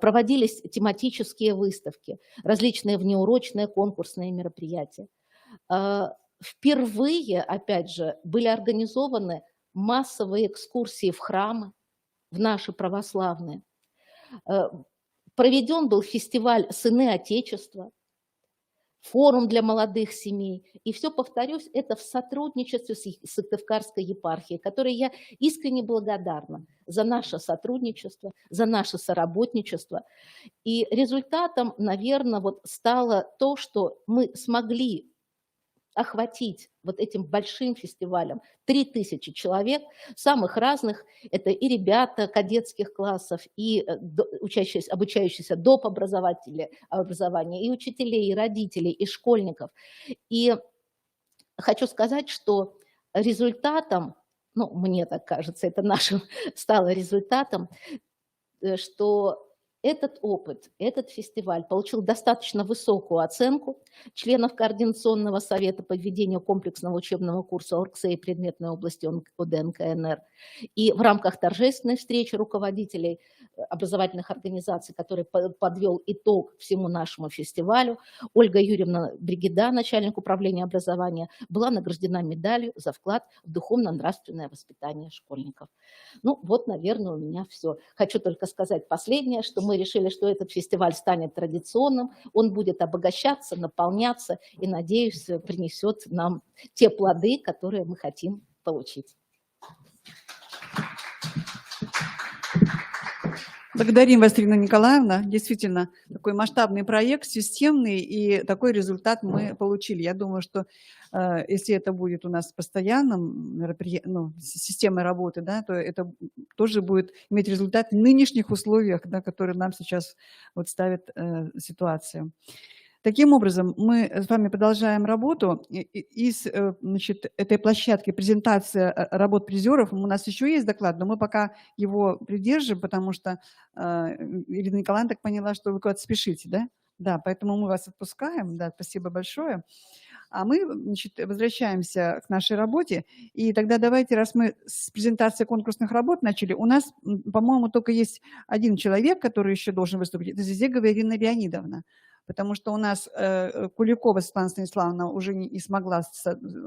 проводились тематические выставки, различные внеурочные конкурсные мероприятия. Впервые, опять же, были организованы массовые экскурсии в храмы, в наши православные. Проведен был фестиваль «Сыны Отечества», форум для молодых семей. И все, повторюсь, это в сотрудничестве с Сыктывкарской епархией, которой я искренне благодарна за наше сотрудничество, за наше соработничество. И результатом, наверное, вот стало то, что мы смогли охватить вот этим большим фестивалем 3000 человек, самых разных, это и ребята кадетских классов, и обучающиеся доп. Образования, и учителей, и родителей, и школьников. И хочу сказать, что результатом, ну, мне так кажется, это нашим стало результатом, что этот опыт, этот фестиваль получил достаточно высокую оценку членов Координационного совета по введению комплексного учебного курса ОРГСЭ и предметной области ОДНКНР. И в рамках торжественной встречи руководителей образовательных организаций, который подвел итог всему нашему фестивалю, Ольга Юрьевна Бригида, начальник управления образования, была награждена медалью за вклад в духовно-нравственное воспитание школьников. Ну вот, наверное, у меня все. Хочу только сказать последнее, что мы решили, что этот фестиваль станет традиционным, он будет обогащаться, наполняться и, надеюсь, принесет нам те плоды, которые мы хотим получить. Благодарим вас, Ирина Николаевна. Действительно, такой масштабный проект, системный, и такой результат мы получили. Я думаю, что если это будет у нас постоянным системой работы, да, то это тоже будет иметь результат в нынешних условиях, да, которые нам сейчас вот ставит ситуация. Таким образом, мы с вами продолжаем работу. Из этой площадки презентация работ призеров, у нас еще есть доклад, но мы пока его придержим, потому что Ирина Николаевна так поняла, что вы куда-то спешите, да? Да, поэтому мы вас отпускаем, да, спасибо большое. А мы, возвращаемся к нашей работе, и тогда давайте, раз мы с презентации конкурсных работ начали, у нас, по-моему, только есть один человек, который еще должен выступить, это Зизегова Ирина Леонидовна. Потому что у нас Куликова Светлана Станиславовна уже не смогла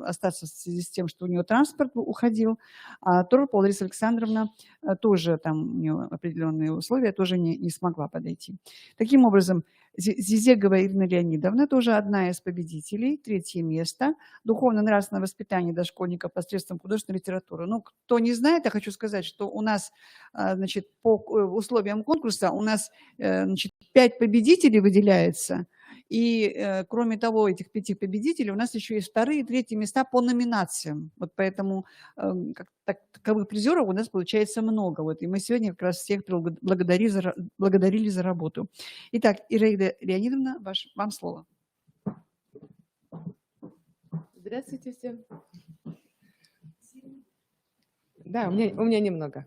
остаться в связи с тем, что у нее транспорт уходил, а Торопова Лариса Александровна тоже, там у нее определенные условия, тоже не смогла подойти. Таким образом, Зизегова Ирина Леонидовна тоже одна из победителей, 3-е место, духовно-нравственное воспитание дошкольников посредством художественной литературы. Ну, кто не знает, я хочу сказать, что у нас, значит, по условиям конкурса у нас, значит, 5 победителей выделяется, и кроме того, этих 5 победителей у нас еще есть 2-е и 3-е места по номинациям. Вот поэтому таковых призеров у нас получается много. Вот, и мы сегодня как раз всех благодарили за работу. Итак, Ираида Леонидовна, вам слово. Здравствуйте всем. Да, у меня немного.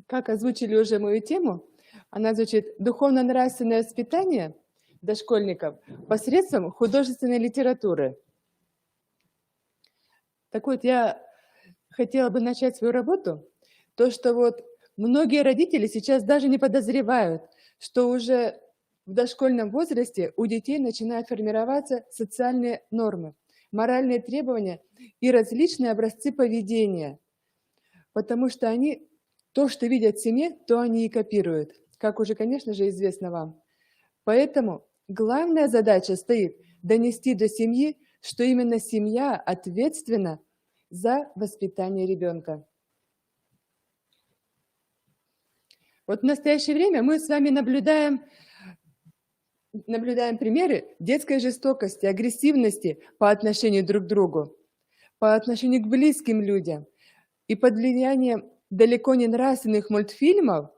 Как озвучили уже мою тему, она звучит «Духовно-нравственное воспитание дошкольников посредством художественной литературы». Так вот, я хотела бы начать свою работу, то, что вот многие родители сейчас даже не подозревают, что уже в дошкольном возрасте у детей начинают формироваться социальные нормы. моральные требования и различные образцы поведения, потому что они то, что видят в семье, то они и копируют, как уже, конечно же, известно вам. Поэтому главная задача стоит донести до семьи, что именно семья ответственна за воспитание ребенка. Вот в настоящее время мы с вами наблюдаем примеры детской жестокости, агрессивности по отношению друг к другу, по отношению к близким людям. И под влиянием далеко не нравственных мультфильмов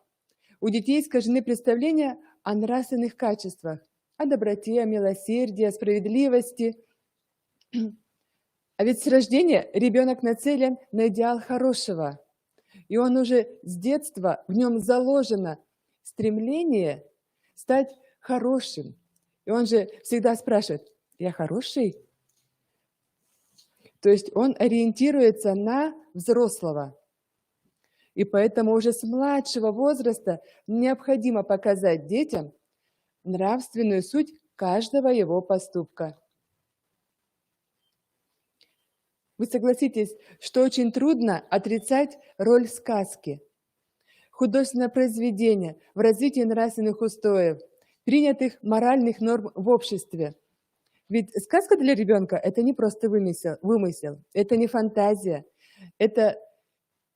у детей искажены представления о нравственных качествах, о доброте, о милосердии, о справедливости. А ведь с рождения ребенок нацелен на идеал хорошего. И он уже с детства, в нем заложено стремление стать хорошим. И он же всегда спрашивает: я хороший? То есть он ориентируется на взрослого. И поэтому уже с младшего возраста необходимо показать детям нравственную суть каждого его поступка. Вы согласитесь, что очень трудно отрицать роль сказки, художественное произведение в развитии нравственных устоев, принятых моральных норм в обществе. Ведь сказка для ребенка – это не просто вымысел, это не фантазия, это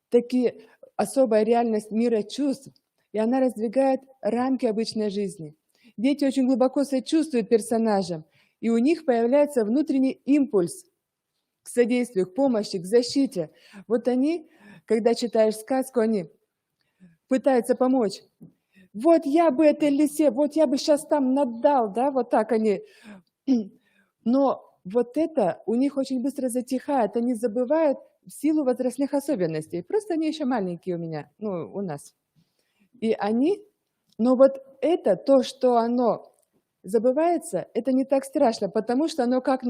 такие особая реальность мира чувств, и она раздвигает рамки обычной жизни. Дети очень глубоко сочувствуют персонажам, и у них появляется внутренний импульс к содействию, к помощи, к защите. Вот они, когда читаешь сказку, они пытаются помочь. Вот я бы этой лисе, вот я бы сейчас там наддал, да, вот так они. Но вот это у них очень быстро затихает, они забывают в силу возрастных особенностей. Просто они еще маленькие у меня, ну, у нас. И они, но вот это, то, что оно забывается, это не так страшно, потому что оно как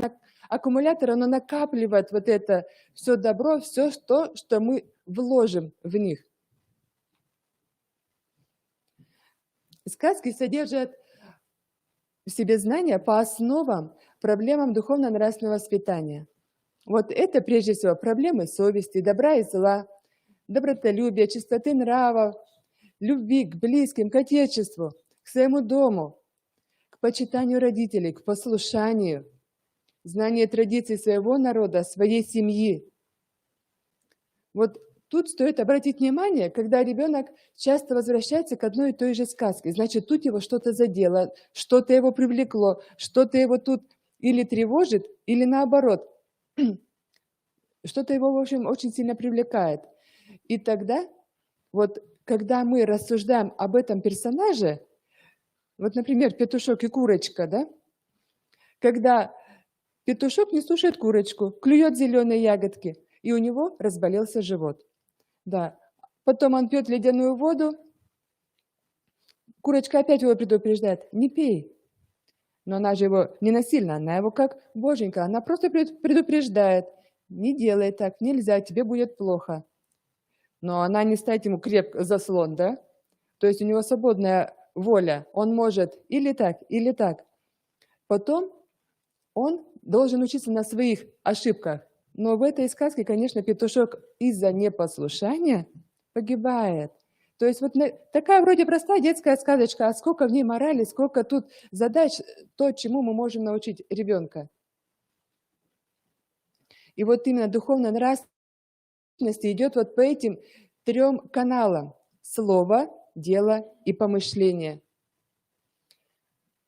аккумулятор, оно накапливает вот это все добро, все то, что мы вложим в них. Сказки содержат в себе знания по основам, проблемам духовно-нравственного воспитания. Вот это, прежде всего, проблемы совести, добра и зла, добротолюбия, чистоты нравов, любви к близким, к Отечеству, к своему дому, к почитанию родителей, к послушанию, знание традиций своего народа, своей семьи. Вот тут стоит обратить внимание, когда ребенок часто возвращается к одной и той же сказке. Значит, тут его что-то задело, что-то его привлекло, что-то его тут или тревожит, или наоборот, что-то его, в общем, очень сильно привлекает. И тогда, вот, когда мы рассуждаем об этом персонаже, вот, например, петушок и курочка, да, когда петушок не слушает курочку, клюет зеленые ягодки, и у него разболелся живот. Да. Потом он пьет ледяную воду, курочка опять его предупреждает: не пей. Но она же его не насильно, она его как боженька, она просто предупреждает: не делай так, нельзя, тебе будет плохо. Но она не ставит ему крепко заслон, да? То есть у него свободная воля, он может или так, или так. Потом он должен учиться на своих ошибках. Но в этой сказке, конечно, петушок из-за непослушания погибает. То есть вот такая вроде простая детская сказочка, а сколько в ней морали, сколько тут задач, то, чему мы можем научить ребенка. И вот именно духовная нравственность идет вот по этим 3 каналам: слово, дело и помышление.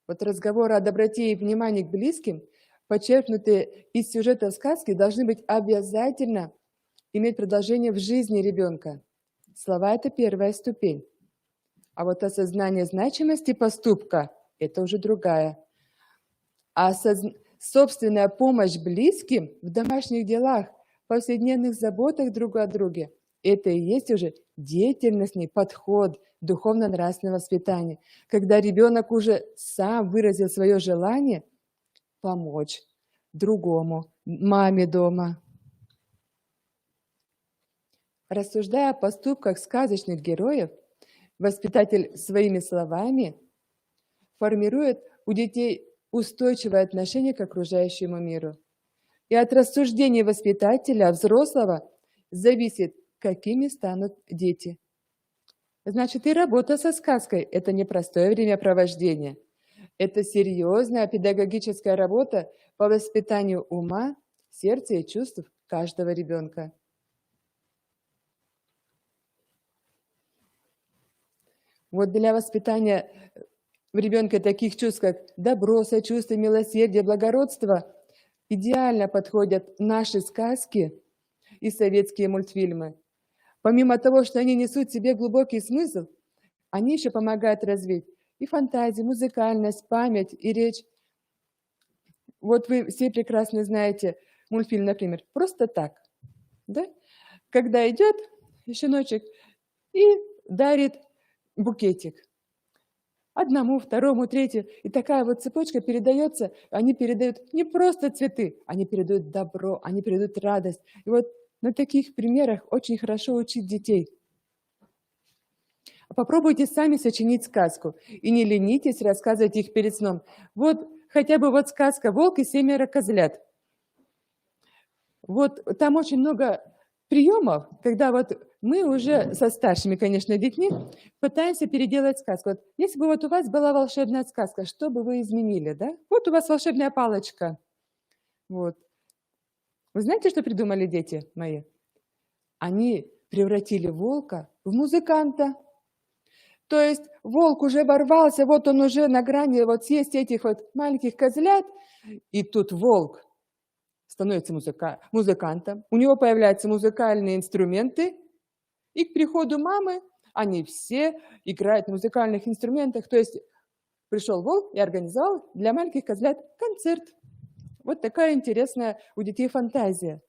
Вот разговоры о доброте и внимании к близким, подчеркнутые из сюжета сказки, должны быть обязательно иметь продолжение в жизни ребенка. Слова – это первая ступень. А вот осознание значимости поступка – это уже другая. А собственная помощь близким в домашних делах, повседневных заботах друг о друге – это и есть уже деятельностный подход духовно-нравственного воспитания, когда ребенок уже сам выразил свое желание помочь другому, маме дома. Рассуждая о поступках сказочных героев, воспитатель своими словами формирует у детей устойчивое отношение к окружающему миру. И от рассуждений воспитателя, взрослого, зависит, какими станут дети. Значит, и работа со сказкой – это не простое времяпровождение. Это серьезная педагогическая работа по воспитанию ума, сердца и чувств каждого ребенка. Вот для воспитания в ребенке таких чувств, как добро, сочувствие, милосердие, благородство, идеально подходят наши сказки и советские мультфильмы. Помимо того, что они несут в себе глубокий смысл, они еще помогают развить и фантазию, музыкальность, память и речь. Вот вы все прекрасно знаете мультфильм, например, «Просто так». Да? Когда идет щеночек и дарит букетик. Одному, второму, третьему. И такая вот цепочка передается. Они передают не просто цветы, они передают добро, они передают радость. И вот на таких примерах очень хорошо учить детей. Попробуйте сами сочинить сказку. И не ленитесь рассказывать их перед сном. Вот хотя бы вот сказка «Волк и 7 козлят». Вот там очень много приемов, когда вот мы уже со старшими, конечно, детьми пытаемся переделать сказку. Вот если бы вот у вас была волшебная сказка, что бы вы изменили, да? Вот у вас волшебная палочка. Вот. Вы знаете, что придумали дети мои? Они превратили волка в музыканта. То есть волк уже ворвался, вот он уже на грани вот съесть этих вот маленьких козлят, и тут волк становится музыкантом, у него появляются музыкальные инструменты, и к приходу мамы они все играют на музыкальных инструментах. То есть пришел волк и организовал для маленьких козлят концерт. Вот такая интересная у детей фантазия.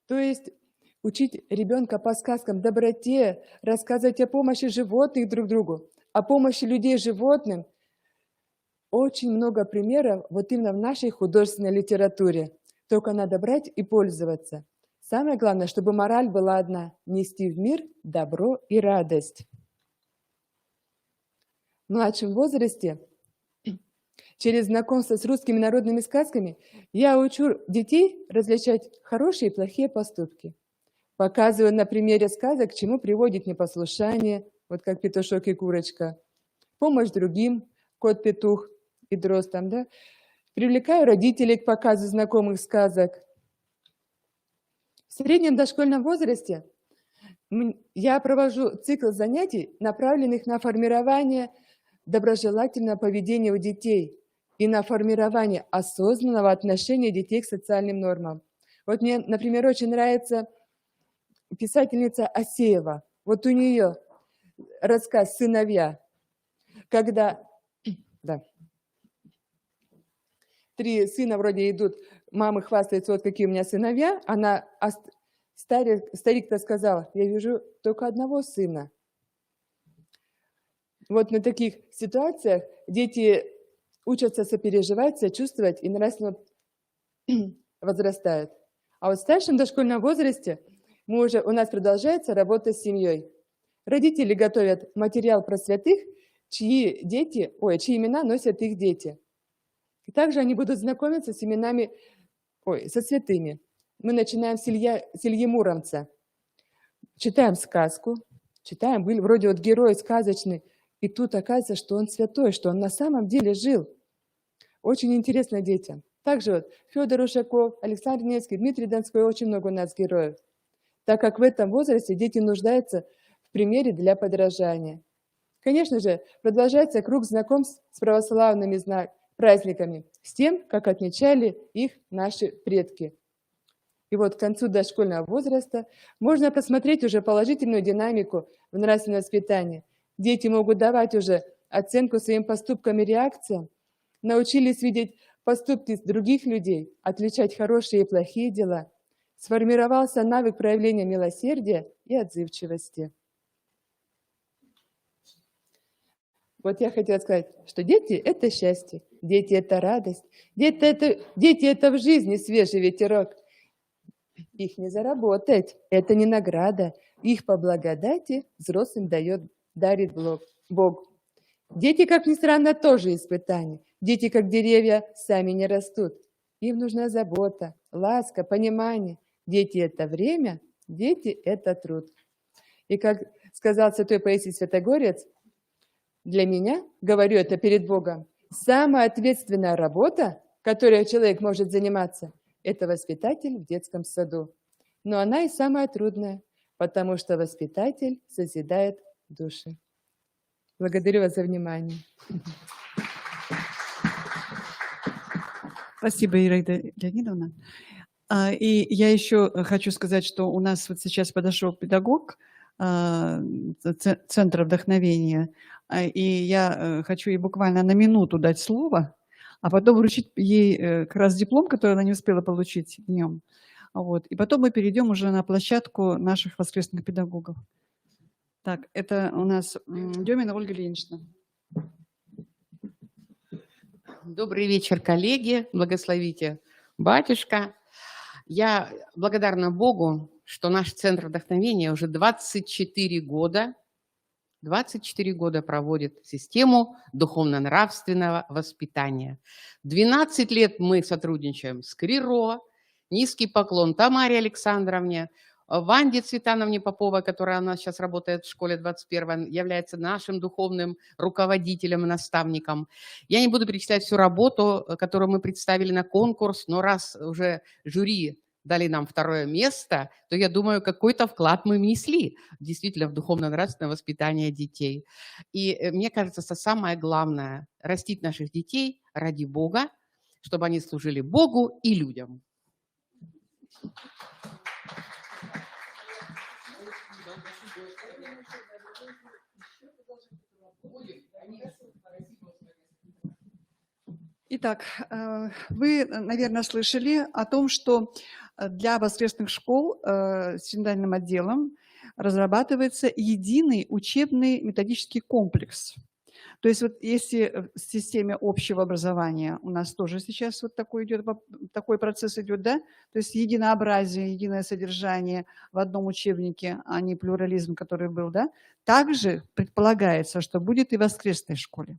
То есть учить ребенка по сказкам доброте, рассказывать о помощи животных друг другу, о помощи людей животным. Очень много примеров вот именно в нашей художественной литературе. Только надо брать и пользоваться. Самое главное, чтобы мораль была одна – нести в мир добро и радость. В младшем возрасте, через знакомство с русскими народными сказками, я учу детей различать хорошие и плохие поступки. Показываю на примере сказок, к чему приводит непослушание, вот как петушок и курочка, помощь другим, кот-петух и дрозд там, да? Привлекаю родителей к показу знакомых сказок. В среднем дошкольном возрасте я провожу цикл занятий, направленных на формирование доброжелательного поведения у детей и на формирование осознанного отношения детей к социальным нормам. Вот мне, например, очень нравится писательница Асеева. Вот у нее рассказ «Сыновья», когда 3 сына вроде идут, мамы хвастаются, вот какие у меня сыновья, старик-то сказал, я вижу только одного сына. Вот на таких ситуациях дети учатся сопереживать, сочувствовать и нравственно возрастают. А вот в старшем дошкольном возрасте у нас продолжается работа с семьей. Родители готовят материал про святых, чьи имена носят их дети. И также они будут знакомиться с именами, со святыми. Мы начинаем с Ильи Муромца. Читаем сказку, читаем, был вроде вот герой сказочный, и тут оказывается, что он святой, что он на самом деле жил. Очень интересно детям. Также вот Федор Ушаков, Александр Невский, Дмитрий Донской, очень много у нас героев. Так как в этом возрасте дети нуждаются в примере для подражания. Конечно же, продолжается круг знакомств с православными праздниками, с тем, как отмечали их наши предки. И вот к концу дошкольного возраста можно посмотреть уже положительную динамику в нравственном воспитании. Дети могут давать уже оценку своим поступкам и реакциям, научились видеть поступки других людей, отличать хорошие и плохие дела. Сформировался навык проявления милосердия и отзывчивости. Вот я хотела сказать, что дети – это счастье, дети – это радость, дети – это в жизни свежий ветерок. Их не заработать, это не награда. Их по благодати взрослым дарит Бог. Дети, как ни странно, тоже испытания. Дети, как деревья, сами не растут. Им нужна забота, ласка, понимание. Дети – это время, дети – это труд. И как сказал святой Паисий Святогорец, для меня, говорю это перед Богом, самая ответственная работа, которой человек может заниматься, это воспитатель в детском саду. Но она и самая трудная, потому что воспитатель созидает души. Благодарю вас за внимание. Спасибо, Ираида Леонидовна. И я еще хочу сказать, что у нас вот сейчас подошел педагог Центра вдохновения, и я хочу ей буквально на минуту дать слово, а потом вручить ей как раз диплом, который она не успела получить днем. Вот. И потом мы перейдем уже на площадку наших воскресных педагогов. Так, это у нас Демина Ольга Ильинична. Добрый вечер, коллеги. Благословите, батюшка. Я благодарна Богу, что наш Центр вдохновения уже 24 года проводит систему духовно-нравственного воспитания. 12 лет мы сотрудничаем с КРИРО. Низкий поклон Тамаре Александровне, Ванде Цветановне Поповой, которая у нас сейчас работает в школе 21, является нашим духовным руководителем и наставником. Я не буду перечислять всю работу, которую мы представили на конкурс, но раз уже жюри дали нам 2 место, то я думаю, какой-то вклад мы внесли действительно в духовно-нравственное воспитание детей. И мне кажется, что самое главное – растить наших детей ради Бога, чтобы они служили Богу и людям. Итак, вы, наверное, слышали о том, что для воскресных школ синодальным отделом разрабатывается единый учебный методический комплекс. То есть вот если в системе общего образования у нас тоже сейчас вот такой процесс идет, да, то есть единообразие, единое содержание в одном учебнике, а не плюрализм, который был, да, также предполагается, что будет и в воскресной школе.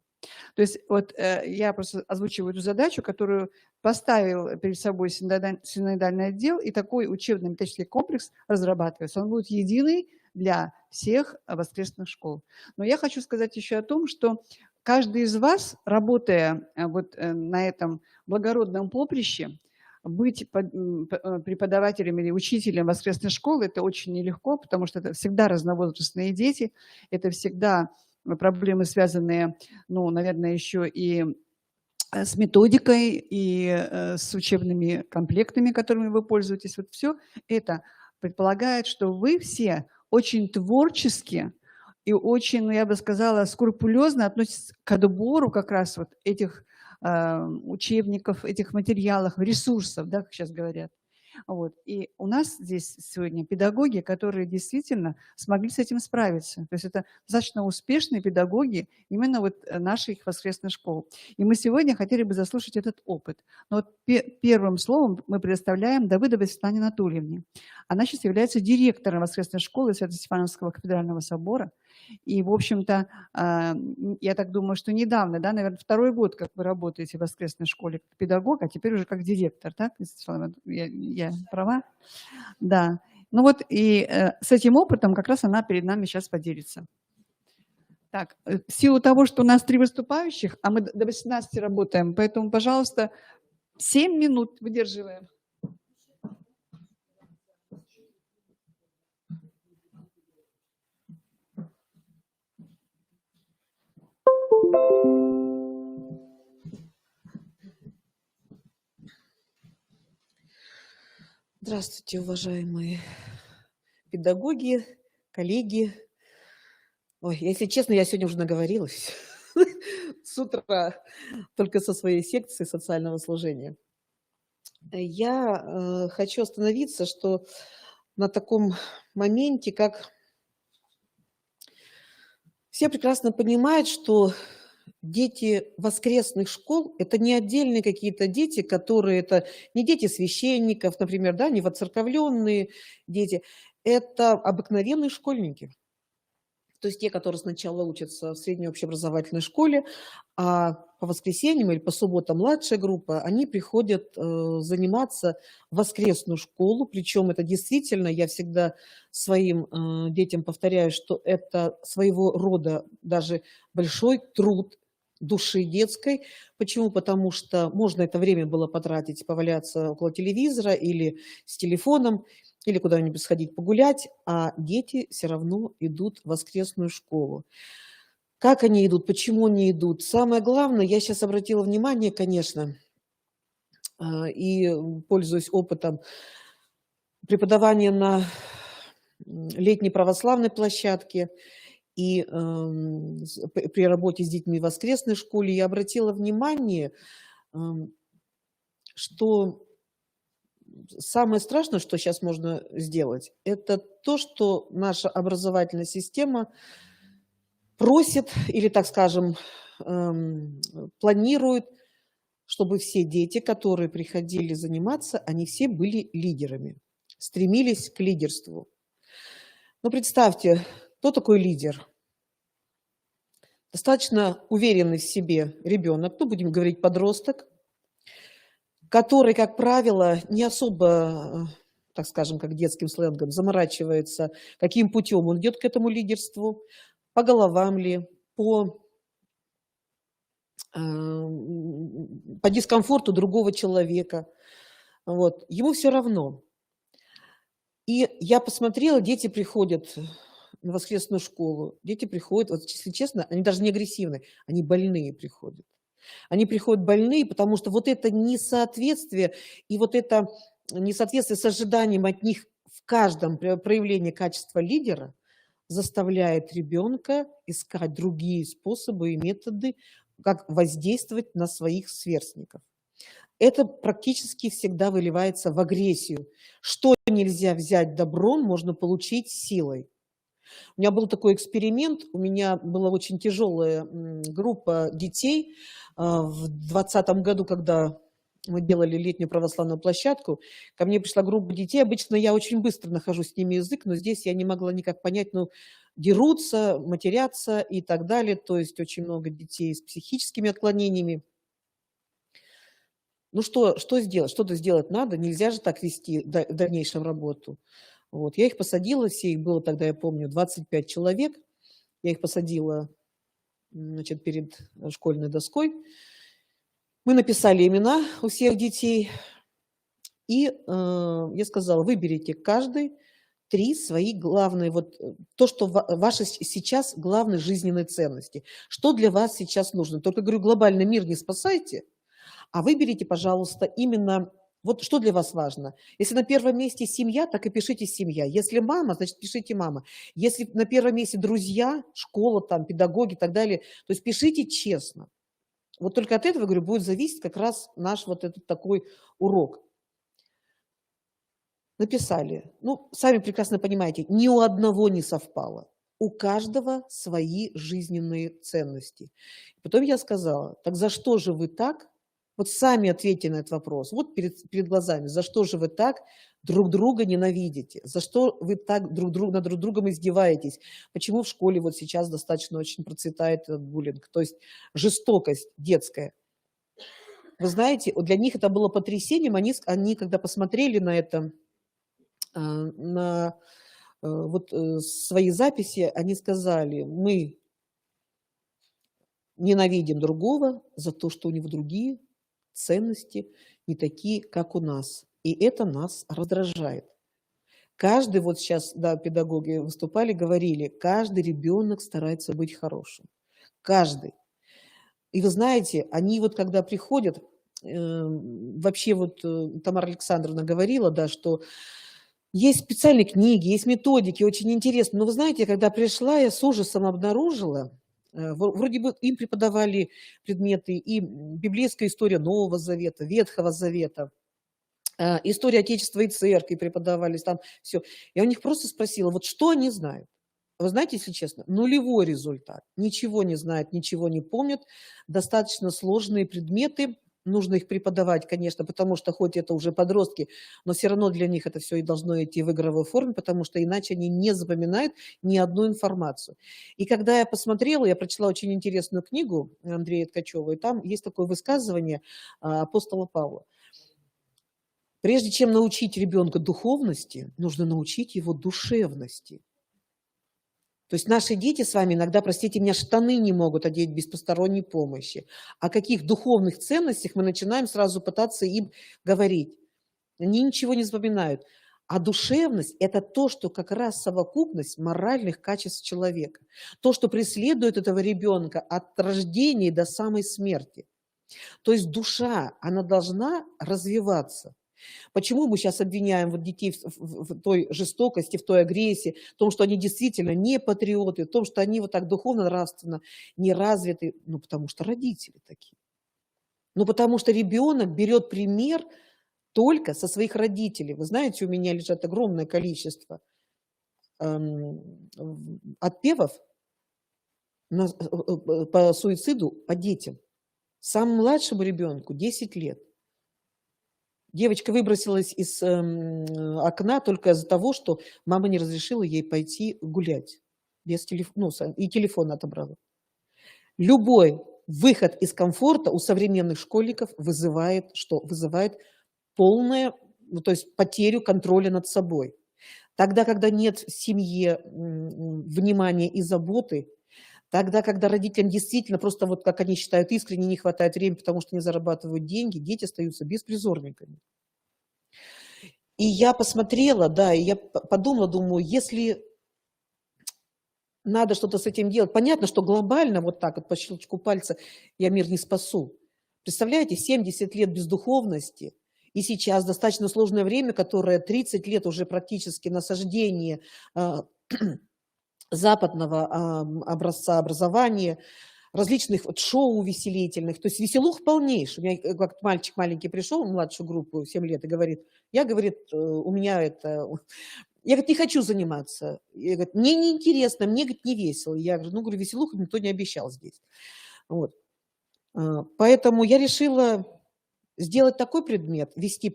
То есть вот я просто озвучиваю эту задачу, которую поставил перед собой синодальный отдел, и такой учебно-методический комплекс разрабатывается. Он будет единый для всех воскресных школ. Но я хочу сказать еще о том, что каждый из вас, работая вот на этом благородном поприще, быть преподавателем или учителем воскресной школы – это очень нелегко, потому что это всегда разновозрастные дети, это всегда проблемы, связанные, ну, наверное, еще и с методикой, и с учебными комплектами, которыми вы пользуетесь. Вот все это предполагает, что вы все очень творчески и очень, ну, я бы сказала, скрупулезно относитесь к отбору как раз вот этих учебников, этих материалов, ресурсов, да, как сейчас говорят. Вот. И у нас здесь сегодня педагоги, которые действительно смогли с этим справиться. То есть это достаточно успешные педагоги именно вот наших воскресных школ. И мы сегодня хотели бы заслушать этот опыт. Но вот первым словом мы предоставляем Давыдовой Светлане Анатольевне. Она сейчас является директором воскресной школы Свято-Стефановского кафедрального собора. И, в общем-то, я так думаю, что недавно, да, наверное, 2-й год, как вы работаете в воскресной школе как педагог, а теперь уже как директор, так? Я права? Да. Ну вот и с этим опытом как раз она перед нами сейчас поделится. Так, в силу того, что у нас 3 выступающих, а мы до 18 работаем, поэтому, пожалуйста, 7 минут выдерживаем. Здравствуйте, уважаемые педагоги, коллеги. Ой, если честно, я сегодня уже наговорилась с утра только со своей секции социального служения. Я хочу остановиться, что на таком моменте, как все прекрасно понимают, что дети воскресных школ – это не отдельные какие-то дети, которые это не дети священников, например, да, не воцерковленные дети. Это обыкновенные школьники. То есть те, которые сначала учатся в средней общеобразовательной школе, а по воскресеньям или по субботам младшая группа, они приходят заниматься в воскресную школу. Причем это действительно, я всегда своим детям повторяю, что это своего рода даже большой труд души детской. Почему? Потому что можно это время было потратить, поваляться около телевизора или с телефоном, или куда-нибудь сходить погулять, а дети все равно идут в воскресную школу. Как они идут, почему они идут? Самое главное, я сейчас обратила внимание, конечно, и пользуюсь опытом преподавания на летней православной площадке и при работе с детьми в воскресной школе, я обратила внимание, что самое страшное, что сейчас можно сделать, это то, что наша образовательная система просит или, так скажем, планирует, чтобы все дети, которые приходили заниматься, они все были лидерами, стремились к лидерству. Но представьте, кто такой лидер? Достаточно уверенный в себе ребенок, ну, будем говорить, подросток, который, как правило, не особо, так скажем, как детским сленгом, заморачивается, каким путем он идет к этому лидерству, по головам ли, по дискомфорту другого человека. Вот. Ему все равно. И я посмотрела, дети приходят на воскресную школу, дети приходят, вот, если честно, они даже не агрессивные, они больные приходят. Они приходят больные, потому что вот это несоответствие и вот это несоответствие с ожиданием от них в каждом проявлении качества лидера заставляет ребенка искать другие способы и методы, как воздействовать на своих сверстников. Это практически всегда выливается в агрессию. Что нельзя взять добром, можно получить силой. У меня был такой эксперимент, у меня была очень тяжелая группа детей в 2020 году, когда мы делали летнюю православную площадку, ко мне пришла группа детей, обычно я очень быстро нахожу с ними язык, но здесь я не могла никак понять, ну, дерутся, матерятся и так далее, то есть очень много детей с психическими отклонениями. Ну что сделать? Что-то сделать надо, нельзя же так вести в дальнейшем работу. Вот. Я их посадила, все их было тогда, я помню, 25 человек, я их посадила, значит, перед школьной доской. Мы написали имена у всех детей, и я сказала, выберите каждый 3 свои главные, вот то, что ваши сейчас главные жизненные ценности. Что для вас сейчас нужно? Только, говорю, глобальный мир не спасайте, а выберите, пожалуйста, именно вот что для вас важно. Если на первом месте семья, так и пишите семья. Если мама, значит, пишите мама. Если на первом месте друзья, школа, там, педагоги и так далее, то есть пишите честно. Вот только от этого, говорю, будет зависеть как раз наш вот этот такой урок. Написали. Ну, сами прекрасно понимаете, ни у одного не совпало. У каждого свои жизненные ценности. Потом я сказала, так за что же вы так? Вот сами ответьте на этот вопрос. Вот перед глазами. За что же вы так друг друга ненавидите? За что вы так над друг другом издеваетесь? Почему в школе вот сейчас достаточно очень процветает этот буллинг? То есть жестокость детская. Вы знаете, для них это было потрясением. Они когда посмотрели на это, на вот свои записи, они сказали, мы ненавидим другого за то, что у него другие ценности не такие, как у нас. И это нас раздражает. Каждый, вот сейчас, да, педагоги выступали, говорили, каждый ребенок старается быть хорошим. Каждый. И вы знаете, они вот когда приходят, вообще вот Тамара Александровна говорила, да, что есть специальные книги, есть методики, очень интересно. Но вы знаете, когда пришла, я с ужасом обнаружила, вроде бы им преподавали предметы и библейская история Нового Завета, Ветхого Завета, история Отечества и Церкви преподавались, там все. Я у них просто спросила, вот что они знают? Вы знаете, если честно, нулевой результат. Ничего не знают, ничего не помнят, достаточно сложные предметы, нужно их преподавать, конечно, потому что хоть это уже подростки, но все равно для них это все и должно идти в игровой форме, потому что иначе они не запоминают ни одну информацию. И когда я посмотрела, я прочла очень интересную книгу Андрея Ткачева, и там есть такое высказывание апостола Павла. Прежде чем научить ребенка духовности, нужно научить его душевности. То есть наши дети с вами иногда, простите меня, штаны не могут одеть без посторонней помощи. О каких духовных ценностях мы начинаем сразу пытаться им говорить. Они ничего не запоминают. А душевность – это то, что как раз совокупность моральных качеств человека. То, что преследует этого ребенка от рождения до самой смерти. То есть душа, она должна развиваться. Почему мы сейчас обвиняем вот детей в той жестокости, в той агрессии, в том, что они действительно не патриоты, в том, что они вот так духовно-нравственно не развиты? Ну, потому что родители такие. Ну, потому что ребенок берет пример только со своих родителей. Вы знаете, у меня лежит огромное количество отпевов по суициду по детям. Самому младшему ребенку 10 лет. Девочка выбросилась из окна только из-за того, что мама не разрешила ей пойти гулять. Без телефона, ну, и телефон отобрала. Любой выход из комфорта у современных школьников вызывает что? Вызывает полное, ну, то есть потерю контроля над собой. Тогда, когда нет в семье внимания и заботы, тогда, когда родителям действительно просто, вот как они считают, искренне не хватает времени, потому что не зарабатывают деньги, дети остаются беспризорниками. И я посмотрела, да, и я подумала, думаю, если надо что-то с этим делать, понятно, что глобально вот так вот по щелчку пальца я мир не спасу. Представляете, 70 лет бездуховности, и сейчас достаточно сложное время, которое 30 лет уже практически насаждение западного образца образования, различных вот шоу увеселительных, то есть веселух полнейший. У меня как мальчик маленький пришел в младшую группу, 7 лет, и говорит, я, говорит, у меня это... Я, говорит, не хочу заниматься. Я, говорит, мне неинтересно, мне, говорит, не весело. Я говорю, ну, говорю, веселух никто не обещал здесь. Вот. Поэтому я решила сделать такой предмет, вести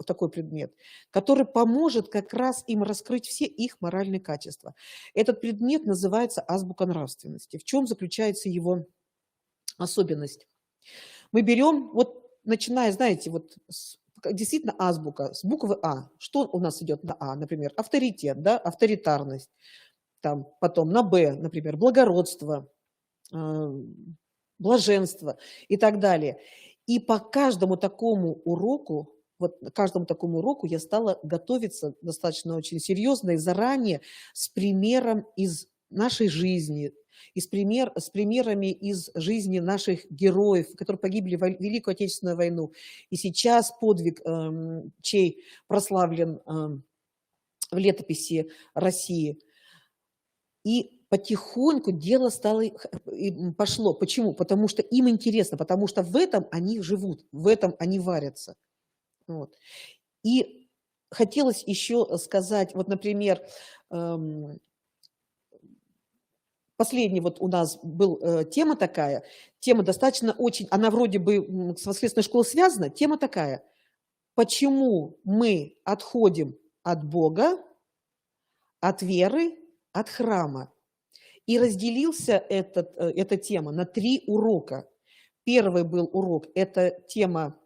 такой предмет, который поможет как раз им раскрыть все их моральные качества. Этот предмет называется азбука нравственности. В чем заключается его особенность? Мы берем, вот начиная, знаете, вот действительно азбука с буквы А. Что у нас идет на А? Например, авторитет, да, авторитарность. Там, потом на Б, например, благородство, блаженство и так далее. И по каждому такому уроку, я стала готовиться достаточно очень серьезно и заранее с примером из нашей жизни, с примерами из жизни наших героев, которые погибли в Великую Отечественную войну. И сейчас подвиг, чей прославлен в летописи России. И потихоньку дело пошло. Почему? Потому что им интересно, потому что в этом они живут, в этом они варятся. Вот. И хотелось еще сказать, вот, например, последний вот у нас был тема такая, тема достаточно очень, она вроде бы с воскресной школой связана, тема такая, почему мы отходим от Бога, от веры, от храма. И разделился эта тема на 3 урока. Первый был урок, это тема,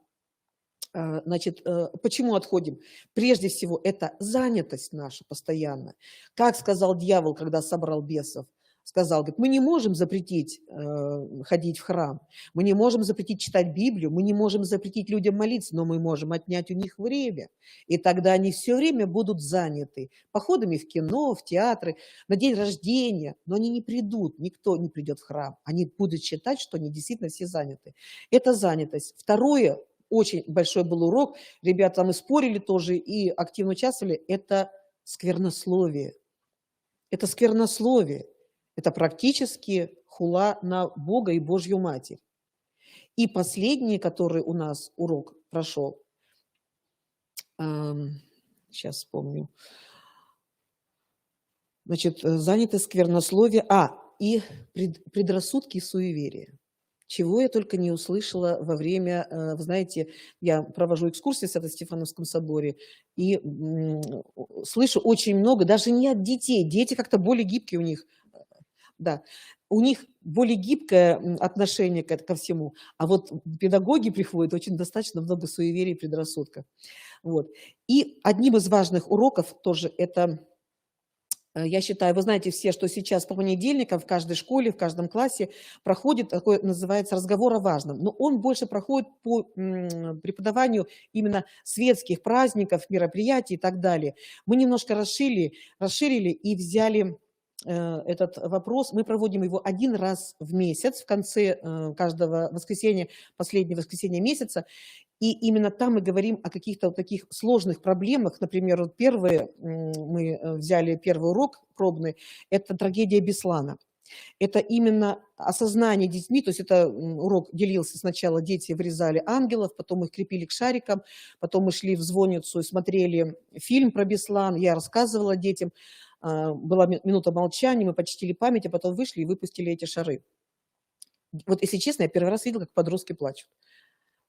значит, почему отходим? Прежде всего, это занятость наша постоянная. Как сказал дьявол, когда собрал бесов? Сказал, говорит, мы не можем запретить ходить в храм, мы не можем запретить читать Библию, мы не можем запретить людям молиться, но мы можем отнять у них время. И тогда они все время будут заняты походами в кино, в театры, на день рождения, но они не придут, никто не придет в храм. Они будут считать, что они действительно все заняты. Это занятость. Второе, очень большой был урок, ребята там и спорили тоже, и активно участвовали, это сквернословие. Это сквернословие. Это практически хула на Бога и Божью Матерь. И последний, который у нас урок прошел, сейчас вспомню, значит, занято сквернословие, и предрассудки и суеверия. чего я только не услышала во время, вы знаете, я провожу экскурсии в Свято-Стефановском соборе, и слышу очень много, даже не от детей, дети как-то более гибкие у них, да, у них более гибкое отношение ко всему, а вот педагоги приходят, очень достаточно много суеверий и предрассудков. Вот. И одним из важных уроков тоже это... Я считаю, вы знаете все, что сейчас по понедельникам в каждой школе, в каждом классе проходит такой, называется, разговор о важном. Но он больше проходит по преподаванию именно светских праздников, мероприятий и так далее. Мы немножко расширили и взяли этот вопрос. Мы проводим его один раз в месяц, в конце каждого воскресенья, последнее воскресенье месяца. И именно там мы говорим о каких-то вот таких сложных проблемах. Например, вот мы взяли первый урок пробный, это трагедия Беслана. Это именно осознание детьми, то есть это урок делился сначала, дети вырезали ангелов, потом их крепили к шарикам, потом мы шли в звонницу и смотрели фильм про Беслан, я рассказывала детям, была минута молчания, мы почтили память, а потом вышли и выпустили эти шары. Вот если честно, я первый раз видела, как подростки плачут.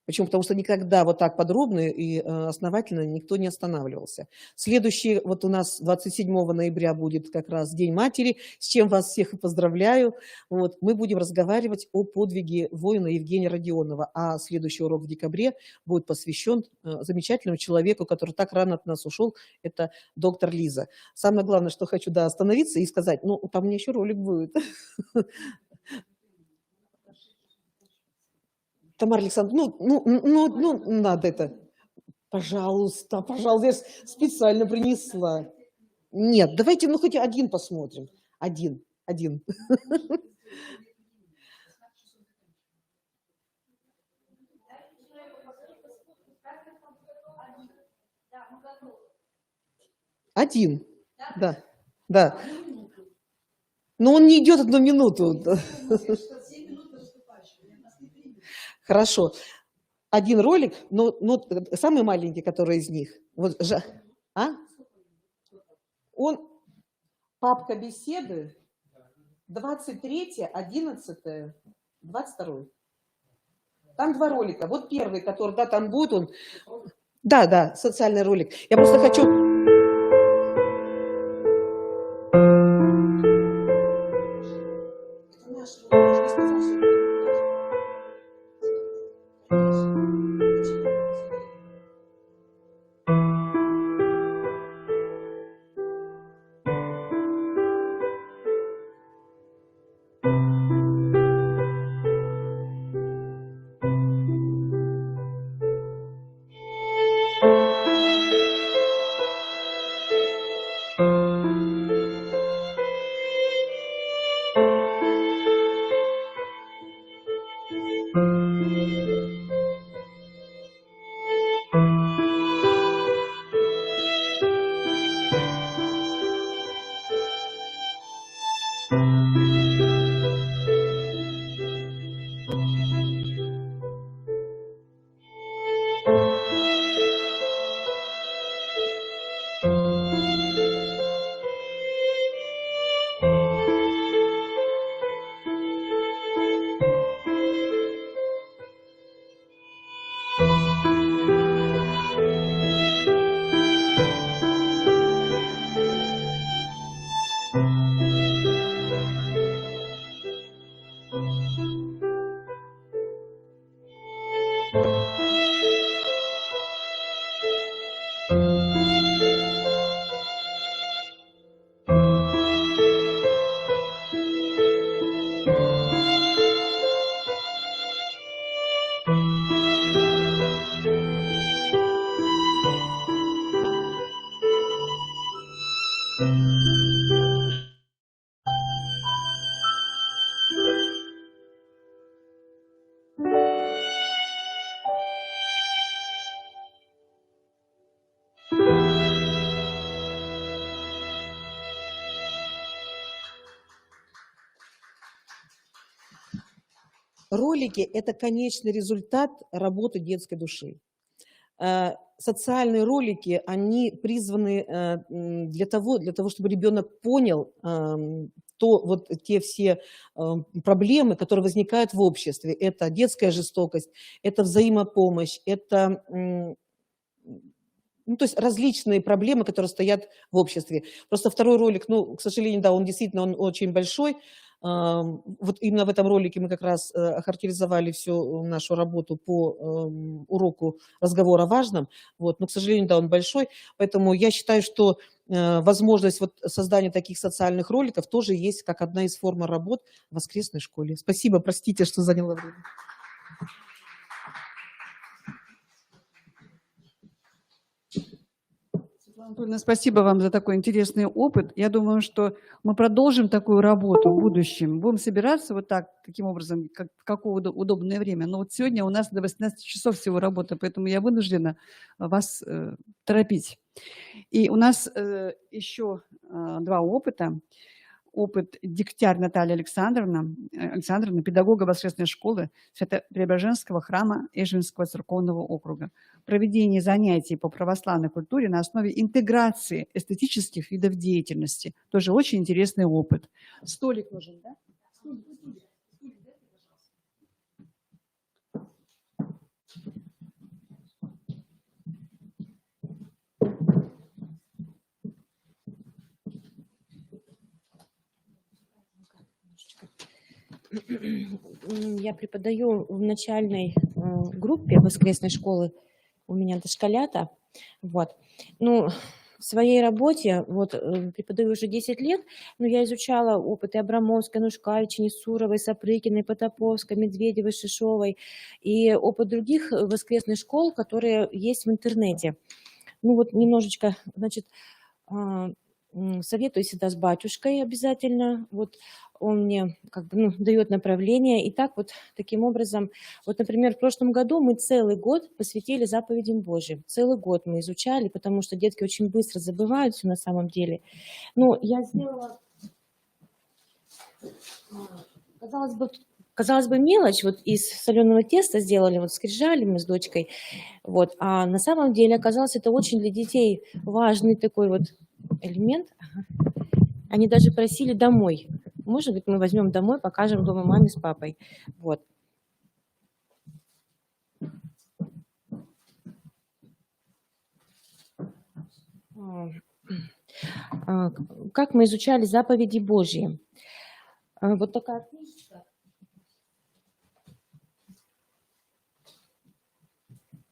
Почему? Потому что никогда вот так подробно и основательно никто не останавливался. Следующий, вот у нас 27 ноября будет как раз День матери, с чем вас всех и поздравляю. Вот, мы будем разговаривать о подвиге воина Евгения Родионова, а следующий урок в декабре будет посвящен замечательному человеку, который так рано от нас ушел, это доктор Лиза. Самое главное, что хочу остановиться и сказать, ну, там у меня еще ролик будет. Тамара Александровна, надо это. Пожалуйста, я специально принесла. Нет, давайте, хоть один посмотрим. Один. Один, да. Но он не идет 1 минуту. Хорошо. Один ролик, но самый маленький, который из них. Вот, он папка беседы 23, 11, 22. Там 2 ролика. Вот первый, который, там будет он. Да, социальный ролик. Я просто хочу... Ролики – это конечный результат работы детской души. социальные ролики, они призваны для того, чтобы ребенок понял вот те все проблемы, которые возникают в обществе. Это детская жестокость, это взаимопомощь, это то есть различные проблемы, которые стоят в обществе. Просто второй ролик, к сожалению, да, он действительно очень большой. Вот именно в этом ролике мы как раз охарактеризовали всю нашу работу по уроку разговора о важном. Вот. Но, к сожалению, да, он большой. Поэтому я считаю, что возможность создания таких социальных роликов тоже есть как одна из форм работ в воскресной школе. Спасибо, простите, что заняла время. Анатольевна, спасибо вам за такой интересный опыт. Я думаю, что мы продолжим такую работу в будущем. Будем собираться вот так, таким образом, в какое удобное время. Но вот сегодня у нас до 18 часов всего работа, поэтому я вынуждена вас торопить. И у нас еще два опыта. Опыт Дегтярь Наталья Александровна, педагога воскресной школы Свято-Преображенского храма Эжвинского церковного округа. Проведение занятий по православной культуре на основе интеграции эстетических видов деятельности. Тоже очень интересный опыт. Столик нужен, да? Я преподаю в начальной группе воскресной школы, у меня дошколята. Вот. В своей работе, преподаю уже 10 лет, но я изучала опыты Абрамовской, Нушкавича, Суровой, Сапрыкиной, Потаповской, Медведевой, Шишовой и опыт других воскресных школ, которые есть в интернете. Немножечко, советую всегда с батюшкой обязательно. Он мне дает направление. И так таким образом, например, в прошлом году мы целый год посвятили заповедям Божьим. Целый год мы изучали, потому что детки очень быстро забывают все на самом деле. Я сделала, казалось бы, мелочь. Из соленого теста сделали, скрижали мы с дочкой. А на самом деле оказалось, это очень для детей важный такой элемент. Они даже просили домой. Может быть, мы возьмем домой, покажем дома маме с папой. Как мы изучали заповеди Божьи. Вот такая книжечка.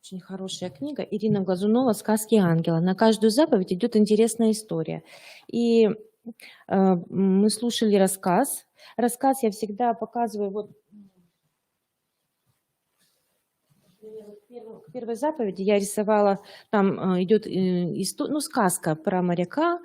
Очень хорошая книга. Ирина Глазунова «Сказки ангела». На каждую заповедь идет интересная история. И мы слушали рассказ. Рассказ я всегда показываю. К первой заповеди я рисовала, там идет сказка про моряка.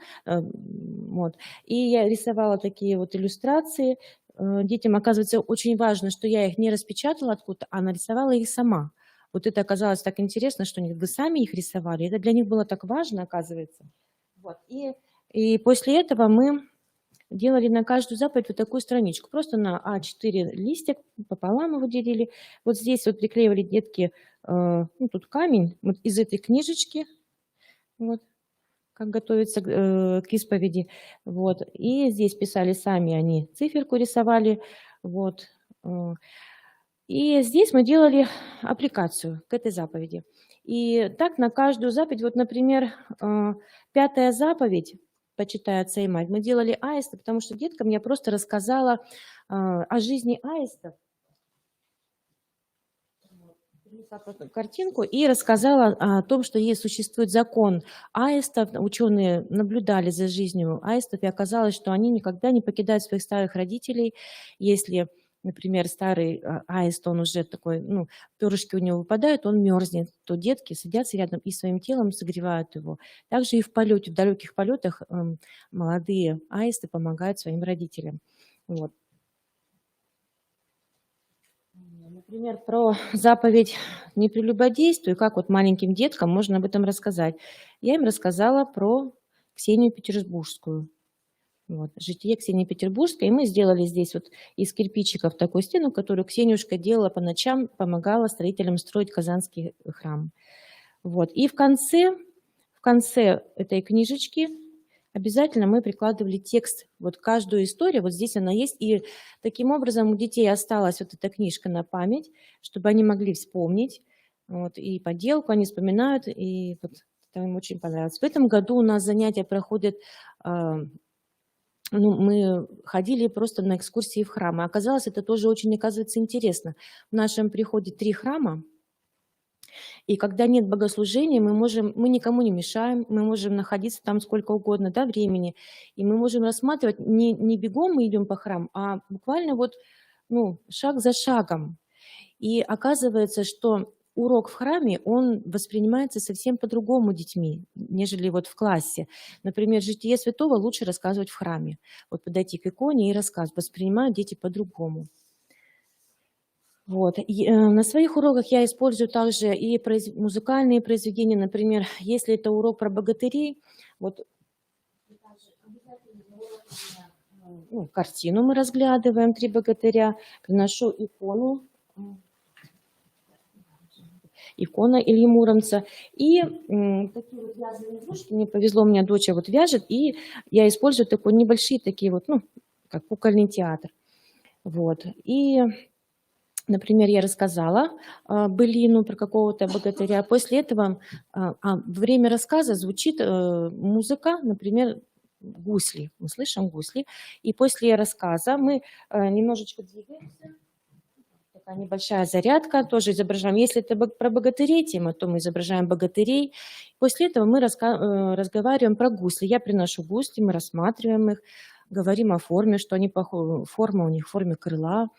И я рисовала такие иллюстрации. Детям, оказывается, очень важно, что я их не распечатала откуда-то, а нарисовала их сама. Это оказалось так интересно, что вы сами их рисовали. Это для них было так важно, оказывается. И после этого мы делали на каждую заповедь такую страничку. Просто на А4 листик пополам его делили. Здесь приклеивали детки, тут камень из этой книжечки, как готовиться к исповеди. И здесь писали сами они, циферку рисовали. И здесь мы делали аппликацию к этой заповеди. И так на каждую заповедь, например, 5-я заповедь, почитай отца и мать, мы делали аиста, потому что деткам я просто рассказала о жизни аистов. Картинку и рассказала о том, что существует закон аистов. Ученые наблюдали за жизнью аистов, и оказалось, что они никогда не покидают своих старых родителей, если... Например, старый аист, он уже такой, перышки у него выпадают, он мерзнет, то детки садятся рядом и своим телом согревают его. Также и в полете, в далеких полетах молодые аисты помогают своим родителям. Например, про заповедь «Не прелюбодействуй», как маленьким деткам можно об этом рассказать. Я им рассказала про Ксению Петербургскую. Житие Ксении Петербургской. И мы сделали здесь из кирпичиков такую стену, которую Ксениушка делала по ночам, помогала строителям строить Казанский храм. Вот. И в конце этой книжечки обязательно мы прикладывали текст. Вот каждую историю, вот здесь она есть. И таким образом у детей осталась вот эта книжка на память, чтобы они могли вспомнить. Вот, и поделку они вспоминают, и вот это им очень понравилось. В этом году у нас занятия проходят, мы ходили просто на экскурсии в храмы. Оказалось, это тоже очень, оказывается, интересно. В нашем приходе 3 храма, и когда нет богослужения, мы никому не мешаем, мы можем находиться там сколько угодно, да, времени, и мы можем рассматривать, не бегом мы идем по храму, а буквально вот, шаг за шагом. И оказывается, что урок в храме, он воспринимается совсем по-другому детьми, нежели вот в классе. Например, житие святого лучше рассказывать в храме. Вот подойти к иконе и рассказывать. Воспринимают дети по-другому. Вот. На своих уроках я использую также и музыкальные произведения. Например, если это урок про богатырей, вот картину мы разглядываем, 3 богатыря, приношу икона Ильи Муромца. И такие вот вязаные игрушки, мне повезло, у меня дочь вот вяжет, и я использую небольшие такие вот, как кукольный театр. Вот. И, например, я рассказала былину про какого-то богатыря. После этого во время рассказа звучит музыка, например, гусли. Мы слышим гусли. И после рассказа мы немножечко двигаемся. Такая небольшая зарядка, тоже изображаем. Если это про богатырей тема, то мы изображаем богатырей. После этого мы разговариваем про гусли. Я приношу гусли, мы рассматриваем их, говорим о форме, что они похожи, форма у них в форме крыла.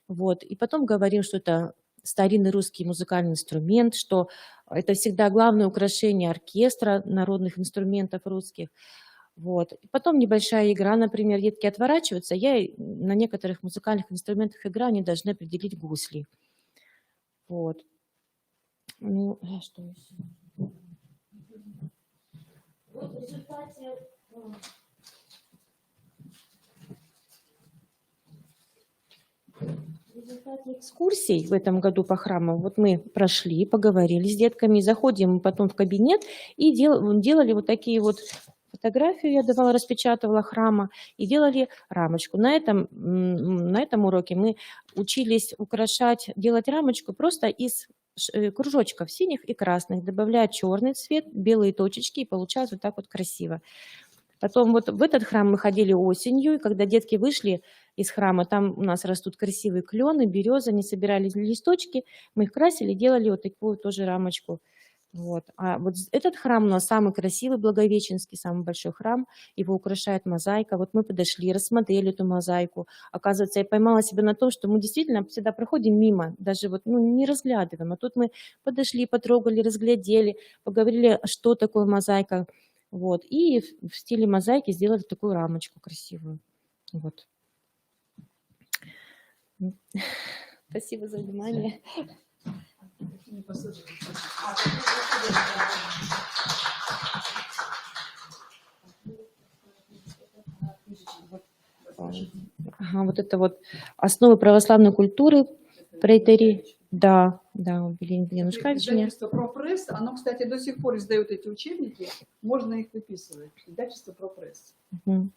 Вот. И потом говорим, что это старинный русский музыкальный инструмент, что это всегда главное украшение оркестра, народных инструментов русских. Вот. И потом небольшая игра, например, детки отворачиваются, на некоторых музыкальных инструментах игра, они должны определить гусли. Вот. Что еще? Вот в результате... В результате экскурсий в этом году по храмам вот мы прошли, поговорили с детками, заходим потом в кабинет и делали вот такие вот фотографию, я давала, распечатывала храма и делали рамочку. На этом уроке мы учились делать рамочку просто из кружочков синих и красных, добавляя черный цвет, белые точечки, и получалось вот так вот красиво. Потом вот в этот храм мы ходили осенью, и когда детки вышли из храма, там у нас растут красивые клены, березы, они собирали листочки, мы их красили, делали вот такую тоже рамочку. Вот. А вот этот храм у нас самый красивый, Благовещенский, самый большой храм, его украшает мозаика. Вот мы подошли, рассмотрели эту мозаику. Оказывается, я поймала себя на том, что мы действительно всегда проходим мимо, даже вот, не разглядываем. А тут мы подошли, потрогали, разглядели, поговорили, что такое мозаика. Вот. И в стиле мозаики сделали такую рамочку красивую. Вот. Спасибо за внимание. Ага, вот это вот основы православной культуры, прейтери. Да, у Елены Янушкевича. Издательство «Пропресс», оно, кстати, до сих пор издает эти учебники, можно их выписывать. Издательство «Пропресс». Угу.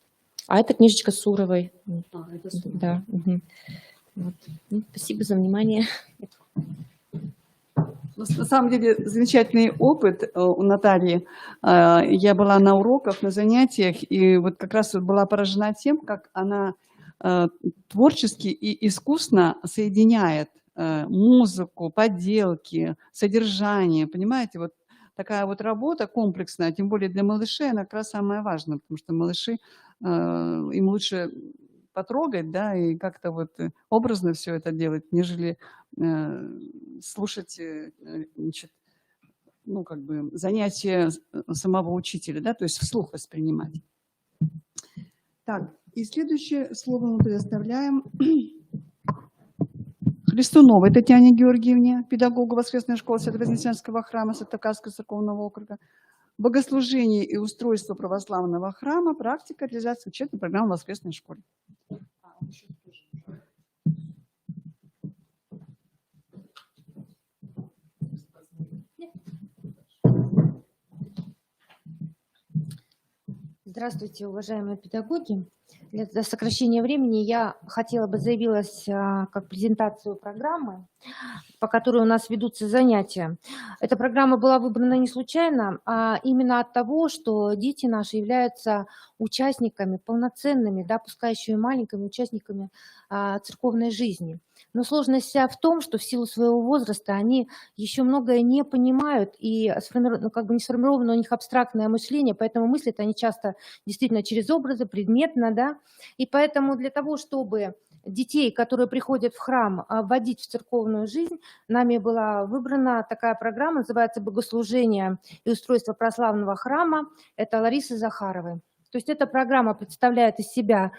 А это книжечка Суровой. Это Суровой. Да. Угу. Вот. Спасибо за внимание. На самом деле замечательный опыт у Натальи. Я была на уроках, на занятиях, и вот как раз была поражена тем, как она творчески и искусно соединяет музыку, поделки, содержание. Понимаете, вот такая вот работа комплексная, тем более для малышей, она как раз самая важная, потому что малыши, им лучше потрогать, да, и как-то вот образно все это делать, нежели слушать, значит, занятия самого учителя, да, то есть вслух воспринимать. Так, и следующее слово мы предоставляем Хлестуновой Татьяне Георгиевне, педагогу Воскресной школы Свято-Вознесенского храма Сыктывкарского церковного округа. Богослужение и устройство православного храма, практика реализации учебной программы в Воскресной школе. Здравствуйте, уважаемые педагоги. Для сокращения времени я хотела бы заявилась как презентацию программы, по которой у нас ведутся занятия. Эта программа была выбрана не случайно, а именно от того, что дети наши являются участниками, полноценными, да, пускай еще и маленькими участниками церковной жизни. Но сложность вся в том, что в силу своего возраста они еще многое не понимают, и как бы не сформировано у них абстрактное мышление, поэтому мыслят они часто действительно через образы, предметно, да, и поэтому для того, чтобы детей, которые приходят в храм, вводить в церковную жизнь, нами была выбрана такая программа, называется «Богослужение и устройство православного храма». Это Ларисы Захаровой. То есть эта программа представляет из себя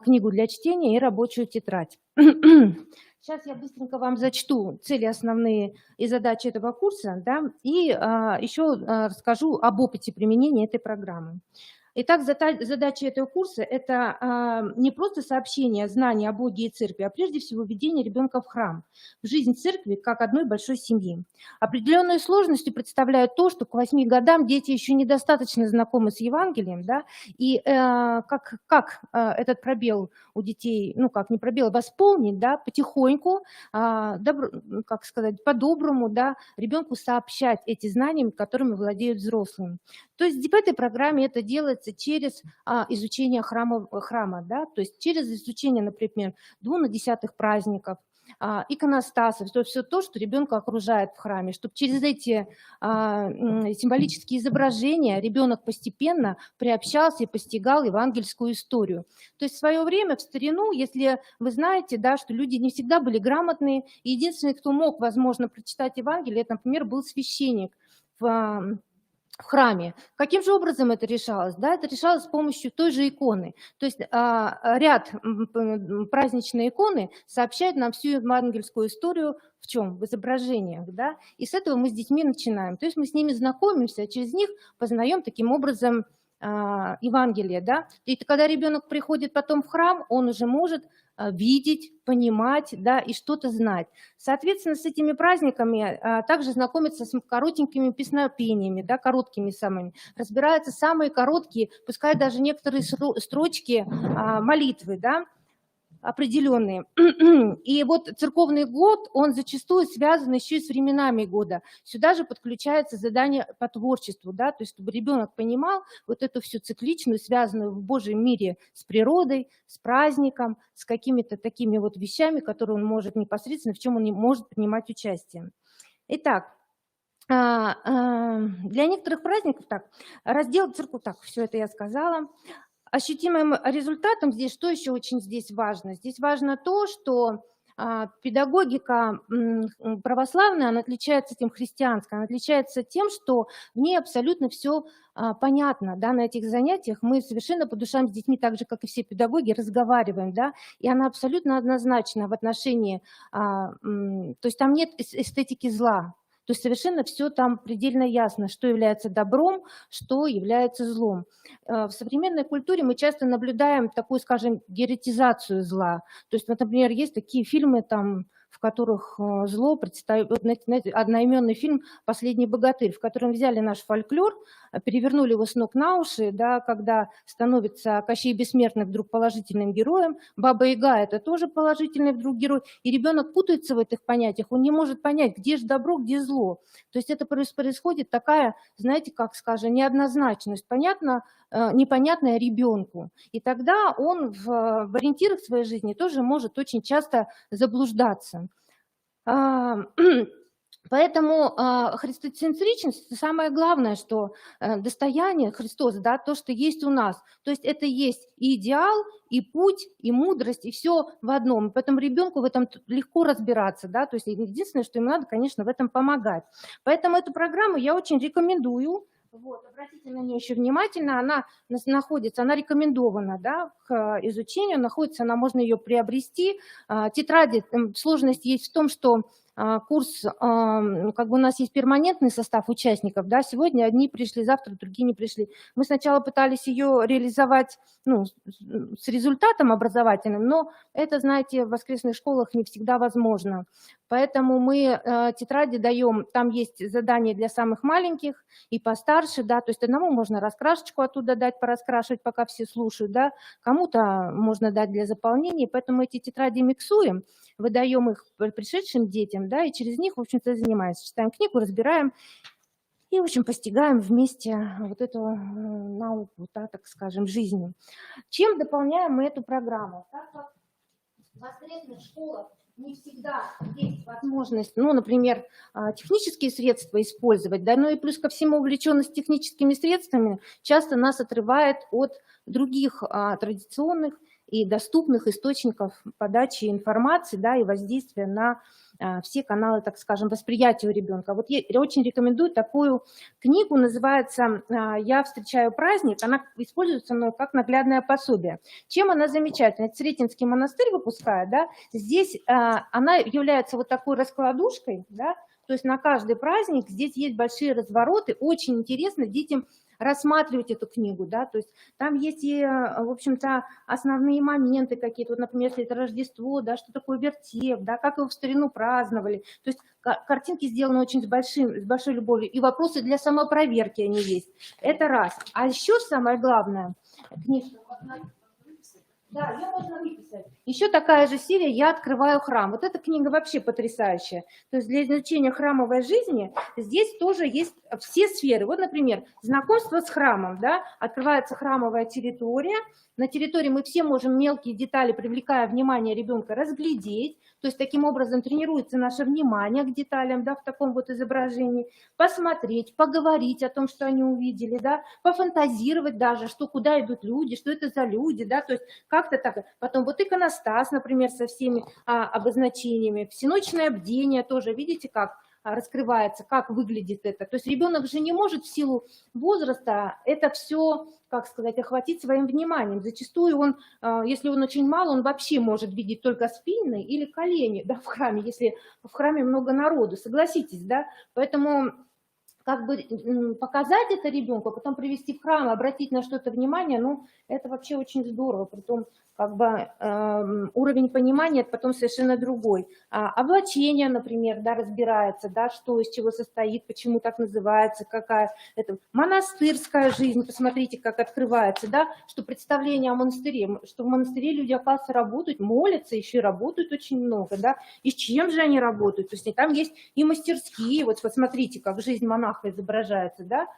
книгу для чтения и рабочую тетрадь. Сейчас я быстренько вам зачту цели основные и задачи этого курса, да, и еще расскажу об опыте применения этой программы. Итак, задача этого курса – это не просто сообщение, знание о Боге и Церкви, а прежде всего введение ребенка в храм, в жизнь Церкви как одной большой семьи. Определенную сложность представляет то, что к 8 годам дети еще недостаточно знакомы с Евангелием, да, и как этот пробел у детей, ну как не пробел, восполнить, да, потихоньку, как сказать, по-доброму, да, ребенку сообщать эти знания, которыми владеют взрослые. То есть в этой программе это делается через изучение храма, да, то есть через изучение, например, 2 праздников, иконостасов, все то, что ребенка окружает в храме, чтобы через эти символические изображения ребенок постепенно приобщался и постигал евангельскую историю. То есть в свое время, в старину, если вы знаете, да, что люди не всегда были грамотные, и единственный, кто мог, возможно, прочитать Евангелие, это, например, был священник в храме. Каким же образом это решалось? Да, это решалось с помощью той же иконы. То есть ряд праздничной иконы сообщает нам всю евангельскую историю в чем? В изображениях. Да? И с этого мы с детьми начинаем. То есть мы с ними знакомимся, а через них познаем таким образом Евангелие. Да? И когда ребенок приходит потом в храм, он уже может видеть, понимать, да, и что-то знать. Соответственно, с этими праздниками также знакомятся с коротенькими песнопениями, да, короткими самыми, разбираются самые короткие, пускай даже некоторые строчки молитвы, да, определенные. И вот церковный год, он зачастую связан еще и с временами года. Сюда же подключается задание по творчеству, да, то есть чтобы ребенок понимал вот эту всю цикличную, связанную в Божьем мире с природой, с праздником, с какими-то такими вот вещами, которые он может непосредственно, в чем он не может принимать участие. Итак, для некоторых праздников, так, раздел церковь, так, все это я сказала. Ощутимым результатом здесь, что еще очень здесь важно? Здесь важно то, что педагогика православная, она отличается тем христианской, она отличается тем, что в ней абсолютно все понятно, да, на этих занятиях мы совершенно по душам с детьми, так же, как и все педагоги, разговариваем, да, и она абсолютно однозначна в отношении, то есть там нет эстетики зла. То есть совершенно все там предельно ясно, что является добром, что является злом. В современной культуре мы часто наблюдаем такую, скажем, героизацию зла. То есть, вот, например, есть такие фильмы, там, в которых зло представляет, вот, знаете, одноименный фильм «Последний богатырь», в котором взяли наш фольклор, перевернули его с ног на уши, да, когда становится Кощей Бессмертный вдруг положительным героем, Баба-Яга – это тоже положительный вдруг герой, и ребенок путается в этих понятиях, он не может понять, где же добро, где зло. То есть это происходит такая, знаете, как скажем, неоднозначность, понятно, непонятная ребенку. И тогда он в ориентирах своей жизни тоже может очень часто заблуждаться. Поэтому христоцентричность – это самое главное, что достояние Христос, да, то, что есть у нас. То есть это есть и идеал, и путь, и мудрость, и все в одном. Поэтому ребенку в этом легко разбираться. Да, то есть единственное, что ему надо, конечно, в этом помогать. Поэтому эту программу я очень рекомендую. Вот, обратите на нее еще внимательно, она находится, она рекомендована, да, к изучению, находится, она, можно ее приобрести. Тетради, сложность есть в том, что курс, как бы у нас есть перманентный состав участников, да, сегодня одни пришли, завтра другие не пришли. Мы сначала пытались ее реализовать, ну, с результатом образовательным, но это, знаете, в воскресных школах не всегда возможно. Поэтому мы тетради даем, там есть задания для самых маленьких и постарше, да, то есть одному можно раскрашечку оттуда дать, пораскрашивать, пока все слушают, да, кому-то можно дать для заполнения, поэтому эти тетради миксуем, выдаем их пришедшим детям, да, и через них, в общем-то, занимаемся, читаем книгу, разбираем и, в общем, постигаем вместе вот эту науку, да, так скажем, жизни. Чем дополняем мы эту программу? Так как в воскресных школах не всегда есть возможность, ну, например, технические средства использовать, да, ну и плюс ко всему увлеченность техническими средствами часто нас отрывает от других традиционных и доступных источников подачи информации, да, и воздействия на все каналы, так скажем, восприятия у ребенка. Вот я очень рекомендую такую книгу, называется «Я встречаю праздник», она используется, ну, как наглядное пособие. Чем она замечательна? Это Сретенский монастырь выпускает, да, здесь она является вот такой раскладушкой, да, то есть на каждый праздник здесь есть большие развороты, очень интересно детям рассматривать эту книгу, да, то есть там есть и, в общем-то, основные моменты какие-то, вот, например, если это Рождество, да, что такое вертеп, да, как его в старину праздновали, то есть картинки сделаны очень с большой любовью, и вопросы для самопроверки они есть, это раз. А еще самое главное, книжка, да, ее можно выписать. Еще такая же серия «Я открываю храм». Вот эта книга вообще потрясающая. То есть для изучения храмовой жизни здесь тоже есть все сферы. Вот, например, знакомство с храмом, да, открывается храмовая территория. На территории мы все можем мелкие детали, привлекая внимание ребенка, разглядеть. То есть таким образом тренируется наше внимание к деталям, да, в таком вот изображении. Посмотреть, поговорить о том, что они увидели, да, пофантазировать даже, что куда идут люди, что это за люди, да, то есть как-то так. Потом вот иконостас, например, со всеми обозначениями. Всеночное бдение тоже, видите, как раскрывается, как выглядит это. То есть ребенок же не может в силу возраста это все, как сказать, охватить своим вниманием. Зачастую он, если он очень мал, он вообще может видеть только спины или колени, да, в храме, если в храме много народу, согласитесь, да. Поэтому как бы показать это ребенку, потом привести в храм, обратить на что-то внимание, ну, это вообще очень здорово, притом как бы уровень понимания это потом совершенно другой. Облачение, например, да, разбирается, да, что из чего состоит, почему так называется, какая это монастырская жизнь, посмотрите, как открывается, да, что представление о монастыре, что в монастыре люди, оказывается, работают, молятся, еще и работают очень много, да, и с чем же они работают, то есть там есть и мастерские, вот посмотрите, как жизнь монаха изображается, да,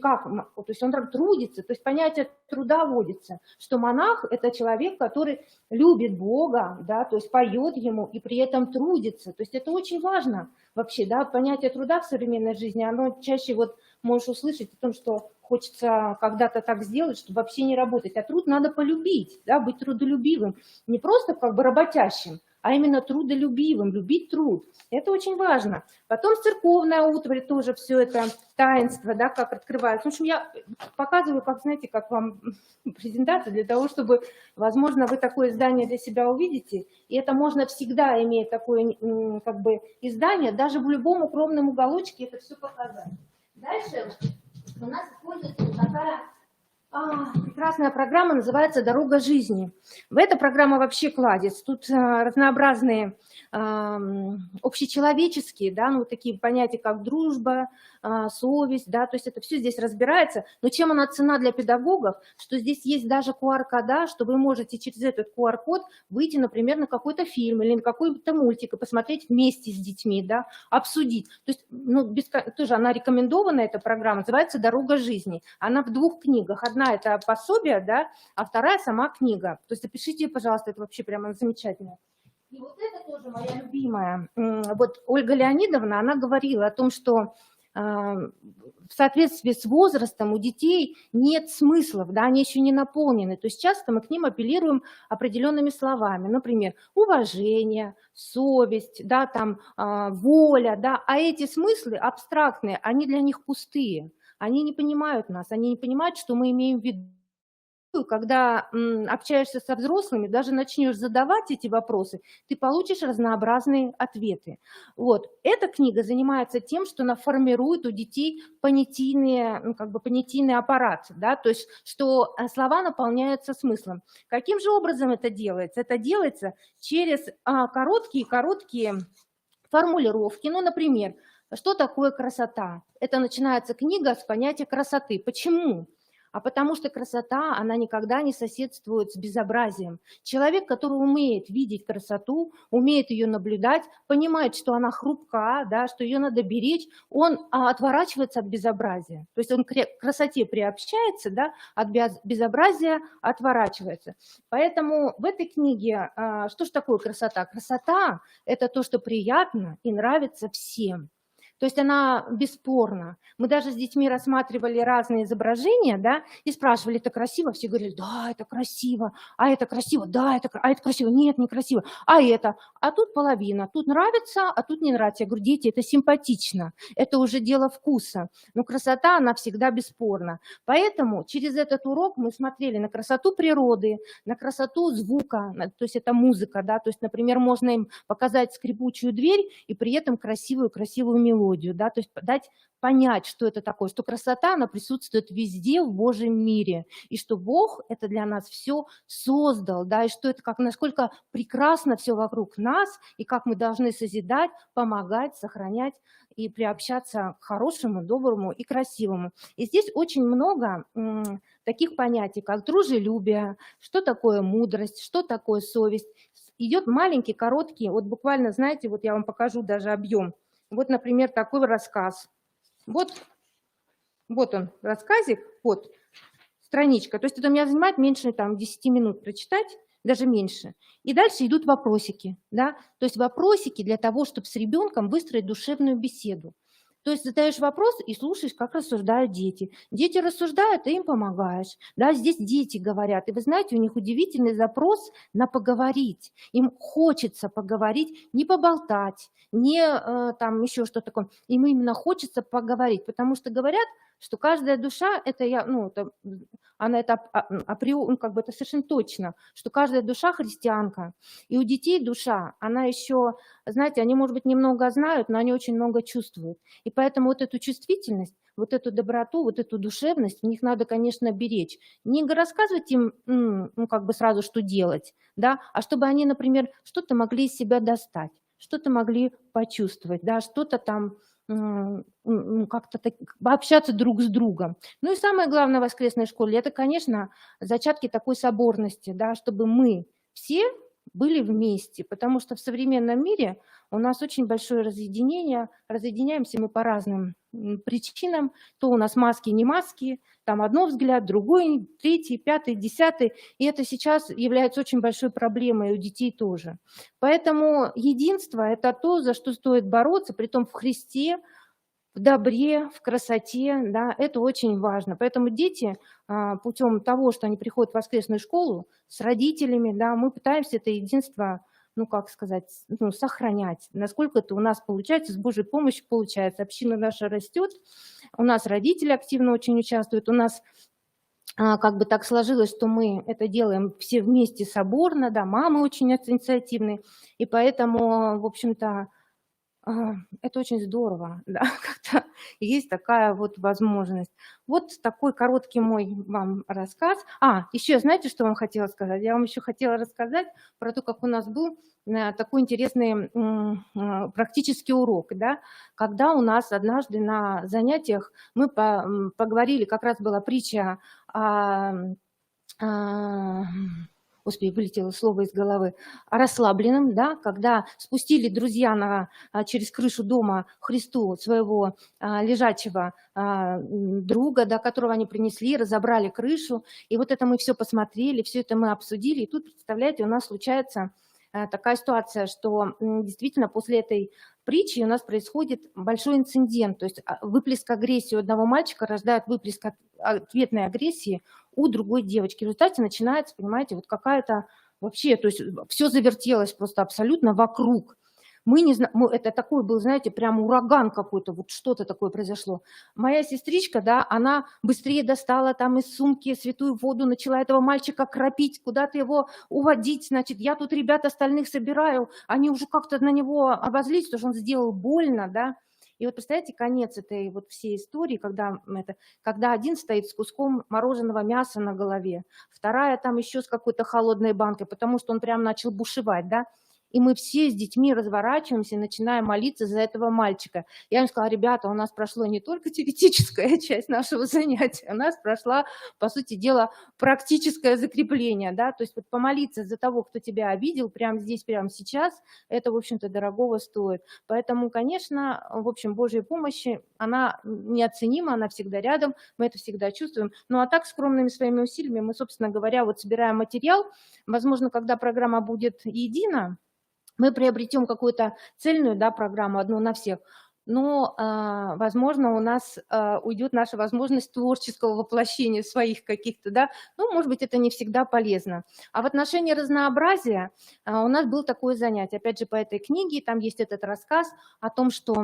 как, то есть он трудится, то есть понятие труда вводится, что монах – это человек, который любит Бога, да, то есть поет ему и при этом трудится, то есть это очень важно вообще, да, понятие труда в современной жизни, оно чаще вот можешь услышать о том, что хочется когда-то так сделать, чтобы вообще не работать, а труд надо полюбить, да, быть трудолюбивым, не просто как бы работящим, а именно трудолюбивым, любить труд. Это очень важно. Потом церковная утварь тоже все это таинство, да, как открывается. В общем, я показываю, как, знаете, как вам презентация, для того, чтобы, возможно, вы такое издание для себя увидите. И это можно всегда, имея такое как бы издание, даже в любом укромном уголочке это все показать. Дальше у нас используется такая прекрасная программа, называется «Дорога жизни». В этой программе вообще кладезь. Тут разнообразные общечеловеческие, да, ну, такие понятия, как дружба, совесть, да, то есть это все здесь разбирается. Но чем она ценна для педагогов, что здесь есть даже QR-кода, что вы можете через этот QR-код выйти, например, на какой-то фильм или на какой-то мультик и посмотреть вместе с детьми, да, обсудить. То есть, ну, тоже она рекомендована, эта программа, называется «Дорога жизни». Она в 2 книгах. Одна – это пособие, да, а вторая – сама книга. То есть запишите, пожалуйста, это вообще прямо замечательно. И вот это тоже моя любимая. Вот Ольга Леонидовна, она говорила о том, что в соответствии с возрастом у детей нет смыслов, да, они еще не наполнены. То есть часто мы к ним апеллируем определенными словами, например, уважение, совесть, да, там, воля, да, а эти смыслы абстрактные, они для них пустые, они не понимают нас, они не понимают, что мы имеем в виду. когда общаешься со взрослыми, даже начнешь задавать эти вопросы, ты получишь разнообразные ответы. Вот. Эта книга занимается тем, что она формирует у детей понятийный аппарат, да, то есть что слова наполняются смыслом. Каким же образом это делается? Это делается через короткие формулировки. Ну, например, что такое красота? Это начинается книга с понятия красоты. Почему? А потому что красота, она никогда не соседствует с безобразием. Человек, который умеет видеть красоту, умеет ее наблюдать, понимает, что она хрупка, да, что ее надо беречь, он отворачивается от безобразия. То есть он к красоте приобщается, да, от безобразия отворачивается. Поэтому в этой книге что же такое красота? Красота – это то, что приятно и нравится всем. То есть она бесспорна. Мы даже с детьми рассматривали разные изображения, да, и спрашивали, это красиво? Все говорили, да, это красиво, а это красиво, да, это красиво, нет, некрасиво, а это. А тут половина, тут нравится, а тут не нравится. Я говорю, дети, это симпатично, это уже дело вкуса. Но красота, она всегда бесспорна. Поэтому через этот урок мы смотрели на красоту природы, на красоту звука, то есть это музыка, да, то есть, например, можно им показать скрипучую дверь и при этом красивую мелодию. Да, то есть дать понять, что это такое, что красота, она присутствует везде в Божьем мире, и что Бог это для нас все создал, да, и что это насколько прекрасно все вокруг нас, и как мы должны созидать, помогать, сохранять и приобщаться к хорошему, доброму и красивому. И здесь очень много таких понятий, как дружелюбие, что такое мудрость, что такое совесть. Идет маленький, короткий, вот буквально, знаете, вот я вам покажу даже объем. Вот, например, такой рассказ. Вот он, рассказик, вот, страничка. То есть это у меня занимает меньше 10 минут прочитать, даже меньше. И дальше идут вопросики, да, то есть вопросики для того, чтобы с ребенком выстроить душевную беседу. То есть задаешь вопрос и слушаешь, как рассуждают дети. Дети рассуждают, ты им помогаешь. Да, здесь дети говорят. И вы знаете, у них удивительный запрос на поговорить. Им хочется поговорить, не поболтать, не там еще что-то такое. Им именно хочется поговорить, потому что говорят, что каждая душа, это априори, это совершенно точно, что каждая душа христианка. И у детей душа, она еще, знаете, они, может быть, немного знают, но они очень много чувствуют. И поэтому вот эту чувствительность, вот эту доброту, вот эту душевность, в них надо, конечно, беречь. Не рассказывать им, сразу, что делать, да, а чтобы они, например, что-то могли из себя достать, что-то могли почувствовать, да, что-то там, как-то общаться друг с другом. Ну и самое главное в воскресной школе, это, конечно, зачатки такой соборности, да, чтобы мы все были вместе, потому что в современном мире у нас очень большое разъединение, разъединяемся мы по разным причинам, то у нас маски, не маски, там одно взгляд, другой, третий, пятый, десятый, и это сейчас является очень большой проблемой у детей тоже. Поэтому единство – это то, за что стоит бороться, притом в Христе, в добре, в красоте, да, это очень важно. Поэтому дети путем того, что они приходят в воскресную школу с родителями, да, мы пытаемся это единство, сохранять. Насколько это у нас получается, с Божьей помощью получается. Община наша растет, у нас родители активно очень участвуют, у нас так сложилось, что мы это делаем все вместе соборно, да, мамы очень инициативные, и поэтому, в общем-то, это очень здорово, да, когда есть такая вот возможность. Вот такой короткий мой вам рассказ. Еще знаете, что вам хотела сказать? Я вам еще хотела рассказать про то, как у нас был такой интересный практический урок, да, когда у нас однажды на занятиях мы поговорили, как раз была притча Господи, вылетело слово из головы, расслабленным, да, когда спустили друзья через крышу дома Христу своего лежачего друга, да, которого они принесли, разобрали крышу, и вот это мы все посмотрели, все это мы обсудили, и тут, представляете, у нас случается такая ситуация, что действительно после этой притчи у нас происходит большой инцидент, то есть выплеск агрессии у одного мальчика рождает выплеск ответной агрессии у другой девочки. В результате начинается, понимаете, вот какая-то вообще, то есть все завертелось просто абсолютно вокруг. Мы не знаем, это такой был, знаете, прям ураган какой-то, вот что-то такое произошло. Моя сестричка, да, она быстрее достала там из сумки святую воду, начала этого мальчика кропить, куда-то его уводить, значит, я тут ребят остальных собираю, они уже как-то на него обозлились, потому что он сделал больно, да. И вот представляете, конец этой вот всей истории, когда один стоит с куском мороженого мяса на голове, вторая там еще с какой-то холодной банкой, потому что он прям начал бушевать, да. И мы все с детьми разворачиваемся и начинаем молиться за этого мальчика. Я им сказала: ребята, у нас прошла не только теоретическая часть нашего занятия, у нас прошла, по сути дела, практическое закрепление. Да? То есть вот помолиться за того, кто тебя обидел, прямо здесь, прямо сейчас, это, в общем-то, дорогого стоит. Поэтому, конечно, в общем, Божьей помощи, она неоценима, она всегда рядом, мы это всегда чувствуем. Ну а так, скромными своими усилиями мы, собственно говоря, вот собираем материал. Возможно, когда программа будет едина, мы приобретем какую-то цельную, да, программу, одну на всех, но, возможно, у нас уйдет наша возможность творческого воплощения своих каких-то, да, ну, может быть, это не всегда полезно. А в отношении разнообразия у нас было такое занятие, опять же, по этой книге, там есть этот рассказ о том, что,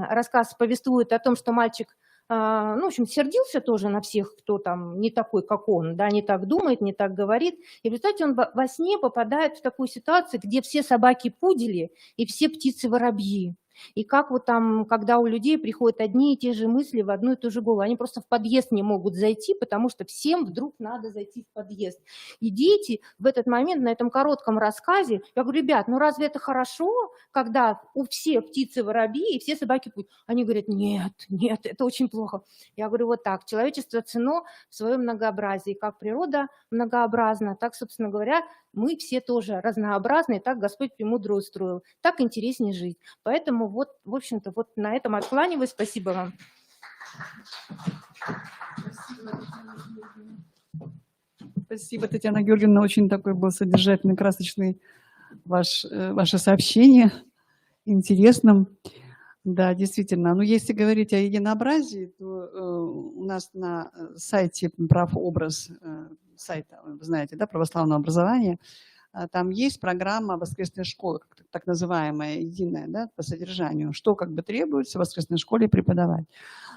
рассказ повествует о том, что мальчик, ну, в общем, сердился тоже на всех, кто там не такой, как он, да, не так думает, не так говорит. И, представьте, он во сне попадает в такую ситуацию, где все собаки пудели и все птицы воробьи. И как вот там, когда у людей приходят одни и те же мысли в одну и ту же голову, они просто в подъезд не могут зайти, потому что всем вдруг надо зайти в подъезд. И дети в этот момент, на этом коротком рассказе, я говорю: ребят, ну разве это хорошо, когда у всех птицы воробьи и все собаки путь? Они говорят: нет, нет, это очень плохо. Я говорю: вот так, человечество ценно в своем многообразии, как природа многообразна, так, собственно говоря, мы все тоже разнообразны, так Господь премудро устроил, так интереснее жить. Поэтому вот, в общем-то, вот на этом откланиваюсь. Спасибо вам. Спасибо, Татьяна Георгиевна. Очень такой был содержательный, красочный ваше сообщение, интересным. Да, действительно. Но если говорить о единообразии, то у нас на сайте «Правобраз», сайта, вы знаете, да, православного образования, там есть программа воскресной школы, так называемая, единая, да, по содержанию, что как бы требуется в воскресной школе преподавать.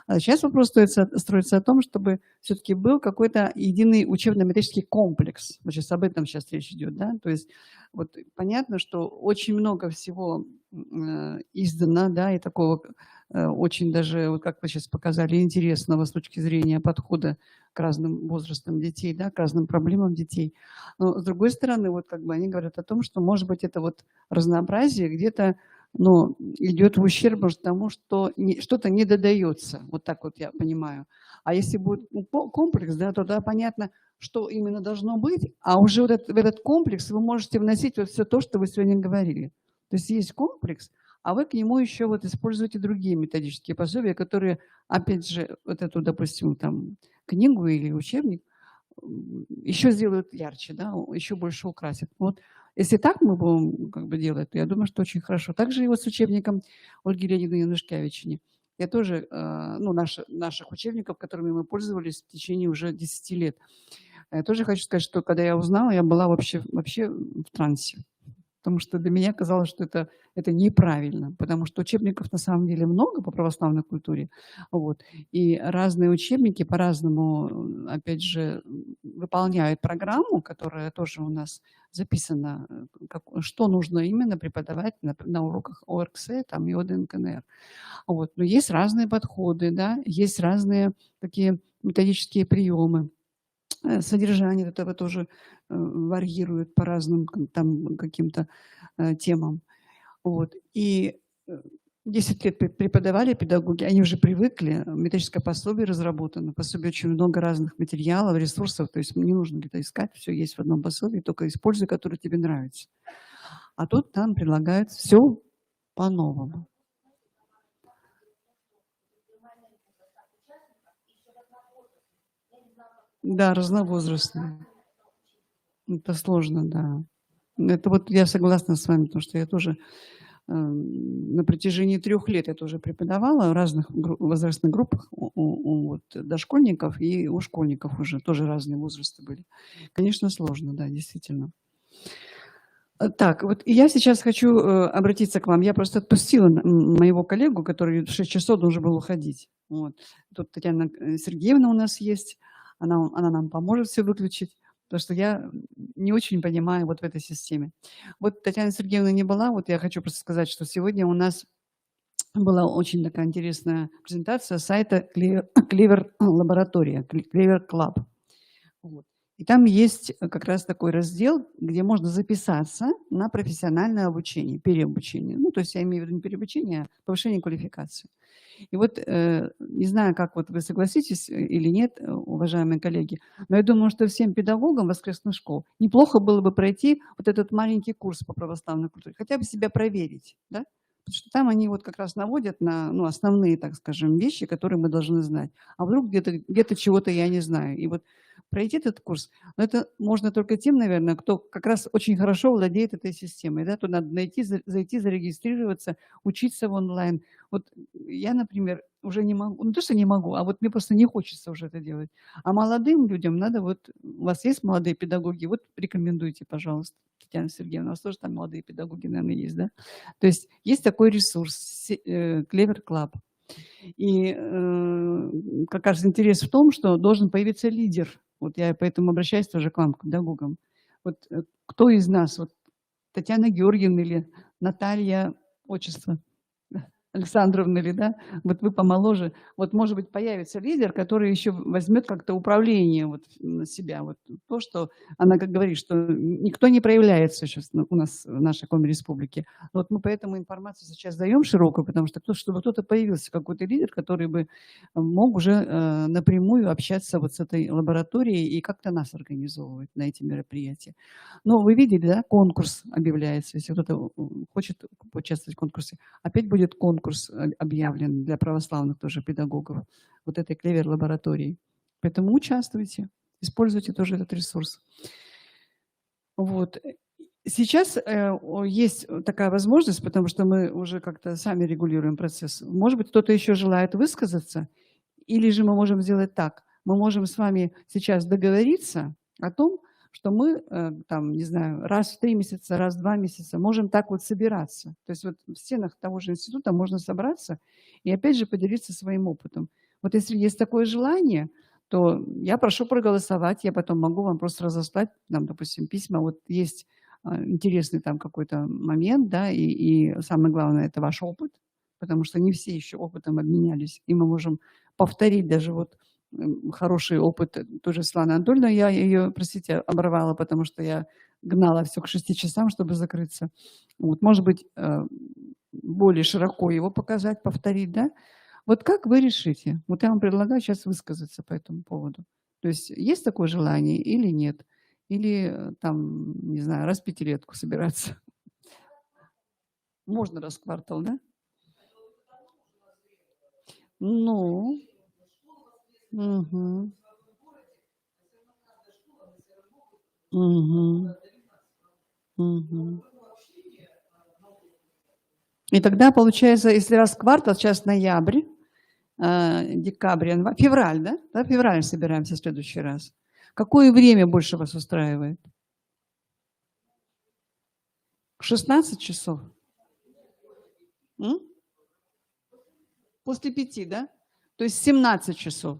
Сейчас вопрос строится о том, чтобы все-таки был какой-то единый учебно-методический комплекс. Вот сейчас об этом сейчас речь идет, да, то есть вот понятно, что очень много всего издано, да, и такого очень даже, вот как вы сейчас показали, интересного с точки зрения подхода к разным возрастам детей, да, к разным проблемам детей. Но с другой стороны, вот как бы они говорят о том, что, может быть, это вот разнообразие где-то, ну, идет в ущерб тому, что что-то не додается. Вот так вот я понимаю. А если будет комплекс, да, то тогда понятно, что именно должно быть, а уже вот в этот комплекс вы можете вносить вот все то, что вы сегодня говорили. То есть есть комплекс, а вы к нему еще вот используете другие методические пособия, которые, опять же, вот эту, допустим, там, книгу или учебник еще сделают ярче, да, еще больше украсят. Вот если так мы будем как бы делать, то я думаю, что очень хорошо. Также и вот с учебником Ольги Леонидовны Янушкевични. Я тоже, ну, наших учебников, которыми мы пользовались в течение уже 10 лет. Я тоже хочу сказать, что когда я узнала, я была вообще в трансе. Потому что для меня казалось, что это неправильно, потому что учебников на самом деле много по православной культуре. Вот. И разные учебники по-разному, опять же, выполняют программу, которая тоже у нас записана, что нужно именно преподавать на уроках ОРКС там, и ОДНКНР. Вот. Но есть разные подходы, да? Есть разные такие методические приемы. Содержание этого тоже варьирует по разным там каким-то темам. Вот. И 10 лет преподавали педагоги, они уже привыкли, методическое пособие разработано, пособие очень много разных материалов, ресурсов, то есть не нужно где-то искать, все есть в одном пособии, только используй, которое тебе нравится. А тут нам предлагают все по-новому. Да, разновозрастные. Это сложно, да. Это вот я согласна с вами, потому что я тоже на протяжении 3 лет я тоже преподавала в разных возрастных группах у дошкольников и у школьников уже тоже разные возрасты были. Конечно, сложно, да, действительно. Так, вот я сейчас хочу обратиться к вам. Я просто отпустила моего коллегу, который в 6 часов должен был уходить. Вот. Тут Татьяна Сергеевна у нас есть. Она нам поможет все выключить, потому что я не очень понимаю вот в этой системе. Вот Татьяна Сергеевна не была. Вот я хочу просто сказать, что сегодня у нас была очень такая интересная презентация сайта Clever Лаборатория, Clever Club. Вот. И там есть как раз такой раздел, где можно записаться на профессиональное обучение, переобучение. Ну, то есть я имею в виду не переобучение, а повышение квалификации. И вот не знаю, как вот вы согласитесь или нет, уважаемые коллеги, но я думаю, что всем педагогам воскресных школ неплохо было бы пройти вот этот маленький курс по православной культуре, хотя бы себя проверить, да? Потому что там они вот как раз наводят на основные, так скажем, вещи, которые мы должны знать. А вдруг где-то чего-то я не знаю. И вот пройти этот курс, но это можно только тем, наверное, кто как раз очень хорошо владеет этой системой. Да? Тут надо зайти, зарегистрироваться, учиться в онлайн. Вот я, например, уже не могу, не то, что не могу, а вот мне просто не хочется уже это делать. А молодым людям надо вот, у вас есть молодые педагоги, вот рекомендуйте, пожалуйста. Татьяна Сергеевна, у вас тоже там молодые педагоги, наверное, есть, да? То есть есть такой ресурс, Clever Club. И как раз интерес в том, что должен появиться лидер. Вот я поэтому обращаюсь тоже к вам, к педагогам. Вот кто из нас, вот Татьяна Георгиевна или Наталья, отчество, Александровна или, да, вот вы помоложе, вот может быть появится лидер, который еще возьмет как-то управление вот на себя. Вот то, что она как говорит, что никто не проявляется сейчас у нас в нашей Коми-республике. Вот мы поэтому информацию сейчас даем широкую, потому что чтобы кто-то появился, какой-то лидер, который бы мог уже напрямую общаться вот с этой лабораторией и как-то нас организовывать на эти мероприятия. Но вы видели, да, конкурс объявляется, если кто-то хочет участвовать в конкурсе. Опять будет конкурс объявлен для православных тоже педагогов вот этой Clever лаборатории. Поэтому участвуйте, используйте тоже этот ресурс. Вот. Сейчас есть такая возможность, потому что мы уже как-то сами регулируем процесс. Может быть, кто-то еще желает высказаться, или же мы можем сделать так. Мы можем с вами сейчас договориться о том, что мы, там, не знаю, раз в 3 месяца, раз в 2 месяца можем так вот собираться. То есть вот в стенах того же института можно собраться и опять же поделиться своим опытом. Вот если есть такое желание, то я прошу проголосовать, я потом могу вам просто разослать, там, допустим, письма. Вот есть интересный там какой-то момент, да, и самое главное, это ваш опыт, потому что не все еще опытом обменялись, и мы можем повторить даже вот хороший опыт той же Светланы Анатольевны. Я ее, простите, оборвала, потому что я гнала все к 6 часам, чтобы закрыться. Вот, может быть, более широко его показать, повторить, да? Вот как вы решите? Вот я вам предлагаю сейчас высказаться по этому поводу. То есть есть такое желание или нет? Или там, не знаю, раз в 5-летку собираться? Можно раз в квартал, да? Ну... Угу. Угу. Угу. И тогда получается, если раз в квартал, сейчас ноябрь, декабрь, январь, февраль, да? Да, в феврале собираемся в следующий раз. Какое время больше вас устраивает? 16 часов? После 5, да? То есть 17 часов.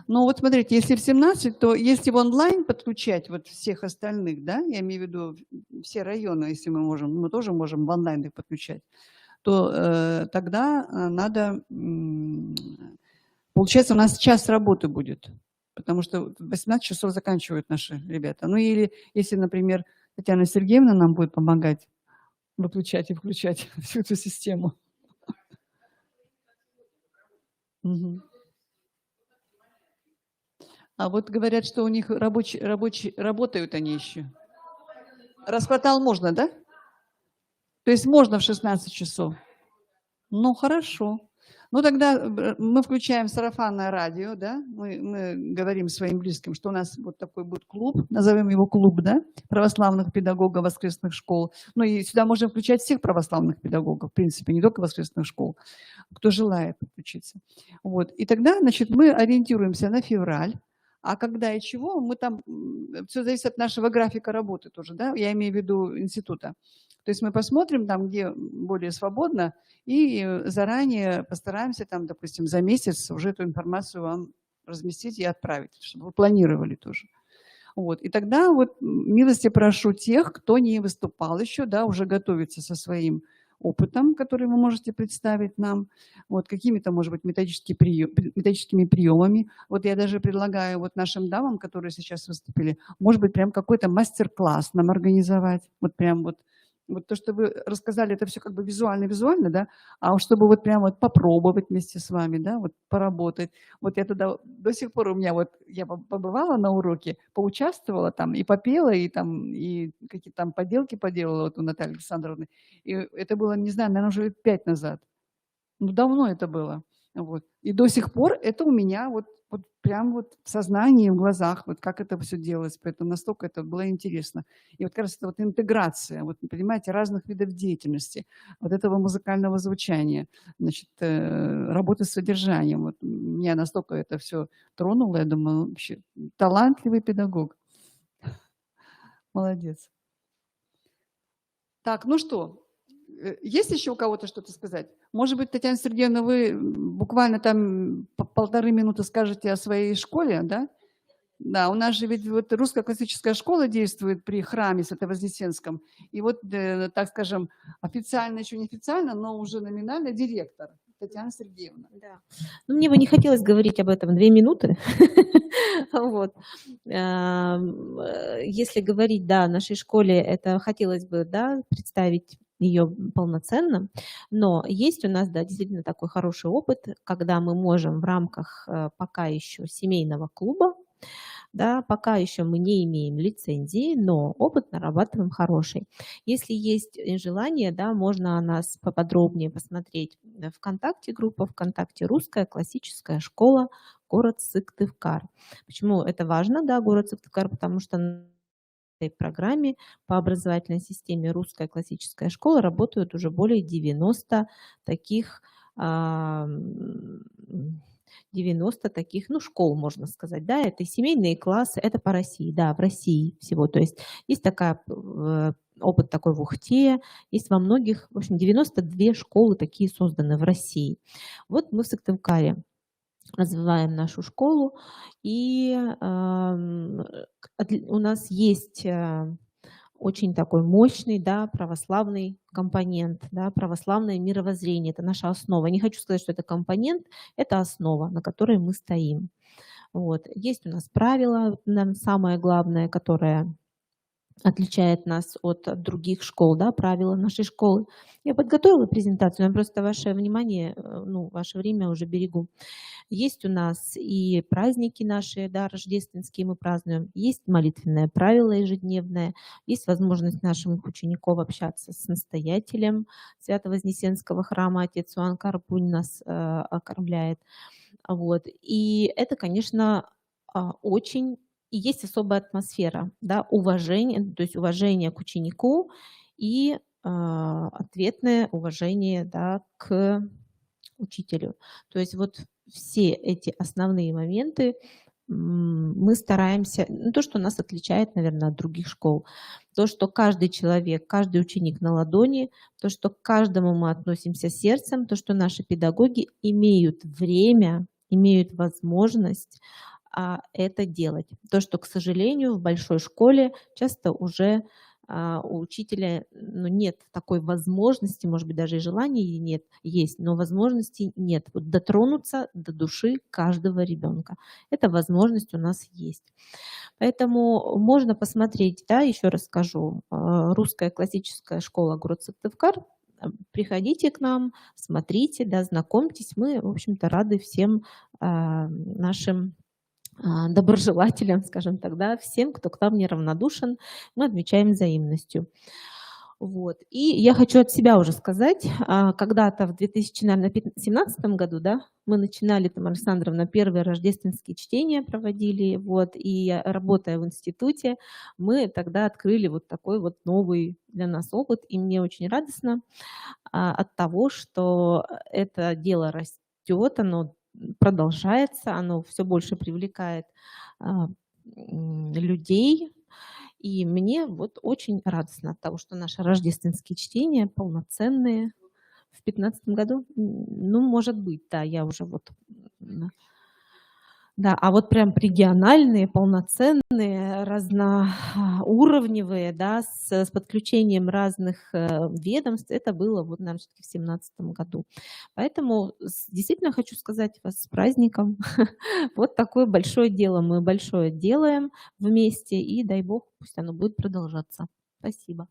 Но вот смотрите, если в 17, то если в онлайн подключать вот всех остальных, да, я имею в виду все районы, если мы можем, мы тоже можем в онлайн их подключать, то тогда надо, получается, у нас час работы будет, потому что в 18 часов заканчивают наши ребята. Ну или если, например, Татьяна Сергеевна нам будет помогать выключать и включать всю эту систему. Угу. А вот говорят, что у них работают они еще. Расквартал можно, да? То есть можно в 16 часов. Ну, хорошо. Ну, тогда мы включаем сарафанное радио, да? Мы говорим своим близким, что у нас вот такой будет клуб, назовем его клуб, да? Православных педагогов воскресных школ. Ну, и сюда можно включать всех православных педагогов, в принципе, не только воскресных школ, кто желает подключиться. Вот. И тогда, значит, мы ориентируемся на февраль. А когда и чего, мы там, все зависит от нашего графика работы тоже, да, я имею в виду института. То есть мы посмотрим там, где более свободно, и заранее постараемся там, допустим, за месяц уже эту информацию вам разместить и отправить, чтобы вы планировали тоже. Вот. И тогда вот милости прошу тех, кто не выступал еще, да, уже готовится со своим опытом, который вы можете представить нам, вот, какими-то, может быть, методическими приемами. Вот я даже предлагаю вот нашим дамам, которые сейчас выступили, может быть, прям какой-то мастер-класс нам организовать. Вот прям вот то, что вы рассказали, это все как бы визуально, да, а чтобы вот прям вот попробовать вместе с вами, да, вот поработать. Вот я тогда до сих пор у меня вот, я побывала на уроке, поучаствовала там и попела, и там, и какие-то там поделки поделала вот у Натальи Александровны. И это было, не знаю, наверное, уже лет 5 назад. Ну, давно это было. Вот. И до сих пор это у меня вот прям вот в сознании, в глазах, вот как это все делалось. Поэтому настолько это было интересно. И вот как раз это вот интеграция, вот, понимаете, разных видов деятельности, вот этого музыкального звучания, значит, работы с содержанием. Вот меня настолько это все тронуло, я думаю, вообще талантливый педагог. Молодец. Так, ну что, есть еще у кого-то что-то сказать? Может быть, Татьяна Сергеевна, вы буквально там 1,5 минуты скажете о своей школе, да? Да, у нас же ведь вот русская классическая школа действует при храме Свято-Вознесенском. И вот, так скажем, официально, еще не официально, но уже номинально директор Татьяна Сергеевна. Да. Ну, мне бы не хотелось говорить об этом 2 минуты. Вот. Если говорить, да, о нашей школе, это хотелось бы, да, представить ее полноценно, но есть у нас, да, действительно такой хороший опыт, когда мы можем в рамках пока еще семейного клуба, да, пока еще мы не имеем лицензии, но опыт нарабатываем хороший. Если есть желание, да, можно о нас поподробнее посмотреть в ВКонтакте, группа ВКонтакте «Русская классическая школа, город Сыктывкар». Почему это важно, да, город Сыктывкар? Потому что на этой программе по образовательной системе «Русская классическая школа» работают уже более 90 таких 90 таких, ну, школ, можно сказать, да, это семейные классы, это по России, да, в России всего, то есть есть такая, опыт такой в Ухте, есть во многих, в общем, 92 школы такие созданы в России. Вот мы в Сыктывкаре развиваем нашу школу, и у нас есть очень такой мощный, да, православный компонент, да, православное мировоззрение. Это наша основа. Не хочу сказать, что это компонент, это основа, на которой мы стоим. Вот. Есть у нас правила, самое главное, которое отличает нас от других школ, да, правила нашей школы. Я подготовила презентацию, я просто ваше внимание, ну, ваше время уже берегу. Есть у нас и праздники наши, да, рождественские мы празднуем, есть молитвенное правило ежедневное, есть возможность нашим учеников общаться с настоятелем Свято-Вознесенского храма, отец Иоанн Карпунь нас окормляет. Вот. И это, конечно, очень... И есть особая атмосфера, да, уважение, то есть уважение к ученику и ответное уважение, да, к учителю. То есть вот все эти основные моменты мы стараемся, ну, то, что нас отличает, наверное, от других школ, то, что каждый человек, каждый ученик на ладони, то, что к каждому мы относимся сердцем, то, что наши педагоги имеют время, имеют возможность это делать. То, что, к сожалению, в большой школе часто уже у учителя, ну, нет такой возможности, может быть, даже и желания нет, есть, но возможности нет. Вот дотронуться до души каждого ребенка. Эта возможность у нас есть. Поэтому можно посмотреть, да, еще раз скажу, русская классическая школа город Сыктывкар. Приходите к нам, смотрите, да, знакомьтесь. Мы, в общем-то, рады всем нашим доброжелателям, скажем так, да, всем, кто к нам неравнодушен, мы отмечаем взаимностью. Вот. И я хочу от себя уже сказать, когда-то в 2017 году, да, мы начинали, Тамара Александровна, первые рождественские чтения проводили, вот, и работая в институте, мы тогда открыли вот такой вот новый для нас опыт, и мне очень радостно от того, что это дело растет, оно продолжается, оно все больше привлекает людей. И мне вот очень радостно от того, что наши рождественские чтения полноценные. В 2015 году, ну, может быть, да, я уже вот... Да, а вот прям региональные, полноценные, разноуровневые, да, с подключением разных ведомств, это было вот, наверное, все-таки в 2017 году. Поэтому действительно хочу сказать вас с праздником. Вот такое большое дело мы большое делаем вместе, и дай бог, пусть оно будет продолжаться. Спасибо.